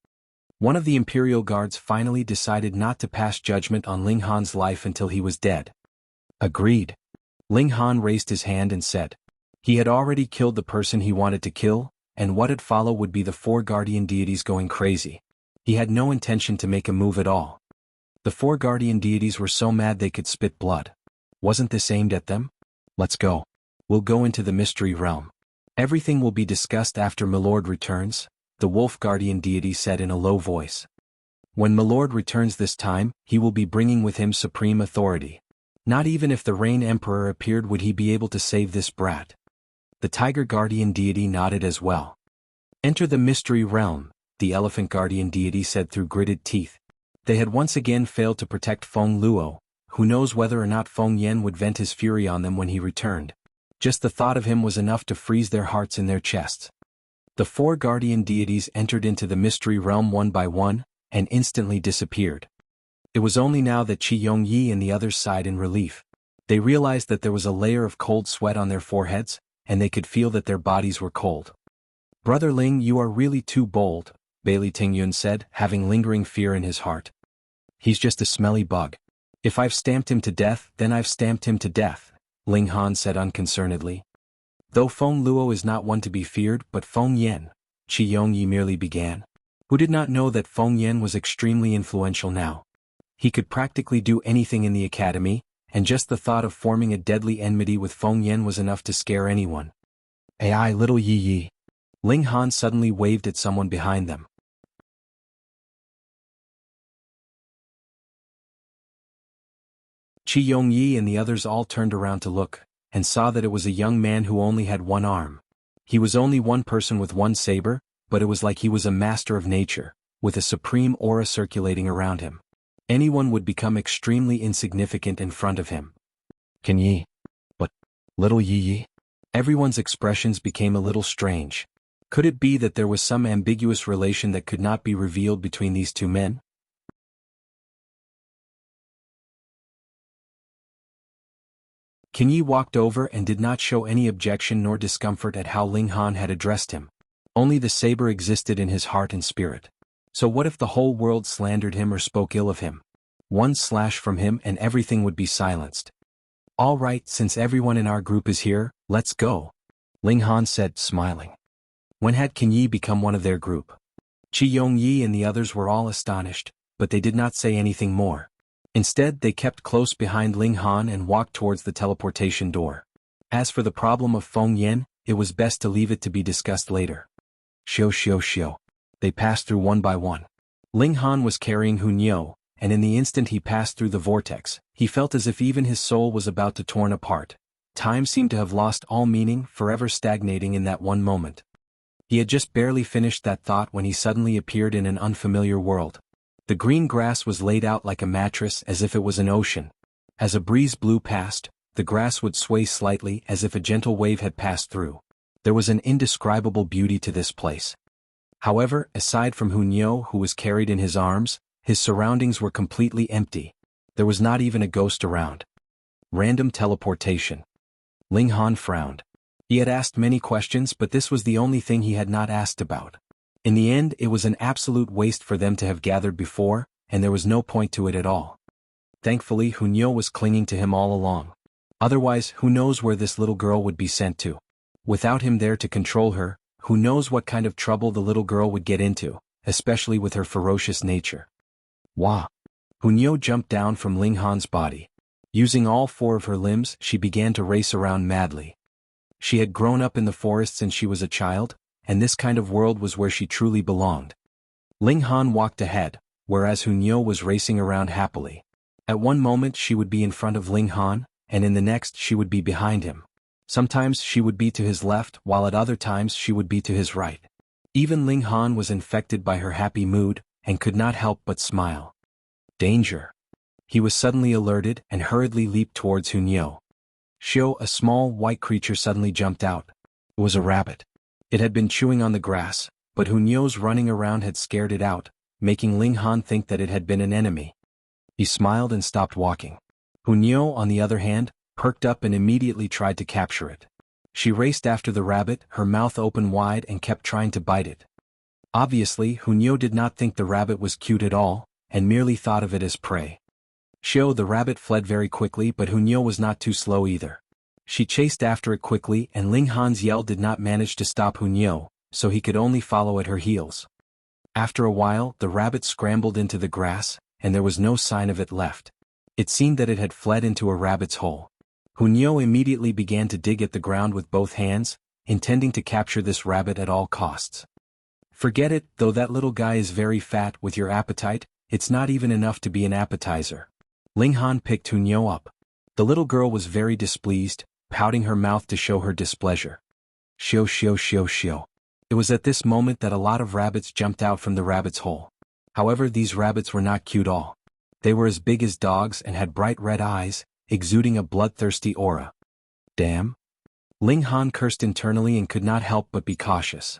One of the Imperial Guards finally decided not to pass judgment on Ling Han's life until he was dead. Agreed. Ling Han raised his hand and said. He had already killed the person he wanted to kill, and what had followed would be the 4 guardian deities going crazy. He had no intention to make a move at all. The 4 guardian deities were so mad they could spit blood. Wasn't this aimed at them? Let's go. We'll go into the mystery realm. Everything will be discussed after Milord returns, the wolf guardian deity said in a low voice. When Milord returns this time, he will be bringing with him supreme authority. Not even if the Rain Emperor appeared would he be able to save this brat. The tiger guardian deity nodded as well. Enter the mystery realm, the elephant guardian deity said through gritted teeth. They had once again failed to protect Feng Luo. Who knows whether or not Feng Yen would vent his fury on them when he returned. Just the thought of him was enough to freeze their hearts in their chests. The 4 guardian deities entered into the mystery realm one by one, and instantly disappeared. It was only now that Qi Yongyi and the others sighed in relief. They realized that there was a layer of cold sweat on their foreheads, and they could feel that their bodies were cold. Brother Ling, you are really too bold, Bailey Tingyun said, having lingering fear in his heart. He's just a smelly bug. If I've stamped him to death, then I've stamped him to death, Ling Han said unconcernedly. Though Feng Luo is not one to be feared, but Feng Yen, Qi Yongyi merely began. Who did not know that Feng Yen was extremely influential now? He could practically do anything in the academy, and just the thought of forming a deadly enmity with Feng Yen was enough to scare anyone. Ai little Yi Yi. Ling Han suddenly waved at someone behind them. Qi Yongyi and the others all turned around to look, and saw that it was a young man who only had one arm. He was only one person with one saber, but it was like he was a master of nature, with a supreme aura circulating around him. Anyone would become extremely insignificant in front of him. Can Yi? But, little Yi Yi? Everyone's expressions became a little strange. Could it be that there was some ambiguous relation that could not be revealed between these two men? Qin Yi walked over and did not show any objection nor discomfort at how Ling Han had addressed him. Only the saber existed in his heart and spirit. So what if the whole world slandered him or spoke ill of him? One slash from him and everything would be silenced. All right, since everyone in our group is here, let's go, Ling Han said, smiling. When had Qin Yi become one of their group? Qi Yongyi and the others were all astonished, but they did not say anything more. Instead, they kept close behind Ling Han and walked towards the teleportation door. As for the problem of Feng Yen, it was best to leave it to be discussed later. Shio. They passed through one by one. Ling Han was carrying Hunyo, and in the instant he passed through the vortex, he felt as if even his soul was about to torn apart. Time seemed to have lost all meaning, forever stagnating in that one moment. He had just barely finished that thought when he suddenly appeared in an unfamiliar world. The green grass was laid out like a mattress as if it was an ocean. As a breeze blew past, the grass would sway slightly as if a gentle wave had passed through. There was an indescribable beauty to this place. However, aside from Hunyo who was carried in his arms, his surroundings were completely empty. There was not even a ghost around. Random teleportation. Ling Han frowned. He had asked many questions, but this was the only thing he had not asked about. In the end, it was an absolute waste for them to have gathered before, and there was no point to it at all. Thankfully, Hunyo was clinging to him all along. Otherwise, who knows where this little girl would be sent to? Without him there to control her, who knows what kind of trouble the little girl would get into, especially with her ferocious nature. Wah! Hunyo jumped down from Ling Han's body. Using all 4 of her limbs, she began to race around madly. She had grown up in the forest since she was a child, and this kind of world was where she truly belonged. Ling Han walked ahead, whereas Hunyo was racing around happily. At one moment she would be in front of Ling Han, and in the next she would be behind him. Sometimes she would be to his left, while at other times she would be to his right. Even Ling Han was infected by her happy mood, and could not help but smile. Danger! He was suddenly alerted and hurriedly leaped towards Hunyo. Shio, a small white creature, suddenly jumped out. It was a rabbit. It had been chewing on the grass, but Hunyo's running around had scared it out, making Ling Han think that it had been an enemy. He smiled and stopped walking. Hunyo, on the other hand, perked up and immediately tried to capture it. She raced after the rabbit, her mouth open wide, and kept trying to bite it. Obviously, Hunyo did not think the rabbit was cute at all, and merely thought of it as prey. Shio the rabbit fled very quickly, but Hunyo was not too slow either. She chased after it quickly, and Ling Han's yell did not manage to stop Hunyo, so he could only follow at her heels. After a while, the rabbit scrambled into the grass, and there was no sign of it left. It seemed that it had fled into a rabbit's hole. Hunyo immediately began to dig at the ground with both hands, intending to capture this rabbit at all costs. Forget it, though that little guy is very fat. With your appetite, it's not even enough to be an appetizer. Ling Han picked Hunyo up. The little girl was very displeased, pouting her mouth to show her displeasure. Shio shio shio shio. It was at this moment that a lot of rabbits jumped out from the rabbit's hole. However, these rabbits were not cute all. They were as big as dogs and had bright red eyes, exuding a bloodthirsty aura. Damn! Ling Han cursed internally and could not help but be cautious.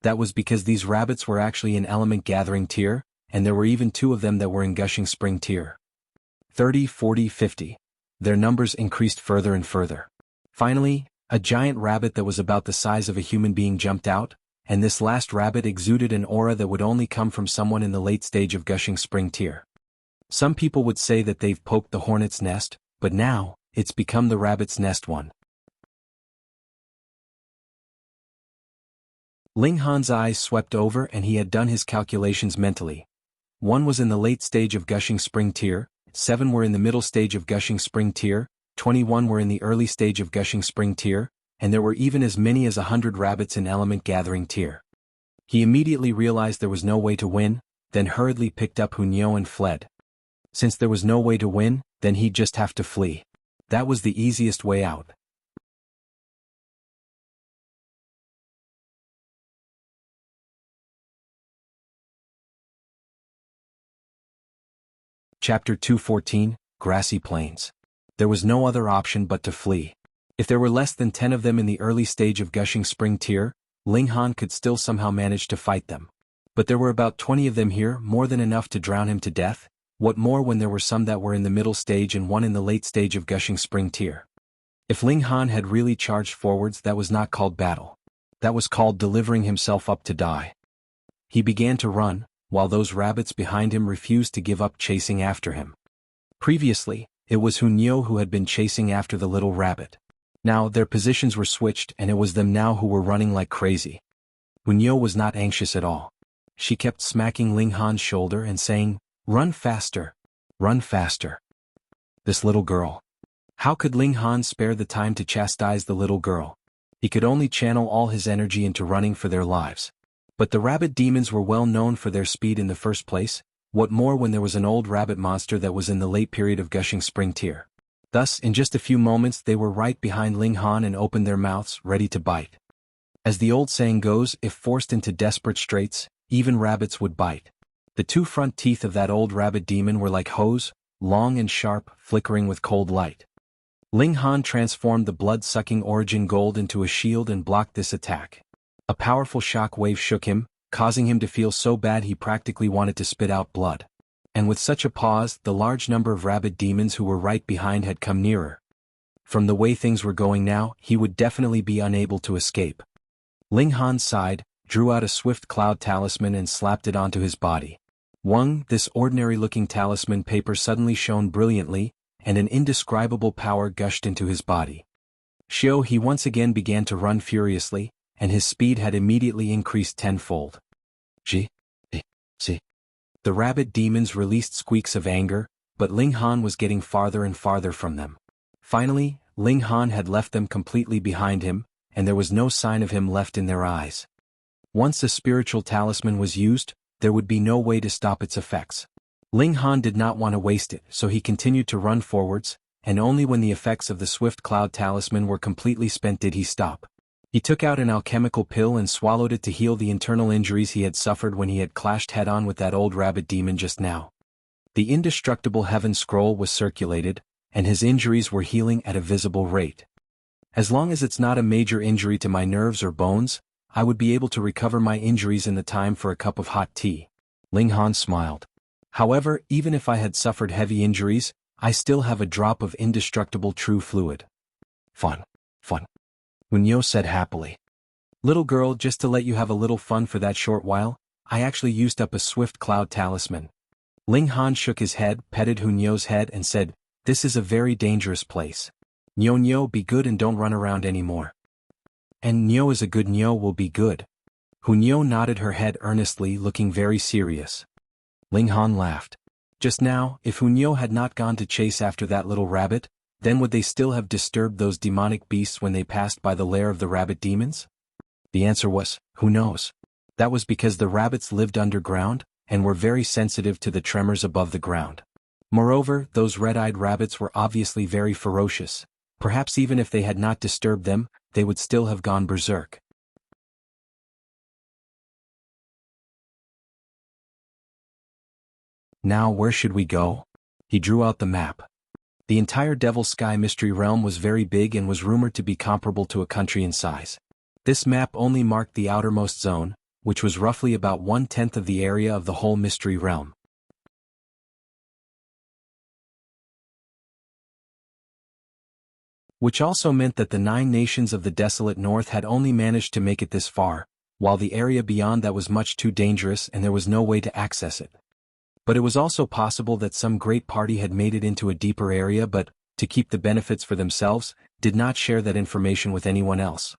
That was because these rabbits were actually in element gathering tier, and there were even 2 of them that were in gushing spring tier. 30, 40, 50. Their numbers increased further and further. Finally, a giant rabbit that was about the size of a human being jumped out, and this last rabbit exuded an aura that would only come from someone in the late stage of gushing spring tier. Some people would say that they've poked the hornet's nest, but now, it's become the rabbit's nest one. Ling Han's eyes swept over and he had done his calculations mentally. 1 was in the late stage of gushing spring tier, 7 were in the middle stage of gushing spring tier, 21 were in the early stage of gushing spring tier, and there were even as many as 100 rabbits in element gathering tier. He immediately realized there was no way to win, then hurriedly picked up Hunyo and fled. Since there was no way to win, then he'd just have to flee. That was the easiest way out. Chapter 214, Grassy Plains. There was no other option but to flee. If there were less than 10 of them in the early stage of gushing spring tier, Ling Han could still somehow manage to fight them. But there were about 20 of them here, more than enough to drown him to death. What more when there were some that were in the middle stage and 1 in the late stage of gushing spring tier. If Ling Han had really charged forwards, that was not called battle. That was called delivering himself up to die. He began to run, while those rabbits behind him refused to give up chasing after him. Previously, it was Hunyo who had been chasing after the little rabbit. Now their positions were switched and it was them now who were running like crazy. Hunyo was not anxious at all. She kept smacking Ling Han's shoulder and saying, "Run faster! Run faster!" This little girl. How could Ling Han spare the time to chastise the little girl? He could only channel all his energy into running for their lives. But the rabbit demons were well known for their speed in the first place. What more when there was an old rabbit monster that was in the late period of gushing spring tier. Thus, in just a few moments they were right behind Ling Han and opened their mouths, ready to bite. As the old saying goes, if forced into desperate straits, even rabbits would bite. The 2 front teeth of that old rabbit demon were like hose, long and sharp, flickering with cold light. Ling Han transformed the blood-sucking origin gold into a shield and blocked this attack. A powerful shock wave shook him, causing him to feel so bad he practically wanted to spit out blood. And with such a pause, the large number of rabbit demons who were right behind had come nearer. From the way things were going now, he would definitely be unable to escape. Ling Han sighed, drew out a swift cloud talisman and slapped it onto his body. This ordinary-looking talisman paper suddenly shone brilliantly, and an indescribable power gushed into his body. He once again began to run furiously, and his speed had immediately increased tenfold. The rabbit demons released squeaks of anger, but Ling Han was getting farther and farther from them. Finally, Ling Han had left them completely behind him, and there was no sign of him left in their eyes. Once a spiritual talisman was used, there would be no way to stop its effects. Ling Han did not want to waste it, so he continued to run forwards, and only when the effects of the swift cloud talisman were completely spent did he stop. He took out an alchemical pill and swallowed it to heal the internal injuries he had suffered when he had clashed head-on with that old rabbit demon just now. The indestructible heaven scroll was circulated, and his injuries were healing at a visible rate. As long as it's not a major injury to my nerves or bones, I would be able to recover my injuries in the time for a cup of hot tea. Ling Han smiled. However, even if I had suffered heavy injuries, I still have a drop of indestructible true fluid. Fun. Hunyo said happily. Little girl, just to let you have a little fun for that short while, I actually used up a swift cloud talisman. Ling Han shook his head, petted Hunyo's head and said, this is a very dangerous place. Nyo, be good and don't run around anymore. And Nyo is a good Nyo will be good. Hunyo nodded her head earnestly, looking very serious. Ling Han laughed. Just now, if Hunyo had not gone to chase after that little rabbit, then would they still have disturbed those demonic beasts when they passed by the lair of the rabbit demons? The answer was, who knows? That was because the rabbits lived underground, and were very sensitive to the tremors above the ground. Moreover, those red-eyed rabbits were obviously very ferocious. Perhaps even if they had not disturbed them, they would still have gone berserk. Now where should we go? He drew out the map. The entire Devil Sky Mystery Realm was very big and was rumored to be comparable to a country in size. This map only marked the outermost zone, which was roughly about 1/10 of the area of the whole Mystery Realm. Which also meant that the 9 nations of the desolate north had only managed to make it this far, while the area beyond that was much too dangerous and there was no way to access it. But it was also possible that some great party had made it into a deeper area but, to keep the benefits for themselves, did not share that information with anyone else.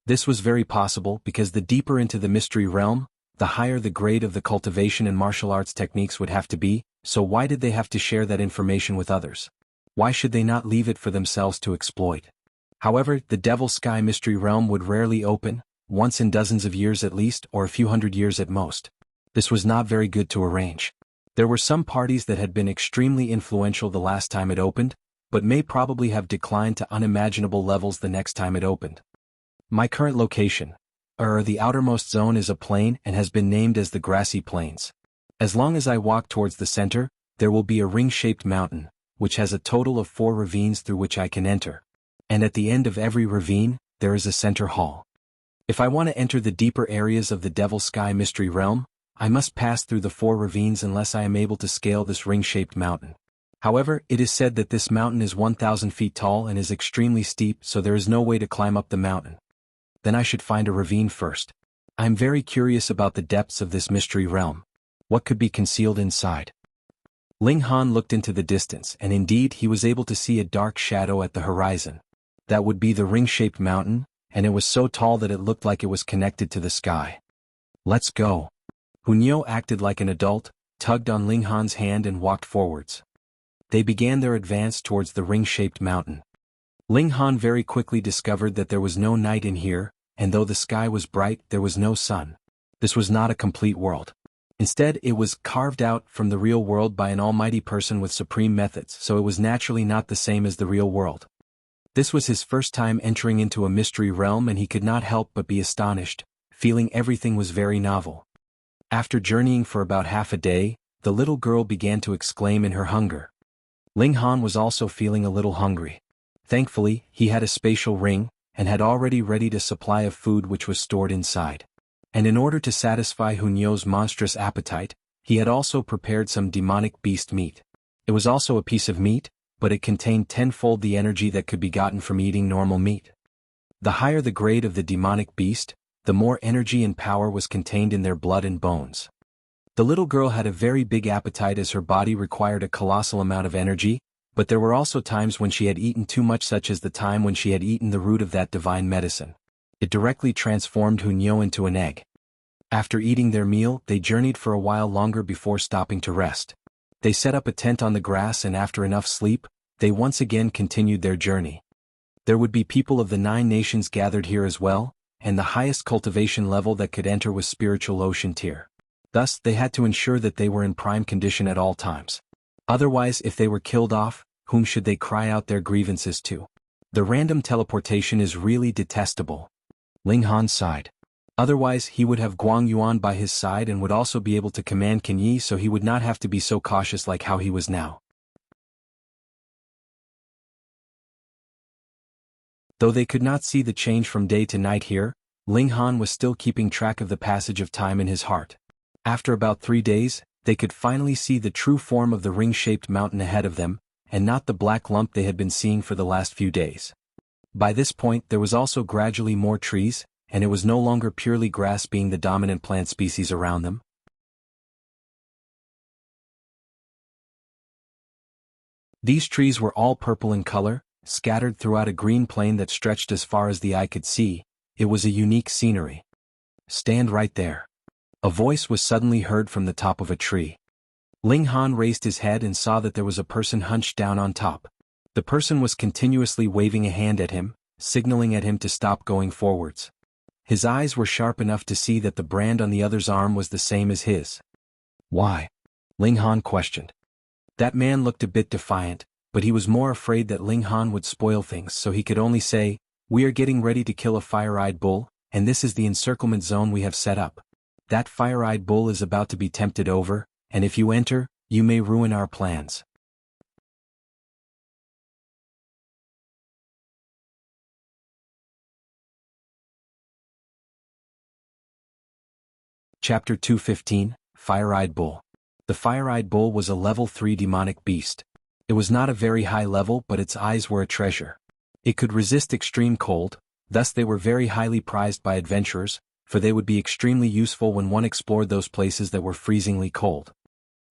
This was very possible because the deeper into the Mystery Realm, the higher the grade of the cultivation and martial arts techniques would have to be, so why did they have to share that information with others? Why should they not leave it for themselves to exploit? However, the Devil Sky Mystery Realm would rarely open, once in dozens of years at least or a few hundred years at most. This was not very good to arrange. There were some parties that had been extremely influential the last time it opened, but may probably have declined to unimaginable levels the next time it opened. My current location, the outermost zone, is a plain and has been named as the Grassy Plains. As long as I walk towards the center, there will be a ring-shaped mountain, which has a total of 4 ravines through which I can enter. And at the end of every ravine, there is a center hall. If I want to enter the deeper areas of the Devil Sky Mystery Realm, I must pass through the 4 ravines unless I am able to scale this ring-shaped mountain. However, it is said that this mountain is 1,000 feet tall and is extremely steep, so there is no way to climb up the mountain. Then I should find a ravine first. I am very curious about the depths of this mystery realm. What could be concealed inside? Ling Han looked into the distance and indeed he was able to see a dark shadow at the horizon. That would be the ring-shaped mountain, and it was so tall that it looked like it was connected to the sky. Let's go. Hunyo acted like an adult, tugged on Ling Han's hand and walked forwards. They began their advance towards the ring-shaped mountain. Ling Han very quickly discovered that there was no night in here, and though the sky was bright, there was no sun. This was not a complete world. Instead, it was carved out from the real world by an almighty person with supreme methods, so it was naturally not the same as the real world. This was his first time entering into a mystery realm and he could not help but be astonished, feeling everything was very novel. After journeying for about half a day, the little girl began to exclaim in her hunger. Ling Han was also feeling a little hungry. Thankfully, he had a spatial ring, and had already readied a supply of food which was stored inside. And in order to satisfy Hunyo's monstrous appetite, he had also prepared some demonic beast meat. It was also a piece of meat, but it contained 10-fold the energy that could be gotten from eating normal meat. The higher the grade of the demonic beast, the more energy and power was contained in their blood and bones. The little girl had a very big appetite as her body required a colossal amount of energy, but there were also times when she had eaten too much, such as the time when she had eaten the root of that divine medicine. It directly transformed Hunyo into an egg. After eating their meal, they journeyed for a while longer before stopping to rest. They set up a tent on the grass and after enough sleep, they once again continued their journey. There would be people of the 9 nations gathered here as well, and the highest cultivation level that could enter was spiritual ocean tier. Thus, they had to ensure that they were in prime condition at all times. Otherwise, if they were killed off, whom should they cry out their grievances to? The random teleportation is really detestable. Ling Han sighed. Otherwise, he would have Guang Yuan by his side and would also be able to command Qin Yi, so he would not have to be so cautious like how he was now. Though they could not see the change from day to night here, Ling Han was still keeping track of the passage of time in his heart. After about 3 days, they could finally see the true form of the ring-shaped mountain ahead of them, and not the black lump they had been seeing for the last few days. By this point there was also gradually more trees, and it was no longer purely grass being the dominant plant species around them. These trees were all purple in color, scattered throughout a green plain that stretched as far as the eye could see. It was a unique scenery. "Stand right there." A voice was suddenly heard from the top of a tree. Ling Han raised his head and saw that there was a person hunched down on top. The person was continuously waving a hand at him, signaling at him to stop going forwards. His eyes were sharp enough to see that the brand on the other's arm was the same as his. "Why?" Ling Han questioned. That man looked a bit defiant, but he was more afraid that Ling Han would spoil things, so he could only say, "We are getting ready to kill a fire-eyed bull, and this is the encirclement zone we have set up. That fire-eyed bull is about to be tempted over, and if you enter, you may ruin our plans." Chapter 215, Fire-Eyed Bull. The fire-eyed bull was a level 3 demonic beast. It was not a very high level, but its eyes were a treasure. It could resist extreme cold, thus they were very highly prized by adventurers, for they would be extremely useful when one explored those places that were freezingly cold.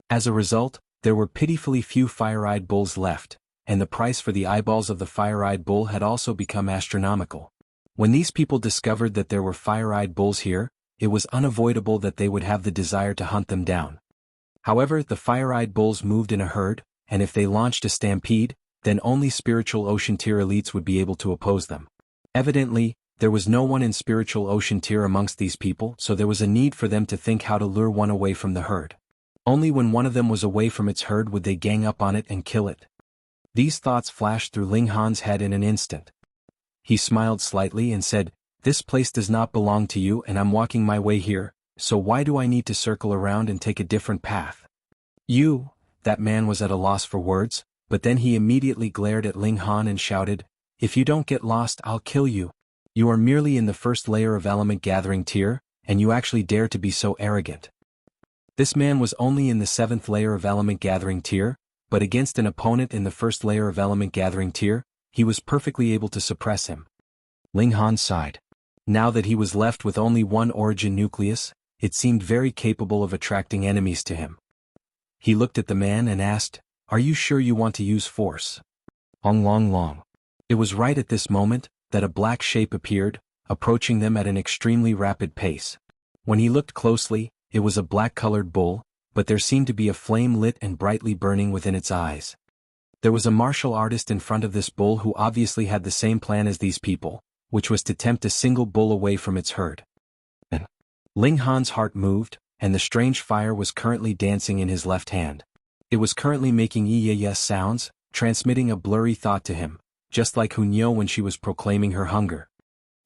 As a result, there were pitifully few fire-eyed bulls left, and the price for the eyeballs of the fire-eyed bull had also become astronomical. When these people discovered that there were fire-eyed bulls here, it was unavoidable that they would have the desire to hunt them down. However, the fire-eyed bulls moved in a herd, and if they launched a stampede, then only spiritual ocean tier elites would be able to oppose them. Evidently, there was no one in spiritual ocean tier amongst these people, so there was a need for them to think how to lure one away from the herd. Only when one of them was away from its herd would they gang up on it and kill it. These thoughts flashed through Ling Han's head in an instant. He smiled slightly and said, "This place does not belong to you and I'm walking my way here, so why do I need to circle around and take a different path?" "You," that man was at a loss for words, but then he immediately glared at Ling Han and shouted, "If you don't get lost, I'll kill you. You are merely in the first layer of element gathering tier, and you actually dare to be so arrogant." This man was only in the 7th layer of element gathering tier, but against an opponent in the first layer of element gathering tier, he was perfectly able to suppress him. Ling Han sighed. Now that he was left with only one origin nucleus, it seemed very capable of attracting enemies to him. He looked at the man and asked, "Are you sure you want to use force?" Long. It was right at this moment that a black shape appeared, approaching them at an extremely rapid pace. When he looked closely, it was a black-colored bull, but there seemed to be a flame lit and brightly burning within its eyes. There was a martial artist in front of this bull who obviously had the same plan as these people, which was to tempt a single bull away from its herd. Ling Han's heart moved, and the strange fire was currently dancing in his left hand. It was currently making yes sounds, transmitting a blurry thought to him, just like Hunyo when she was proclaiming her hunger.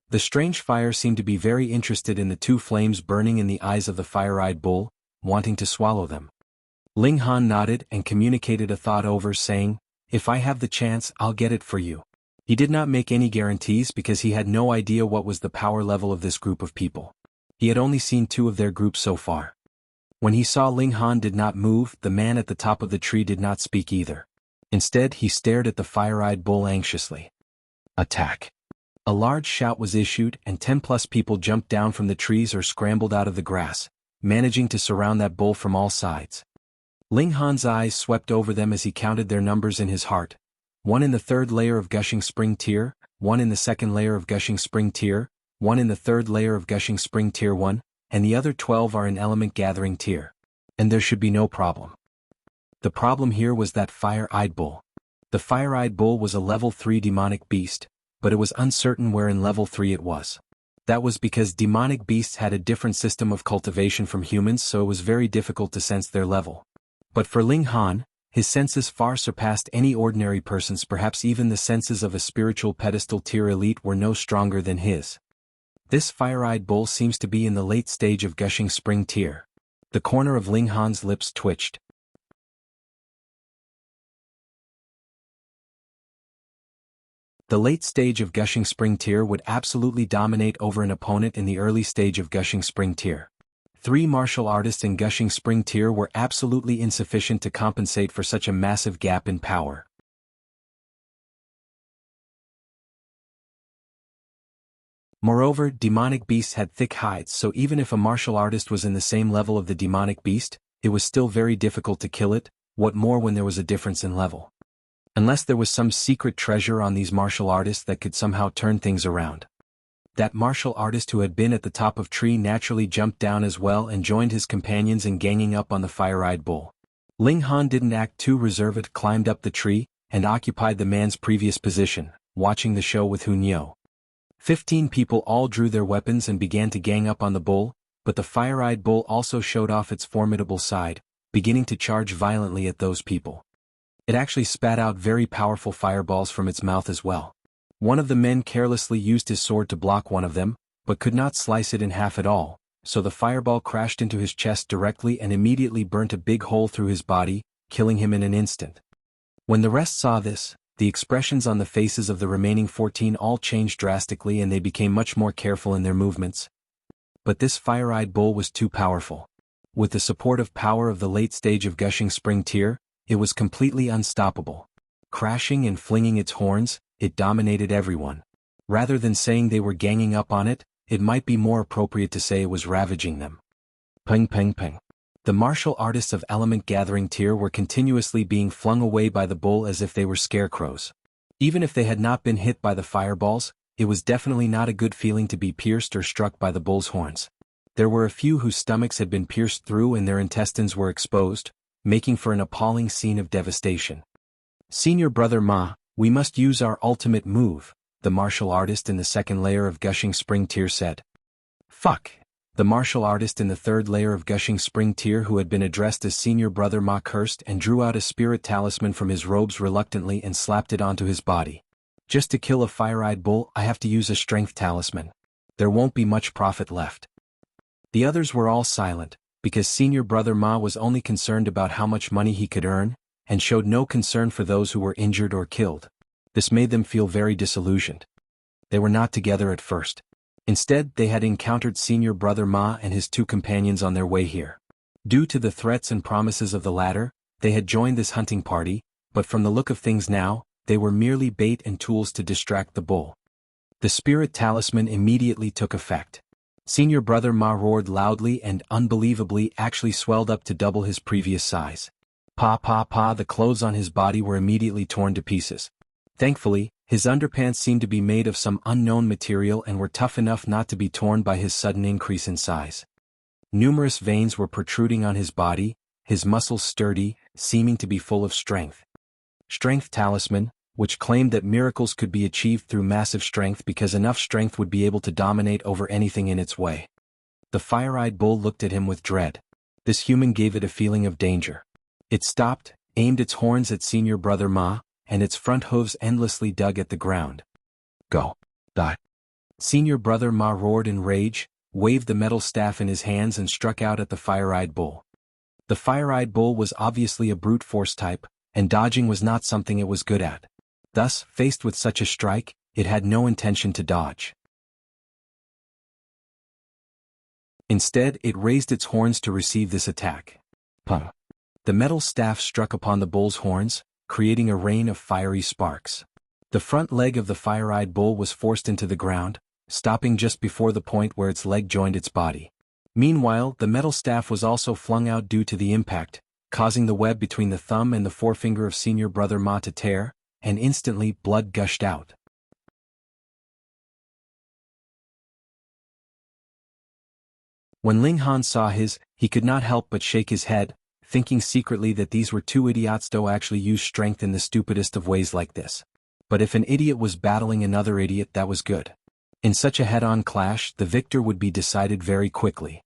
The strange fire seemed to be very interested in the two flames burning in the eyes of the fire-eyed bull, wanting to swallow them. Ling Han nodded and communicated a thought over, saying, "If I have the chance, I'll get it for you." He did not make any guarantees because he had no idea what was the power level of this group of people. He had only seen 2 of their groups so far. When he saw Ling Han did not move, the man at the top of the tree did not speak either. Instead, he stared at the fire-eyed bull anxiously. "Attack!" A large shout was issued and 10+ people jumped down from the trees or scrambled out of the grass, managing to surround that bull from all sides. Ling Han's eyes swept over them as he counted their numbers in his heart. 1 in the 3rd layer of Gushing Spring tier, 1 in the 2nd layer of Gushing Spring tier, 1 in the 3rd layer of Gushing Spring tier 1, and the other 12 are in element gathering tier. And there should be no problem. The problem here was that fire-eyed bull. The fire-eyed bull was a level 3 demonic beast, but it was uncertain where in level 3 it was. That was because demonic beasts had a different system of cultivation from humans, so it was very difficult to sense their level. But for Ling Han, his senses far surpassed any ordinary person's. Perhaps even the senses of a spiritual pedestal tier elite were no stronger than his. This fire-eyed bull seems to be in the late stage of Gushing Spring tier. The corner of Ling Han's lips twitched. The late stage of Gushing Spring tier would absolutely dominate over an opponent in the early stage of Gushing Spring tier. 3 martial artists in Gushing Spring tier were absolutely insufficient to compensate for such a massive gap in power. Moreover, demonic beasts had thick hides, so even if a martial artist was in the same level of the demonic beast, it was still very difficult to kill it, what more when there was a difference in level. Unless there was some secret treasure on these martial artists that could somehow turn things around. That martial artist who had been at the top of tree naturally jumped down as well and joined his companions in ganging up on the fire-eyed bull. Ling Han didn't act too reserved, climbed up the tree, and occupied the man's previous position, watching the show with Hun Yo. 15 people all drew their weapons and began to gang up on the bull, but the fire-eyed bull also showed off its formidable side, beginning to charge violently at those people. It actually spat out very powerful fireballs from its mouth as well. One of the men carelessly used his sword to block one of them, but could not slice it in half at all, so the fireball crashed into his chest directly and immediately burnt a big hole through his body, killing him in an instant. When the rest saw this, the expressions on the faces of the remaining 14 all changed drastically and they became much more careful in their movements. But this fire-eyed bull was too powerful. With the supportive power of the late stage of gushing spring tear, it was completely unstoppable. Crashing and flinging its horns, it dominated everyone. Rather than saying they were ganging up on it, it might be more appropriate to say it was ravaging them. Ping ping ping. The martial artists of Element Gathering Tier were continuously being flung away by the bull as if they were scarecrows. Even if they had not been hit by the fireballs, it was definitely not a good feeling to be pierced or struck by the bull's horns. There were a few whose stomachs had been pierced through and their intestines were exposed, making for an appalling scene of devastation. Senior Brother Ma, we must use our ultimate move, the martial artist in the second layer of Gushing Spring Tear said. Fuck! The martial artist in the third layer of Gushing Spring Tear who had been addressed as Senior Brother Ma cursed and drew out a spirit talisman from his robes reluctantly and slapped it onto his body. Just to kill a fire-eyed bull, I have to use a strength talisman. There won't be much profit left. The others were all silent, because Senior Brother Ma was only concerned about how much money he could earn, and showed no concern for those who were injured or killed. This made them feel very disillusioned. They were not together at first. Instead, they had encountered Senior Brother Ma and his two companions on their way here. Due to the threats and promises of the latter, they had joined this hunting party, but from the look of things now, they were merely bait and tools to distract the bull. The spirit talisman immediately took effect. Senior Brother Ma roared loudly and unbelievably actually swelled up to double his previous size. Pa pa pa, the clothes on his body were immediately torn to pieces. Thankfully, his underpants seemed to be made of some unknown material and were tough enough not to be torn by his sudden increase in size. Numerous veins were protruding on his body, his muscles sturdy, seeming to be full of strength. Strength talisman, which claimed that miracles could be achieved through massive strength because enough strength would be able to dominate over anything in its way. The fire-eyed bull looked at him with dread. This human gave it a feeling of danger. It stopped, aimed its horns at Senior Brother Ma, and its front hooves endlessly dug at the ground. Go. Die. Senior Brother Ma roared in rage, waved the metal staff in his hands and struck out at the fire-eyed bull. The fire-eyed bull was obviously a brute force type, and dodging was not something it was good at. Thus, faced with such a strike, it had no intention to dodge. Instead, it raised its horns to receive this attack. Pum. The metal staff struck upon the bull's horns, creating a rain of fiery sparks. The front leg of the fire-eyed bull was forced into the ground, stopping just before the point where its leg joined its body. Meanwhile, the metal staff was also flung out due to the impact, causing the web between the thumb and the forefinger of Senior Brother Ma to tear, and instantly blood gushed out. When Ling Han saw his, he could not help but shake his head, thinking secretly that these were two idiots to actually use strength in the stupidest of ways like this. But if an idiot was battling another idiot, that was good. In such a head-on clash, the victor would be decided very quickly.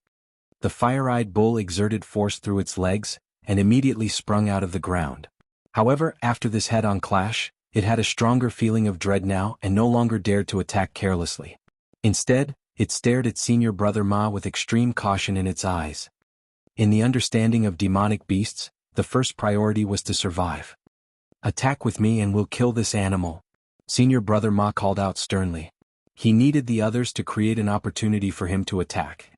The fire-eyed bull exerted force through its legs, and immediately sprung out of the ground. However, after this head-on clash, it had a stronger feeling of dread now and no longer dared to attack carelessly. Instead, it stared at Senior Brother Ma with extreme caution in its eyes. In the understanding of demonic beasts, the first priority was to survive. Attack with me and we'll kill this animal, Senior Brother Ma called out sternly. He needed the others to create an opportunity for him to attack.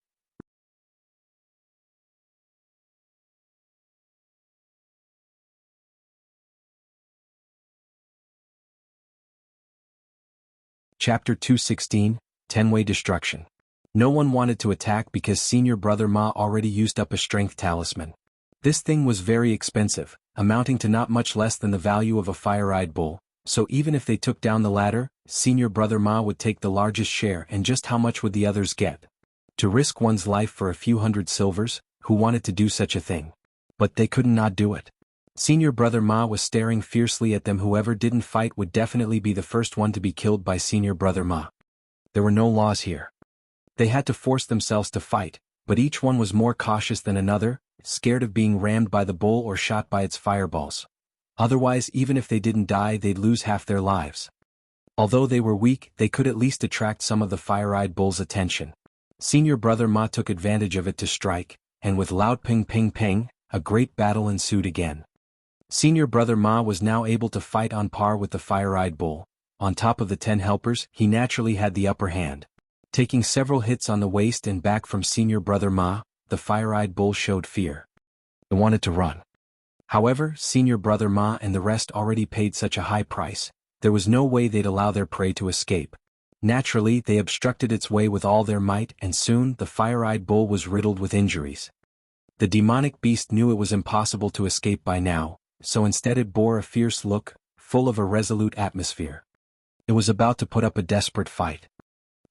Chapter 216, 10-way destruction. No one wanted to attack because senior brother Ma already used up a strength talisman. This thing was very expensive, amounting to not much less than the value of a fire-eyed bull, so even if they took down the ladder, senior brother Ma would take the largest share, and just how much would the others get? To risk one's life for a few hundred silvers, who wanted to do such a thing? But they could not do it. Senior brother Ma was staring fiercely at them. Whoever didn't fight would definitely be the first one to be killed by senior brother Ma. There were no laws here. They had to force themselves to fight, but each one was more cautious than another, scared of being rammed by the bull or shot by its fireballs. Otherwise, even if they didn't die, they'd lose half their lives. Although they were weak, they could at least attract some of the fire-eyed bull's attention. Senior brother Ma took advantage of it to strike, and with loud ping ping ping, a great battle ensued again. Senior brother Ma was now able to fight on par with the fire-eyed bull. On top of the 10 helpers, he naturally had the upper hand. Taking several hits on the waist and back from senior brother Ma, the fire-eyed bull showed fear. It wanted to run. However, senior brother Ma and the rest already paid such a high price, there was no way they'd allow their prey to escape. Naturally, they obstructed its way with all their might, and soon the fire-eyed bull was riddled with injuries. The demonic beast knew it was impossible to escape by now, so instead it bore a fierce look, full of a resolute atmosphere. It was about to put up a desperate fight.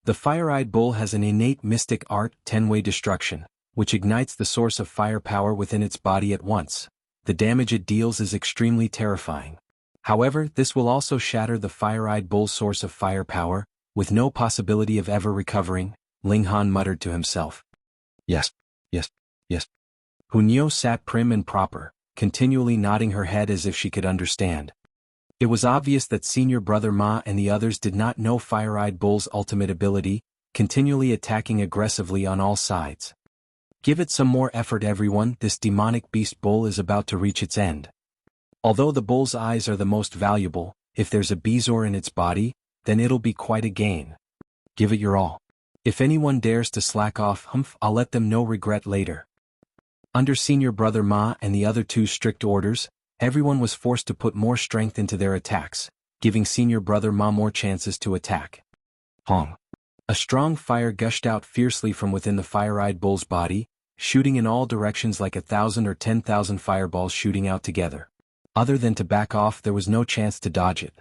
The fire-eyed bull has an innate mystic art, 10-way destruction, which ignites the source of firepower within its body at once. The damage it deals is extremely terrifying. However, this will also shatter the fire-eyed bull's source of firepower, with no possibility of ever recovering, Ling Han muttered to himself. Yes, yes, yes. Hunyo sat prim and proper, continually nodding her head as if she could understand. It was obvious that senior brother Ma and the others did not know fire-eyed bull's ultimate ability, continually attacking aggressively on all sides. Give it some more effort, everyone. This demonic beast bull is about to reach its end. Although the bull's eyes are the most valuable, if there's a bezoar in its body, then it'll be quite a gain. Give it your all. If anyone dares to slack off, I'll let them know regret later. Under senior brother Ma and the other two strict orders, everyone was forced to put more strength into their attacks, giving senior brother Ma more chances to attack. Hong. A strong fire gushed out fiercely from within the fire-eyed bull's body, shooting in all directions like 1,000 or 10,000 fireballs shooting out together. Other than to back off, there was no chance to dodge it.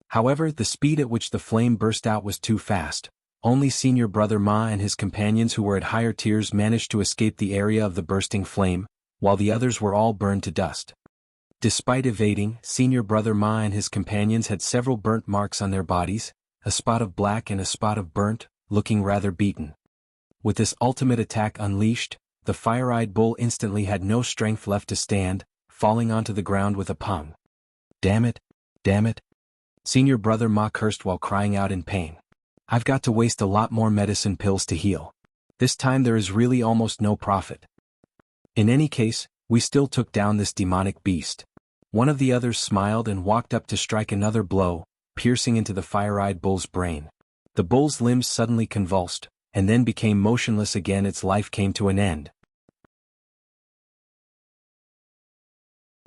However, the speed at which the flame burst out was too fast. Only senior brother Ma and his companions who were at higher tiers managed to escape the area of the bursting flame, while the others were all burned to dust. Despite evading, senior brother Ma and his companions had several burnt marks on their bodies, a spot of black and a spot of burnt, looking rather beaten. With this ultimate attack unleashed, the fire-eyed bull instantly had no strength left to stand, falling onto the ground with a pung. Damn it! Damn it! Senior brother Ma cursed while crying out in pain. I've got to waste a lot more medicine pills to heal. This time there is really almost no profit. In any case, we still took down this demonic beast. One of the others smiled and walked up to strike another blow, piercing into the fire-eyed bull's brain. The bull's limbs suddenly convulsed, and then became motionless again. Its life came to an end.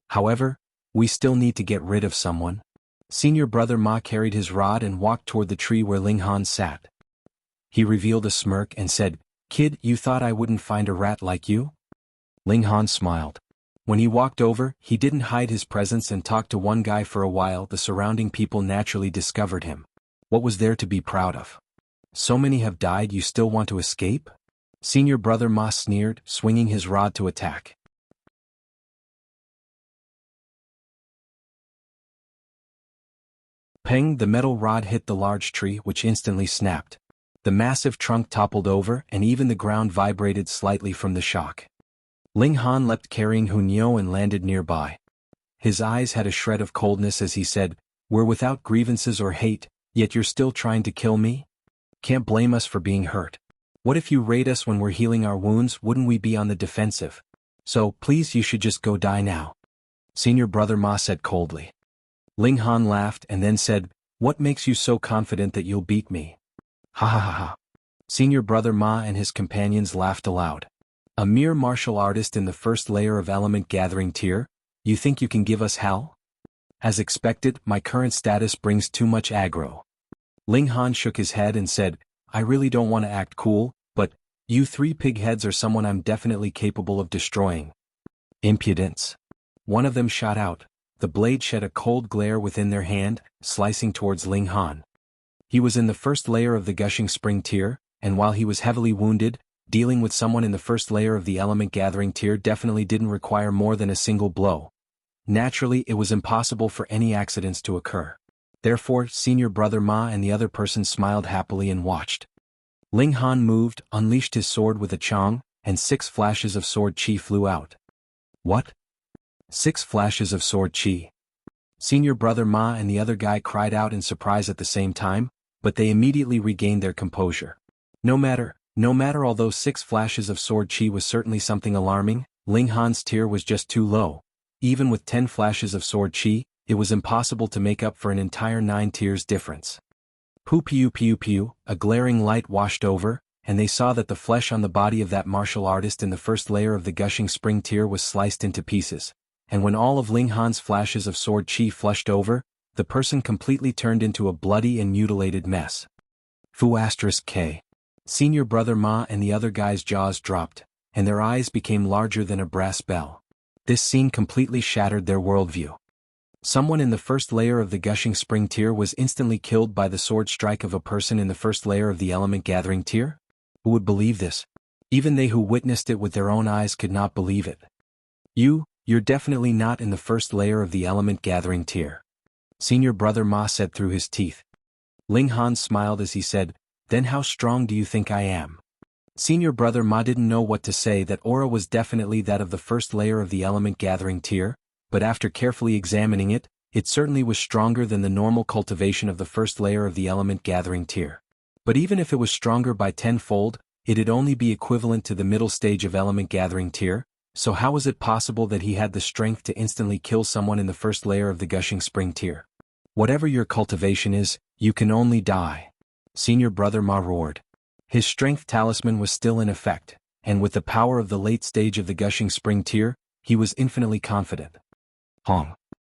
However, we still need to get rid of someone. Senior brother Ma carried his rod and walked toward the tree where Ling Han sat. He revealed a smirk and said, "Kid, you thought I wouldn't find a rat like you?" Ling Han smiled. When he walked over, he didn't hide his presence and talked to one guy for a while. The surrounding people naturally discovered him. What was there to be proud of? So many have died, you still want to escape? Senior brother Ma sneered, swinging his rod to attack. Peng! The metal rod hit the large tree, which instantly snapped. The massive trunk toppled over, and even the ground vibrated slightly from the shock. Ling Han leapt carrying Hunyo and landed nearby. His eyes had a shred of coldness as he said, "We're without grievances or hate, yet you're still trying to kill me? Can't blame us for being hurt. What if you raid us when we're healing our wounds? Wouldn't we be on the defensive? So, please, you should just go die now," Senior brother Ma said coldly. Ling Han laughed and then said, "What makes you so confident that you'll beat me?" Ha ha ha ha. Senior brother Ma and his companions laughed aloud. A mere martial artist in the first layer of element gathering tier? You think you can give us hell? As expected, my current status brings too much aggro. Ling Han shook his head and said, I really don't want to act cool, but you three pigheads are someone I'm definitely capable of destroying. Impudence. One of them shot out. The blade shed a cold glare within their hand, slicing towards Ling Han. He was in the first layer of the gushing spring tier, and while he was heavily wounded, dealing with someone in the first layer of the element gathering tier definitely didn't require more than a single blow. Naturally, it was impossible for any accidents to occur. Therefore, Senior Brother Ma and the other person smiled happily and watched. Ling Han moved, unleashed his sword with a chong, and 6 flashes of sword chi flew out. What? 6 flashes of sword chi. Senior Brother Ma and the other guy cried out in surprise at the same time, but they immediately regained their composure. No matter, although 6 flashes of sword chi was certainly something alarming, Ling Han's tier was just too low. Even with 10 flashes of sword chi, it was impossible to make up for an entire 9 tiers difference. Pew pew pew pew, a glaring light washed over, and they saw that the flesh on the body of that martial artist in the first layer of the gushing spring tier was sliced into pieces. And when all of Ling Han's flashes of sword chi flushed over, the person completely turned into a bloody and mutilated mess. Fu *K. Senior Brother Ma and the other guy's jaws dropped, and their eyes became larger than a brass bell. This scene completely shattered their worldview. Someone in the first layer of the gushing spring tier was instantly killed by the sword strike of a person in the first layer of the element gathering tier? Who would believe this? Even they who witnessed it with their own eyes could not believe it. You're definitely not in the first layer of the element gathering tier. Senior Brother Ma said through his teeth. Ling Han smiled as he said, then how strong do you think I am? Senior Brother Ma didn't know what to say. That aura was definitely that of the first layer of the element gathering tier, but after carefully examining it, it certainly was stronger than the normal cultivation of the first layer of the element gathering tier. But even if it was stronger by 10-fold, it'd only be equivalent to the middle stage of element gathering tier, so how was it possible that he had the strength to instantly kill someone in the first layer of the gushing spring tier? Whatever your cultivation is, you can only die. Senior Brother Ma roared. His strength talisman was still in effect, and with the power of the late stage of the gushing spring tier, he was infinitely confident. Hong.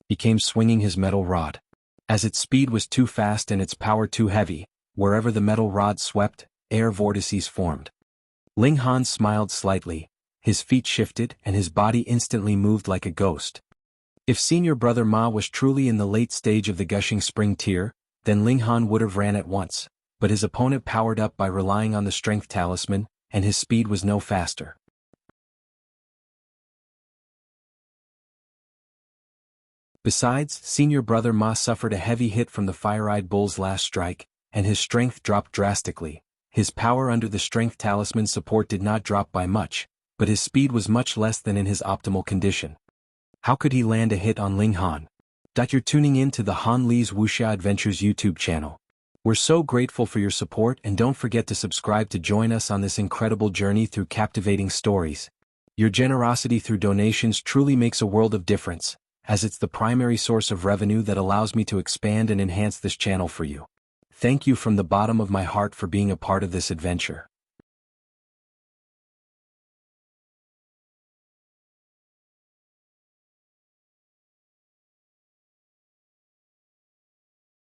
He came swinging his metal rod. As its speed was too fast and its power too heavy, wherever the metal rod swept, air vortices formed. Ling Han smiled slightly, his feet shifted and his body instantly moved like a ghost. If Senior Brother Ma was truly in the late stage of the gushing spring tier, then Ling Han would have ran at once, but his opponent powered up by relying on the strength talisman, and his speed was no faster. Besides, Senior Brother Ma suffered a heavy hit from the fire-eyed bull's last strike, and his strength dropped drastically. His power under the strength talisman support did not drop by much, but his speed was much less than in his optimal condition. How could he land a hit on Ling Han? You're tuning in to the Han Li's Wuxia Adventures YouTube channel. We're so grateful for your support, and don't forget to subscribe to join us on this incredible journey through captivating stories. Your generosity through donations truly makes a world of difference, as it's the primary source of revenue that allows me to expand and enhance this channel for you. Thank you from the bottom of my heart for being a part of this adventure.